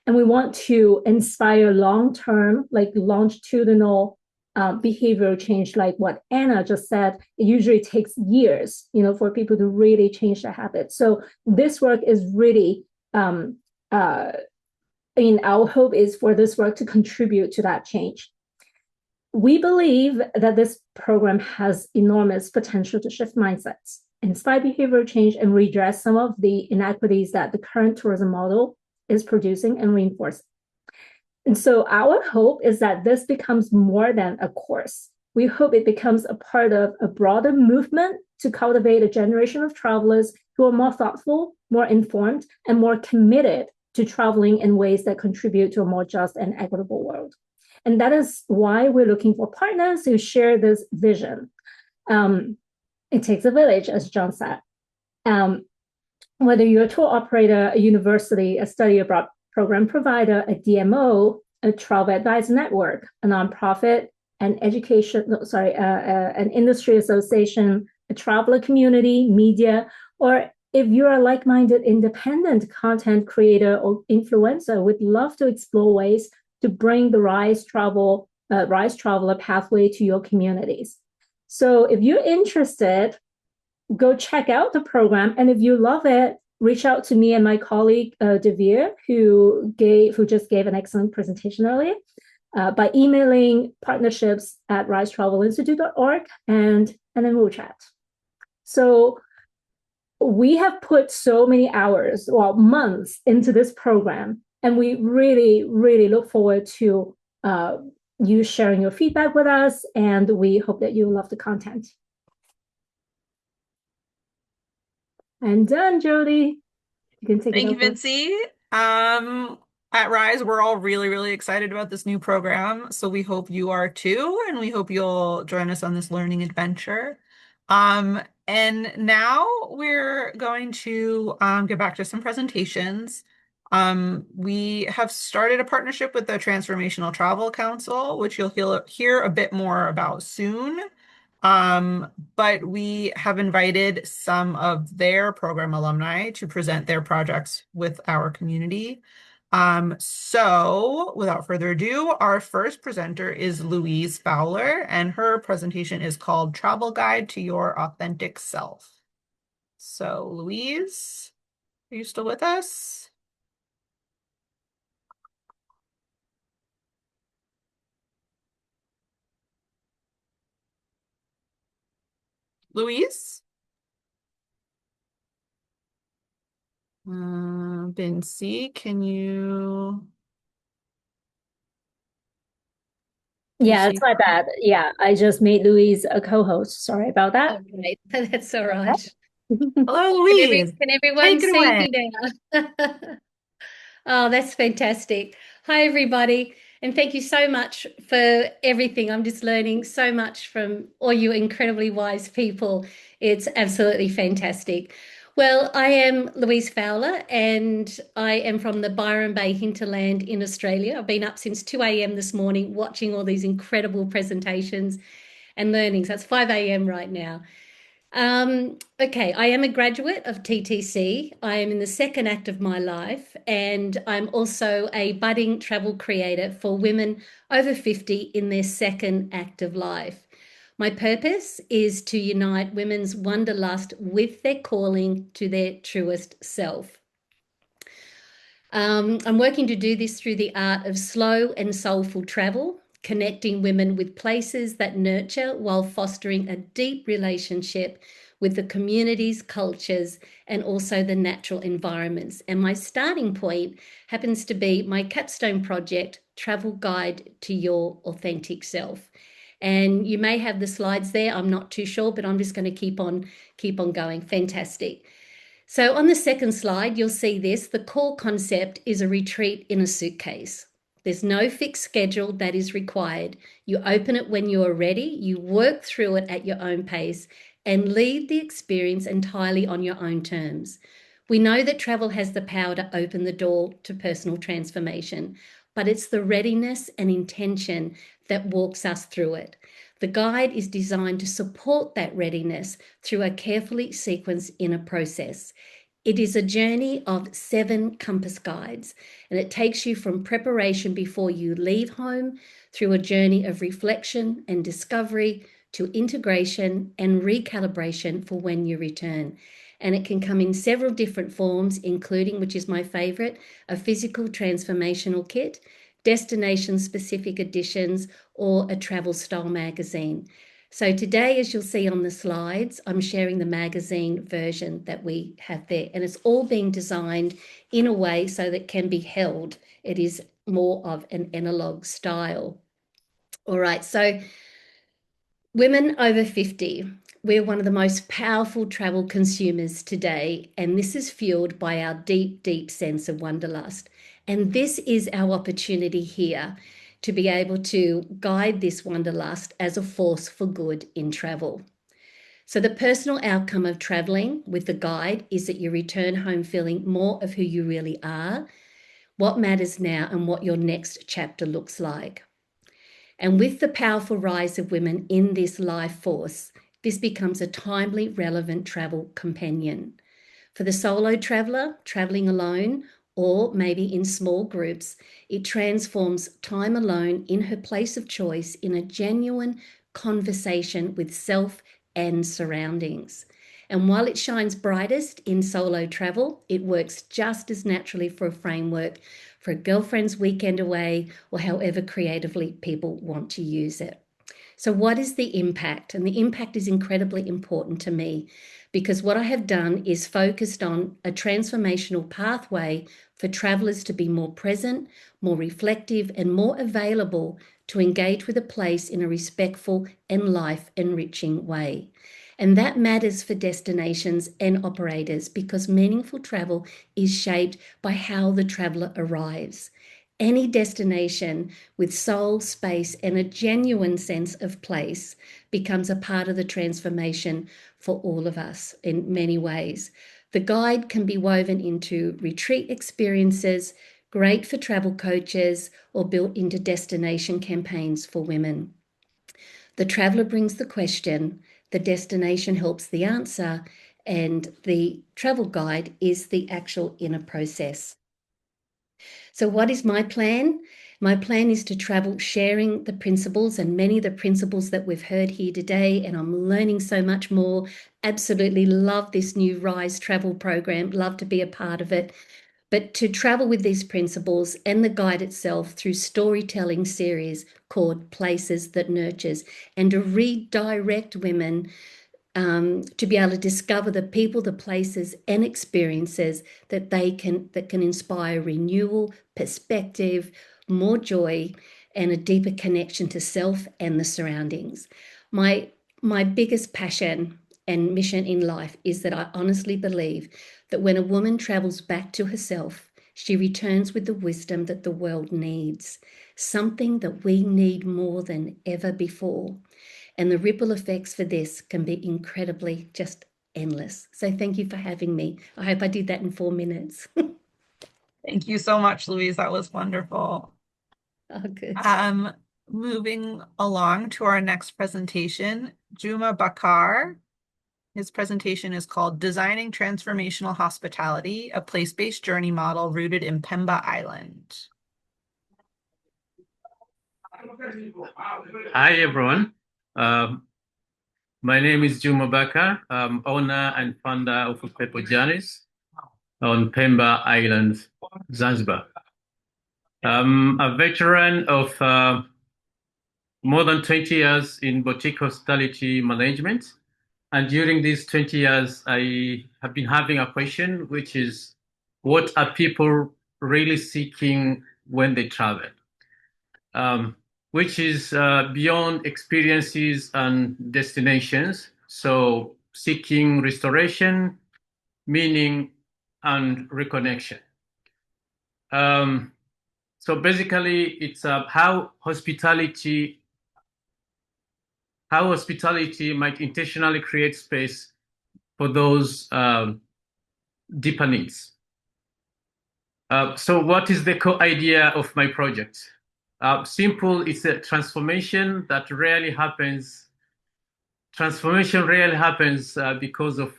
And we want to inspire long-term, like longitudinal behavioral change, like what Anna just said. It usually takes years, for people to really change their habits. So this work is really, our hope is for this work to contribute to that change. We believe that this program has enormous potential to shift mindsets, inspire behavioral change, and redress some of the inequities that the current tourism model is producing and reinforcing. And so our hope is that this becomes more than a course. We hope it becomes a part of a broader movement to cultivate a generation of travelers who are more thoughtful, more informed, and more committed to traveling in ways that contribute to a more just and equitable world. And that is why we're looking for partners who share this vision. It takes a village, as John said. Whether you're a tour operator, a university, a study abroad program provider, a DMO, a travel advisor network, a nonprofit, an industry association, a traveler community, media, or if you're a like-minded independent content creator or influencer, we'd love to explore ways to bring the Rise Traveler pathway to your communities. So if you're interested, go check out the program. And if you love it, reach out to me and my colleague, Devere, who just gave an excellent presentation earlier, by emailing partnerships@risetravelinstitute.org, and then we'll chat. So we have put so many hours, well, months into this program, and we really, really look forward to you sharing your feedback with us, and we hope that you love the content. I'm done, Jody. You can take it over. Thank you, Vinci. At Rise, we're all really, really excited about this new program. So we hope you are too, and we hope you'll join us on this learning adventure. And now we're going to get back to some presentations. We have started a partnership with the Transformational Travel Council, which you'll hear a bit more about soon. But we have invited some of their program alumni to present their projects with our community. So without further ado, our first presenter is Louise Fowler, and her presentation is called Travel Guide to Your Authentic Self. So Louise, are you still with us? Louise? Vinci, can you? Yeah, it's my bad. Yeah, I just made Louise a co-host. Sorry about that. Oh, right. That's all right. Hello, Louise. Can everyone Take it see away. me now? Oh, that's fantastic. Hi, everybody. And thank you so much for everything. I'm just learning so much from all you incredibly wise people. It's absolutely fantastic. Well, I am Louise Fowler, and I am from the Byron Bay hinterland in Australia. I've been up since 2 a.m. this morning watching all these incredible presentations and learnings. That's 5 a.m. right now. Okay, I am a graduate of TTC. I am in the second act of my life, and I'm also a budding travel creator for women over 50 in their second act of life. My purpose is to unite women's wanderlust with their calling to their truest self. I'm working to do this through the art of slow and soulful travel, connecting women with places that nurture while fostering a deep relationship with the communities, cultures, and also the natural environments. And my starting point happens to be my capstone project, Travel Guide to Your Authentic Self. And you may have the slides there, I'm not too sure, but I'm just going to keep on going. Fantastic. So on the second slide, you'll see this. The core concept is a retreat in a suitcase. There's no fixed schedule that is required. You open it when you are ready, you work through it at your own pace, and lead the experience entirely on your own terms. We know that travel has the power to open the door to personal transformation, but it's the readiness and intention that walks us through it. The guide is designed to support that readiness through a carefully sequenced inner process. It is a journey of 7 compass guides, and it takes you from preparation before you leave home through a journey of reflection and discovery to integration and recalibration for when you return. And it can come in several different forms, including, which is my favorite, a physical transformational kit, destination-specific editions, or a travel style magazine. So today, as you'll see on the slides, I'm sharing the magazine version that we have there, and it's all being designed in a way so that it can be held. It is more of an analog style. All right, so women over 50, we're one of the most powerful travel consumers today, and this is fueled by our deep, deep sense of wanderlust. And this is our opportunity here to be able to guide this wanderlust as a force for good in travel. So the personal outcome of traveling with the guide is that you return home feeling more of who you really are, what matters now, and what your next chapter looks like. And with the powerful rise of women in this life force, this becomes a timely, relevant travel companion. For the solo traveler, traveling alone, or maybe in small groups, it transforms time alone in her place of choice in a genuine conversation with self and surroundings. And while it shines brightest in solo travel, it works just as naturally for a framework for a girlfriend's weekend away, or however creatively people want to use it. So what is the impact? And the impact is incredibly important to me, because what I have done is focused on a transformational pathway for travelers to be more present, more reflective, and more available to engage with a place in a respectful and life-enriching way. And that matters for destinations and operators, because meaningful travel is shaped by how the traveler arrives. Any destination with soul, space, and a genuine sense of place becomes a part of the transformation for all of us in many ways. The guide can be woven into retreat experiences, great for travel coaches, or built into destination campaigns for women. The traveler brings the question, the destination helps the answer, and the travel guide is the actual inner process. So what is my plan? My plan is to travel sharing the principles, and many of the principles that we've heard here today, and I'm learning so much more. Absolutely love this new Rise travel program, love to be a part of it. But to travel with these principles and the guide itself through storytelling series called Places That Nurtures, and to redirect women to be able to discover the people, the places, and experiences that can inspire renewal, perspective, more joy, and a deeper connection to self and the surroundings. My biggest passion and mission in life is that I honestly believe that when a woman travels back to herself, she returns with the wisdom that the world needs, something that we need more than ever before. And the ripple effects for this can be incredibly just endless. So thank you for having me. I hope I did that in 4 minutes. Thank you so much, Louise. That was wonderful. Oh, good. Moving along to our next presentation, Juma Bakar. His presentation is called Designing Transformational Hospitality, a Place-Based Journey Model Rooted in Pemba Island. Hi, everyone. My name is Juma Bakar. I'm owner and founder of Upepo Journeys on Pemba Island, Zanzibar. I'm a veteran of more than 20 years in boutique hospitality management. And during these 20 years, I have been having a question, which is, what are people really seeking when they travel? Which is beyond experiences and destinations. So seeking restoration, meaning, and reconnection. So basically, it's how hospitality might intentionally create space for those deeper needs. So what is the core idea of my project? Simple, it's a transformation that rarely happens. Transformation rarely happens because of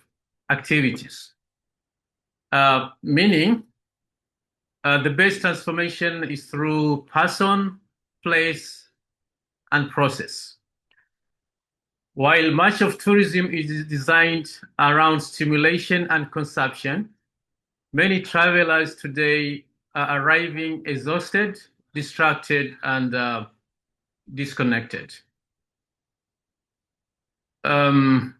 activities. Meaning, the best transformation is through person, place, and process. While much of tourism is designed around stimulation and consumption, many travelers today are arriving exhausted, distracted, and disconnected. So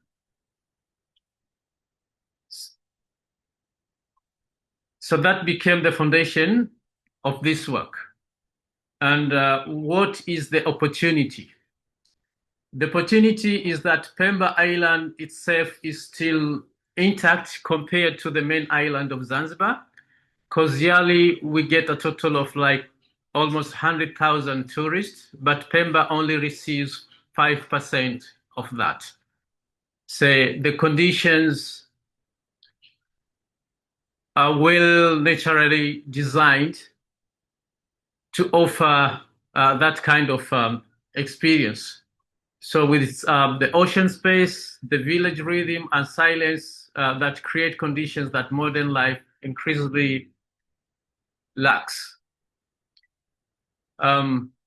that became the foundation of this work. And what is the opportunity? The opportunity is that Pemba Island itself is still intact compared to the main island of Zanzibar, because yearly we get a total of like almost 100,000 tourists, but Pemba only receives 5% of that. Say the conditions are well naturally designed to offer that kind of experience. So with the ocean space, the village rhythm and silence that create conditions that modern life increasingly lacks.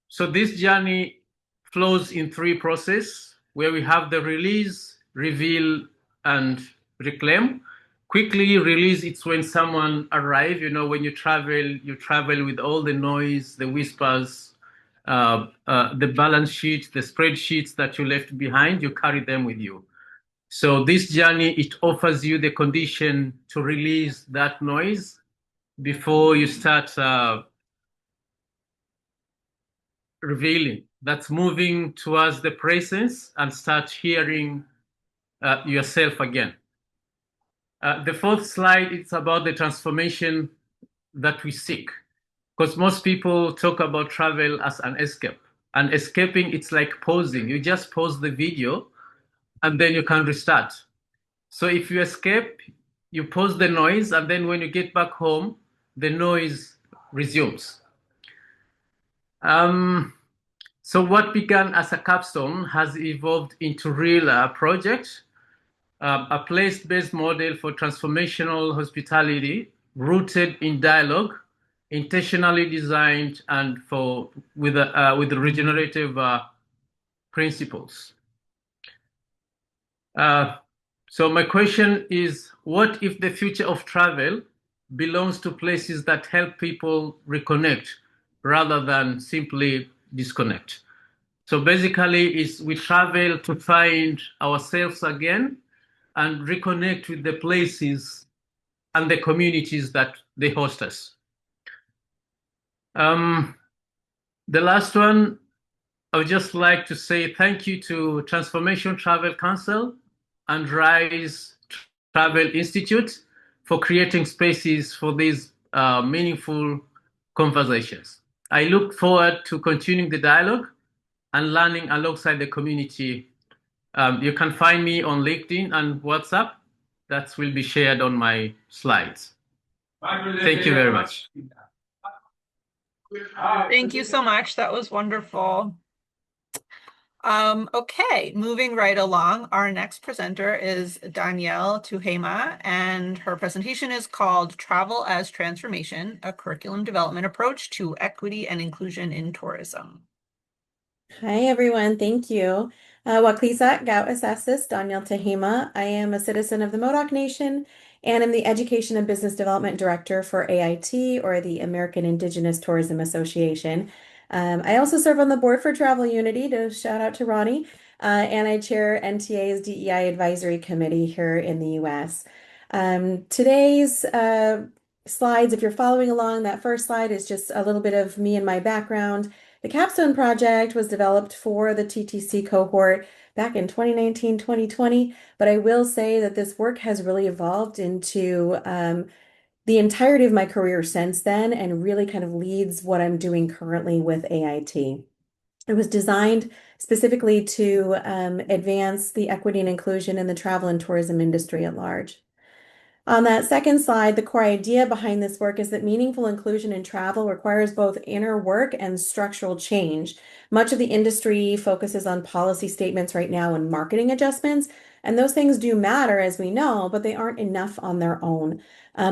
So this journey flows in three processes where we have the release, reveal, and reclaim. Quickly release, it's when someone arrives. You know, when you travel with all the noise, the whispers, the balance sheet, the spreadsheets that you left behind, you carry them with you. So this journey, it offers you the condition to release that noise before you start revealing. That's moving towards the presence and start hearing yourself again. The fourth slide, it's about the transformation that we seek. Because most people talk about travel as an escape. And escaping, it's like pausing. You just pause the video and then you can restart. So if you escape, you pause the noise, and then when you get back home, the noise resumes. So what began as a capstone has evolved into real project, a place-based model for transformational hospitality rooted in dialogue, intentionally designed, and with the regenerative principles. So my question is, what if the future of travel belongs to places that help people reconnect rather than simply disconnect? So basically, we travel to find ourselves again and reconnect with the places and the communities that they host us. The last one, I would just like to say thank you to Transformational Travel Council and Rise Travel Institute for creating spaces for these meaningful conversations. I look forward to continuing the dialogue and learning alongside the community. You can find me on LinkedIn and WhatsApp. That will be shared on my slides. Thank you very much. Thank you so much. That was wonderful. Okay, moving right along, our next presenter is Danielle Tuhema, and her presentation is called Travel as Transformation, a Curriculum Development Approach to Equity and Inclusion in Tourism. Hi, everyone. Thank you. Waklisa Gout Assassis, Daniel Tehima. I am a citizen of the Modoc Nation and am the Education and Business Development Director for AIT, or the American Indigenous Tourism Association. I also serve on the board for Travel Unity, to shout out to Ronnie, and I chair NTA's DEI Advisory Committee here in the US. Today's slides, if you're following along, that first slide is just a little bit of me and my background. The capstone project was developed for the TTC cohort back in 2019, 2020, but I will say that this work has really evolved into the entirety of my career since then, and really kind of leads what I'm doing currently with AIT. It was designed specifically to advance the equity and inclusion in the travel and tourism industry at large. On that second slide, the core idea behind this work is that meaningful inclusion in travel requires both inner work and structural change. Much of the industry focuses on policy statements right now and marketing adjustments, and those things do matter, as we know, but they aren't enough on their own.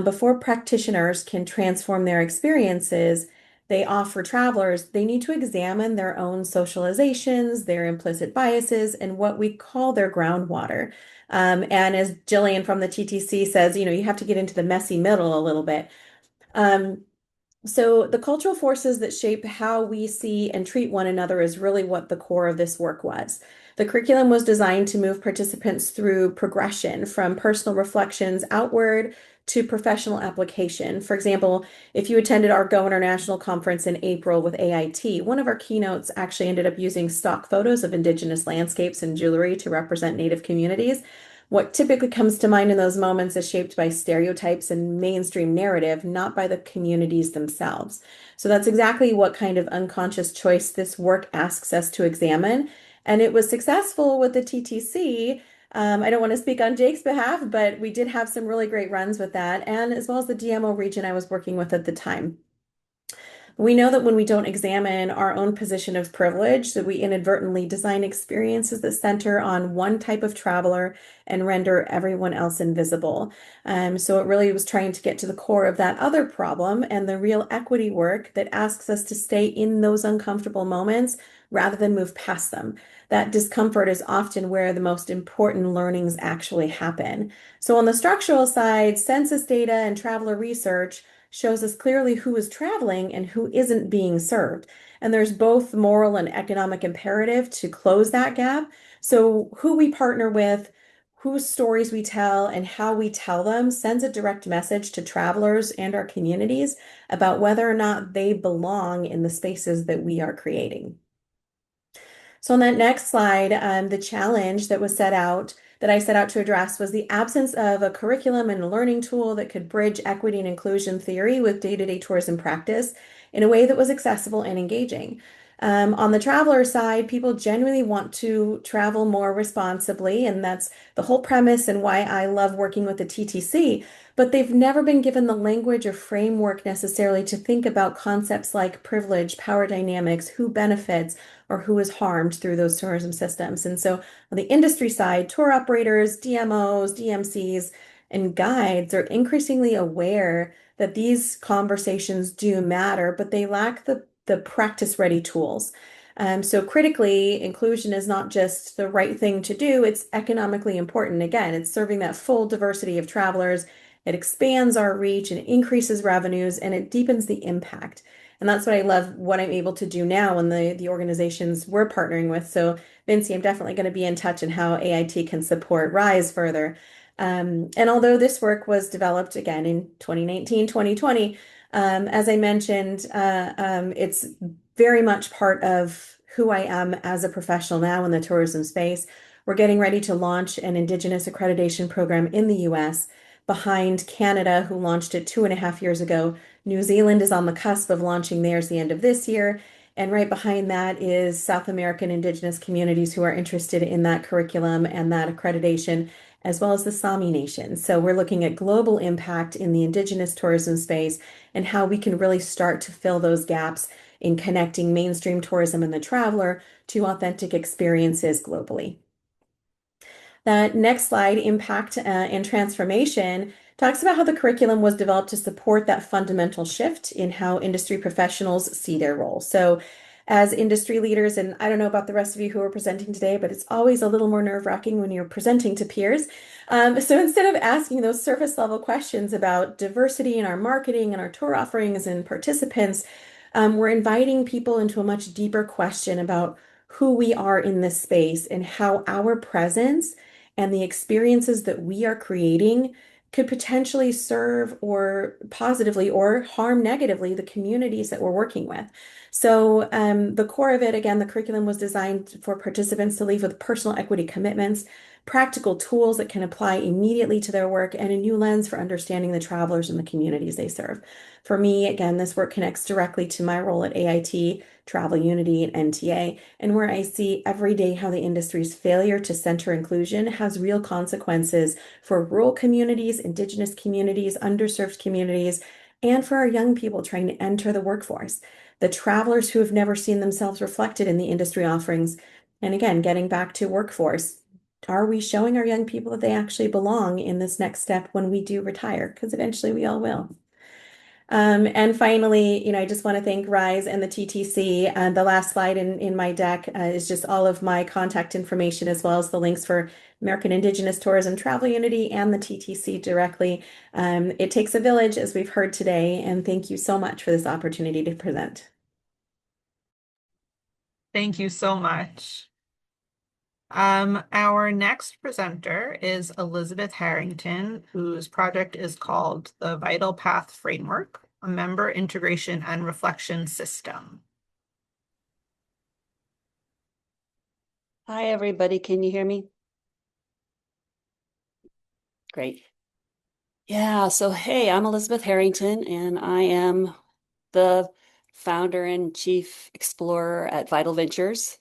Before practitioners can transform their experiences they offer travelers, they need to examine their own socializations, their implicit biases, and what we call their groundwater. And as Jillian from the TTC says, you have to get into the messy middle a little bit. So the cultural forces that shape how we see and treat one another is really what the core of this work was. The curriculum was designed to move participants through progression from personal reflections outward to professional application. For example, if you attended our Go International conference in April with AIT, one of our keynotes actually ended up using stock photos of Indigenous landscapes and jewelry to represent Native communities. What typically comes to mind in those moments is shaped by stereotypes and mainstream narrative, not by the communities themselves. So that's exactly what kind of unconscious choice this work asks us to examine. And it was successful with the TTC. I don't want to speak on Jake's behalf, but we did have some really great runs with that, and as well as the DMO region I was working with at the time. We know that when we don't examine our own position of privilege, that we inadvertently design experiences that center on one type of traveler and render everyone else invisible. So it really was trying to get to the core of that other problem and the real equity work that asks us to stay in those uncomfortable moments rather than move past them. That discomfort is often where the most important learnings actually happen. So on the structural side, census data and traveler research shows us clearly who is traveling and who isn't being served. And there's both moral and economic imperative to close that gap. So who we partner with, whose stories we tell, and how we tell them sends a direct message to travelers and our communities about whether or not they belong in the spaces that we are creating. So on that next slide, the challenge that I set out to address was the absence of a curriculum and a learning tool that could bridge equity and inclusion theory with day-to-day tourism practice in a way that was accessible and engaging. On the traveler side, people genuinely want to travel more responsibly, and that's the whole premise and why I love working with the TTC, but they've never been given the language or framework necessarily to think about concepts like privilege, power dynamics, who benefits, or who is harmed through those tourism systems. And so on the industry side, tour operators, DMOs, DMCs, and guides are increasingly aware that these conversations do matter, but they lack the practice-ready tools. So critically, inclusion is not just the right thing to do, it's economically important. Again, it's serving that full diversity of travelers. It expands our reach and increases revenues, and it deepens the impact. And that's what I love, what I'm able to do now in the organizations we're partnering with. So Vinci, I'm definitely going to be in touch on how AIT can support RISE further. And although this work was developed again in 2019, 2020, as I mentioned, it's very much part of who I am as a professional now in the tourism space. We're getting ready to launch an Indigenous accreditation program in the US behind Canada, who launched it 2.5 years ago. New Zealand is on the cusp of launching theirs the end of this year. And right behind that is South American Indigenous communities who are interested in that curriculum and that accreditation, as well as the Sami Nation. So we're looking at global impact in the Indigenous tourism space and how we can really start to fill those gaps in connecting mainstream tourism and the traveler to authentic experiences globally. That next slide, impact and transformation, talks about how the curriculum was developed to support that fundamental shift in how industry professionals see their role. So as industry leaders, and I don't know about the rest of you who are presenting today, but it's always a little more nerve-wracking when you're presenting to peers. So instead of asking those surface level questions about diversity in our marketing and our tour offerings and participants, we're inviting people into a much deeper question about who we are in this space and how our presence and the experiences that we are creating could potentially serve or positively or harm negatively the communities that we're working with. So the core of it, again, the curriculum was designed for participants to leave with personal equity commitments, practical tools that can apply immediately to their work, and a new lens for understanding the travelers and the communities they serve. For me, again, this work connects directly to my role at AIT, Travel Unity, and NTA, and where I see every day how the industry's failure to center inclusion has real consequences for rural communities, indigenous communities, underserved communities, and for our young people trying to enter the workforce, the travelers who have never seen themselves reflected in the industry offerings. And again, getting back to workforce, are we showing our young people that they actually belong in this next step when we do retire? Because eventually we all will. And finally, I just want to thank RISE and the TTC. And the last slide in my deck is just all of my contact information, as well as the links for American Indigenous Tourism Travel Unity and the TTC directly. It takes a village, as we've heard today, and thank you so much for this opportunity to present. Thank you so much. Our next presenter is Elizabeth Harrington, whose project is called the Vital Path Framework, a member integration and reflection system. Hi, everybody. Can you hear me? Great. Yeah, so hey, I'm Elizabeth Harrington, and I am the founder and chief explorer at Vital Ventures.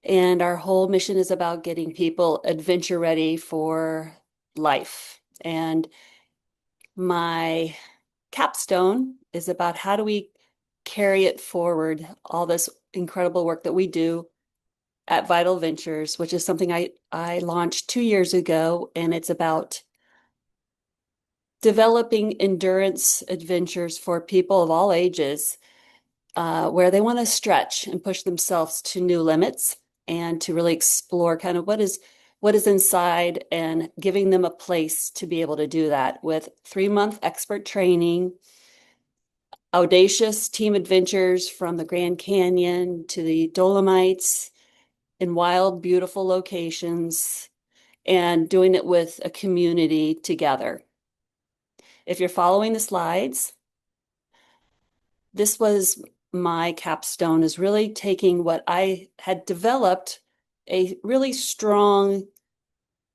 And our whole mission is about getting people adventure ready for life. And my capstone is about how do we carry it forward, all this incredible work that we do at Vital Ventures, which is something I launched 2 years ago, and it's about developing endurance adventures for people of all ages, where they want to stretch and push themselves to new limits and to really explore kind of what is inside, and giving them a place to be able to do that with 3-month expert training, audacious team adventures from the Grand Canyon to the Dolomites in wild, beautiful locations, and doing it with a community together. If you're following the slides, this was my capstone, is really taking what I had developed, a really strong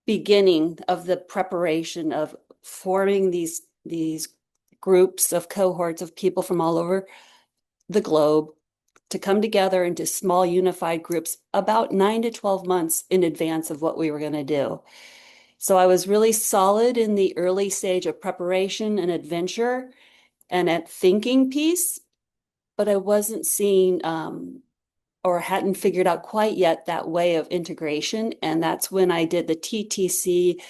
beginning of the preparation of forming these groups of cohorts of people from all over the globe to come together into small unified groups about 9 to 12 months in advance of what we were going to do. So I was really solid in the early stage of preparation and adventure and at thinking piece, but I wasn't seeing or hadn't figured out quite yet that way of integration. And that's when I did the TTC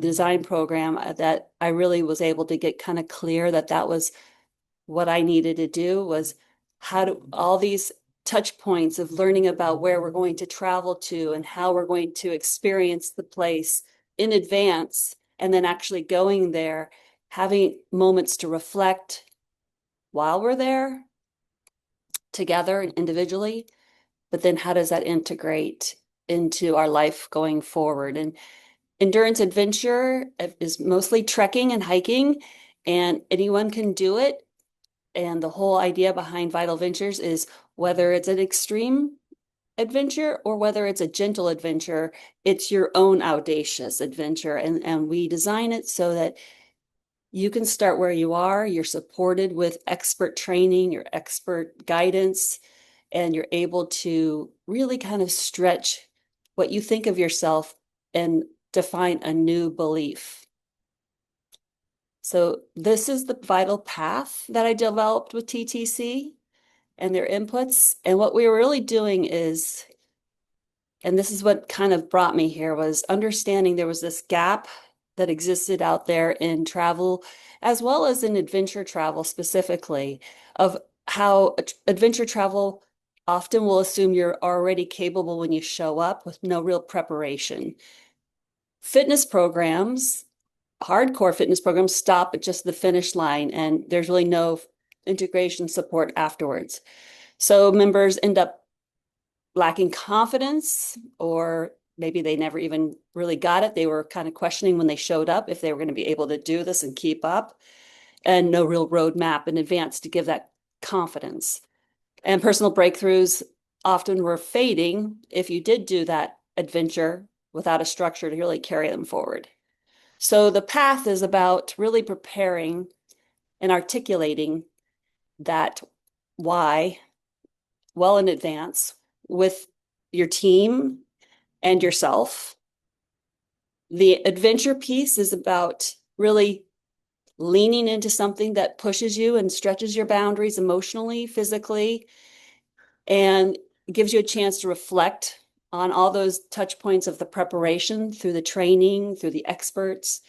design program, that I really was able to get kind of clear that that was what I needed to do, was how do all these touch points of learning about where we're going to travel to and how we're going to experience the place in advance, and then actually going there, having moments to reflect while we're there together and individually, but then how does that integrate into our life going forward? And endurance adventure is mostly trekking and hiking, and anyone can do it. And the whole idea behind Vital Ventures is whether it's an extreme adventure or whether it's a gentle adventure, it's your own audacious adventure. And we design it so that you can start where you are, you're supported with expert training, your expert guidance, and you're able to really kind of stretch what you think of yourself and define a new belief. So this is the vital path that I developed with TTC and their inputs. And what we were really doing is, and this is what kind of brought me here, was understanding there was this gap that existed out there in travel, as well as in adventure travel specifically, of how adventure travel often will assume you're already capable when you show up with no real preparation. Fitness programs, hardcore fitness programs, stop at just the finish line, and there's really no integration support afterwards. So members end up lacking confidence, or maybe they never even really got it. They were kind of questioning when they showed up if they were going to be able to do this and keep up, and no real roadmap in advance to give that confidence. And personal breakthroughs often were fading if you did do that adventure without a structure to really carry them forward. So the path is about really preparing and articulating that why well in advance with your team and yourself. The adventure piece is about really leaning into something that pushes you and stretches your boundaries emotionally, physically, and gives you a chance to reflect on all those touch points of the preparation through the training, through the experts.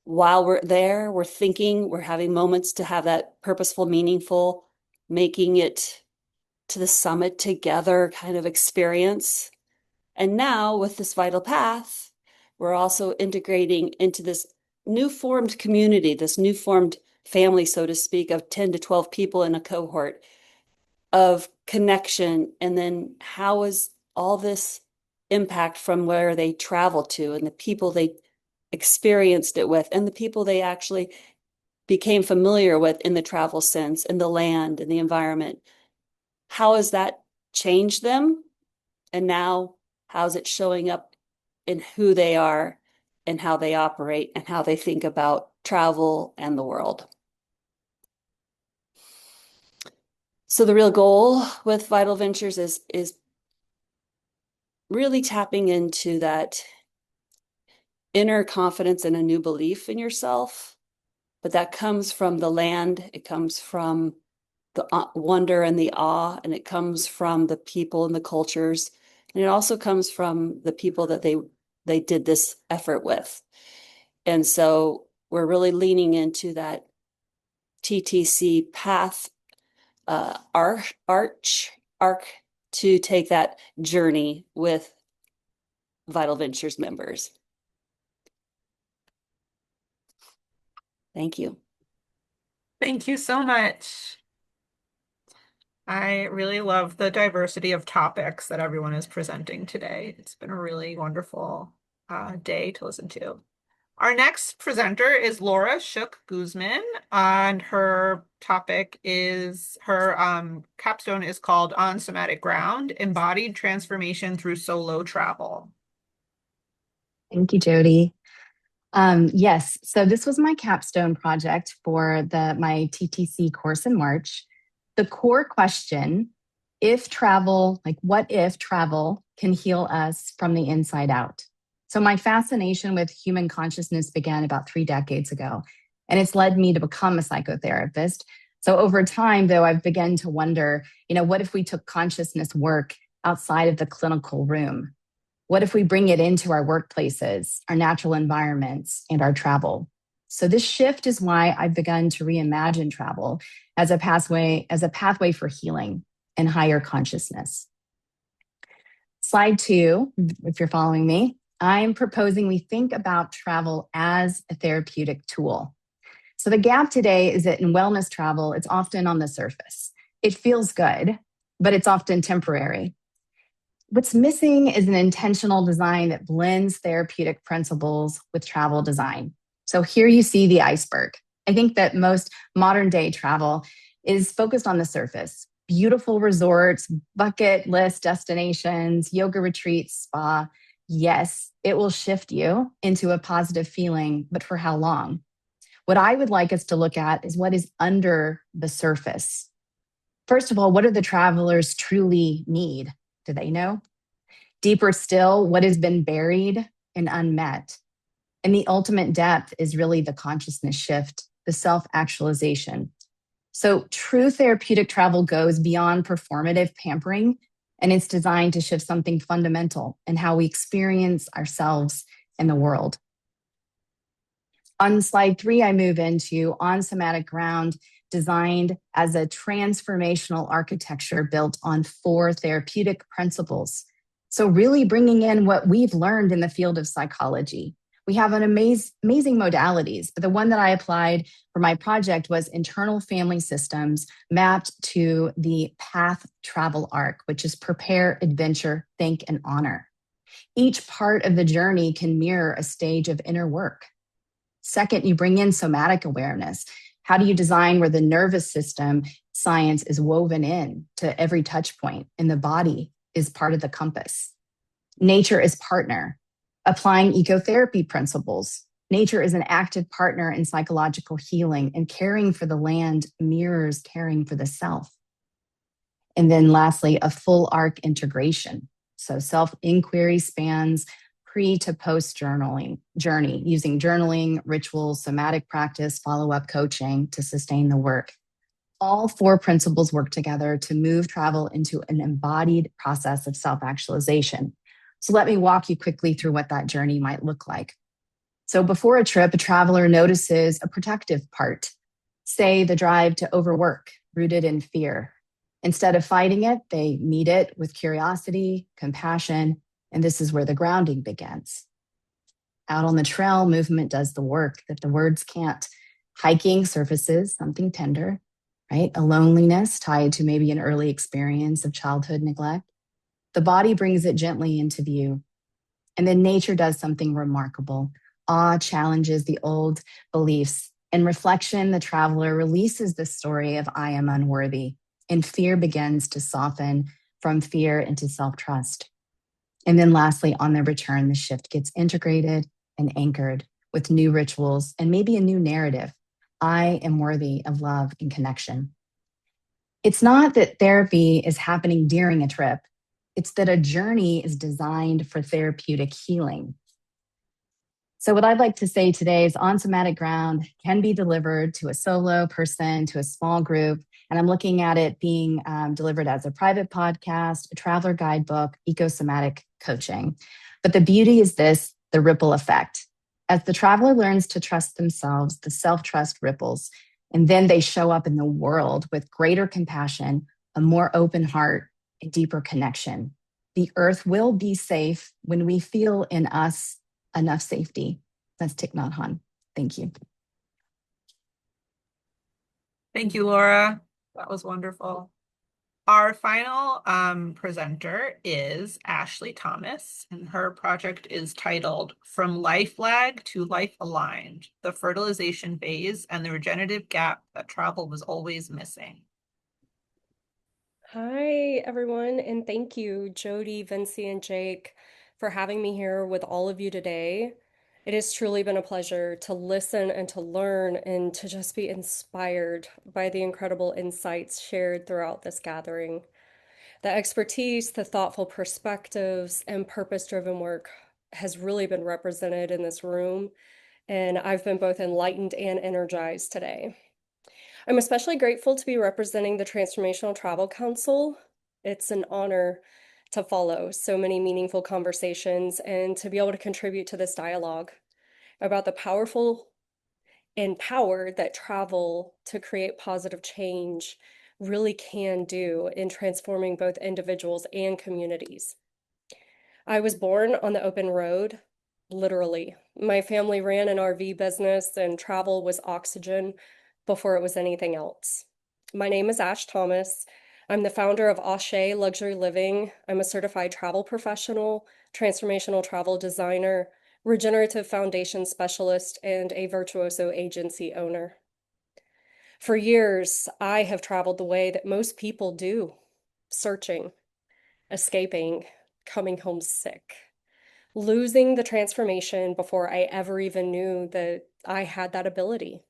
While we're there, we're thinking, we're having moments to have that purposeful, meaningful, making it to the summit together kind of experience. And now with this vital path, we're also integrating into this new formed community, this new formed family, so to speak, of 10 to 12 people in a cohort of connection. And then how is all this impact from where they travel to and the people they experienced it with and the people they actually became familiar with in the travel sense, in the land and the environment? How has that changed them? And now how's it showing up in who they are and how they operate and how they think about travel and the world? So the real goal with Vital Ventures is really tapping into that inner confidence and a new belief in yourself. But that comes from the land. It comes from the wonder and the awe, and it comes from the people and the cultures. And it also comes from the people that they did this effort with. And so we're really leaning into that TTC path arc to take that journey with Vital Ventures members. Thank you. Thank you so much. I really love the diversity of topics that everyone is presenting today. It's been a really wonderful day to listen to. Our next presenter is Laura Shook Guzman, and her topic is her capstone is called On Somatic Ground, Embodied Transformation Through Solo Travel. Thank you, Jody. Yes, so this was my capstone project for my TTC course in March. The core question, what if travel can heal us from the inside out? So my fascination with human consciousness began about 3 decades ago, and it's led me to become a psychotherapist. So over time, though, I've begun to wonder, what if we took consciousness work outside of the clinical room? What if we bring it into our workplaces, our natural environments, and our travel? So this shift is why I've begun to reimagine travel as a pathway for healing and higher consciousness. Slide 2, if you're following me, I'm proposing we think about travel as a therapeutic tool. So the gap today is that in wellness travel, it's often on the surface. It feels good, but it's often temporary. What's missing is an intentional design that blends therapeutic principles with travel design. So here you see the iceberg. I think that most modern day travel is focused on the surface. Beautiful resorts, bucket list destinations, yoga retreats, spa. Yes, it will shift you into a positive feeling, but for how long? What I would like us to look at is what is under the surface. First of all, what do the travelers truly need? Do they know? Deeper still, what has been buried and unmet? And the ultimate depth is really the consciousness shift, the self-actualization. So true therapeutic travel goes beyond performative pampering, and it's designed to shift something fundamental in how we experience ourselves and the world. On slide 3, I move into on somatic ground, designed as a transformational architecture built on 4 therapeutic principles. So really bringing in what we've learned in the field of psychology. We have an amazing modalities, but the one that I applied for my project was internal family systems mapped to the path travel arc, which is prepare, adventure, think, and honor. Each part of the journey can mirror a stage of inner work. Second, you bring in somatic awareness. How do you design where the nervous system science is woven in to every touch point, and the body is part of the compass? Nature is partner, applying ecotherapy principles. Nature is an active partner in psychological healing, and caring for the land mirrors caring for the self. And then lastly, a full arc integration. So self-inquiry spans pre to post journaling journey, using journaling, rituals, somatic practice, follow-up coaching to sustain the work. All 4 principles work together to move travel into an embodied process of self-actualization. So let me walk you quickly through what that journey might look like. So before a trip, a traveler notices a protective part, say the drive to overwork, rooted in fear. Instead of fighting it, they meet it with curiosity, compassion, and this is where the grounding begins. Out on the trail, movement does the work that the words can't. Hiking surfaces something tender, right? A loneliness tied to maybe an early experience of childhood neglect. The body brings it gently into view. And then nature does something remarkable. Awe challenges the old beliefs. In reflection, the traveler releases the story of I am unworthy, and fear begins to soften from fear into self-trust. And then lastly, on their return, the shift gets integrated and anchored with new rituals and maybe a new narrative. I am worthy of love and connection. It's not that therapy is happening during a trip. It's that a journey is designed for therapeutic healing. So what I'd like to say today is on somatic ground can be delivered to a solo person, to a small group. And I'm looking at it being delivered as a private podcast, a traveler guidebook, ecosomatic coaching. But the beauty is this, the ripple effect. As the traveler learns to trust themselves, the self-trust ripples, and then they show up in the world with greater compassion, a more open heart, a deeper connection. The earth will be safe when we feel in us enough safety. That's Thich Nhat Hanh. Thank you. Thank you, Laura. That was wonderful. Our final presenter is Ashley Thomas, and her project is titled From Life Lag to Life Aligned, the Fertilization Phase and the Regenerative Gap That Travel Was Always Missing. Hi, everyone, and thank you, Jody, Vinci, and Jake, for having me here with all of you today. It has truly been a pleasure to listen and to learn and to just be inspired by the incredible insights shared throughout this gathering. The expertise, the thoughtful perspectives, and purpose-driven work has really been represented in this room, and I've been both enlightened and energized today. I'm especially grateful to be representing the Transformational Travel Council. It's an honor to follow so many meaningful conversations and to be able to contribute to this dialogue about the powerful and power that travel to create positive change really can do in transforming both individuals and communities. I was born on the open road, literally. My family ran an RV business and travel was oxygen before it was anything else. My name is Ash Thomas. I'm the founder of Ashe Luxury Living. I'm a certified travel professional, transformational travel designer, regenerative foundation specialist, and a virtuoso agency owner. For years, I have traveled the way that most people do, searching, escaping, coming home sick, losing the transformation before I ever even knew that I had that ability.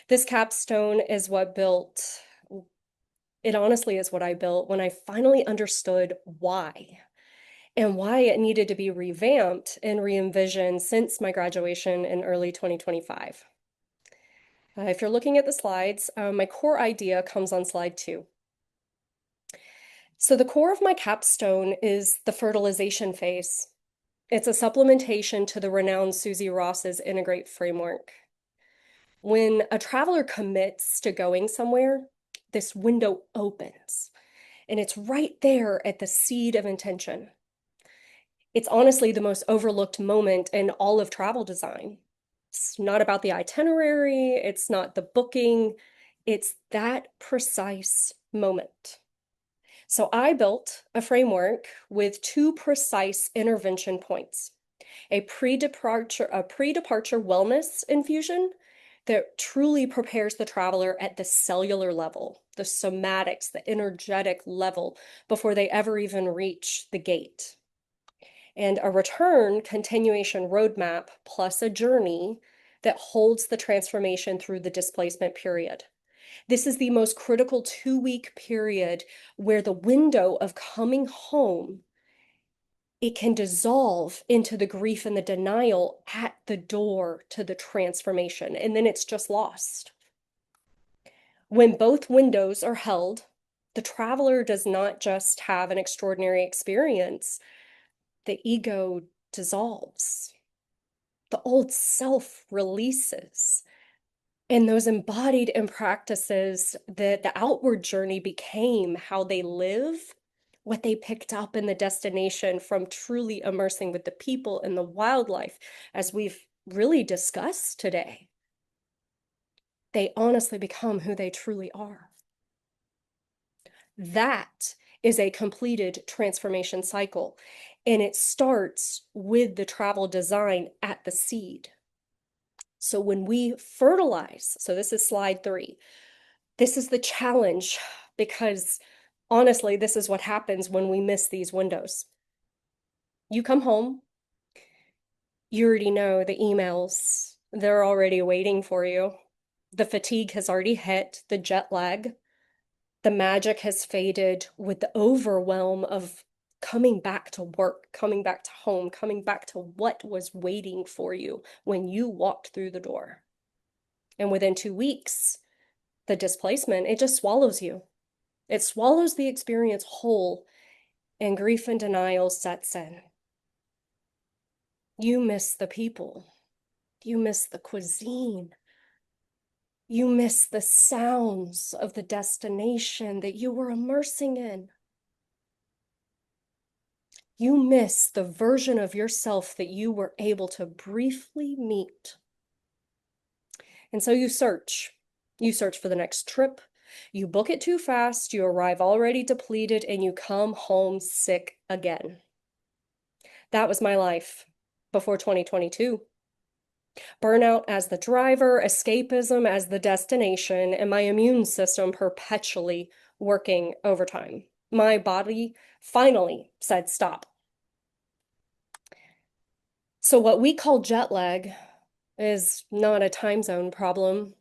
This capstone is what built, it honestly is what I built when I finally understood why and why it needed to be revamped and re-envisioned since my graduation in early 2025. If you're looking at the slides, my core idea comes on slide 2. So the core of my capstone is the fertilization phase. It's a supplementation to the renowned Susie Ross's Integrate framework. When a traveler commits to going somewhere, this window opens, and it's right there at the seed of intention. It's honestly the most overlooked moment in all of travel design. It's not about the itinerary, it's not the booking, it's that precise moment. So I built a framework with 2 precise intervention points: a pre-departure wellness infusion that truly prepares the traveler at the cellular level, the somatics, the energetic level, before they ever even reach the gate. And a return continuation roadmap plus a journey that holds the transformation through the displacement period. This is the most critical 2-week period where the window of coming home, it can dissolve into the grief and the denial at the door to the transformation, and then it's just lost. When both windows are held, the traveler does not just have an extraordinary experience, the ego dissolves. The old self releases. And those embodied in practices, that the outward journey became how they live, what they picked up in the destination from truly immersing with the people and the wildlife, as we've really discussed today. They honestly become who they truly are. That is a completed transformation cycle, and it starts with the travel design at the seed. So when we fertilize, so this is slide 3, this is the challenge, because honestly, this is what happens when we miss these windows. You come home, you already know the emails, they're already waiting for you. The fatigue has already hit, the jet lag. The magic has faded with the overwhelm of coming back to work, coming back to home, coming back to what was waiting for you when you walked through the door. And within 2 weeks, the displacement, it just swallows you. It swallows the experience whole, and grief and denial sets in. You miss the people. You miss the cuisine. You miss the sounds of the destination that you were immersing in. You miss the version of yourself that you were able to briefly meet. And so you search. You search for the next trip. You book it too fast. You arrive already depleted, and you come home sick again. That was my life before 2022. Burnout as the driver, escapism as the destination, and my immune system perpetually working overtime. My body finally said stop. So what we call jet lag is not a time zone problem.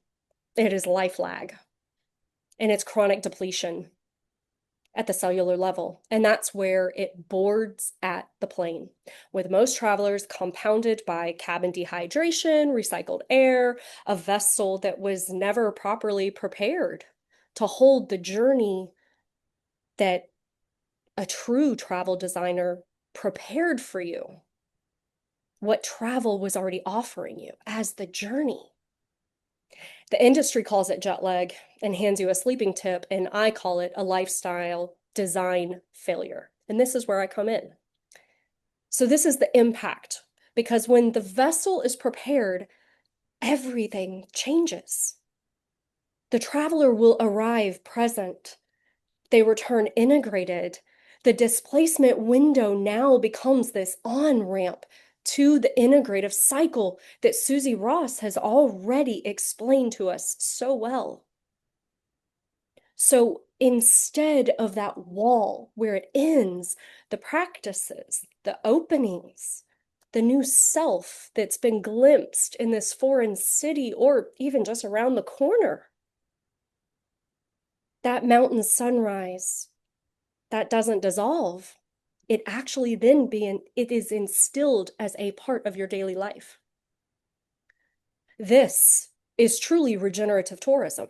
It is life lag, and it's chronic depletion at the cellular level. And that's where it boards at the plane, with most travelers compounded by cabin dehydration, recycled air, a vessel that was never properly prepared to hold the journey that a true travel designer prepared for you, what travel was already offering you as the journey. The industry calls it jet lag and hands you a sleeping tip, and I call it a lifestyle design failure. And this is where I come in. So this is the impact, because when the vessel is prepared, everything changes. The traveler will arrive present. They return integrated. The displacement window now becomes this on-ramp to the integrative cycle that Susie Ross has already explained to us so well. So instead of that wall where it ends, the practices, the openings, the new self that's been glimpsed in this foreign city or even just around the corner, that mountain sunrise, that doesn't dissolve. It actually then it is instilled as a part of your daily life. This is truly regenerative tourism.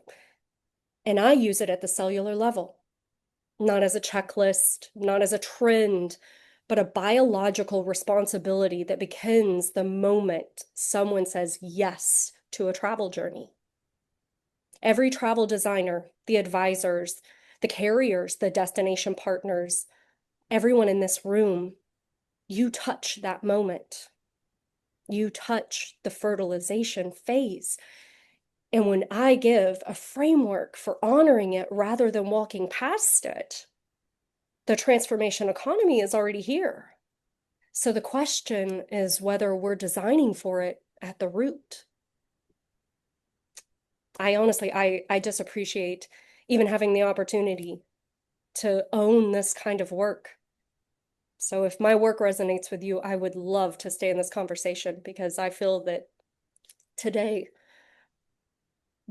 And I use it at the cellular level, not as a checklist, not as a trend, but a biological responsibility that begins the moment someone says yes to a travel journey. Every travel designer, the advisors, the carriers, the destination partners, everyone in this room, you touch that moment. You touch the fertilization phase. And when I give a framework for honoring it rather than walking past it, the transformation economy is already here. So the question is whether we're designing for it at the root. I just appreciate even having the opportunity to own this kind of work. So if my work resonates with you, I would love to stay in this conversation, because I feel that today,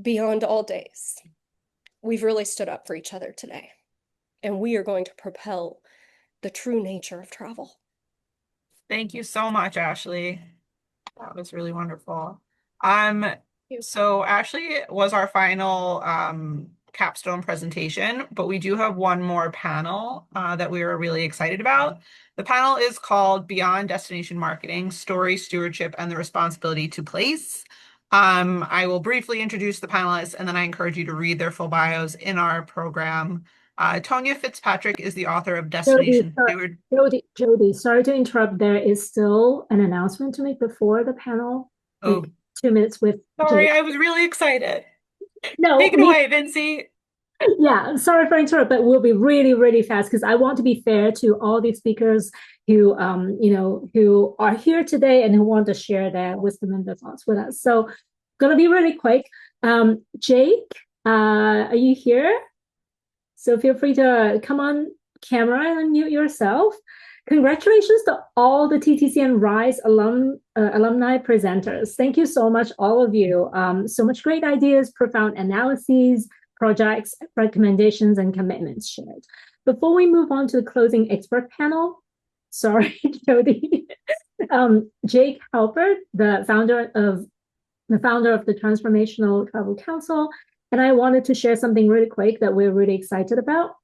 beyond all days, we've really stood up for each other today. And we are going to propel the true nature of travel. Thank you so much, Ashley. That was really wonderful. So Ashley was our final capstone presentation, but we do have one more panel that we are really excited about. The panel is called Beyond Destination Marketing: Story, Stewardship, and the Responsibility to Place. I will briefly introduce the panelists, and then I encourage you to read their full bios in our program. Tonya Fitzpatrick is the author of Destination Steward. Jody, sorry to interrupt. There is still an announcement to make before the panel. Oh, 2 minutes with sorry, Jake. I was really excited. No, take it away, Vinci. Yeah, sorry for interrupt, but we'll be really, really fast, because I want to be fair to all these speakers who, who are here today and who want to share their wisdom and their thoughts with us. So, gonna be really quick. Jake, are you here? So feel free to come on camera and unmute yourself. Congratulations to all the TTC and RISE alumni presenters. Thank you so much, all of you. So much great ideas, profound analyses, projects, recommendations, and commitments shared. Before we move on to the closing expert panel, sorry, Jody, Jake Halpert, the founder of the Transformational Travel Council, and I wanted to share something really quick that we're really excited about.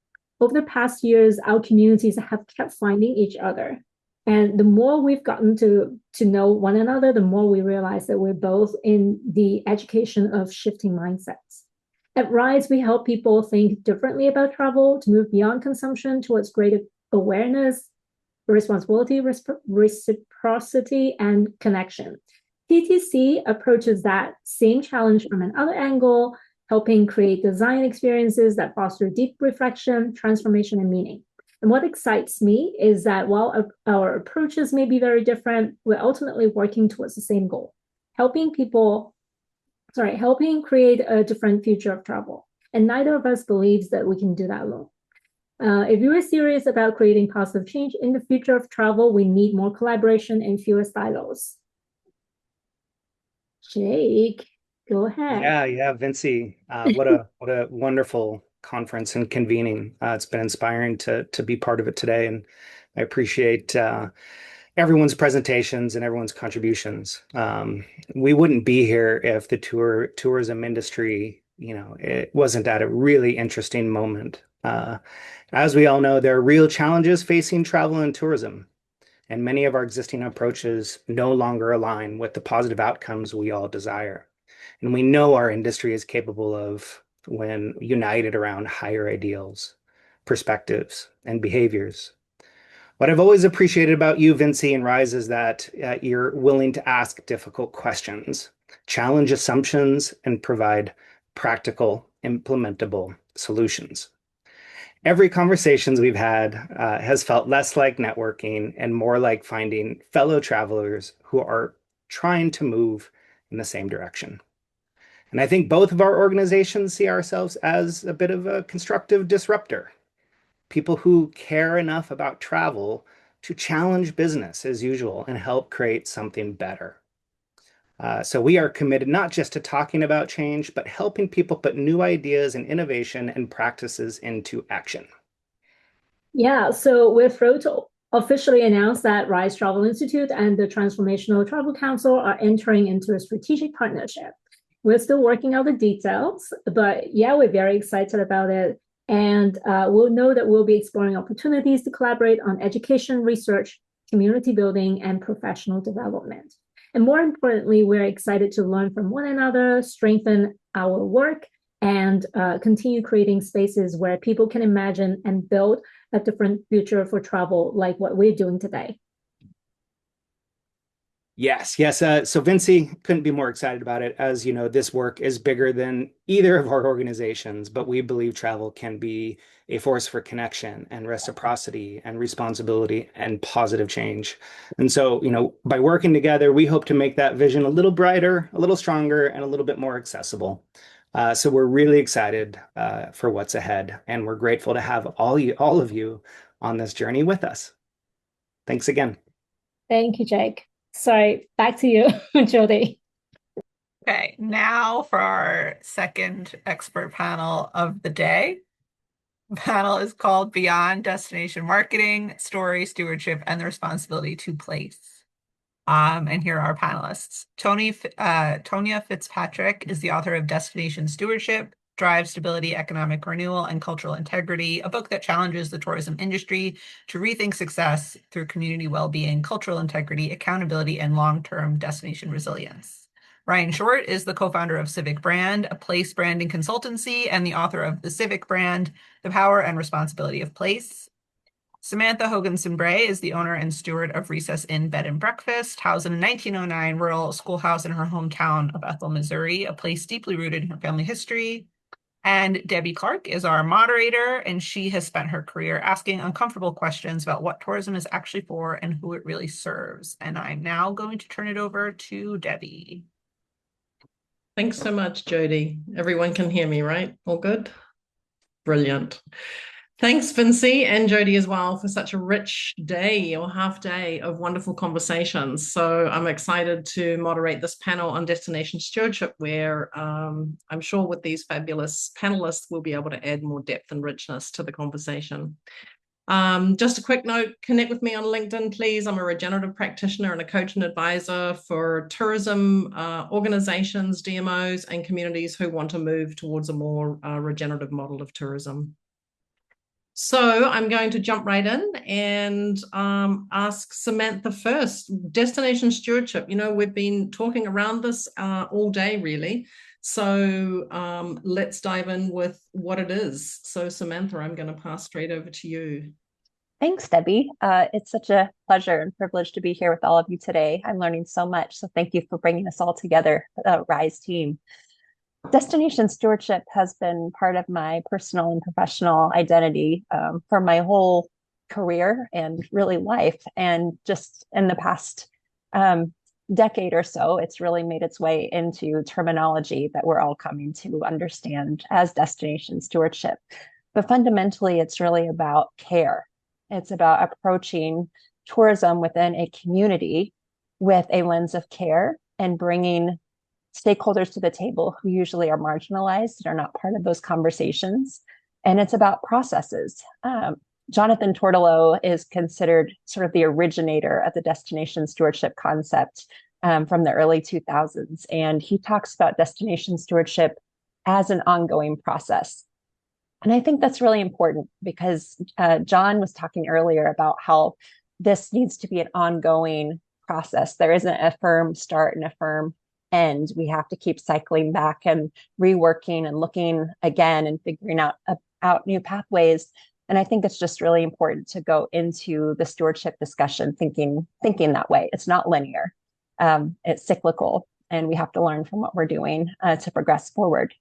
Over the past years, our communities have kept finding each other. And the more we've gotten to know one another, the more we realize that we're both in the education of shifting mindsets. At RISE, we help people think differently about travel, to move beyond consumption towards greater awareness, responsibility, reciprocity, and connection. TTC approaches that same challenge from another angle, helping create design experiences that foster deep reflection, transformation, and meaning. And what excites me is that while our approaches may be very different, we're ultimately working towards the same goal: helping create a different future of travel. And neither of us believes that we can do that alone. If you are serious about creating positive change in the future of travel, we need more collaboration and fewer silos. Jake, go ahead. Yeah, Vinci. What a wonderful conference and convening. It's been inspiring to be part of it today, and I appreciate everyone's presentations and everyone's contributions. We wouldn't be here if the tourism industry, it wasn't at a really interesting moment. As we all know, there are real challenges facing travel and tourism, and many of our existing approaches no longer align with the positive outcomes we all desire. And we know our industry is capable of when united around higher ideals, perspectives, and behaviors. What I've always appreciated about you, Vinci, and RISE is that you're willing to ask difficult questions, challenge assumptions, and provide practical, implementable solutions. Every conversations we've had has felt less like networking and more like finding fellow travelers who are trying to move in the same direction. And I think both of our organizations see ourselves as a bit of a constructive disruptor, people who care enough about travel to challenge business as usual and help create something better. So we are committed not just to talking about change, but helping people put new ideas and innovation and practices into action. Yeah, so we're thrilled to officially announce that RISE Travel Institute and the Transformational Travel Council are entering into a strategic partnership. We're still working out the details, but yeah, we're very excited about it. And we'll know that we'll be exploring opportunities to collaborate on education, research, community building, and professional development. And more importantly, we're excited to learn from one another, strengthen our work, and continue creating spaces where people can imagine and build a different future for travel, like what we're doing today. Yes, yes. So Vinci couldn't be more excited about it. As you know, this work is bigger than either of our organizations, but we believe travel can be a force for connection and reciprocity and responsibility and positive change. And so, by working together, we hope to make that vision a little brighter, a little stronger, and a little bit more accessible. So we're really excited for what's ahead, and we're grateful to have all of you on this journey with us. Thanks again. Thank you, Jake. Sorry, back to you, Jody. Okay, now for our second expert panel of the day. The panel is called Beyond Destination Marketing, Story, Stewardship, and the Responsibility to Place. And here are our panelists. Tonya Fitzpatrick is the author of Destination Stewardship, Drive Stability, Economic Renewal, and Cultural Integrity, a book that challenges the tourism industry to rethink success through community well-being, cultural integrity, accountability, and long-term destination resilience. Ryan Short is the co-founder of Civic Brand, a place branding consultancy, and the author of The Civic Brand, The Power and Responsibility of Place. Samantha Hoganson-Bray is the owner and steward of Recess Inn Bed and Breakfast, housed in a 1909 rural schoolhouse in her hometown of Ethel, Missouri, a place deeply rooted in her family history. And Debbie Clark is our moderator, and she has spent her career asking uncomfortable questions about what tourism is actually for and who it really serves. And I'm now going to turn it over to Debbie. Thanks so much, Jody. Everyone can hear me, right? All good? Brilliant. Thanks, Vinci and Jody as well, for such a rich day or half day of wonderful conversations. So I'm excited to moderate this panel on destination stewardship, where I'm sure with these fabulous panelists, we'll be able to add more depth and richness to the conversation. Just a quick note, connect with me on LinkedIn, please. I'm a regenerative practitioner and a coach and advisor for tourism organizations, DMOs, and communities who want to move towards a more regenerative model of tourism. So I'm going to jump right in and ask Samantha first. Destination stewardship. We've been talking around this all day, really. So let's dive in with what it is. So Samantha, I'm going to pass straight over to you. Thanks, Debbie. It's such a pleasure and privilege to be here with all of you today. I'm learning so much. So thank you for bringing us all together, the RISE team. Destination stewardship has been part of my personal and professional identity for my whole career and really life. And just in the past decade or so, it's really made its way into terminology that we're all coming to understand as destination stewardship. But fundamentally, it's really about care. It's about approaching tourism within a community with a lens of care and bringing stakeholders to the table who usually are marginalized and are not part of those conversations. And it's about processes. Jonathan Tortolo is considered sort of the originator of the destination stewardship concept from the early 2000s. And he talks about destination stewardship as an ongoing process. And I think that's really important because John was talking earlier about how this needs to be an ongoing process. There isn't a firm start and a firm end. We have to keep cycling back and reworking and looking again and figuring out new pathways. And I think it's just really important to go into the stewardship discussion thinking that way. It's not linear. It's cyclical, and we have to learn from what we're doing to progress forward.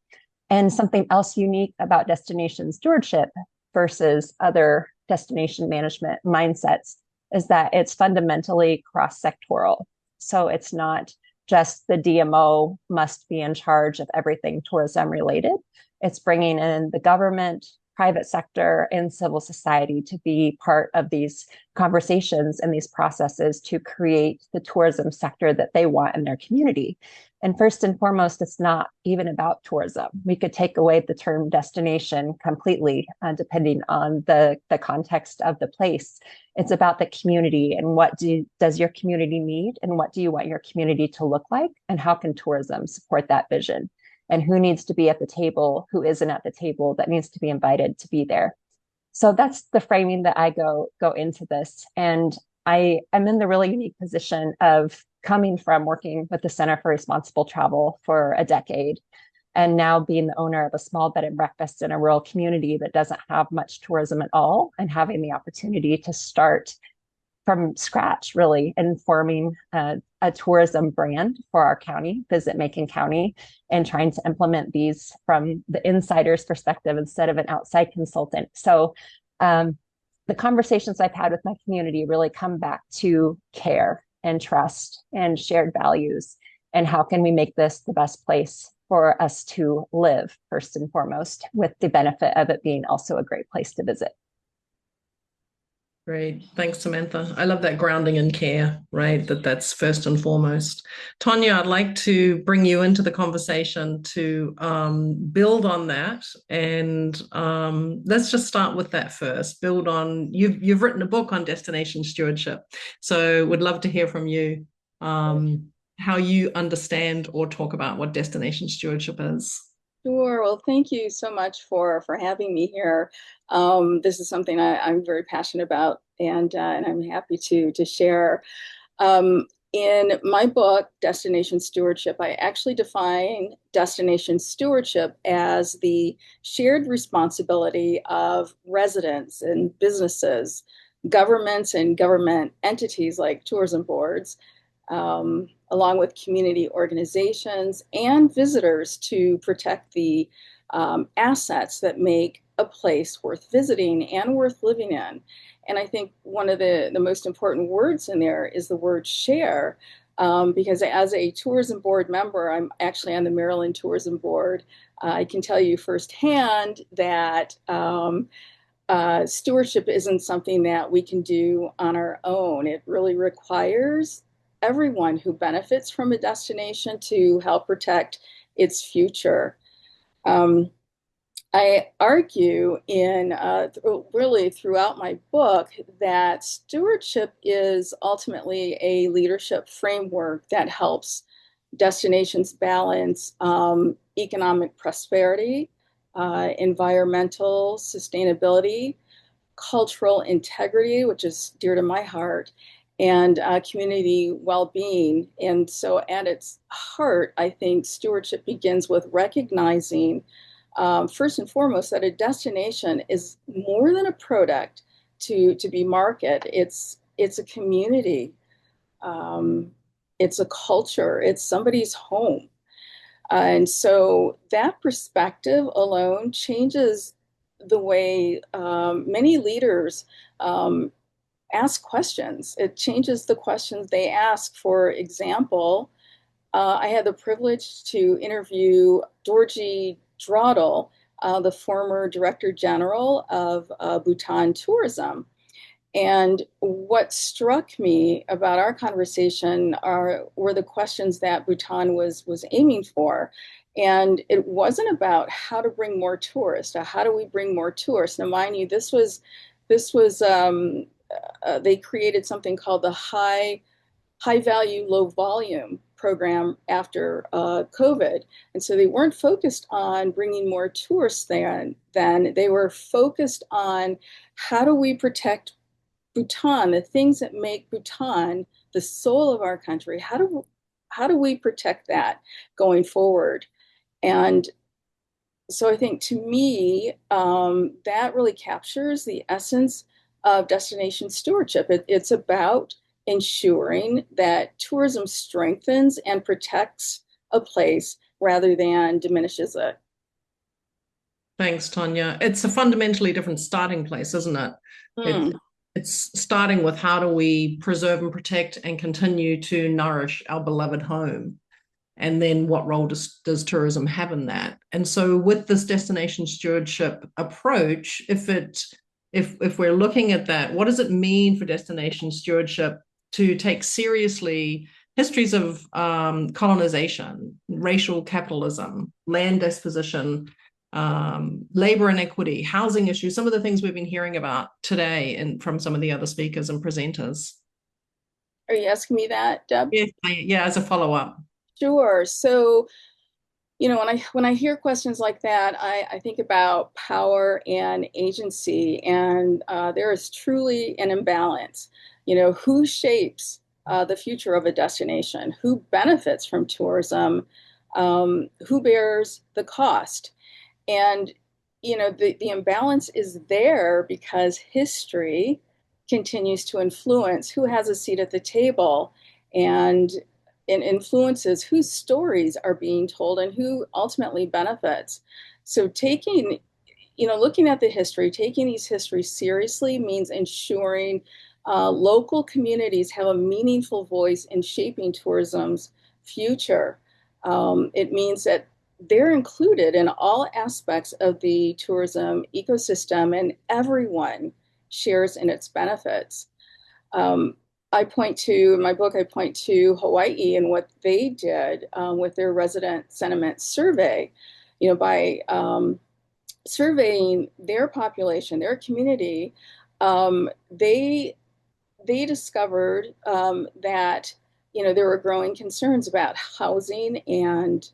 And something else unique about destination stewardship versus other destination management mindsets is that it's fundamentally cross-sectoral. So it's not just the DMO must be in charge of everything tourism related. It's bringing in the government, private sector, and civil society to be part of these conversations and these processes to create the tourism sector that they want in their community. And first and foremost, it's not even about tourism. We could take away the term destination completely, depending on the context of the place. It's about the community and what does your community need and what do you want your community to look like and how can tourism support that vision? and who needs to be at the table, who isn't at the table, that needs to be invited to be there. So that's the framing that I go into this. And I am in the really unique position of coming from working with the Center for Responsible Travel for a decade, and now being the owner of a small bed and breakfast in a rural community that doesn't have much tourism at all, and having the opportunity to start from scratch, really, and forming a tourism brand for our county, Visit Macon County, and trying to implement these from the insider's perspective instead of an outside consultant. So the conversations I've had with my community really come back to care and trust and shared values, and how can we make this the best place for us to live, first and foremost, with the benefit of it being also a great place to visit. Great. Thanks, Samantha. I love that grounding in care, right? That's first and foremost. Tonya, I'd like to bring you into the conversation to build on that. And let's just start with that first. Build on, you've written a book on destination stewardship. So would love to hear from you how you understand or talk about what destination stewardship is. Sure. Well, thank you so much for having me here. This is something I'm very passionate about, and I'm happy to share. In my book, Destination Stewardship, I actually define destination stewardship as the shared responsibility of residents and businesses, governments and government entities like tourism boards, along with community organizations and visitors, to protect the assets that make a place worth visiting and worth living in. And I think one of the most important words in there is the word share, because as a tourism board member, I'm actually on the Maryland Tourism Board. I can tell you firsthand that stewardship isn't something that we can do on our own. It really requires everyone who benefits from a destination to help protect its future. I argue in really throughout my book that stewardship is ultimately a leadership framework that helps destinations balance economic prosperity, environmental sustainability, cultural integrity, which is dear to my heart, and community well-being. And so at its heart, I think stewardship begins with recognizing, first and foremost, that a destination is more than a product to be marketed. It's a community. It's a culture. It's somebody's home. And so that perspective alone changes the way many leaders ask questions. It changes the questions they ask. For example, I had the privilege to interview Dorji Drawdell, the former Director General of Bhutan Tourism. And what struck me about our conversation were the questions that Bhutan was aiming for. And it wasn't about how to bring more tourists, or how do we bring more tourists. Now, mind you, this was they created something called the high value, low volume program after COVID. And so they weren't focused on bringing more tourists then. They were focused on how do we protect Bhutan, the things that make Bhutan the soul of our country. How do we protect that going forward? And so I think, to me, that really captures the essence of destination stewardship. It's about ensuring that tourism strengthens and protects a place rather than diminishes it. Thanks, Tonya. It's a fundamentally different starting place, isn't it? It's starting with how do we preserve and protect and continue to nourish our beloved home? And then what role does tourism have in that? And so with this destination stewardship approach, if we're looking at that, what does it mean for destination stewardship to take seriously histories of colonization, racial capitalism, land disposition, labor inequity, housing issues, some of the things we've been hearing about today and from some of the other speakers and presenters? Are you asking me that, Deb? Yeah, as a follow-up. Sure. So when I hear questions like that, I think about power and agency, and there is truly an imbalance. Who shapes the future of a destination? Who benefits from tourism? Who bears the cost? And the imbalance is there because history continues to influence who has a seat at the table, and it influences whose stories are being told and who ultimately benefits. So looking at the history, taking these histories seriously means ensuring local communities have a meaningful voice in shaping tourism's future. It means that they're included in all aspects of the tourism ecosystem, and everyone shares in its benefits. In my book, I point to Hawaii and what they did with their resident sentiment survey, by surveying their population, their community. They discovered that there were growing concerns about housing and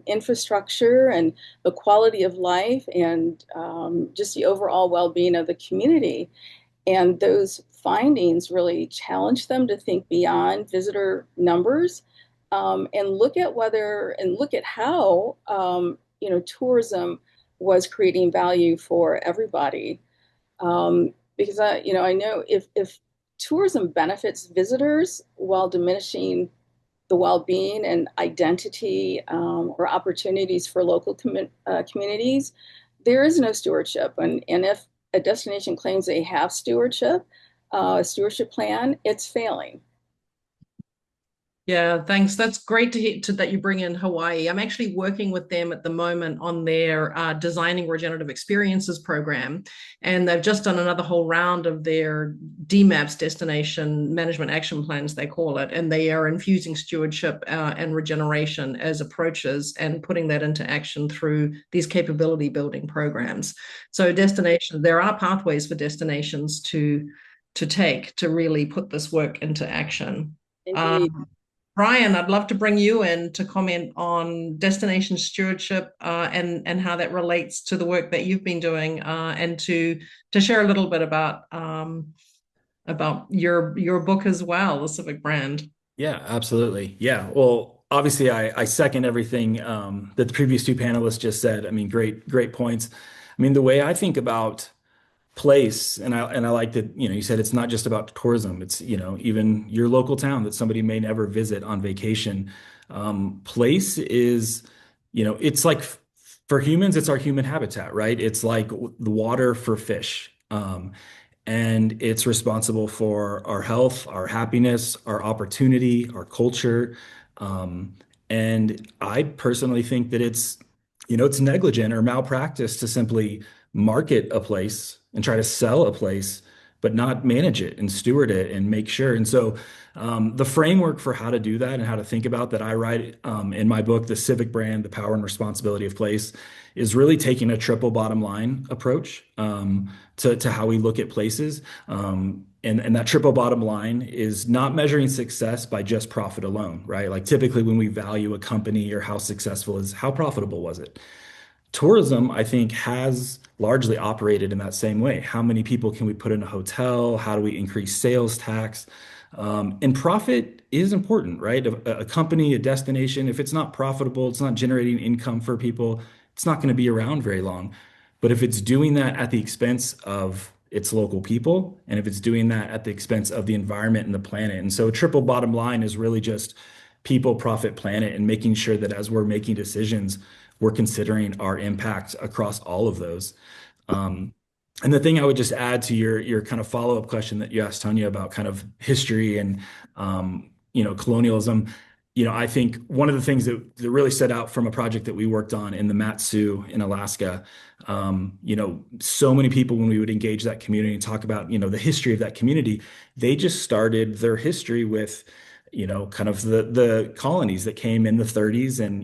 infrastructure and the quality of life and just the overall well-being of the community. And those findings really challenged them to think beyond visitor numbers, and look at how tourism was creating value for everybody. Because I know if tourism benefits visitors while diminishing the well-being and identity or opportunities for local communities, there is no stewardship. And if a destination claims they have a stewardship plan, it's failing. Yeah, thanks. That's great to hear that you bring in Hawaii. I'm actually working with them at the moment on their Designing Regenerative Experiences program. And they've just done another whole round of their DMAPS, Destination Management Action Plans, they call it. And they are infusing stewardship and regeneration as approaches and putting that into action through these capability building programs. So there are pathways for destinations to take to really put this work into action. Indeed. Brian, I'd love to bring you in to comment on destination stewardship and how that relates to the work that you've been doing, and to share a little bit about your book as well, The Civic Brand. Yeah, absolutely. Yeah. Well, obviously, I second everything that the previous two panelists just said. I mean, great points. I mean, the way I think about place, and I like that, you said it's not just about tourism. It's, even your local town that somebody may never visit on vacation. Place is, it's like for humans, it's our human habitat, right? It's like the water for fish. And it's responsible for our health, our happiness, our opportunity, our culture. And I personally think that it's negligent or malpractice to simply market a place and try to sell a place, but not manage it and steward it and make sure. And so the framework for how to do that and how to think about that I write in my book, The Civic Brand, The Power and Responsibility of Place, is really taking a triple bottom line approach to how we look at places. And that triple bottom line is not measuring success by just profit alone, right? Like typically when we value a company or how successful is, how profitable was it? Tourism, I think, has largely operated in that same way. How many people can we put in a hotel? How do we increase sales tax? And profit is important, right? A company, a destination, if it's not profitable, it's not generating income for people, it's not going to be around very long. But if it's doing that at the expense of its local people, and if it's doing that at the expense of the environment and the planet. And so triple bottom line is really just people, profit, planet, and making sure that as we're making decisions, we're considering our impact across all of those. And the thing I would just add to your kind of follow-up question that you asked Tonya about kind of history and colonialism, I think one of the things that really stood out from a project that we worked on in the Mat-Su in Alaska, so many people, when we would engage that community and talk about the history of that community, they just started their history with kind of the colonies that came in the 30s. And,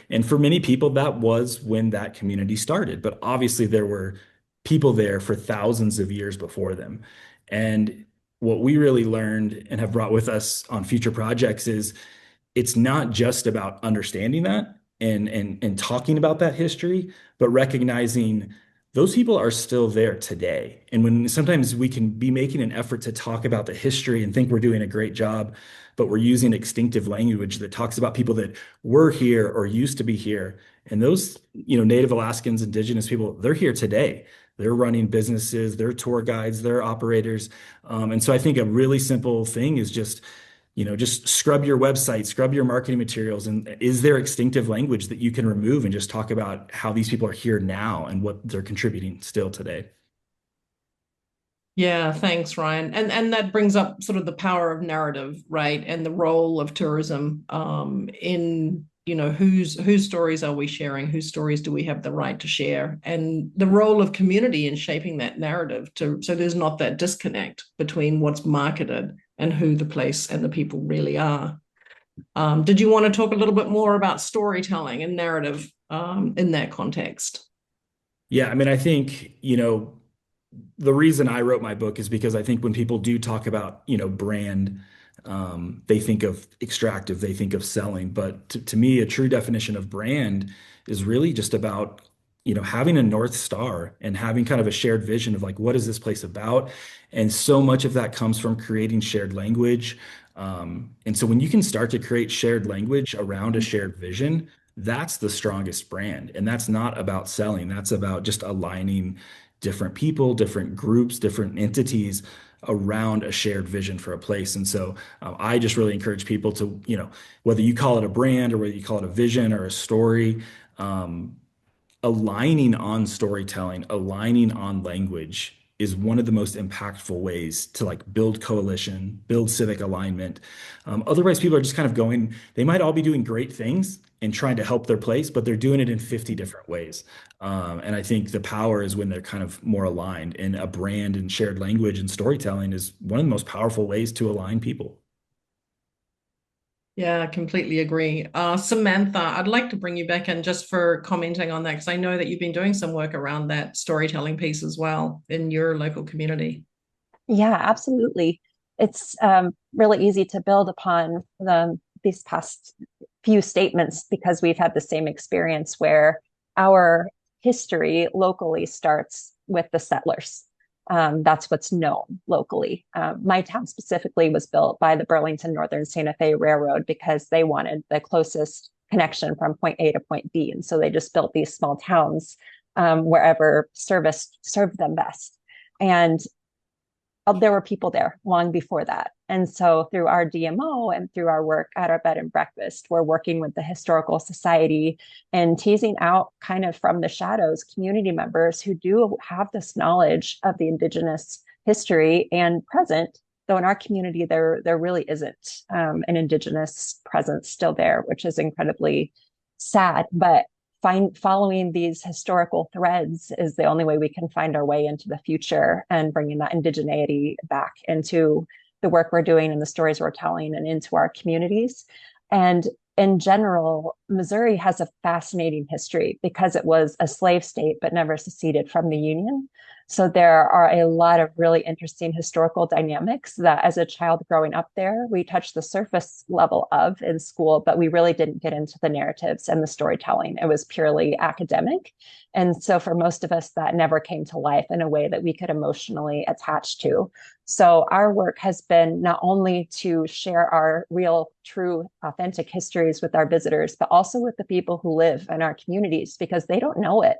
and for many people, that was when that community started. But obviously there were people there for thousands of years before them. And what we really learned and have brought with us on future projects is it's not just about understanding that and talking about that history, but recognizing those people are still there today. And when sometimes we can be making an effort to talk about the history and think we're doing a great job, but we're using extinctive language that talks about people that were here or used to be here. And those, Native Alaskans, indigenous people, they're here today. They're running businesses, they're tour guides, they're operators. And so I think a really simple thing is just scrub your website, scrub your marketing materials. And is there extinctive language that you can remove and just talk about how these people are here now and what they're contributing still today? Yeah, thanks, Ryan. And that brings up sort of the power of narrative, right? And the role of tourism in, whose stories are we sharing? Whose stories do we have the right to share? And the role of community in shaping that narrative so there's not that disconnect between what's marketed and who the place and the people really are. Did you want to talk a little bit more about storytelling and narrative in that context? Yeah, I mean, I think, the reason I wrote my book is because I think when people do talk about, brand, they think of extractive, they think of selling. But to me, a true definition of brand is really just about, having a North Star and having kind of a shared vision of like, what is this place about? And so much of that comes from creating shared language. And so when you can start to create shared language around a shared vision, that's the strongest brand. And that's not about selling. That's about just aligning different people, different groups, different entities around a shared vision for a place. And so I just really encourage people to, whether you call it a brand or whether you call it a vision or a story, aligning on storytelling, aligning on language is one of the most impactful ways to like build coalition, build civic alignment. Otherwise, people are just kind of going, they might all be doing great things and trying to help their place, but they're doing it in 50 different ways. And I think the power is when they're kind of more aligned, and a brand and shared language and storytelling is one of the most powerful ways to align people. Yeah, I completely agree. Samantha, I'd like to bring you back in just for commenting on that, because I know that you've been doing some work around that storytelling piece as well in your local community. Yeah, absolutely. It's really easy to build upon these past few statements because we've had the same experience where our history locally starts with the settlers. That's what's known locally. My town specifically was built by the Burlington Northern Santa Fe Railroad because they wanted the closest connection from point A to point B. And so they just built these small towns wherever service served them best. And there were people there long before that. And so through our DMO and through our work at our bed and breakfast, we're working with the Historical Society and teasing out kind of from the shadows community members who do have this knowledge of the Indigenous history and present, though in our community, there really isn't an Indigenous presence still there, which is incredibly sad. But following these historical threads is the only way we can find our way into the future and bringing that indigeneity back into the work we're doing and the stories we're telling and into our communities. And in general, Missouri has a fascinating history because it was a slave state but never seceded from the Union. So there are a lot of really interesting historical dynamics that as a child growing up there, we touched the surface level of in school, but we really didn't get into the narratives and the storytelling. It was purely academic. And so for most of us, that never came to life in a way that we could emotionally attach to. So our work has been not only to share our real, true, authentic histories with our visitors, but also with the people who live in our communities because they don't know it.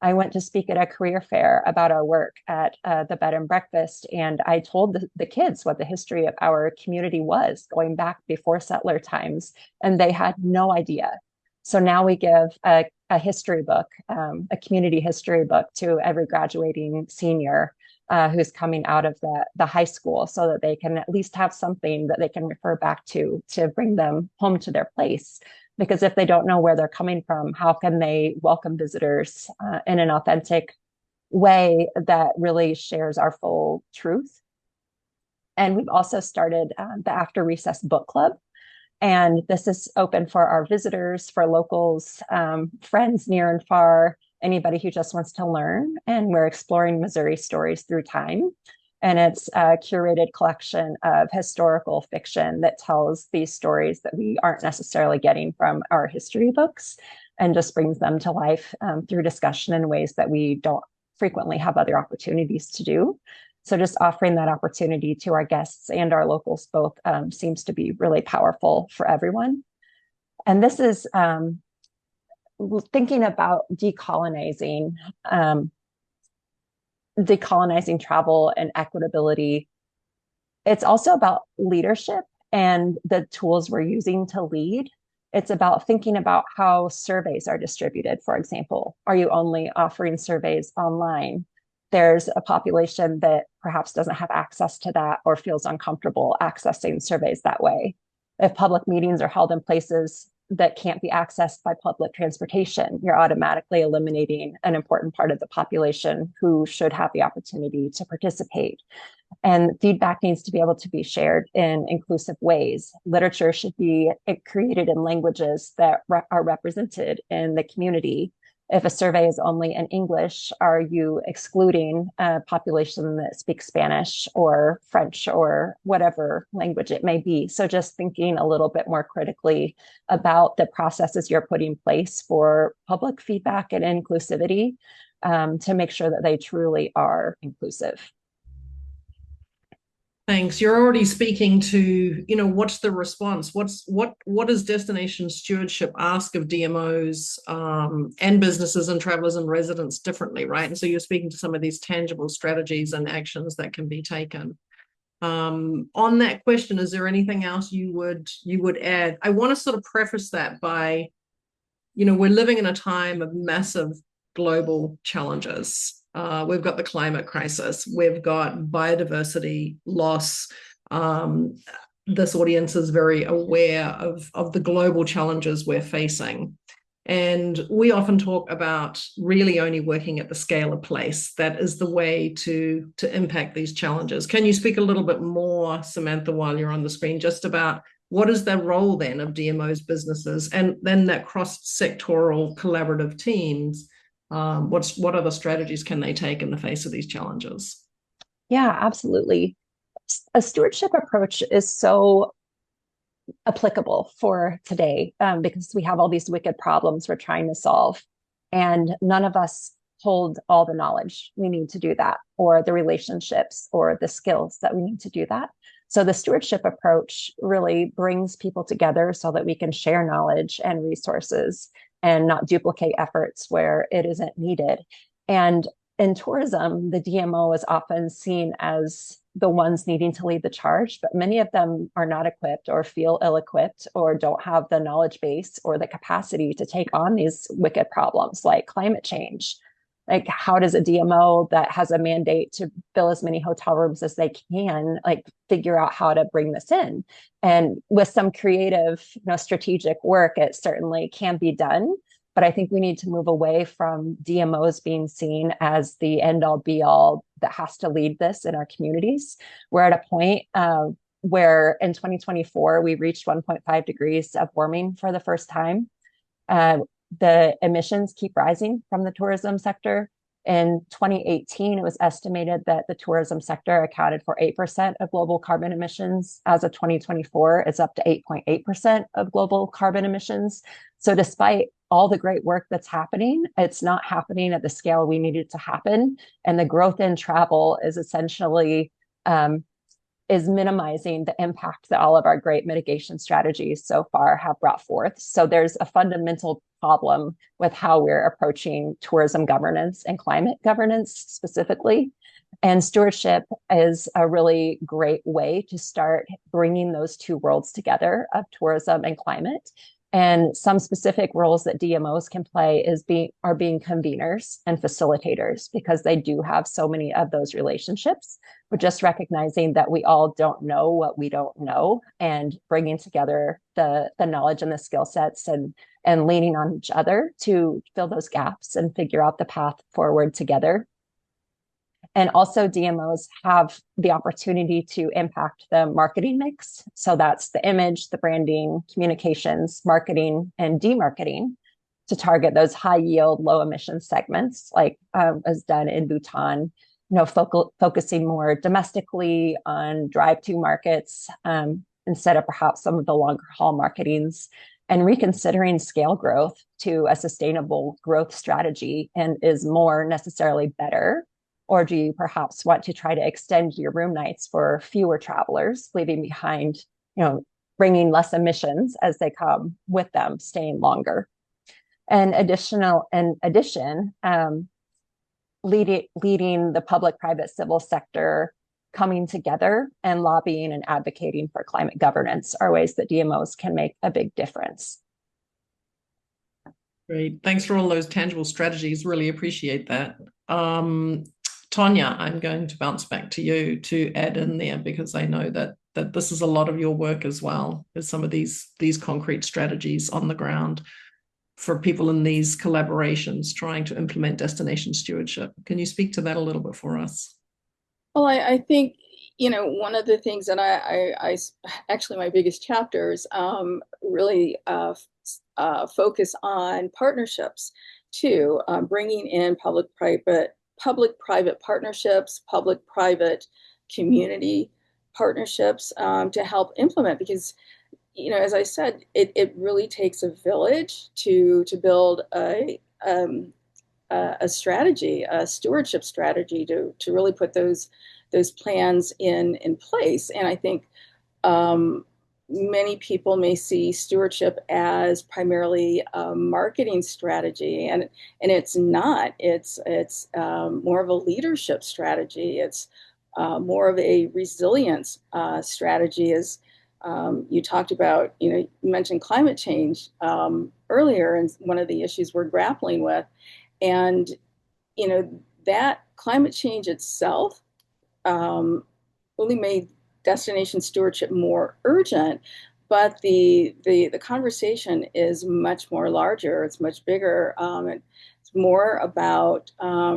I went to speak at a career fair about our work at the bed and breakfast, and I told the kids what the history of our community was going back before settler times, and they had no idea. So now we give a history book, a community history book to every graduating senior who's coming out of the high school so that they can at least have something that they can refer back to bring them home to their place. Because if they don't know where they're coming from, how can they welcome visitors in an authentic way that really shares our full truth? And we've also started the After Recess Book Club. And this is open for our visitors, for locals, friends near and far, anybody who just wants to learn. And we're exploring Missouri stories through time. And it's a curated collection of historical fiction that tells these stories that we aren't necessarily getting from our history books, and just brings them to life through discussion in ways that we don't frequently have other opportunities to do. So just offering that opportunity to our guests and our locals both seems to be really powerful for everyone. And this is thinking about decolonizing travel and equitability. It's also about leadership and the tools we're using to lead. It's about thinking about how surveys are distributed, for example. Are you only offering surveys online? There's a population that perhaps doesn't have access to that or feels uncomfortable accessing surveys that way. If public meetings are held in places that can't be accessed by public transportation, you're automatically eliminating an important part of the population who should have the opportunity to participate. And feedback needs to be able to be shared in inclusive ways. Literature should be created in languages that are represented in the community. If a survey is only in English, are you excluding a population that speaks Spanish or French or whatever language it may be? So just thinking a little bit more critically about the processes you're putting in place for public feedback and inclusivity to make sure that they truly are inclusive. Thanks. You're already speaking to, what's the response? What does destination stewardship ask of DMOs and businesses and travelers and residents differently, right? And so you're speaking to some of these tangible strategies and actions that can be taken. On that question, is there anything else you would add? I want to sort of preface that by, we're living in a time of massive global challenges. We've got the climate crisis. We've got biodiversity loss. This audience is very aware of the global challenges we're facing. And we often talk about really only working at the scale of place. That is the way to impact these challenges. Can you speak a little bit more, Samantha, while you're on the screen, just about what is the role then of DMOs, businesses, and then that cross-sectoral collaborative teams? What other strategies can they take in the face of these challenges? Yeah, absolutely. A stewardship approach is so applicable for today because we have all these wicked problems we're trying to solve, and none of us hold all the knowledge we need to do that, or the relationships or the skills that we need to do that. So the stewardship approach really brings people together so that we can share knowledge and resources and not duplicate efforts where it isn't needed. And in tourism, the DMO is often seen as the ones needing to lead the charge, but many of them are not equipped or feel ill-equipped or don't have the knowledge base or the capacity to take on these wicked problems like climate change. Like, how does a DMO that has a mandate to fill as many hotel rooms as they can, figure out how to bring this in? And with some creative, strategic work, it certainly can be done. But I think we need to move away from DMOs being seen as the end-all be-all that has to lead this in our communities. We're at a point where in 2024, we reached 1.5 degrees of warming for the first time. The emissions keep rising from the tourism sector. In 2018, it was estimated that the tourism sector accounted for 8% of global carbon emissions. As of 2024, it's up to 8.8% of global carbon emissions. So despite all the great work that's happening, it's not happening at the scale we need it to happen. And the growth in travel is essentially is minimizing the impact that all of our great mitigation strategies so far have brought forth. So there's a fundamental problem with how we're approaching tourism governance and climate governance specifically. And stewardship is a really great way to start bringing those two worlds together of tourism and climate. And some specific roles that DMOs can play are being conveners and facilitators, because they do have so many of those relationships. But just recognizing that we all don't know what we don't know, and bringing together the knowledge and the skill sets and leaning on each other to fill those gaps and figure out the path forward together. And also DMOs have the opportunity to impact the marketing mix. So that's the image, the branding, communications, marketing, and demarketing to target those high yield, low emission segments, like was done in Bhutan. focusing more domestically on drive-to markets instead of perhaps some of the longer haul marketings, and reconsidering scale growth to a sustainable growth strategy, and is more necessarily better? Or do you perhaps want to try to extend your room nights for fewer travelers, leaving behind, bringing less emissions as they come with them, staying longer? In addition, leading the public, private, civil sector coming together and lobbying and advocating for climate governance are ways that DMOs can make a big difference. Great. Thanks for all those tangible strategies. Really appreciate that. Tonya, I'm going to bounce back to you to add in there, because I know that this is a lot of your work as well, as some of these concrete strategies on the ground for people in these collaborations trying to implement destination stewardship. Can you speak to that a little bit for us? Well, I think, one of the things that I actually, my biggest chapters really focus on partnerships too, bringing in public-private partnerships, public-private community partnerships to help implement, because as I said, it really takes a village to build a strategy, a stewardship strategy to really put those plans in place. And I think many people may see stewardship as primarily a marketing strategy, and it's not. It's more of a leadership strategy. It's more of a resilience strategy. As you talked about, you mentioned climate change earlier, and one of the issues we're grappling with. And, that climate change itself really made destination stewardship more urgent, but the conversation is much more larger. It's much bigger. It's more about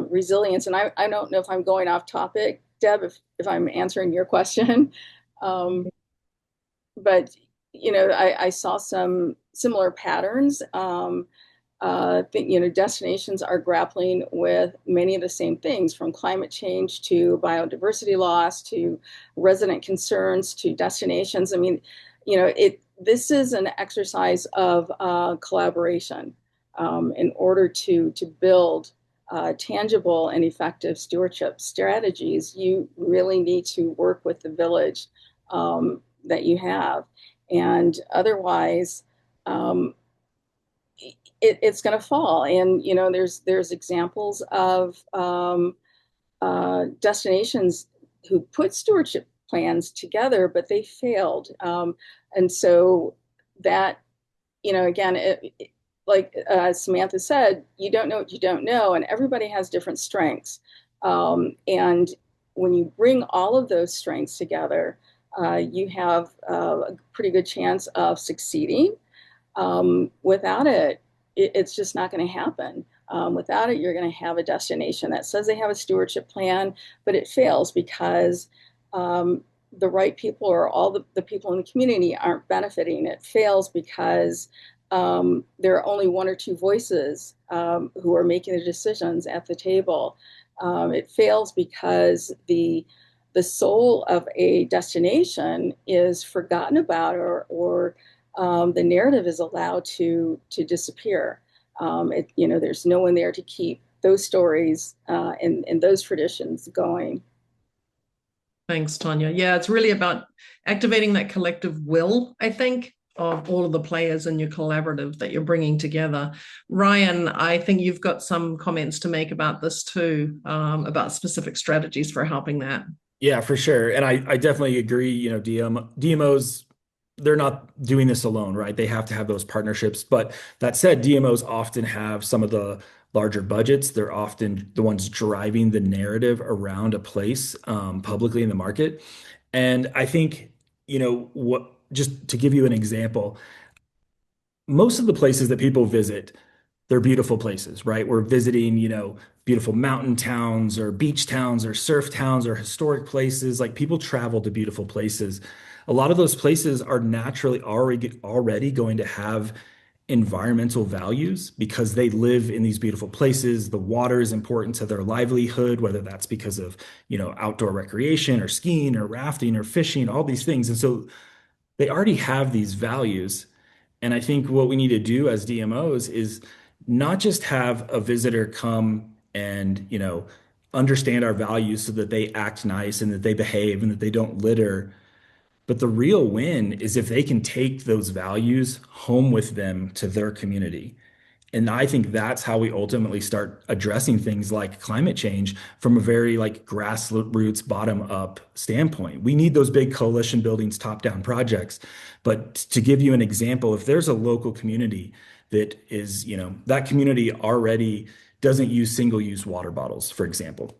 resilience. And I don't know if I'm going off topic, Deb, if I'm answering your question. But, I saw some similar patterns. Destinations are grappling with many of the same things, from climate change to biodiversity loss to resident concerns to destinations. I mean, this is an exercise of collaboration in order to build tangible and effective stewardship strategies. You really need to work with the village that you have, and otherwise it's going to fall. And there's examples of destinations who put stewardship plans together, but they failed. And so that, again, like Samantha said, you don't know what you don't know, and everybody has different strengths. And when you bring all of those strengths together, you have a pretty good chance of succeeding. Without it, it's just not going to happen. Without it, you're going to have a destination that says they have a stewardship plan, but it fails because the right people, or all the people in the community, aren't benefiting. It fails because there are only one or two voices who are making the decisions at the table. It fails because the soul of a destination is forgotten about, or the narrative is allowed to disappear. There's no one there to keep those stories and those traditions going. Thanks, Tonya. Yeah, it's really about activating that collective will, I think, of all of the players in your collaborative that you're bringing together. Ryan, I think you've got some comments to make about this too, about specific strategies for helping that. Yeah, for sure. And I definitely agree, DMOs, they're not doing this alone, right? They have to have those partnerships. But that said, DMOs often have some of the larger budgets. They're often the ones driving the narrative around a place publicly in the market. And I think, just to give you an example, most of the places that people visit, they're beautiful places, right? We're visiting, beautiful mountain towns or beach towns or surf towns or historic places. Like, people travel to beautiful places. A lot of those places are naturally already going to have environmental values because they live in these beautiful places. The water is important to their livelihood, whether that's because of, outdoor recreation or skiing or rafting or fishing, all these things. And so they already have these values. And I think what we need to do as DMOs is not just have a visitor come and, understand our values so that they act nice and that they behave and that they don't litter. But the real win is if they can take those values home with them to their community. And I think that's how we ultimately start addressing things like climate change from a very like grassroots bottom up standpoint. We need those big coalition buildings, top down projects. But to give you an example, if there's a local community that is, that community already doesn't use single use water bottles, for example,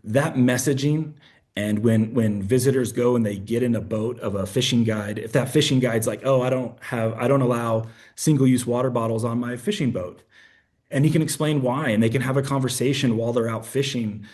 that messaging and when visitors go and they get in a boat of a fishing guide, if that fishing guide's like, oh, I don't allow single-use water bottles on my fishing boat, and he can explain why, and they can have a conversation while they're out fishing,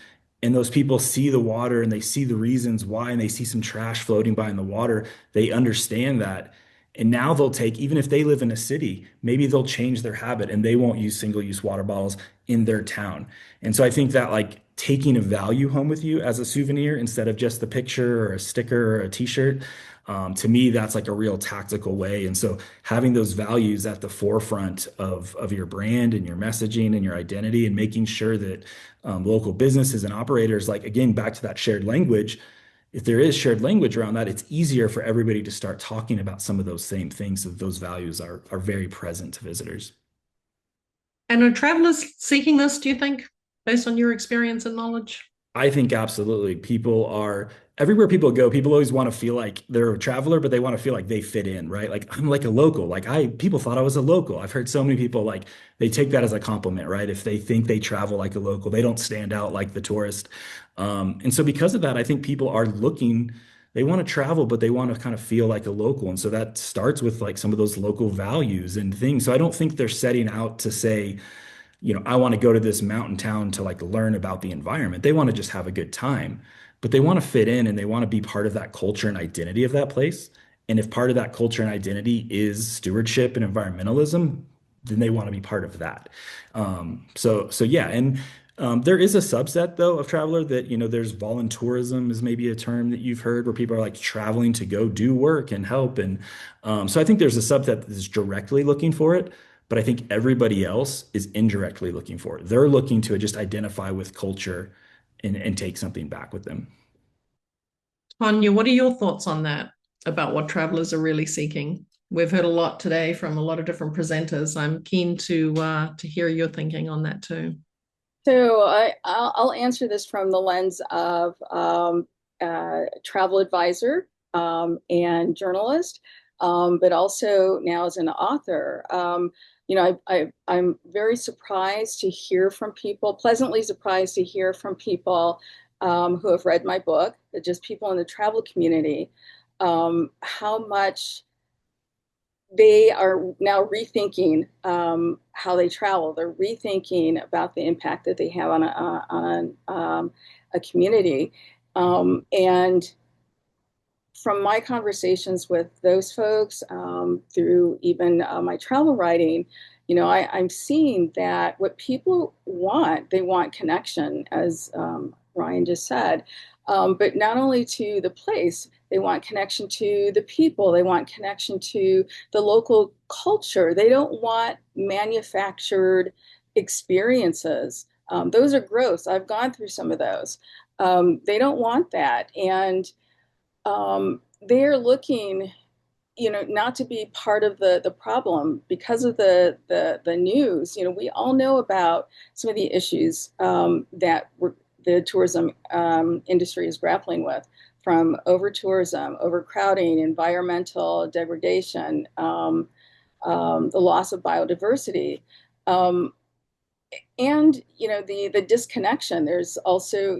and those people see the water and they see the reasons why, and they see some trash floating by in the water, they understand that. And now they'll take, even if they live in a city, maybe they'll change their habit and they won't use single-use water bottles in their town. And so I think that like taking a value home with you as a souvenir instead of just the picture or a sticker or a t-shirt, to me, that's like a real tactical way. And so having those values at the forefront of your brand and your messaging and your identity and making sure that local businesses and operators, like again, back to that shared language, if there is shared language around that, it's easier for everybody to start talking about some of those same things. So those values are very present to visitors. And are travelers seeking this, do you think, based on your experience and knowledge? I think absolutely. People are everywhere people go, people always want to feel like they're a traveler, but they want to feel like they fit in, right? Like I'm like a local. Like people thought I was a local. I've heard so many people like they take that as a compliment, right? If they think they travel like a local, they don't stand out like the tourist. And so because of that, I think people are looking, they want to travel, but they want to kind of feel like a local. And so that starts with like some of those local values and things. So I don't think they're setting out to say, I want to go to this mountain town to like learn about the environment. They want to just have a good time, but they want to fit in and they want to be part of that culture and identity of that place. And if part of that culture and identity is stewardship and environmentalism, then they want to be part of that. So yeah. And there is a subset though of traveler that, there's voluntourism is maybe a term that you've heard where people are like traveling to go do work and help. And so I think there's a subset that is directly looking for it. But I think everybody else is indirectly looking for it. They're looking to just identify with culture and take something back with them. Tanya, what are your thoughts on that about what travelers are really seeking? We've heard a lot today from a lot of different presenters. I'm keen to hear your thinking on that too. So I'll answer this from the lens of travel advisor and journalist, but also now as an author. I'm very surprised to hear from people, pleasantly surprised to hear from people who have read my book, just people in the travel community, how much they are now rethinking how they travel. They're rethinking about the impact that they have on a community. And from my conversations with those folks, through even my travel writing, I'm seeing that what people want, they want connection, as Ryan just said, but not only to the place, they want connection to the people, they want connection to the local culture. They don't want manufactured experiences. Those are gross. I've gone through some of those. They don't want that. And they're looking, not to be part of the problem because of the news. We all know about some of the issues that the tourism industry is grappling with, from over-tourism, overcrowding, environmental degradation, the loss of biodiversity. And the disconnection. There's also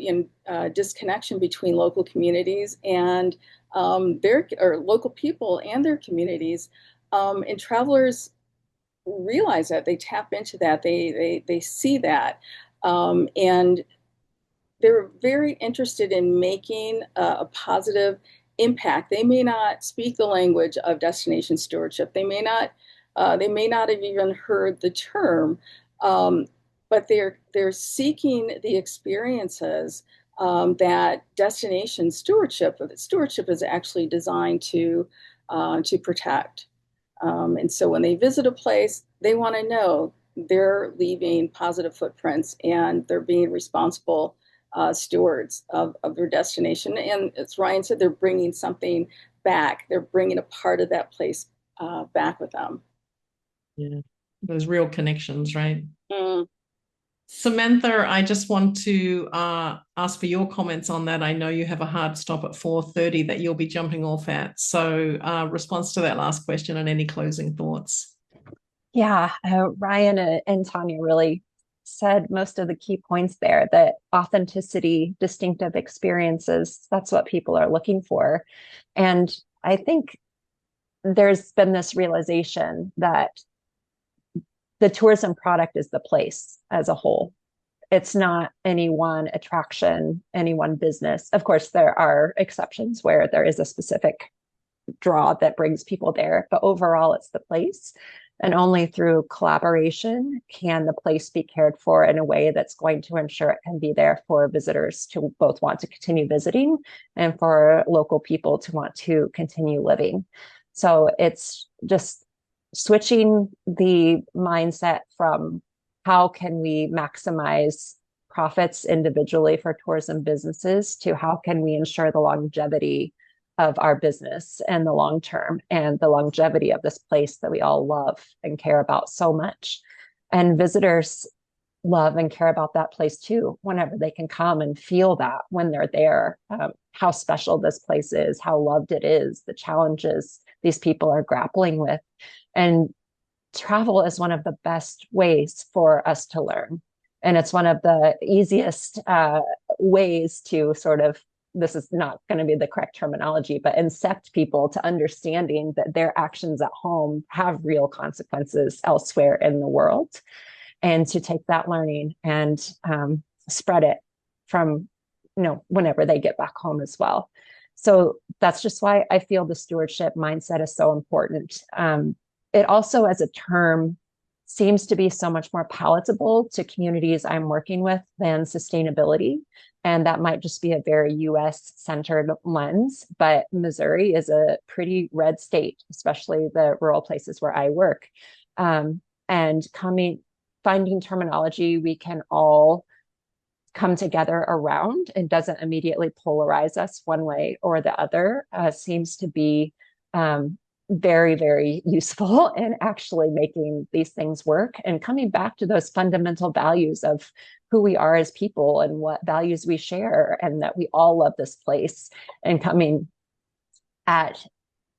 disconnection between local communities and local people and their communities. And travelers realize that, they tap into that, they see that, and they're very interested in making a positive impact. They may not speak the language of destination stewardship. They may not They may not have even heard the term, but they're seeking the experiences that destination stewardship is actually designed to protect. And so when they visit a place, they want to know they're leaving positive footprints and they're being responsible stewards of their destination. And as Ryan said, they're bringing something back. They're bringing a part of that place back with them. Yeah, those real connections, right? Mm. Samantha, I just want to ask for your comments on that. I know you have a hard stop at 4:30 that you'll be jumping off at. So response to that last question and any closing thoughts. Yeah, Ryan and Tanya really said most of the key points there, that authenticity, distinctive experiences, that's what people are looking for. And I think there's been this realization that the tourism product is the place as a whole. It's not any one attraction, any one business. Of course, there are exceptions where there is a specific draw that brings people there, but overall, it's the place. And only through collaboration can the place be cared for in a way that's going to ensure it can be there for visitors to both want to continue visiting and for local people to want to continue living. So it's just switching the mindset from how can we maximize profits individually for tourism businesses to how can we ensure the longevity of our business and the long term and the longevity of this place that we all love and care about so much. And visitors love and care about that place too, whenever they can come and feel that when they're there, how special this place is, how loved it is, the challenges these people are grappling with. And travel is one of the best ways for us to learn. And it's one of the easiest ways to sort of, this is not going to be the correct terminology, but incept people to understanding that their actions at home have real consequences elsewhere in the world, and to take that learning and spread it from, whenever they get back home as well. So that's just why I feel the stewardship mindset is so important. It also, as a term, seems to be so much more palatable to communities I'm working with than sustainability. And that might just be a very US centered lens, but Missouri is a pretty red state, especially the rural places where I work. And finding terminology we can all come together around and doesn't immediately polarize us one way or the other seems to be very, very useful in actually making these things work and coming back to those fundamental values of who we are as people and what values we share, and that we all love this place, and coming at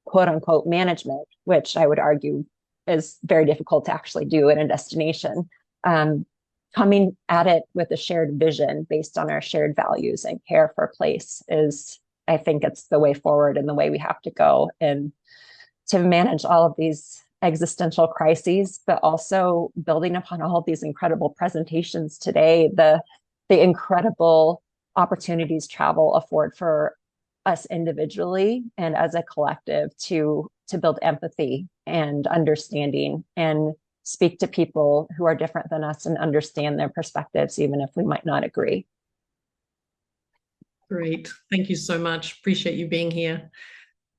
quote unquote management, which I would argue is very difficult to actually do in a destination. Coming at it with a shared vision based on our shared values and care for place is, I think it's the way forward and the way we have to go. And to manage all of these existential crises, but also building upon all of these incredible presentations today, the incredible opportunities travel afford for us individually and as a collective to build empathy and understanding and speak to people who are different than us and understand their perspectives, even if we might not agree. Great. Thank you so much. Appreciate you being here.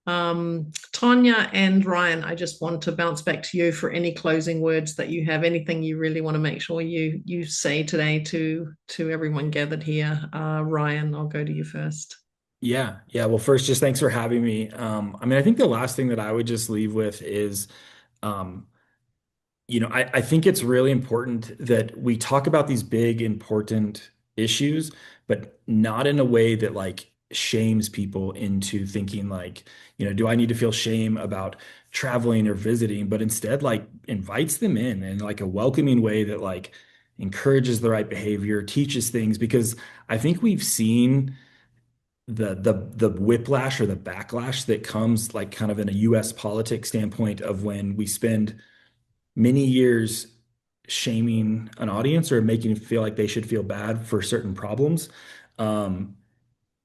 Tanya and Ryan, I just want to bounce back to you for any closing words that you have, anything you really want to make sure you say today to everyone gathered here. Ryan, I'll go to you first. Yeah. Well, first, just thanks for having me. I think the last thing that I would just leave with is, I think it's really important that we talk about these big, important issues, but not in a way that shames people into thinking do I need to feel shame about traveling or visiting, but instead invites them in a welcoming way that encourages the right behavior, teaches things, because I think we've seen the whiplash or the backlash that comes kind of in a US politics standpoint of when we spend many years shaming an audience or making them feel like they should feel bad for certain problems.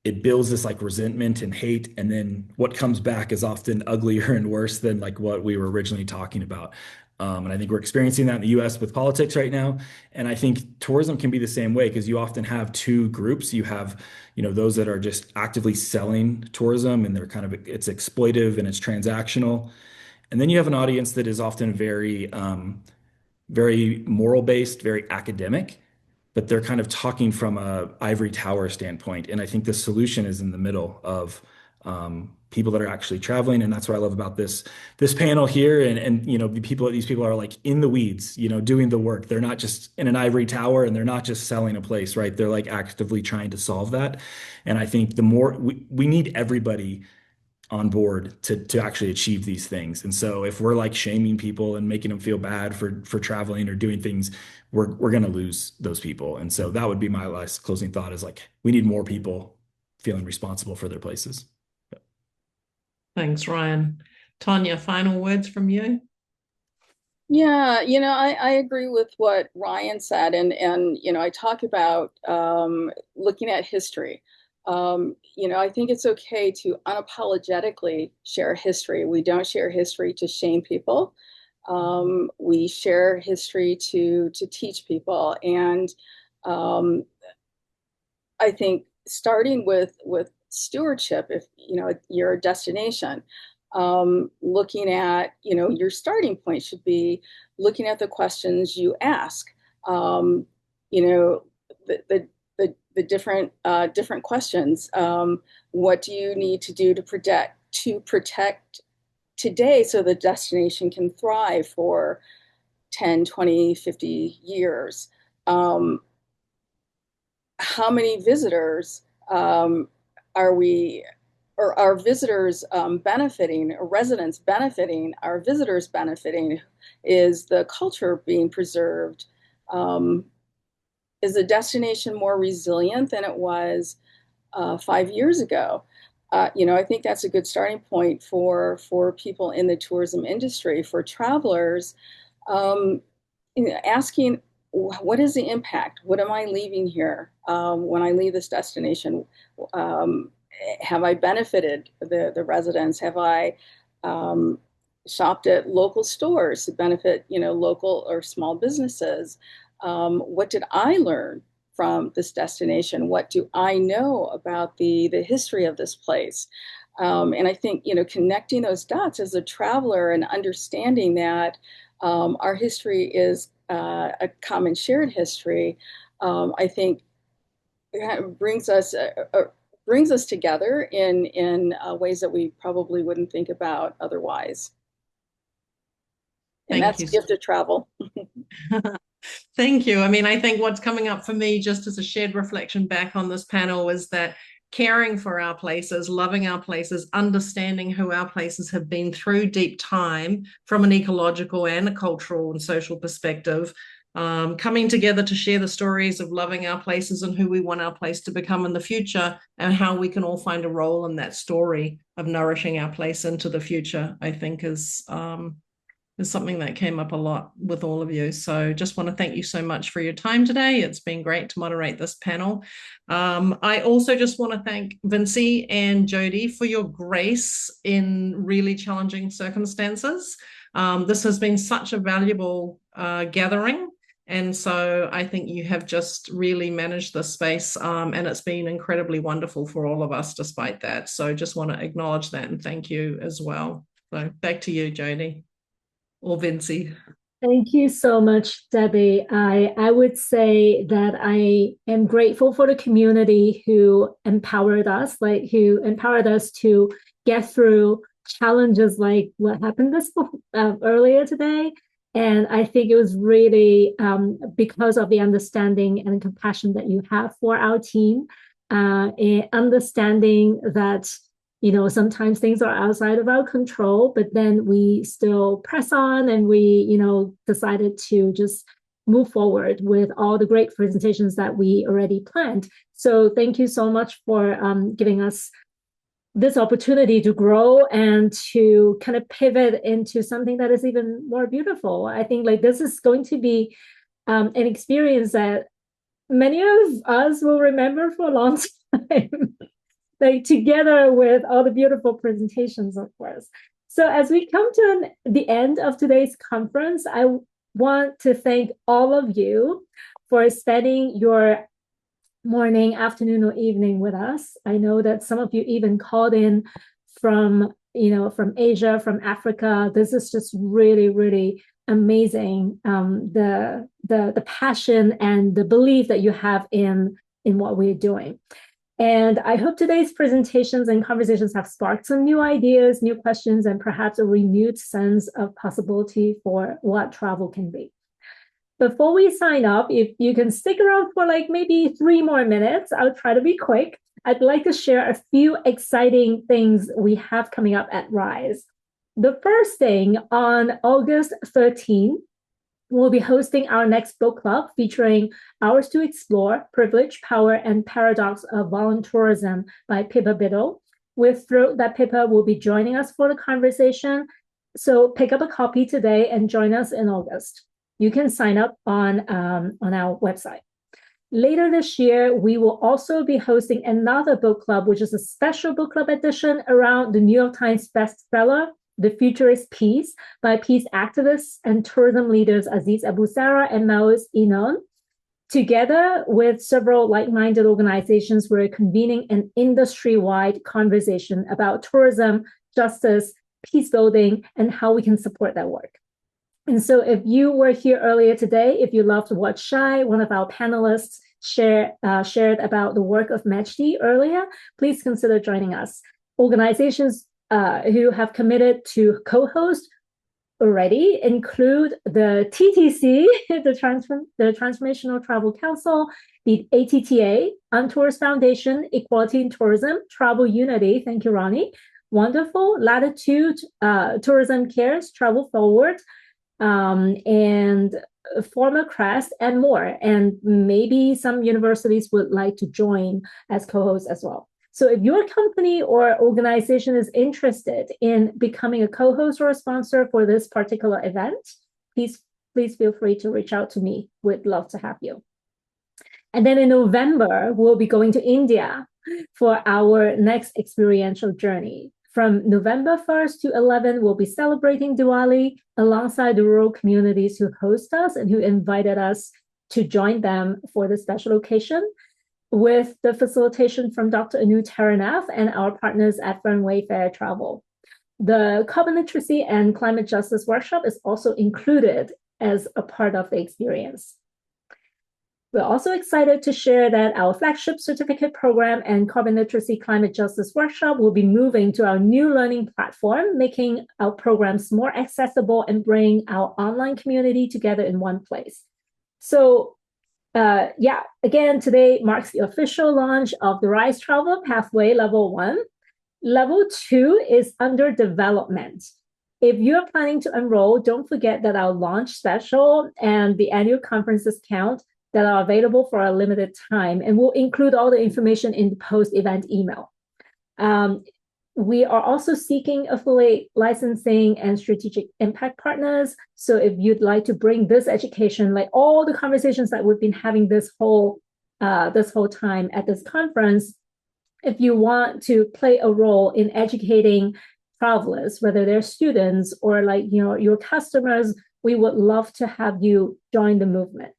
it builds this like resentment and hate, and then what comes back is often uglier and worse than like what we were originally talking about. And I think we're experiencing that in the US with politics right now. And I think tourism can be the same way, because you often have two groups. You have, those that are just actively selling tourism, and they're it's exploitive and it's transactional. And then you have an audience that is often very moral based, very academic, but they're kind of talking from a ivory tower standpoint. And I think the solution is in the middle of people that are actually traveling. And that's what I love about this panel here. And these people are like in the weeds, doing the work. They're not just in an ivory tower, and they're not just selling a place, right? They're like actively trying to solve that. And I think the more we need everybody on board to actually achieve these things. And so if we're like shaming people and making them feel bad for traveling or doing things, we're going to lose those people. And so that would be my last closing thought, is like, we need more people feeling responsible for their places. Thanks, Ryan. Tanya, final words from you? Yeah, I agree with what Ryan said, and I talk about looking at history. I think it's okay to unapologetically share history. We don't share history to shame people. We share history to teach people, and I think starting with stewardship, if you're a destination, looking at your starting point should be looking at the questions you ask. The different questions. What do you need to do to protect today so the destination can thrive for 10, 20, 50 years? How many visitors are we, or are visitors benefiting, or residents benefiting, are visitors benefiting? Is the culture being preserved? Is the destination more resilient than it was 5 years ago? I think that's a good starting point for people in the tourism industry, for travelers, asking, what is the impact? What am I leaving here when I leave this destination? Have I benefited the residents? Have I shopped at local stores to benefit, local or small businesses? What did I learn from this destination? What do I know about the history of this place? And I think, connecting those dots as a traveler and understanding that our history is a common shared history, I think brings us together in ways that we probably wouldn't think about otherwise. And that's the gift of travel. Thank you. I mean, I think what's coming up for me, just as a shared reflection back on this panel, is that caring for our places, loving our places, understanding who our places have been through deep time from an ecological and a cultural and social perspective, coming together to share the stories of loving our places and who we want our place to become in the future, and how we can all find a role in that story of nourishing our place into the future, I think is something that came up a lot with all of you. So just want to thank you so much for your time today. It's been great to moderate this panel. I also just want to thank Vinci and Jody for your grace in really challenging circumstances. This has been such a valuable gathering. And so I think you have just really managed the space, and it's been incredibly wonderful for all of us despite that. So just want to acknowledge that and thank you as well. So back to you, Jody. Or Vinci. Thank you so much, Debbie. I would say that I am grateful for the community who empowered us, to get through challenges like what happened earlier today. And I think it was really because of the understanding and compassion that you have for our team, understanding that sometimes things are outside of our control, but then we still press on, and we, decided to just move forward with all the great presentations that we already planned. So thank you so much for giving us this opportunity to grow and to kind of pivot into something that is even more beautiful. I think this is going to be an experience that many of us will remember for a long time. like together with all the beautiful presentations, of course. So as we come to the end of today's conference, I want to thank all of you for spending your morning, afternoon, or evening with us. I know that some of you even called in from, from Asia, from Africa. This is just really, really amazing. The passion and the belief that you have in what we're doing. And I hope today's presentations and conversations have sparked some new ideas, new questions, and perhaps a renewed sense of possibility for what travel can be. Before we sign up, if you can stick around for like maybe 3 more minutes, I'll try to be quick. I'd like to share a few exciting things we have coming up at RISE. The first thing, on August 13th, we'll be hosting our next book club featuring Hours to Explore, Privilege, Power, and Paradox of Voluntourism by Pippa Biddle. We're thrilled that Pippa will be joining us for the conversation. So pick up a copy today and join us in August. You can sign up on our website. Later this year, we will also be hosting another book club, which is a special book club edition around the New York Times bestseller, The Future is Peace, by peace activists and tourism leaders Aziz Abu Sara and Maoz Inon. Together with several like-minded organizations, we're convening an industry-wide conversation about tourism, justice, peace building, and how we can support that work. And so if you were here earlier today, if you loved what Shai, one of our panelists, shared about the work of Majdi earlier, please consider joining us. Organizations who have committed to co-host already include the TTC, the Transformational Travel Council, the ATTA, UnTours Foundation, Equality in Tourism, Travel Unity, thank you, Ronnie, Wonderful, Latitude, Tourism Cares, Travel Forward, and Former Crest, and more. And maybe some universities would like to join as co-hosts as well. So if your company or organization is interested in becoming a co-host or a sponsor for this particular event, please feel free to reach out to me. We'd love to have you. And then in November, we'll be going to India for our next experiential journey. From November 1st to 11th, we'll be celebrating Diwali alongside the rural communities who host us and who invited us to join them for this special occasion, with the facilitation from Dr. Anu Taranaf and our partners at Fern Wayfair Travel. The carbon literacy and climate justice workshop is also included as a part of the experience. We're also excited to share that our flagship certificate program and carbon literacy climate justice workshop will be moving to our new learning platform, making our programs more accessible and bring our online community together in one place. So again, today marks the official launch of the RISE Travel Pathway Level 1. Level 2 is under development. If you're planning to enroll, don't forget that our launch special and the annual conference discount that are available for a limited time, and we'll include all the information in the post-event email. We are also seeking affiliate licensing and strategic impact partners. So if you'd like to bring this education, like all the conversations that we've been having this whole time at this conference, if you want to play a role in educating travelers, whether they're students or your customers, we would love to have you join the movement.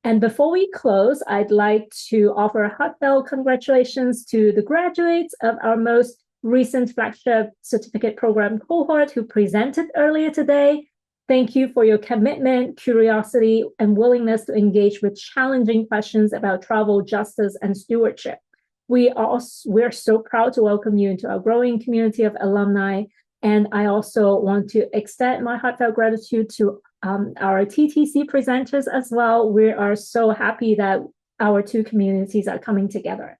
And before we close, I'd like to offer a heartfelt congratulations to the graduates of our most recent flagship certificate program cohort who presented earlier today. Thank you for your commitment, curiosity, and willingness to engage with challenging questions about travel, justice, and stewardship. We're so proud to welcome you into our growing community of alumni. And I also want to extend my heartfelt gratitude to our TTC presenters as well. We are so happy that our two communities are coming together.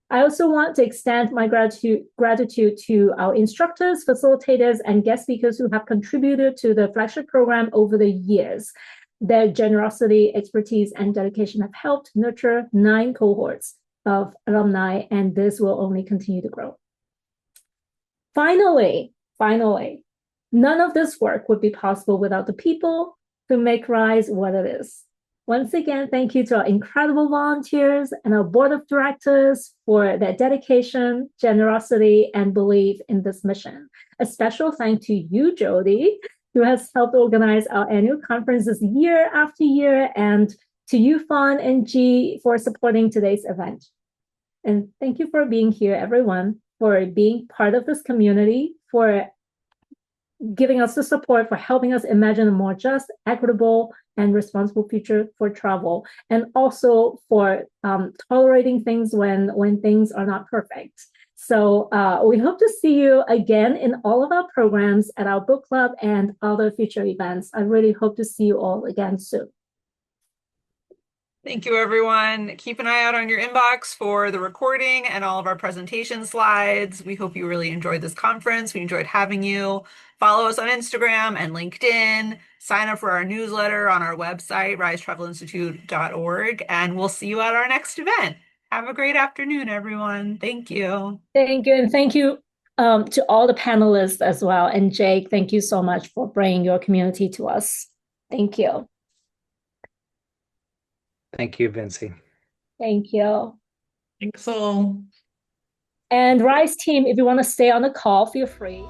I also want to extend my gratitude to our instructors, facilitators, and guest speakers who have contributed to the flagship program over the years. Their generosity, expertise, and dedication have helped nurture 9 cohorts of alumni, and this will only continue to grow. Finally, none of this work would be possible without the people who make RISE what it is. Once again, thank you to our incredible volunteers and our board of directors for their dedication, generosity, and belief in this mission. A special thanks to you, Jody, who has helped organize our annual conferences year after year, and to you, Fawn and G, for supporting today's event. And thank you for being here, everyone, for being part of this community, for giving us the support, for helping us imagine a more just, equitable, and responsible future for travel, and also for tolerating things when things are not perfect. So we hope to see you again in all of our programs at our book club and other future events. I really hope to see you all again soon. Thank you, everyone. Keep an eye out on your inbox for the recording and all of our presentation slides. We hope you really enjoyed this conference. We enjoyed having you. Follow us on Instagram and LinkedIn. Sign up for our newsletter on our website, risetravelinstitute.org, and we'll see you at our next event. Have a great afternoon, everyone. Thank you. Thank you. And thank you to all the panelists as well. And Jake, thank you so much for bringing your community to us. Thank you. Thank you, Vinci. Thank you. Thanks all. And Rise team, if you want to stay on the call, feel free.